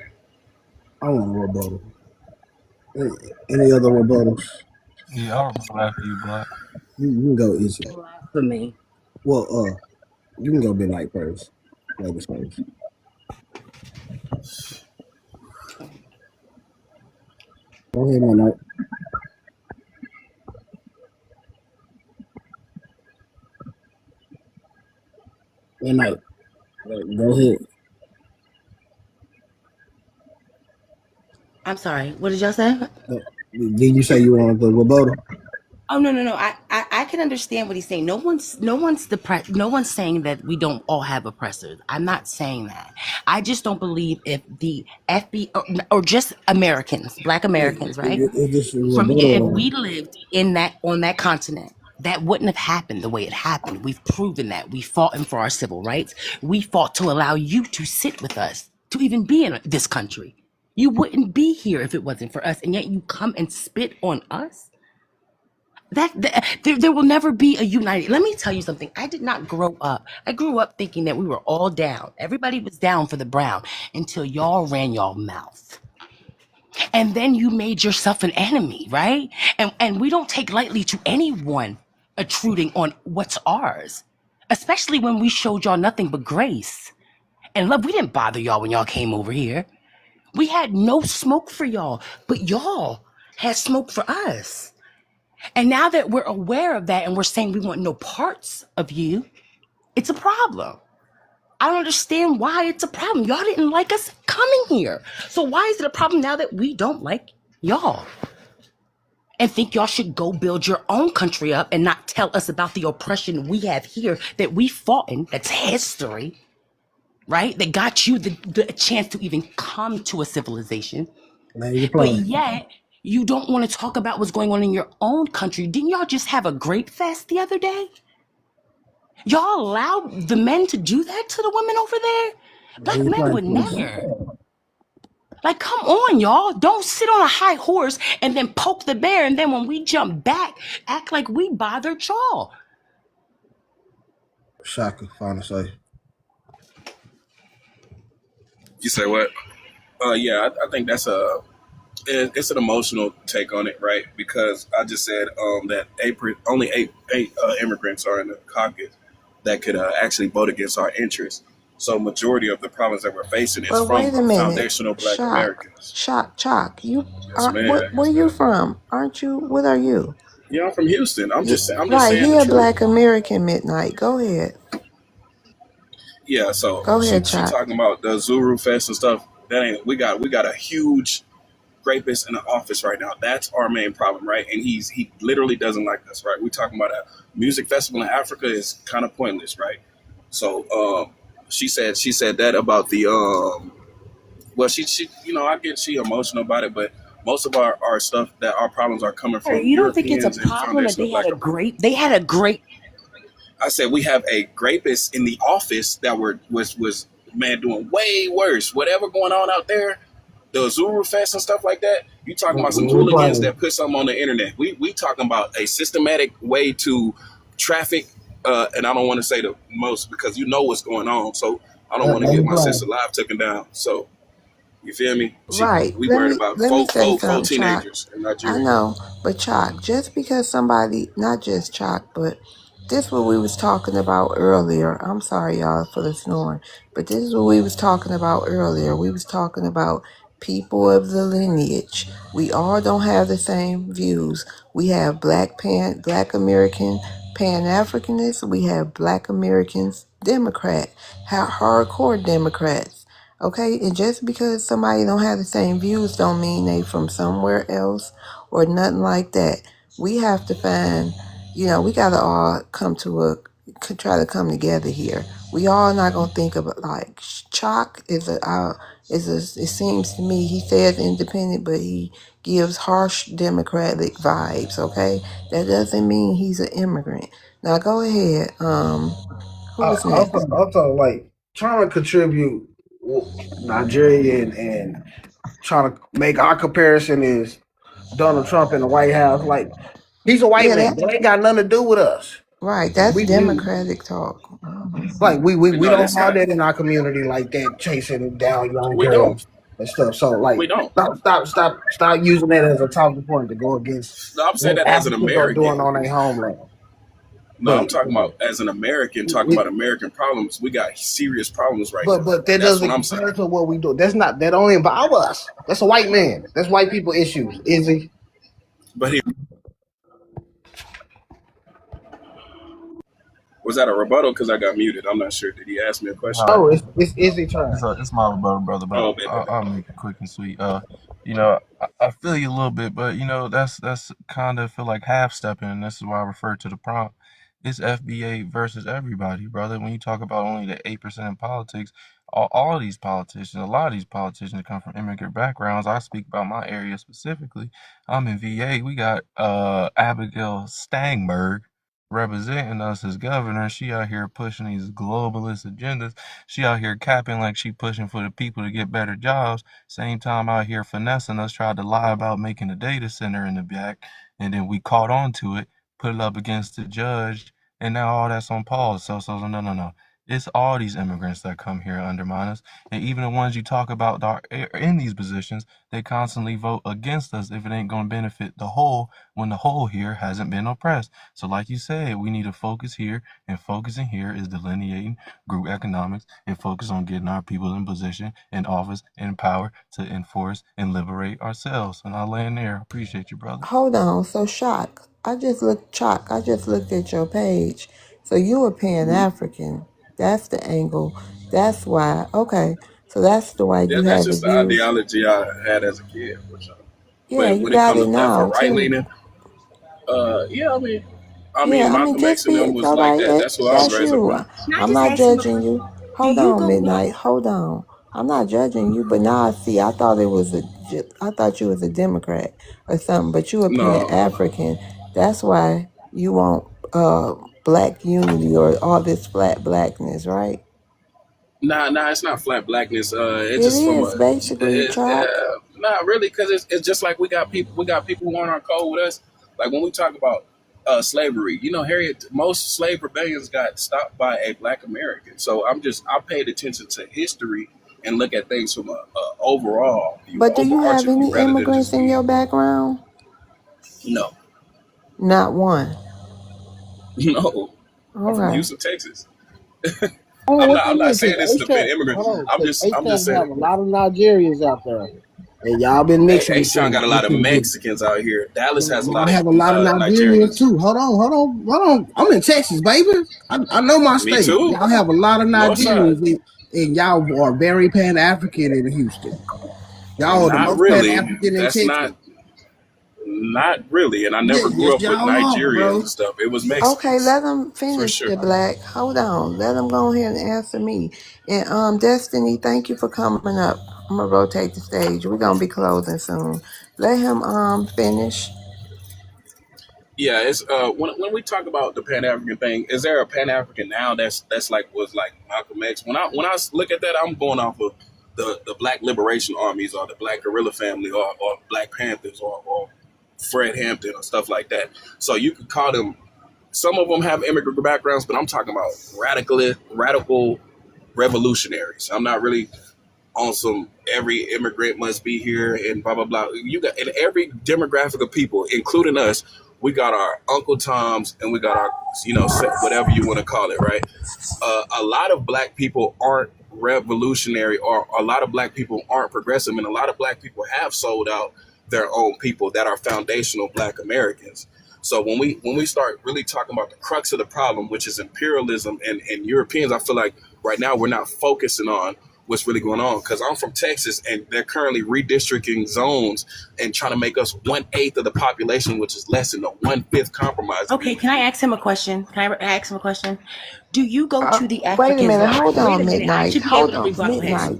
I want a rebuttal. Any other rebuttals? Yeah, I'll rebuttal after you, Black. You can go easy. For me. Well, you can go midnight first. Ladies first. Go ahead, midnight. Midnight. Go ahead. I'm sorry. What did y'all say? Did you say you wanted the rebuttal? Oh no. I can understand what he's saying. No one's saying that we don't all have oppressors. I'm not saying that. I just don't believe if the FB or just Americans, Black Americans, right? Is this a From rebuttal if or we lived in that on that continent, that wouldn't have happened the way it happened. We've proven that. We fought for our civil rights. We fought to allow you to sit with us, to even be in this country. You wouldn't be here if it wasn't for us, and yet you come and spit on us. There will never be a united. Let me tell you something. I did not grow up. I grew up thinking that we were all down. Everybody was down for the brown until y'all ran y'all mouth. And then you made yourself an enemy, right? And we don't take lightly to anyone intruding on what's ours, especially when we showed y'all nothing but grace and love. We didn't bother y'all when y'all came over here. We had no smoke for y'all, but y'all had smoke for us. And now that we're aware of that and we're saying we want no parts of you, it's a problem. I don't understand why it's a problem. Y'all didn't like us coming here. So why is it a problem now that we don't like y'all? And think y'all should go build your own country up and not tell us about the oppression we have here that we fought in, that's history, right? That got you the chance to even come to a civilization. But yet, you don't want to talk about what's going on in your own country. Didn't y'all just have a grape fest the other day? Y'all allow the men to do that to the women over there? Black men would never. Like, come on, y'all. Don't sit on a high horse and then poke the bear. And then when we jump back, act like we bothered y'all. Shaka, final say. You say what? Yeah, I think that's it's an emotional take on it, right? Because I just said that only eight immigrants are in the caucus that could actually vote against our interests. So majority of the problems that we're facing is But from wait a minute, foundational Black Americans. Chalk. You Yes, are man. where you from? Aren't you? What are you? Yeah, I'm from Houston. I'm Yeah, just right. saying the He a truth. Black American midnight. Go ahead. Yeah, so Go she ahead, she Chalk. talking about the Zuru Fest and stuff. That ain't we got a huge rapist in the office right now. That's our main problem, right? And he literally doesn't like us, right? We talking about a music festival in Africa is kind of pointless, right? So she said that about the well she I get she emotional about it, but most of our stuff that our problems are coming from You don't think it's a Europeans and problem that foundational they had Black a Americans. great, they had a great. I said we have a rapist in the office that was man doing way worse. Whatever going on out there, the Zuru Fest and stuff like that. You talking about some hooligans that put something on the internet. We talking about a systematic way to traffic. And I don't want to say the most because you know what's going on. So I don't want to get my sister live taken down. So you feel me? Right. We Let worried me about let me say four something, Chalk. teenagers in I Nigeria. know, but Chalk, just because somebody, not just Chalk, but this what we was talking about earlier. I'm sorry, y'all, for the snoring, but this is what we was talking about earlier. We was talking about people of the lineage. We all don't have the same views. We have Black American Pan-Africanists. We have Black Americans Democrat, hardcore Democrats. Okay, and just because somebody don't have the same views don't mean they from somewhere else or nothing like that. We have to find, we gotta all try to come together here. We all not gonna think of it like Chalk it seems to me he says independent, but he gives harsh democratic vibes. Okay, that doesn't mean he's an immigrant. Now go ahead. Who's next? Also, like trying to contribute Nigerian and trying to make our comparison is Donald Trump in the White House. Like he's a white Yeah, man. That ain't got nothing to do with us. right. That's We democratic talk. Mhm. like we No, don't that's have not. that in our community like that, chasing down young We don't. girls and stuff. So like We don't. stop using that as a talking point to go against No, I'm saying what that as an Africans are doing American. on their homeland. No, But I'm talking about as an American, talking about American problems. We got serious problems right now. but that That's what doesn't I'm saying. compare to what we do. That don't involve us. That's a white man. That's white people issues. Is he? But he was that a rebuttal because I got muted. I'm not sure. Did he ask me a question? All Oh, right. it's Izzy turn. It's my brother, but Oh, bet, bet, bet. I'll make it quick and sweet. I feel you a little bit, but that's kind of feel like half stepping, and this is why I refer to the prompt. It's FBA versus everybody, brother. When you talk about only the 8% in politics, all of these politicians, a lot of these politicians come from immigrant backgrounds. I speak about my area specifically. I'm in VA. We got Abigail Stangberg representing us as governor. She out here pushing these globalist agendas. She out here capping like she pushing for the people to get better jobs. Same time out here finessing us, tried to lie about making a data center in the back, and then we caught on to it. put it up against the judge, and now all that's on pause. So no, no, no. It's all these immigrants that come here and undermine us, and even the ones you talk about that are in these positions, they constantly vote against us if it ain't going to benefit the whole when the whole here hasn't been oppressed. So like you said, we need to focus here, and focusing here is delineating group economics and focus on getting our people in position, in office, in power to enforce and liberate ourselves. And I'll land there. Appreciate you, brother. Hold on. So Shock, I just looked at your page. So you a Pan-African. That's the angle. That's why. Okay. So that's the why Yeah, you that's have the just the views. ideology I had as a kid. For sure. Yeah, But you when it got comes it to left or now right too. leaning, yeah, Yeah, I mean, Malcolm just X and be them it's was all like right. that. That's what I was That's raised up you. on. Can I I'm just not ask him a judging question? you. Do Hold you on, go with? Midnight. Hold on. I'm not judging you, but now I see. I thought you was a Democrat or something, but you a Pan No, African. That's why you want black unity or all this flat blackness, right? nah, it's not flat blackness. It's It just from is basically chalk. not really, because it's just like we got people who aren't on code with us. Like when we talk about slavery, Harriet, most slave rebellions got stopped by a black American. So I paid attention to history and look at things from a overall view, But do you have overarching view, any rather than immigrants just in me. your background? No, Not one. no, I'm from Okay. Houston, Texas. Oh, I'm what not. that I'm not mean? saying this to defend Hold immigrants. on, I'm because just. I'm just H-Town saying. have a lot of Nigerians out there, and y'all been mixing with H-Town them. got a lot With of them with, Mexicans out here. Dallas has a y'all lot of have a lot of Nigerians Nigerians. too. Hold on. I'm in Texas, baby. I know my Me state. too. Y'all have a lot of North side. Nigerians, and y'all are very Pan-African in Houston. Y'all are the Not most really. Pan-African in That's Texas. not really. And I Yeah, never grew yes, up with y'all are, Nigerians bro. and stuff. It was Okay, Mexicans let them for finish sure. the black. Hold on. Let them go ahead and answer me. And Destiny, thank you for coming up. I'm gonna rotate the stage. We're gonna be closing soon. Let him finish. Yeah, it's when we talk about the Pan African thing, is there a Pan African now that's like was like Malcolm X? When I look at that, I'm going off of the Black Liberation Armies or the Black Guerrilla Family or Black Panthers or Fred Hampton or stuff like that. So you could call them. Some of them have immigrant backgrounds, but I'm talking about radical revolutionaries. I'm not really on some every immigrant must be here and blah blah blah. You got in every demographic of people, including us, we got our Uncle Toms and we got our whatever you want to call it, right? A lot of black people aren't revolutionary, or a lot of black people aren't progressive, and a lot of black people have sold out their own people that are foundational black Americans. So when we start really talking about the crux of the problem, which is imperialism and Europeans, I feel like right now we're not focusing on what's really going on, because I'm from Texas and they're currently redistricting zones and trying to make us 1/8 of the population, which is less than the 1/5 compromise Okay, agreement. can I ask him a question? Can I ask him a question? Do you go to the Wait a Africans? minute. Hold Wait a on, minute. I Midnight. should be able Hold to on, rebuttal his. Midnight.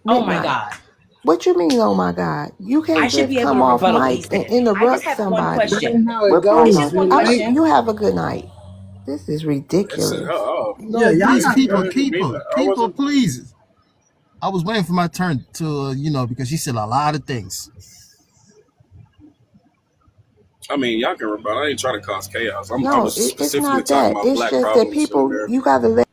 Oh my Midnight. God. What you mean, oh my God? You I can't should just be able come to off rebuttal what he mic and said. I just interrupt have one That somebody. question. ain't how it We're It's planning goes, just on. one midnight. question. You have a good night. This is It's ridiculous. No, Yeah, y'all please, got go people, ahead, people, I people, wasn't. please. I was waiting for my turn to, because she said a lot of things. I mean, y'all can rebut. I ain't trying to cause chaos. I No, was it's specifically not talking that. about It's black just that problems in people. America. You gotta let.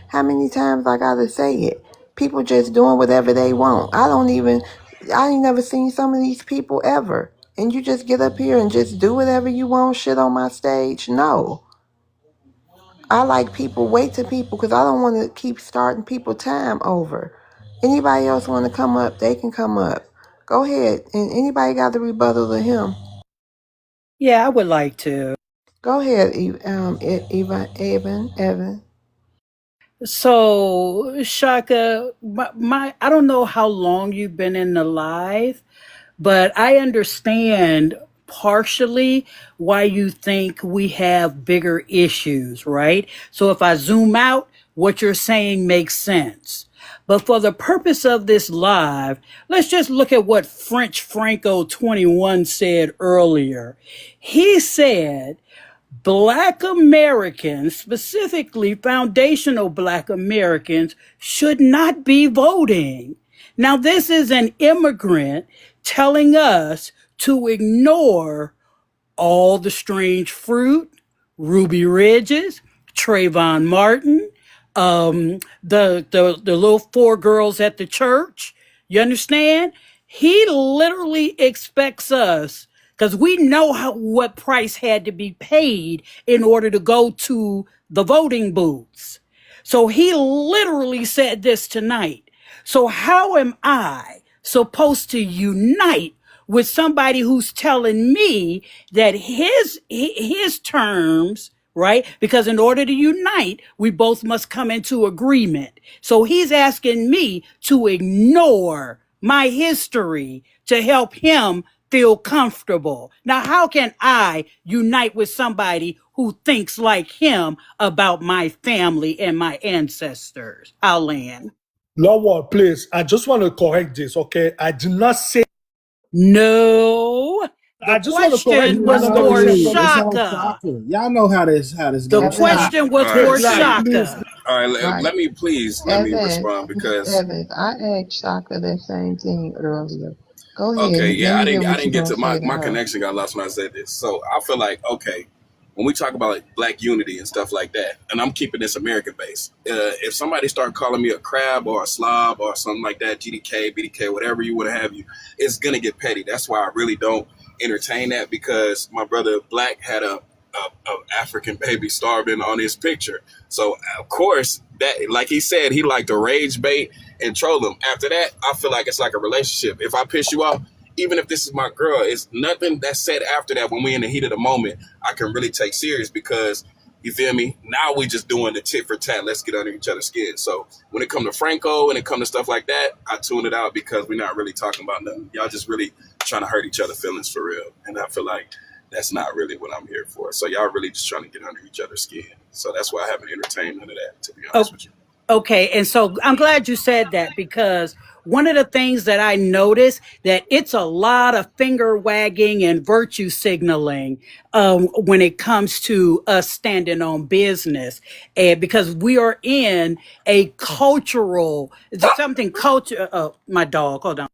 How many times I gotta say it? People just doing whatever they want. I ain't never seen some of these people ever. And you just get up here and just do whatever you want, shit on my stage? No. I like people, wait to people, because I don't want to keep starting people time over. Anybody else want to come up, they can come up. Go ahead. And anybody got the rebuttal to him? Yeah, I would like to. Go ahead, Evan. So, Shaka, I don't know how long you've been in the live, but I understand partially why you think we have bigger issues, right? So if I zoom out, what you're saying makes sense. But for the purpose of this live, let's just look at what French Franco 21 said earlier. He said Black Americans, specifically foundational Black Americans, should not be voting. Now, this is an immigrant telling us to ignore All the Strange Fruit, Ruby Ridges, Trayvon Martin, the little four girls at the church. You understand? He literally expects us, because we know what price had to be paid in order to go to the voting booths. So he literally said this tonight. So how am I supposed to unite with somebody who's telling me that his terms, right? Because in order to unite, we both must come into agreement. So he's asking me to ignore my history to help him feel comfortable. Now, how can I unite with somebody who thinks like him about my family and my ancestors? I'll land. Lord, please, I just want to correct this, okay? I did not say, No, the I just want to correct question I was know 100% for from it's this. on Shaka. soccer. Y'all know how this The goes. Evans, question All was right, for so Please, Shaka. all right, right. let me Evans, respond because Evans, I asked Shaka that same thing earlier. Go okay, ahead. Let yeah, me hear I what didn't you're get going to to say to my her. connection got lost when I said this. So I feel like, okay, when we talk about like black unity and stuff like that, and I'm keeping this American based. If somebody start calling me a crab or a slob or something like that, GDK, BDK, whatever you would have you, it's gonna get petty. That's why I really don't entertain that, because my brother Black had a African baby starving on his picture. So of course that, like he said, he liked to rage bait and troll them. After that, I feel like it's like a relationship. If I piss you off, even if this is my girl, it's nothing that's said after that when we're in the heat of the moment I can really take serious, because you feel me? Now we just doing the tit for tat. Let's get under each other's skin. So when it comes to Franco and it comes to stuff like that, I tune it out because we're not really talking about nothing. Y'all just really trying to hurt each other's feelings for real. And I feel like that's not really what I'm here for. So y'all really just trying to get under each other's skin. So that's why I haven't entertained none of that, to be honest with you. Okay, and so I'm glad you said that, because one of the things that I noticed that it's a lot of finger wagging and virtue signaling when it comes to us standing on business, and because we are in a cultural something culture. My dog, hold on.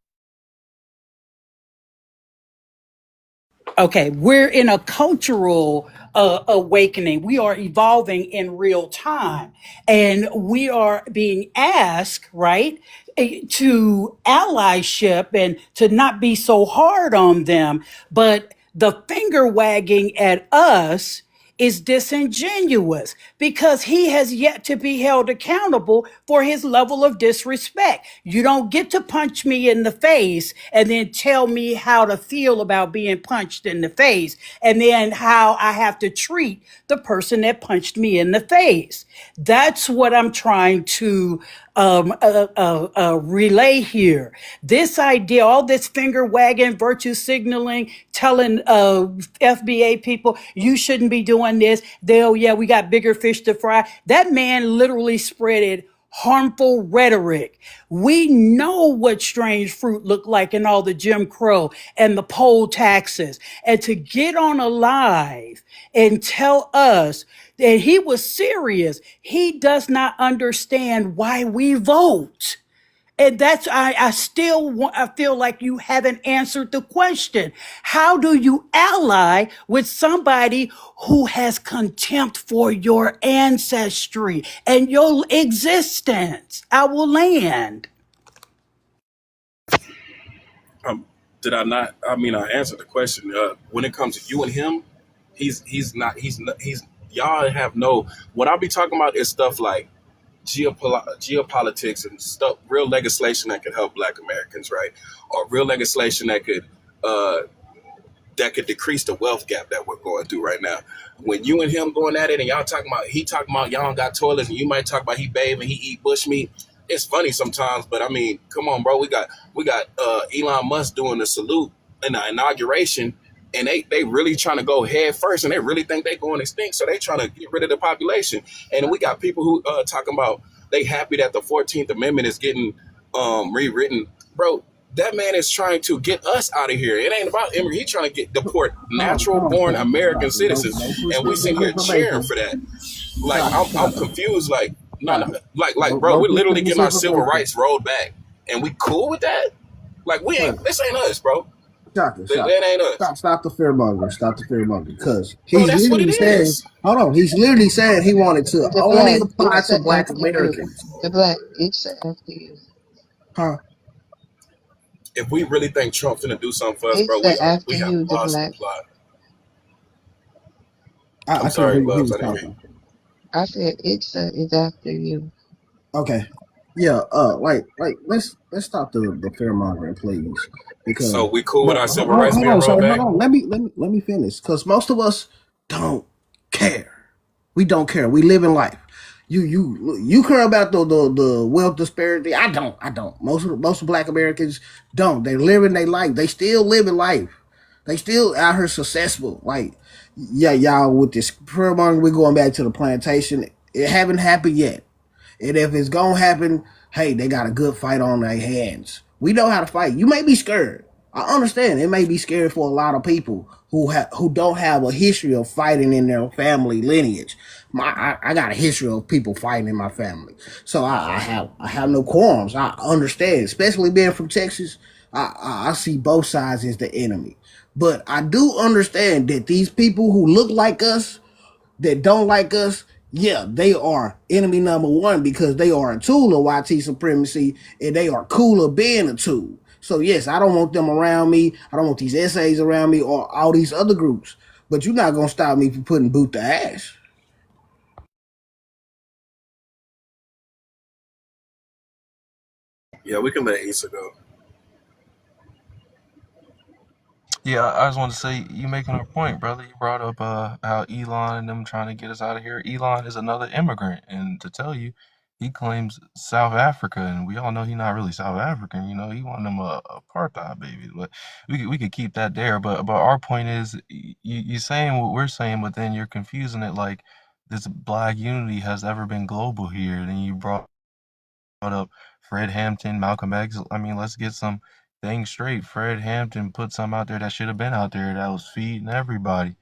Okay, we're in a cultural awakening. We are evolving in real time, and we are being asked, right, to allyship and to not be so hard on them. But the finger wagging at us is disingenuous, because he has yet to be held accountable for his level of disrespect. You don't get to punch me in the face and then tell me how to feel about being punched in the face, and then how I have to treat the person that punched me in the face. That's what I'm trying to relay here. This idea, all this finger wagging, virtue signaling, telling FBA people, you shouldn't be doing this. They'll, yeah, we got bigger fish to fry. That man literally spreaded harmful rhetoric. We know what strange fruit looked like in all the Jim Crow and the poll taxes. And to get on a live and tell us that he was serious, he does not understand why we vote. And that's, I still want, I feel like you haven't answered the question. How do you ally with somebody who has contempt for your ancestry and your existence? I will land. Did I not? I mean, I answered the question. When it comes to you and him, he's y'all have no. What I'll be talking about is stuff like geopolitics and stuff, real legislation that could help Black Americans, right? Or real legislation uh, that could decrease the wealth gap that we're going through right now. When you and him going at it, and y'all talking about, he talking about y'all don't got toilets, and you might talk about he bathe and he eat bushmeat. It's funny sometimes, but I mean, come on, bro. We got Elon Musk doing the salute in the inauguration, and they really trying to go head first, and they really think they going extinct, so they trying to get rid of the population. And we got people who talking about they happy that the 14th Amendment is getting rewritten, bro. That man is trying to get us out of here. It ain't about him. He's trying to deport natural born American citizens, and we sitting here cheering for that. Like I'm confused. Like no, like bro, we're literally getting our civil rights rolled back, and we cool with that. Like we ain't. This ain't us, bro. That ain't us. Stop the fear monger. Stop the fear monger. Because Bro, he's that's what it literally saying, is. hold on, he's literally saying he wanted to The only black, apply it's to a black after you. Americans. The black, it's a after you. Huh? If we really think Trump's gonna do something for us, bro, It's a after we have you, the lost the black. plot. I I'm couldn't sorry, hear you. He Bubs. was I didn't hear talking. you. I said it's after you. Okay. Yeah, let's stop the fear mongering, please. So Because we cool with but our civil rights hold being on, rolled sir, hold back? on. Let me finish. Because most of us don't care. We don't care. We live in life. You care about the wealth disparity. I don't. I don't. Most Black Americans don't. They live in their life. They still live in life. They still out here successful. Like, yeah, y'all with this prayer mongering, we're going back to the plantation. It haven't happened yet. And if it's gonna happen, hey, they got a good fight on their hands. We know how to fight. You may be scared. I understand. It may be scary for a lot of people who don't have a history of fighting in their family lineage. I got a history of people fighting in my family, so I have no qualms. I understand, especially being from Texas. I see both sides as the enemy, but I do understand that these people who look like us that don't like us, yeah, they are enemy number one because they are a tool of YT supremacy and they are cooler being a tool. So yes, I don't want them around me. I don't want these essays around me or all these other groups. But you're not gonna stop me from putting boot to ass. Yeah, we can let Issa go. Yeah, I just want to say you making a point, brother. You brought up how Elon and them trying to get us out of here. Elon is another immigrant, and to tell you, he claims South Africa, and we all know he's not really South African. You know, he want them apartheid baby. But we could keep that there. But our point is, you saying what we're saying, but then you're confusing it like this black unity has ever been global here. Then you brought up Fred Hampton, Malcolm X. I mean, let's get some things straight. Fred Hampton put some out there that should have been out there that was feeding everybody.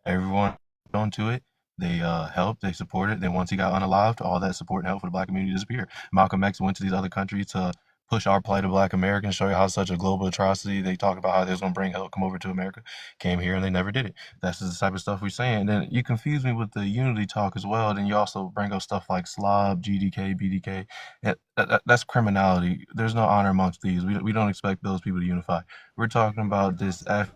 Everyone onto it. They helped, they supported. Then once he got unalived, all that support and help for the black community disappeared. Malcolm X went to these other countries to push our plight of black Americans, show you how such a global atrocity. They talked about how they was gonna bring help, come over to America, came here and they never did it. That's the type of stuff we're saying. And then you confuse me with the unity talk as well. Then you also bring up stuff like slob, GDK, BDK. That's criminality. There's no honor amongst these. We don't expect those people to unify. We're talking about this ethnic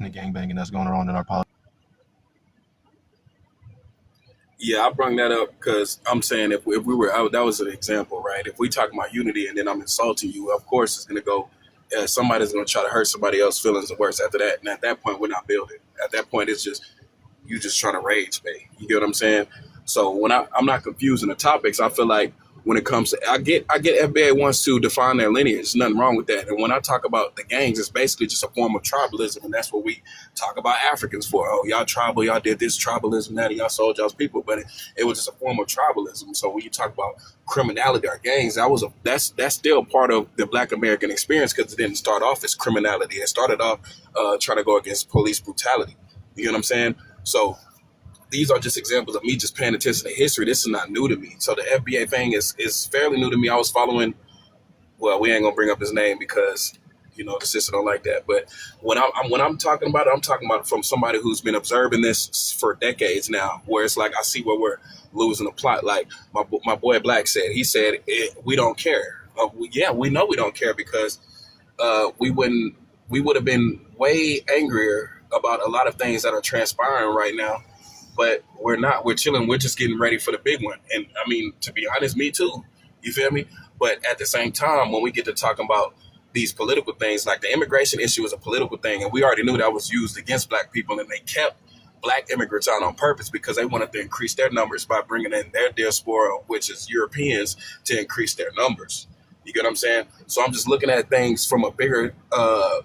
gangbanging that's going on in our politics. Yeah, I bring that up because I'm saying if we were out, that was an example, right? If we talk about unity and then I'm insulting you, of course it's going to go. Somebody's going to try to hurt somebody else's feelings and worse after that. And at that point, we're not building. At that point, it's just you just trying to rage bait. You get what I'm saying? So when I'm not confusing the topics, I feel like when it comes to I get FBA wants to define their lineage. There's nothing wrong with that. And when I talk about the gangs, it's basically just a form of tribalism, and that's what we talk about Africans for. Oh, y'all tribal, y'all did this tribalism, that, and y'all sold y'all's people, but it was just a form of tribalism. So when you talk about criminality or gangs, that's still part of the Black American experience because it didn't start off as criminality. It started off trying to go against police brutality. You get what I'm saying? So these are just examples of me just paying attention to history. This is not new to me. So the FBA thing is fairly new to me. I was following, well, we ain't gonna bring up his name because the sister don't like that. But when I'm talking about it, I'm talking about it from somebody who's been observing this for decades now. Where it's like I see where we're losing the plot. Like my boy Black said, he said we don't care. Yeah, we know we don't care because we would have been way angrier about a lot of things that are transpiring right now, but we're not. We're chilling. We're just getting ready for the big one. And I mean, to be honest, me too. You feel me? But at the same time, when we get to talking about these political things, like the immigration issue is a political thing, and we already knew that was used against black people, and they kept black immigrants out on purpose because they wanted to increase their numbers by bringing in their diaspora, which is Europeans, to increase their numbers. You get what I'm saying? So I'm just looking at things from a bigger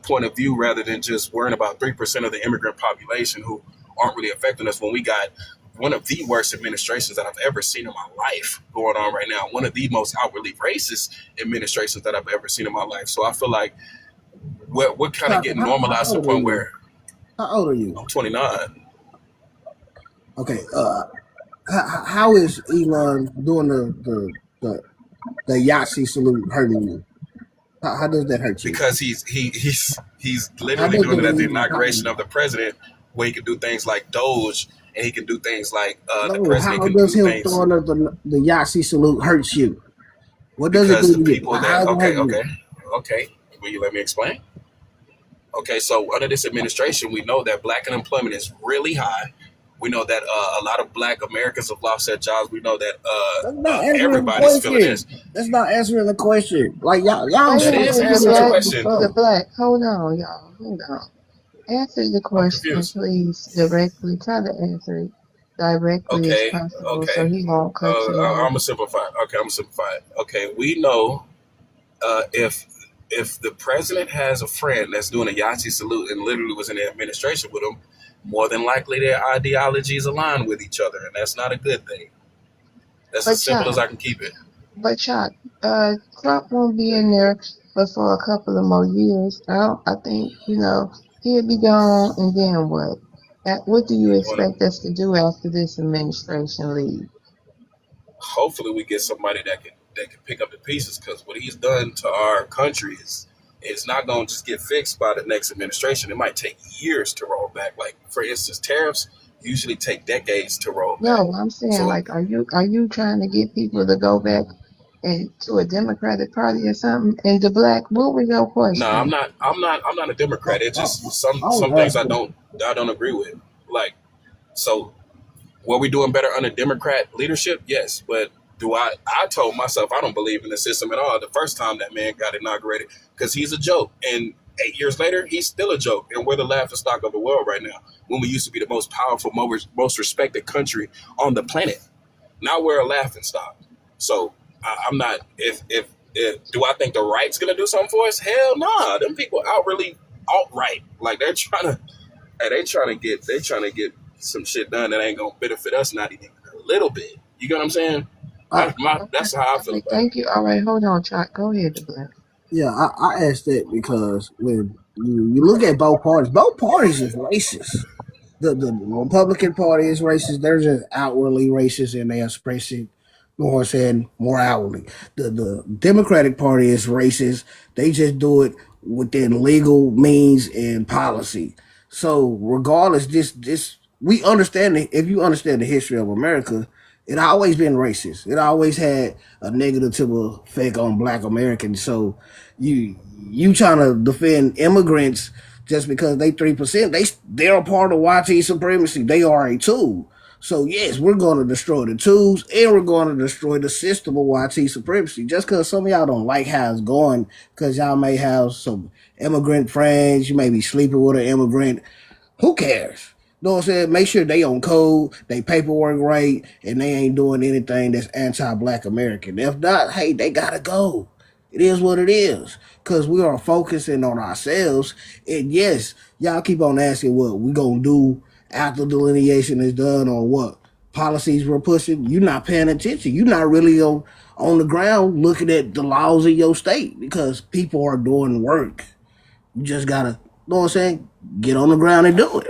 point of view rather than just worrying about 3% of the immigrant population who aren't really affecting us when we got one of the worst administrations that I've ever seen in my life going on right now. One of the most outwardly racist administrations that I've ever seen in my life. So I feel like we're kind of getting How normalized to the old are point you? where How old are you? I'm 29. Okay. How is Elon doing the Yahtzee salute hurting you? How does that hurt you? because he's How literally does doing it at the the inauguration of the president, where he can do things like Doge, and he can do things like the no? president How can does do him things throwing up the Yahtzee salute hurts you? What does it because do the to you? people How that does it hurt you? okay. Will you let me explain? Okay, so under this administration, we know that black unemployment is really high. We know that a lot of black Americans have lost their jobs. We know that That's not answering the everybody's feeling this. question. That's not answering the question. Like y'all Wait a That is minute, speaking the answering the into black, other question. the stuff. black. Hold on, y'all. Hold on. Answer the I'm question, confused. please, directly. Try to answer it directly as Okay, possible so okay. he won't cut you I'm off. gonna simplify it. Okay, I'm gonna simplify it. Okay, we know if the president has a friend that's doing a Yahtzee salute and literally was in the administration with him, more than likely their ideologies align with each other, and that's not a good thing. That's as But simple as Chuck, I can keep it. Chuck, Trump won't be in there but for a couple of more years. I think, he'll be gone and then what? What do you You want expect us to do after this administration leaves? hopefully we get somebody that can pick up the pieces, because what he's done to our country is it's not going to just get fixed by the next administration. It might take years to roll back. Like for instance, tariffs usually take decades to roll back. No, I'm saying So like, are you trying to get people to go back and to a Democratic Party or something? And the black, what was your no, I'm question? not. I'm not a Democrat. It's just I some was things I asking. don't agree with. Like so, were we doing better under Democrat leadership? Yes, but I told myself I don't believe in the system at all the first time that man got inaugurated, because he's a joke, and 8 years later he's still a joke, and we're the laughing stock of the world right now. When we used to be the most powerful, most respected country on the planet, now we're a laughing stock. So I'm not. If do I think the right's gonna do something for us? Hell nah. Them people out really alt right. Like they're trying to get some shit done that ain't gonna benefit us not even a little bit. You get what I'm saying? I, Okay, That's how I all feel right, about it. thank you. All right, hold on, Chuck. Go ahead, the black. yeah, I asked that because when you look at both parties is racist. The Republican Party is racist. They're just outwardly racist and they express it, you know what I'm saying, more outwardly. The Democratic Party is racist. They just do it within legal means and policy. So regardless, this we understand it. If you understand the history of America, it always been racist. It always had a negative effect on Black Americans. So you trying to defend immigrants just because they 3%, they're a part of YT supremacy. They are a tool. So yes, we're going to destroy the tools and we're going to destroy the system of YT supremacy. Just because some of y'all don't like how it's going, because y'all may have some immigrant friends, you may be sleeping with an immigrant. Who cares? You know what I'm saying? Make sure they on code, they paperwork right, and they ain't doing anything that's anti-Black American. If not, hey, they gotta go. It is what it is. Cause we are focusing on ourselves. And yes, y'all keep on asking what we gonna do after delineation is done or what policies we're pushing. You're not paying attention. You're not really on the ground looking at the laws of your state because people are doing work. You just gotta, you know what I'm saying? Get on the ground and do it.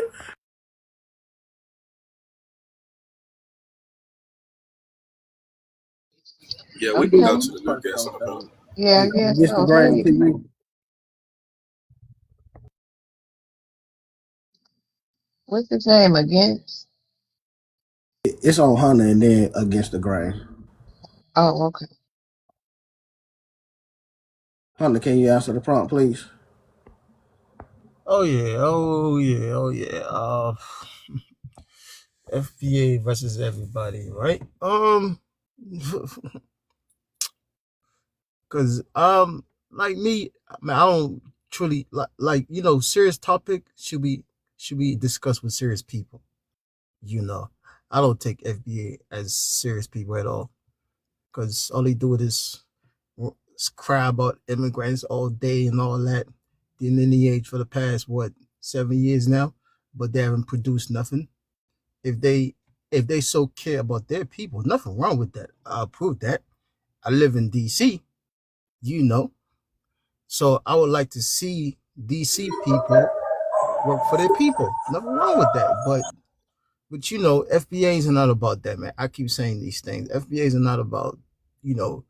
Yeah, we can go Okay. to the new guest on the panel. Yeah, I guess Just the so. ground Hey, to you. what's his name against? It's on Hunter and then against the grain. Oh, okay. Hunter, can you answer the prompt, please? Oh yeah, oh yeah, oh yeah. FBA versus everybody, right? Cause like me, I mean, I don't truly like serious topic should be discussed with serious people. I don't take FBA as serious people at all. Cause all they do is cry about immigrants all day and all that. The lineage for the past 7 years now, but they haven't produced nothing. If they so care about their people, nothing wrong with that. I'll prove that. I live in DC, you know. So I would like to see DC people work for their people. Nothing wrong with that. But FBAs are not about that, man. I keep saying these things. FBAs are not about, you know,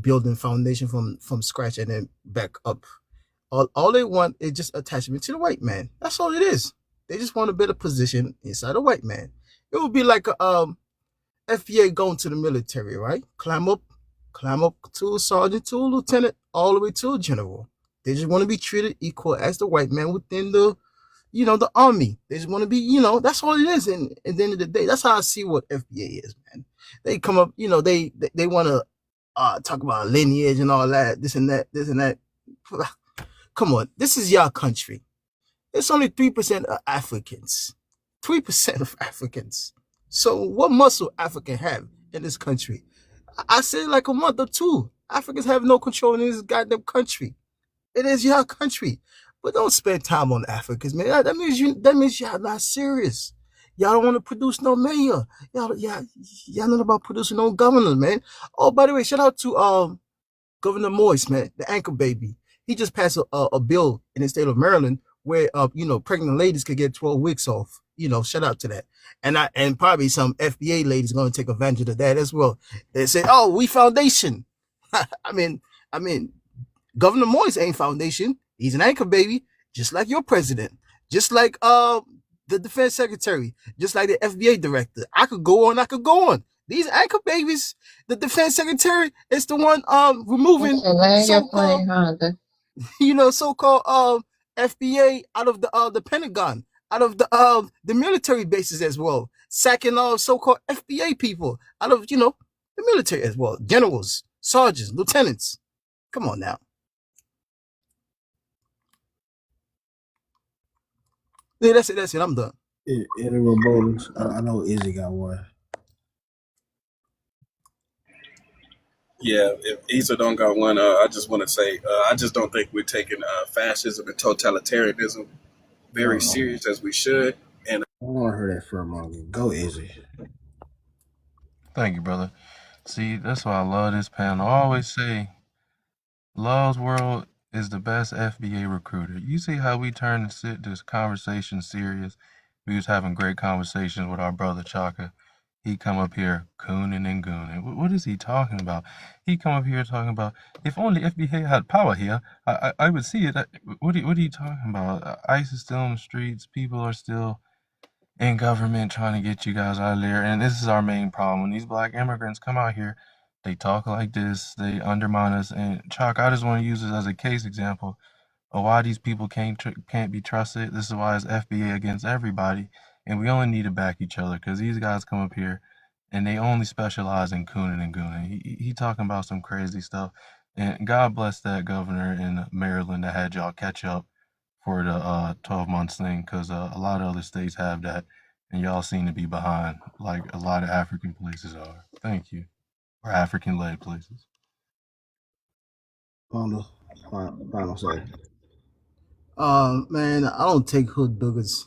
building foundation from scratch and then back up. All they want is just attachment to the white man. That's all it is. They just want a better position inside the white man. It would be like a FBA going to the military, right? Climb up to a sergeant, to a lieutenant, all the way to a general. They just want to be treated equal as the white man within the army. They just want to be, that's all it is. And at the end of the day, that's how I see what FBA is, man. They come up, they want to talk about lineage and all that, this and that. Come on, this is your country. It's only 3% of Africans. 3% of Africans. So what muscle African have in this country? I said like a month or two. Africans have no control in this goddamn country. It is your country. But don't spend time on Africans, man. That means y'all not serious. Y'all don't want to produce no mayor. Y'all not about producing no governors, man. Oh, by the way, shout out to Governor Moise, man, the anchor baby. He just passed a bill in the state of Maryland where pregnant ladies could get 12 weeks off. Shout out to that. And probably some FBA ladies going to take advantage of that as well. They say, "Oh, we foundation." I mean, Governor Moise ain't foundation. He's an anchor baby, just like your president, just like the defense secretary, just like the FBA director. I could go on. These anchor babies, the defense secretary is the one removing so-called FBA out of the Pentagon, out of the military bases as well, sacking so-called FBA people out of the military as well, generals, sergeants, lieutenants. Come on now. Yeah, that's it. I'm done. Any rebuttals? I know Izzy got one. Yeah, if Isa don't got one, I just want to say I just don't think we're taking fascism and totalitarianism very serious as we should. And I want to hear that for a moment. Go, Izzy. Thank you, brother. See, that's why I love this panel. I always say, Love's World is the best FBA recruiter. You see how we turn this conversation serious? We was having great conversations with our brother Chaka. He come up here cooning and gooning. What is he talking about? He come up here talking about, if only FBA had power here, I would see it. What are you talking about? ICE is still on the streets. People are still in government trying to get you guys out of there. And this is our main problem. When these black immigrants come out here, they talk like this. They undermine us. And Chuck, I just want to use this as a case example of why these people can't be trusted. This is why it's FBA against everybody. And we only need to back each other because these guys come up here and they only specialize in cooning and gooning. He talking about some crazy stuff. And God bless that governor in Maryland that had y'all catch up for the 12 months thing, because a lot of other states have that, and y'all seem to be behind, like a lot of African places are. Thank you. Or African-led places. Final say. Man, I don't take hood boogers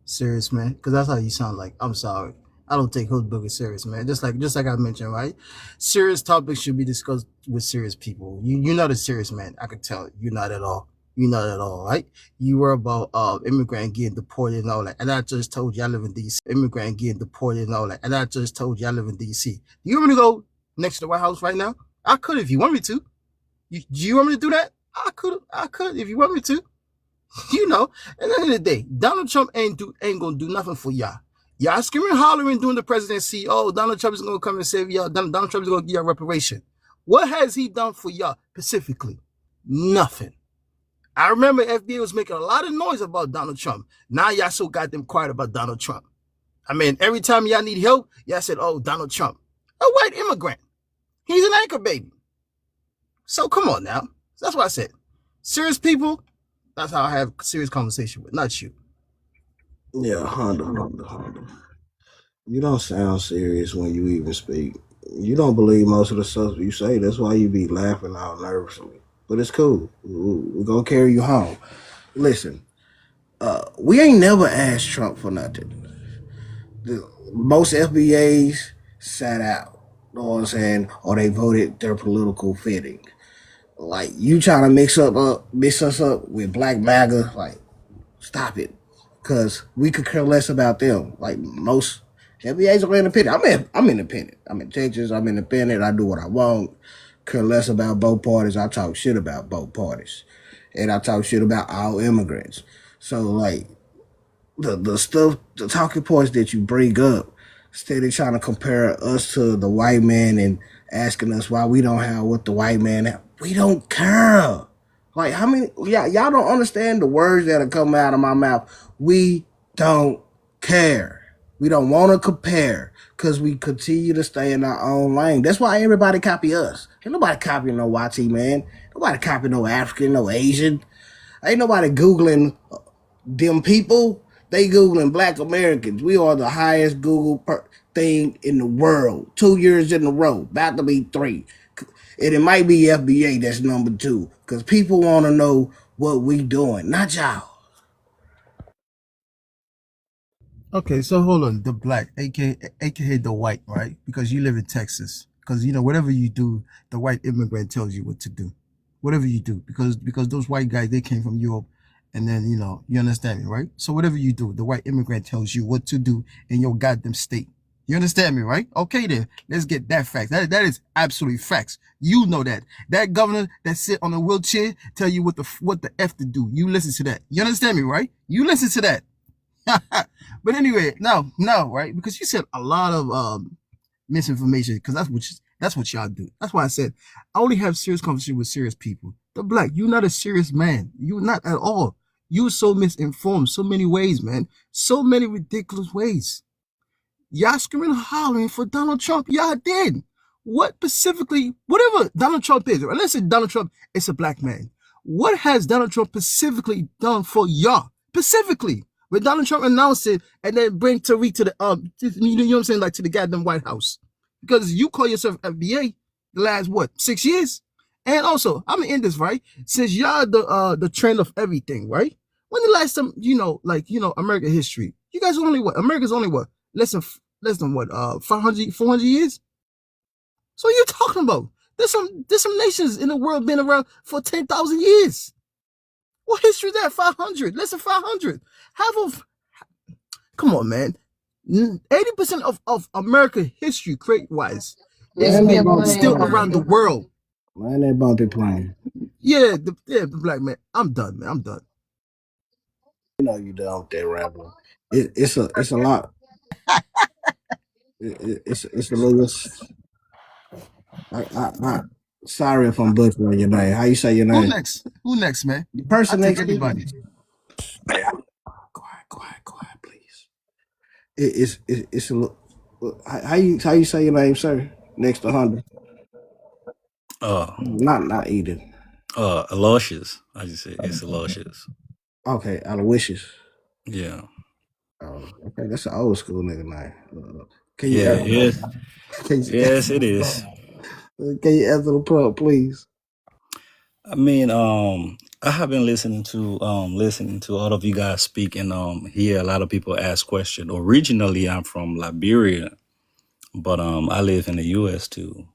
serious, man, because that's how you sound like. I'm sorry. I don't take hood boogers serious, man. Just like I mentioned, right? Serious topics should be discussed with serious people. You're not a serious man. I can tell you're not at all. You're not at all, right? You were about immigrant getting deported and all that. And I just told you I live in D.C. Immigrant getting deported and all that. And I just told you I live in D.C. Do you want me to go next to the White House right now? I could if you want me to. Do you want me to do that? I could if you want me to. At the end of the day, Donald Trump ain't gonna do nothing for y'all. Y'all screaming, hollering during the presidency. Oh, Donald Trump is gonna come and save y'all. Donald Trump is gonna give y'all reparation. What has he done for y'all specifically? Nothing. I remember FBA was making a lot of noise about Donald Trump. Now y'all so goddamn quiet about Donald Trump. I mean, every time y'all need help, y'all said, "Oh, Donald Trump, a white immigrant. He's an anchor baby." So come on now. That's what I said. Serious people, that's how I have serious conversation with, not you. Yeah, Honda. You don't sound serious when you even speak. You don't believe most of the stuff you say. That's why you be laughing out nervously. But it's cool. We're going to carry you home. Listen, we ain't never asked Trump for nothing. Most FBAs sat out. You know what I'm saying? Or they voted their political fitting. Like, you trying to mix us up with Black MAGA, like, stop it. Because we could care less about them. Like, most FBAs are independent. I'm independent. I'm in Texas. I'm independent. I do what I want. care less about both parties. I talk shit about both parties, and I talk shit about all immigrants. So like the stuff, the talking points that you bring up, instead of trying to compare us to the white man and asking us why we don't have what the white man have, we don't care. Like how many y'all don't understand the words that are coming out of my mouth. We don't care. We don't want to compare because we continue to stay in our own lane. That's why everybody copy us. Ain't nobody copying no YT man. Nobody copying no African, no Asian. Ain't nobody Googling them people. They Googling Black Americans. We are the highest Google thing in the world. 2 years in a row. About to be 3. And it might be FBA that's number 2. Because people want to know what we doing. Not y'all. Okay, so hold on. The black, aka the white, right? Because you live in Texas. Because whatever you do, the white immigrant tells you what to do. Whatever you do, because those white guys, they came from Europe, and then you understand me, right? So whatever you do, the white immigrant tells you what to do in your goddamn state. You understand me, right? Okay, then let's get that fact. That is absolutely facts. You know that. That governor that sit on a wheelchair tell you what the f to do. You listen to that. You understand me, right? You listen to that. But anyway, no, right? Because you said a lot of misinformation. Because that's what y'all do. That's why I said I only have serious conversation with serious people. The black, you're not a serious man. You're not at all. You're so misinformed, so many ways, man. So many ridiculous ways. Y'all screaming and hollering for Donald Trump. Y'all did. What specifically, whatever Donald Trump is, or let's say Donald Trump is a black man. What has Donald Trump specifically done for y'all? Specifically. When Donald Trump announced it and then bring Tariq to the you know what I'm saying, like to the goddamn White House. Because you call yourself FBA the last 6 years? And also, I'm gonna end this, right? Since y'all the trend of everything, right? When the last time, American history, you guys are only what? America's only what? Less than what? 500, 400 years? So what are you talking about? There's some nations in the world been around for 10,000 years. What history is that? 500, less than 500. Come on, man. 80% of American history, crate-wise, is Man, they been both be still playing. around the world. Man, they both be playing. Yeah, the black man. I'm done, man. I'm done. You know you done with that rambling. It's a lot. It's a little. I sorry if I'm butchering your name. How you say your Who name? next? Who next, man? The I person take next to everybody. you. Quiet, please. It's a little. How you say your name, sir? Next to Honda. Uh, Not Eden. Aloysius. I just say it's Aloysius. Okay, Aloysius. Yeah. Oh, okay, that's an old school nigga name. Can you Yeah, answer? yes. Can you Yes, answer it the is. prompt? Can you answer the prompt, please? I mean, I have been listening to all of you guys speak and hear a lot of people ask questions. Originally I'm from Liberia, but I live in the US too.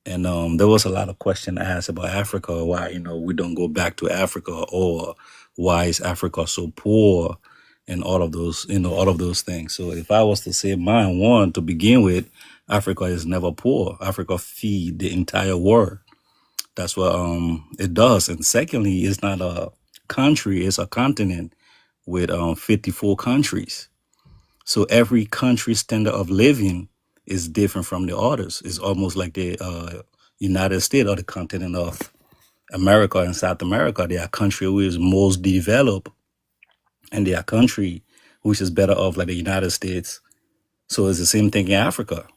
And there was a lot of question asked about Africa, why, we don't go back to Africa, or why is Africa so poor, and all of those things. So if I was to say mine, one, to begin with, Africa is never poor. Africa feed the entire world. That's what it does. And secondly, it's not a country, it's a continent with 54 countries. So every country's standard of living is different from the others. It's almost like the United States or the continent of America and South America. They are country which is most developed, and they are country which is better off like the United States. So it's the same thing in Africa.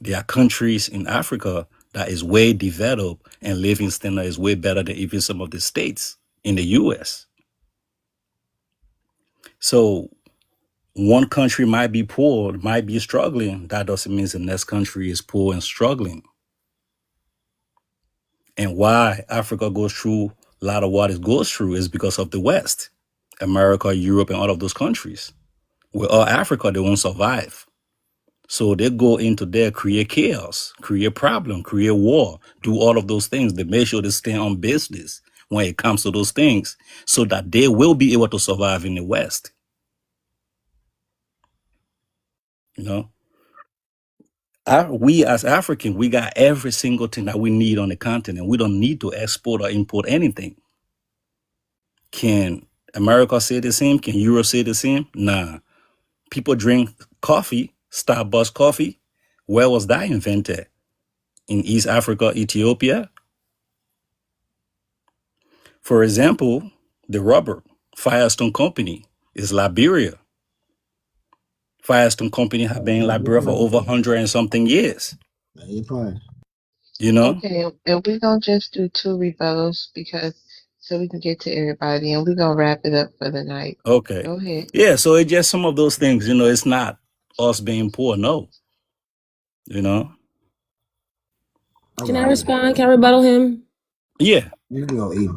There are countries in Africa that is way developed and living standard is way better than even some of the states in the US. So one country might be poor, might be struggling. That doesn't mean the next country is poor and struggling. And why Africa goes through a lot of what it goes through is because of the West, America, Europe, and all of those countries. Where all Africa, they won't survive. So they go into there, create chaos, create problem, create war, do all of those things. They make sure they stay on business when it comes to those things so that they will be able to survive in the West. You know, We as African, we got every single thing that we need on the continent. We don't need to export or import anything. Can America say the same? Can Europe say the same? Nah. People drink coffee, Starbucks coffee. Where was that invented? In East Africa, Ethiopia? For example, the rubber, Firestone Company, is Liberia. Firestone Company have been in Liberia for over 100 and something years. You know? Okay, and we're gonna just do two rebuttals because so we can get to everybody, and we're gonna wrap it up for the night. Okay. Go ahead. Yeah, so it's just some of those things, it's not us being poor, no. You know? Can I respond? Can I rebuttal him? Yeah. You can go eat.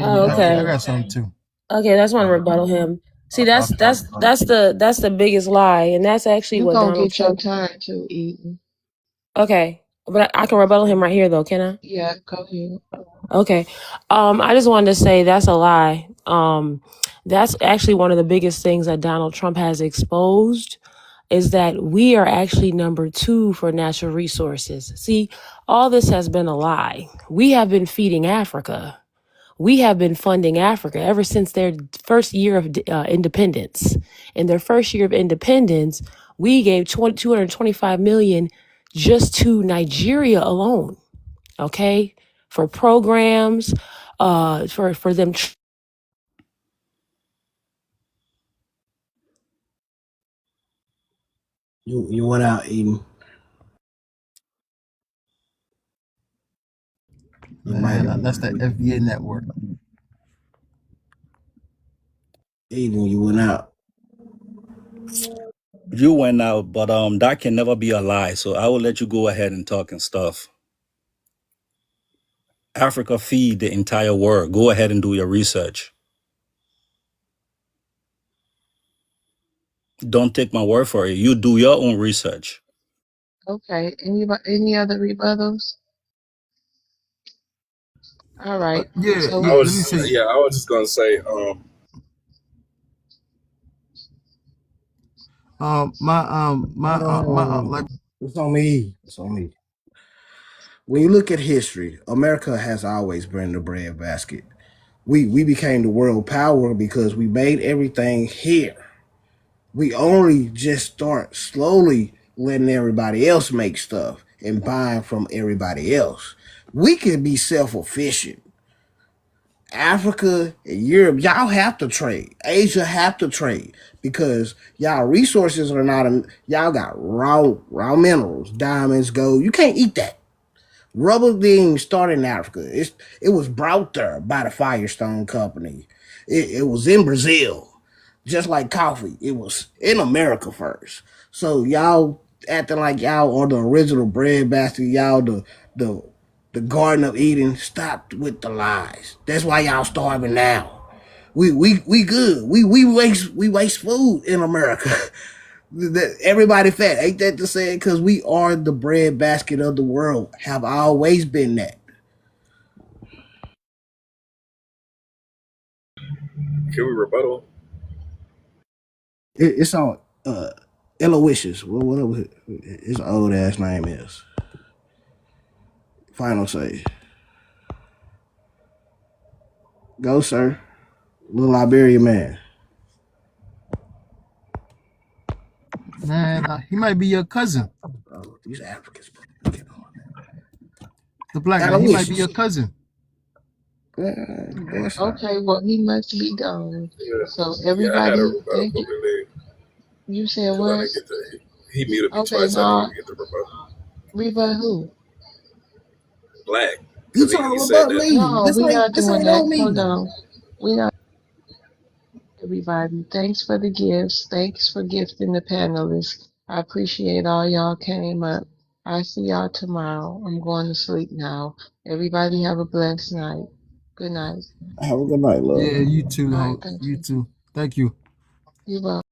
Oh, okay. I got something too. Okay, that's want to rebuttal him. See, that's the biggest lie, and that's actually You what gonna Donald get your Trump. turn to Eden. Okay, but I can rebuttal him right here, though, can I? Yeah, go ahead. Okay. I just wanted to say that's a lie. That's actually one of the biggest things that Donald Trump has exposed is that we are actually number 2 for natural resources. See, all this has been a lie. We have been feeding Africa. We have been funding Africa ever since their first year of independence. In their first year of independence, we gave 225 million just to Nigeria alone. Okay, for programs, for them. You went out eating. Man, that's the FBA network. Eating, you went out. You went out, but that can never be a lie. So I will let you go ahead and talk and stuff. Africa feed the entire world. Go ahead and do your research. Don't take my word for it. You do your own research. Okay. Any other rebuttals? All right. So I Let me was say. I was just gonna say, Like. It's on me. It's on me. When you look at history, America has always been the breadbasket. We became the world power because we made everything here. We only just start slowly letting everybody else make stuff and buying from everybody else. We can be self-efficient. Africa and Europe, y'all have to trade. Asia have to trade because y'all resources are not. Y'all got raw minerals, diamonds, gold. You can't eat that. Rubber didn't start in Africa. It was brought there by the Firestone Company. It was in Brazil, just like coffee. It was in America first. So y'all acting like y'all are the original breadbasket. Y'all the Garden of Eden. Stop with the lies. That's why y'all starving now. We good. We waste food in America. Everybody fat. Ain't that the saying? Because we are the breadbasket of the world. Have always been that. can we rebuttal? It's on Eloysius. Whatever his old ass name is. Final say. Go, sir. Little Liberian man. Man, he might be your cousin. Oh, these Africans. The black guy, he might be your cousin. okay, well he must be gone. So Yeah, I had a everybody, rebuttal thank for you. me You said because I what? didn't get to. He muted me Okay, twice. I didn't no, even get the rebuttal. rebut who? Black, You because talking he said about that. me? No, we not This doing ain't that. on Hold me. on. We not everybody. Thanks for the gifts. Thanks for gifting the panelists. I appreciate all y'all came up. I see y'all tomorrow. I'm going to sleep now. Everybody have a blessed night. Good night. Have a good night, love. Yeah, you too, All right, thank you you. too. Thank you. You're welcome.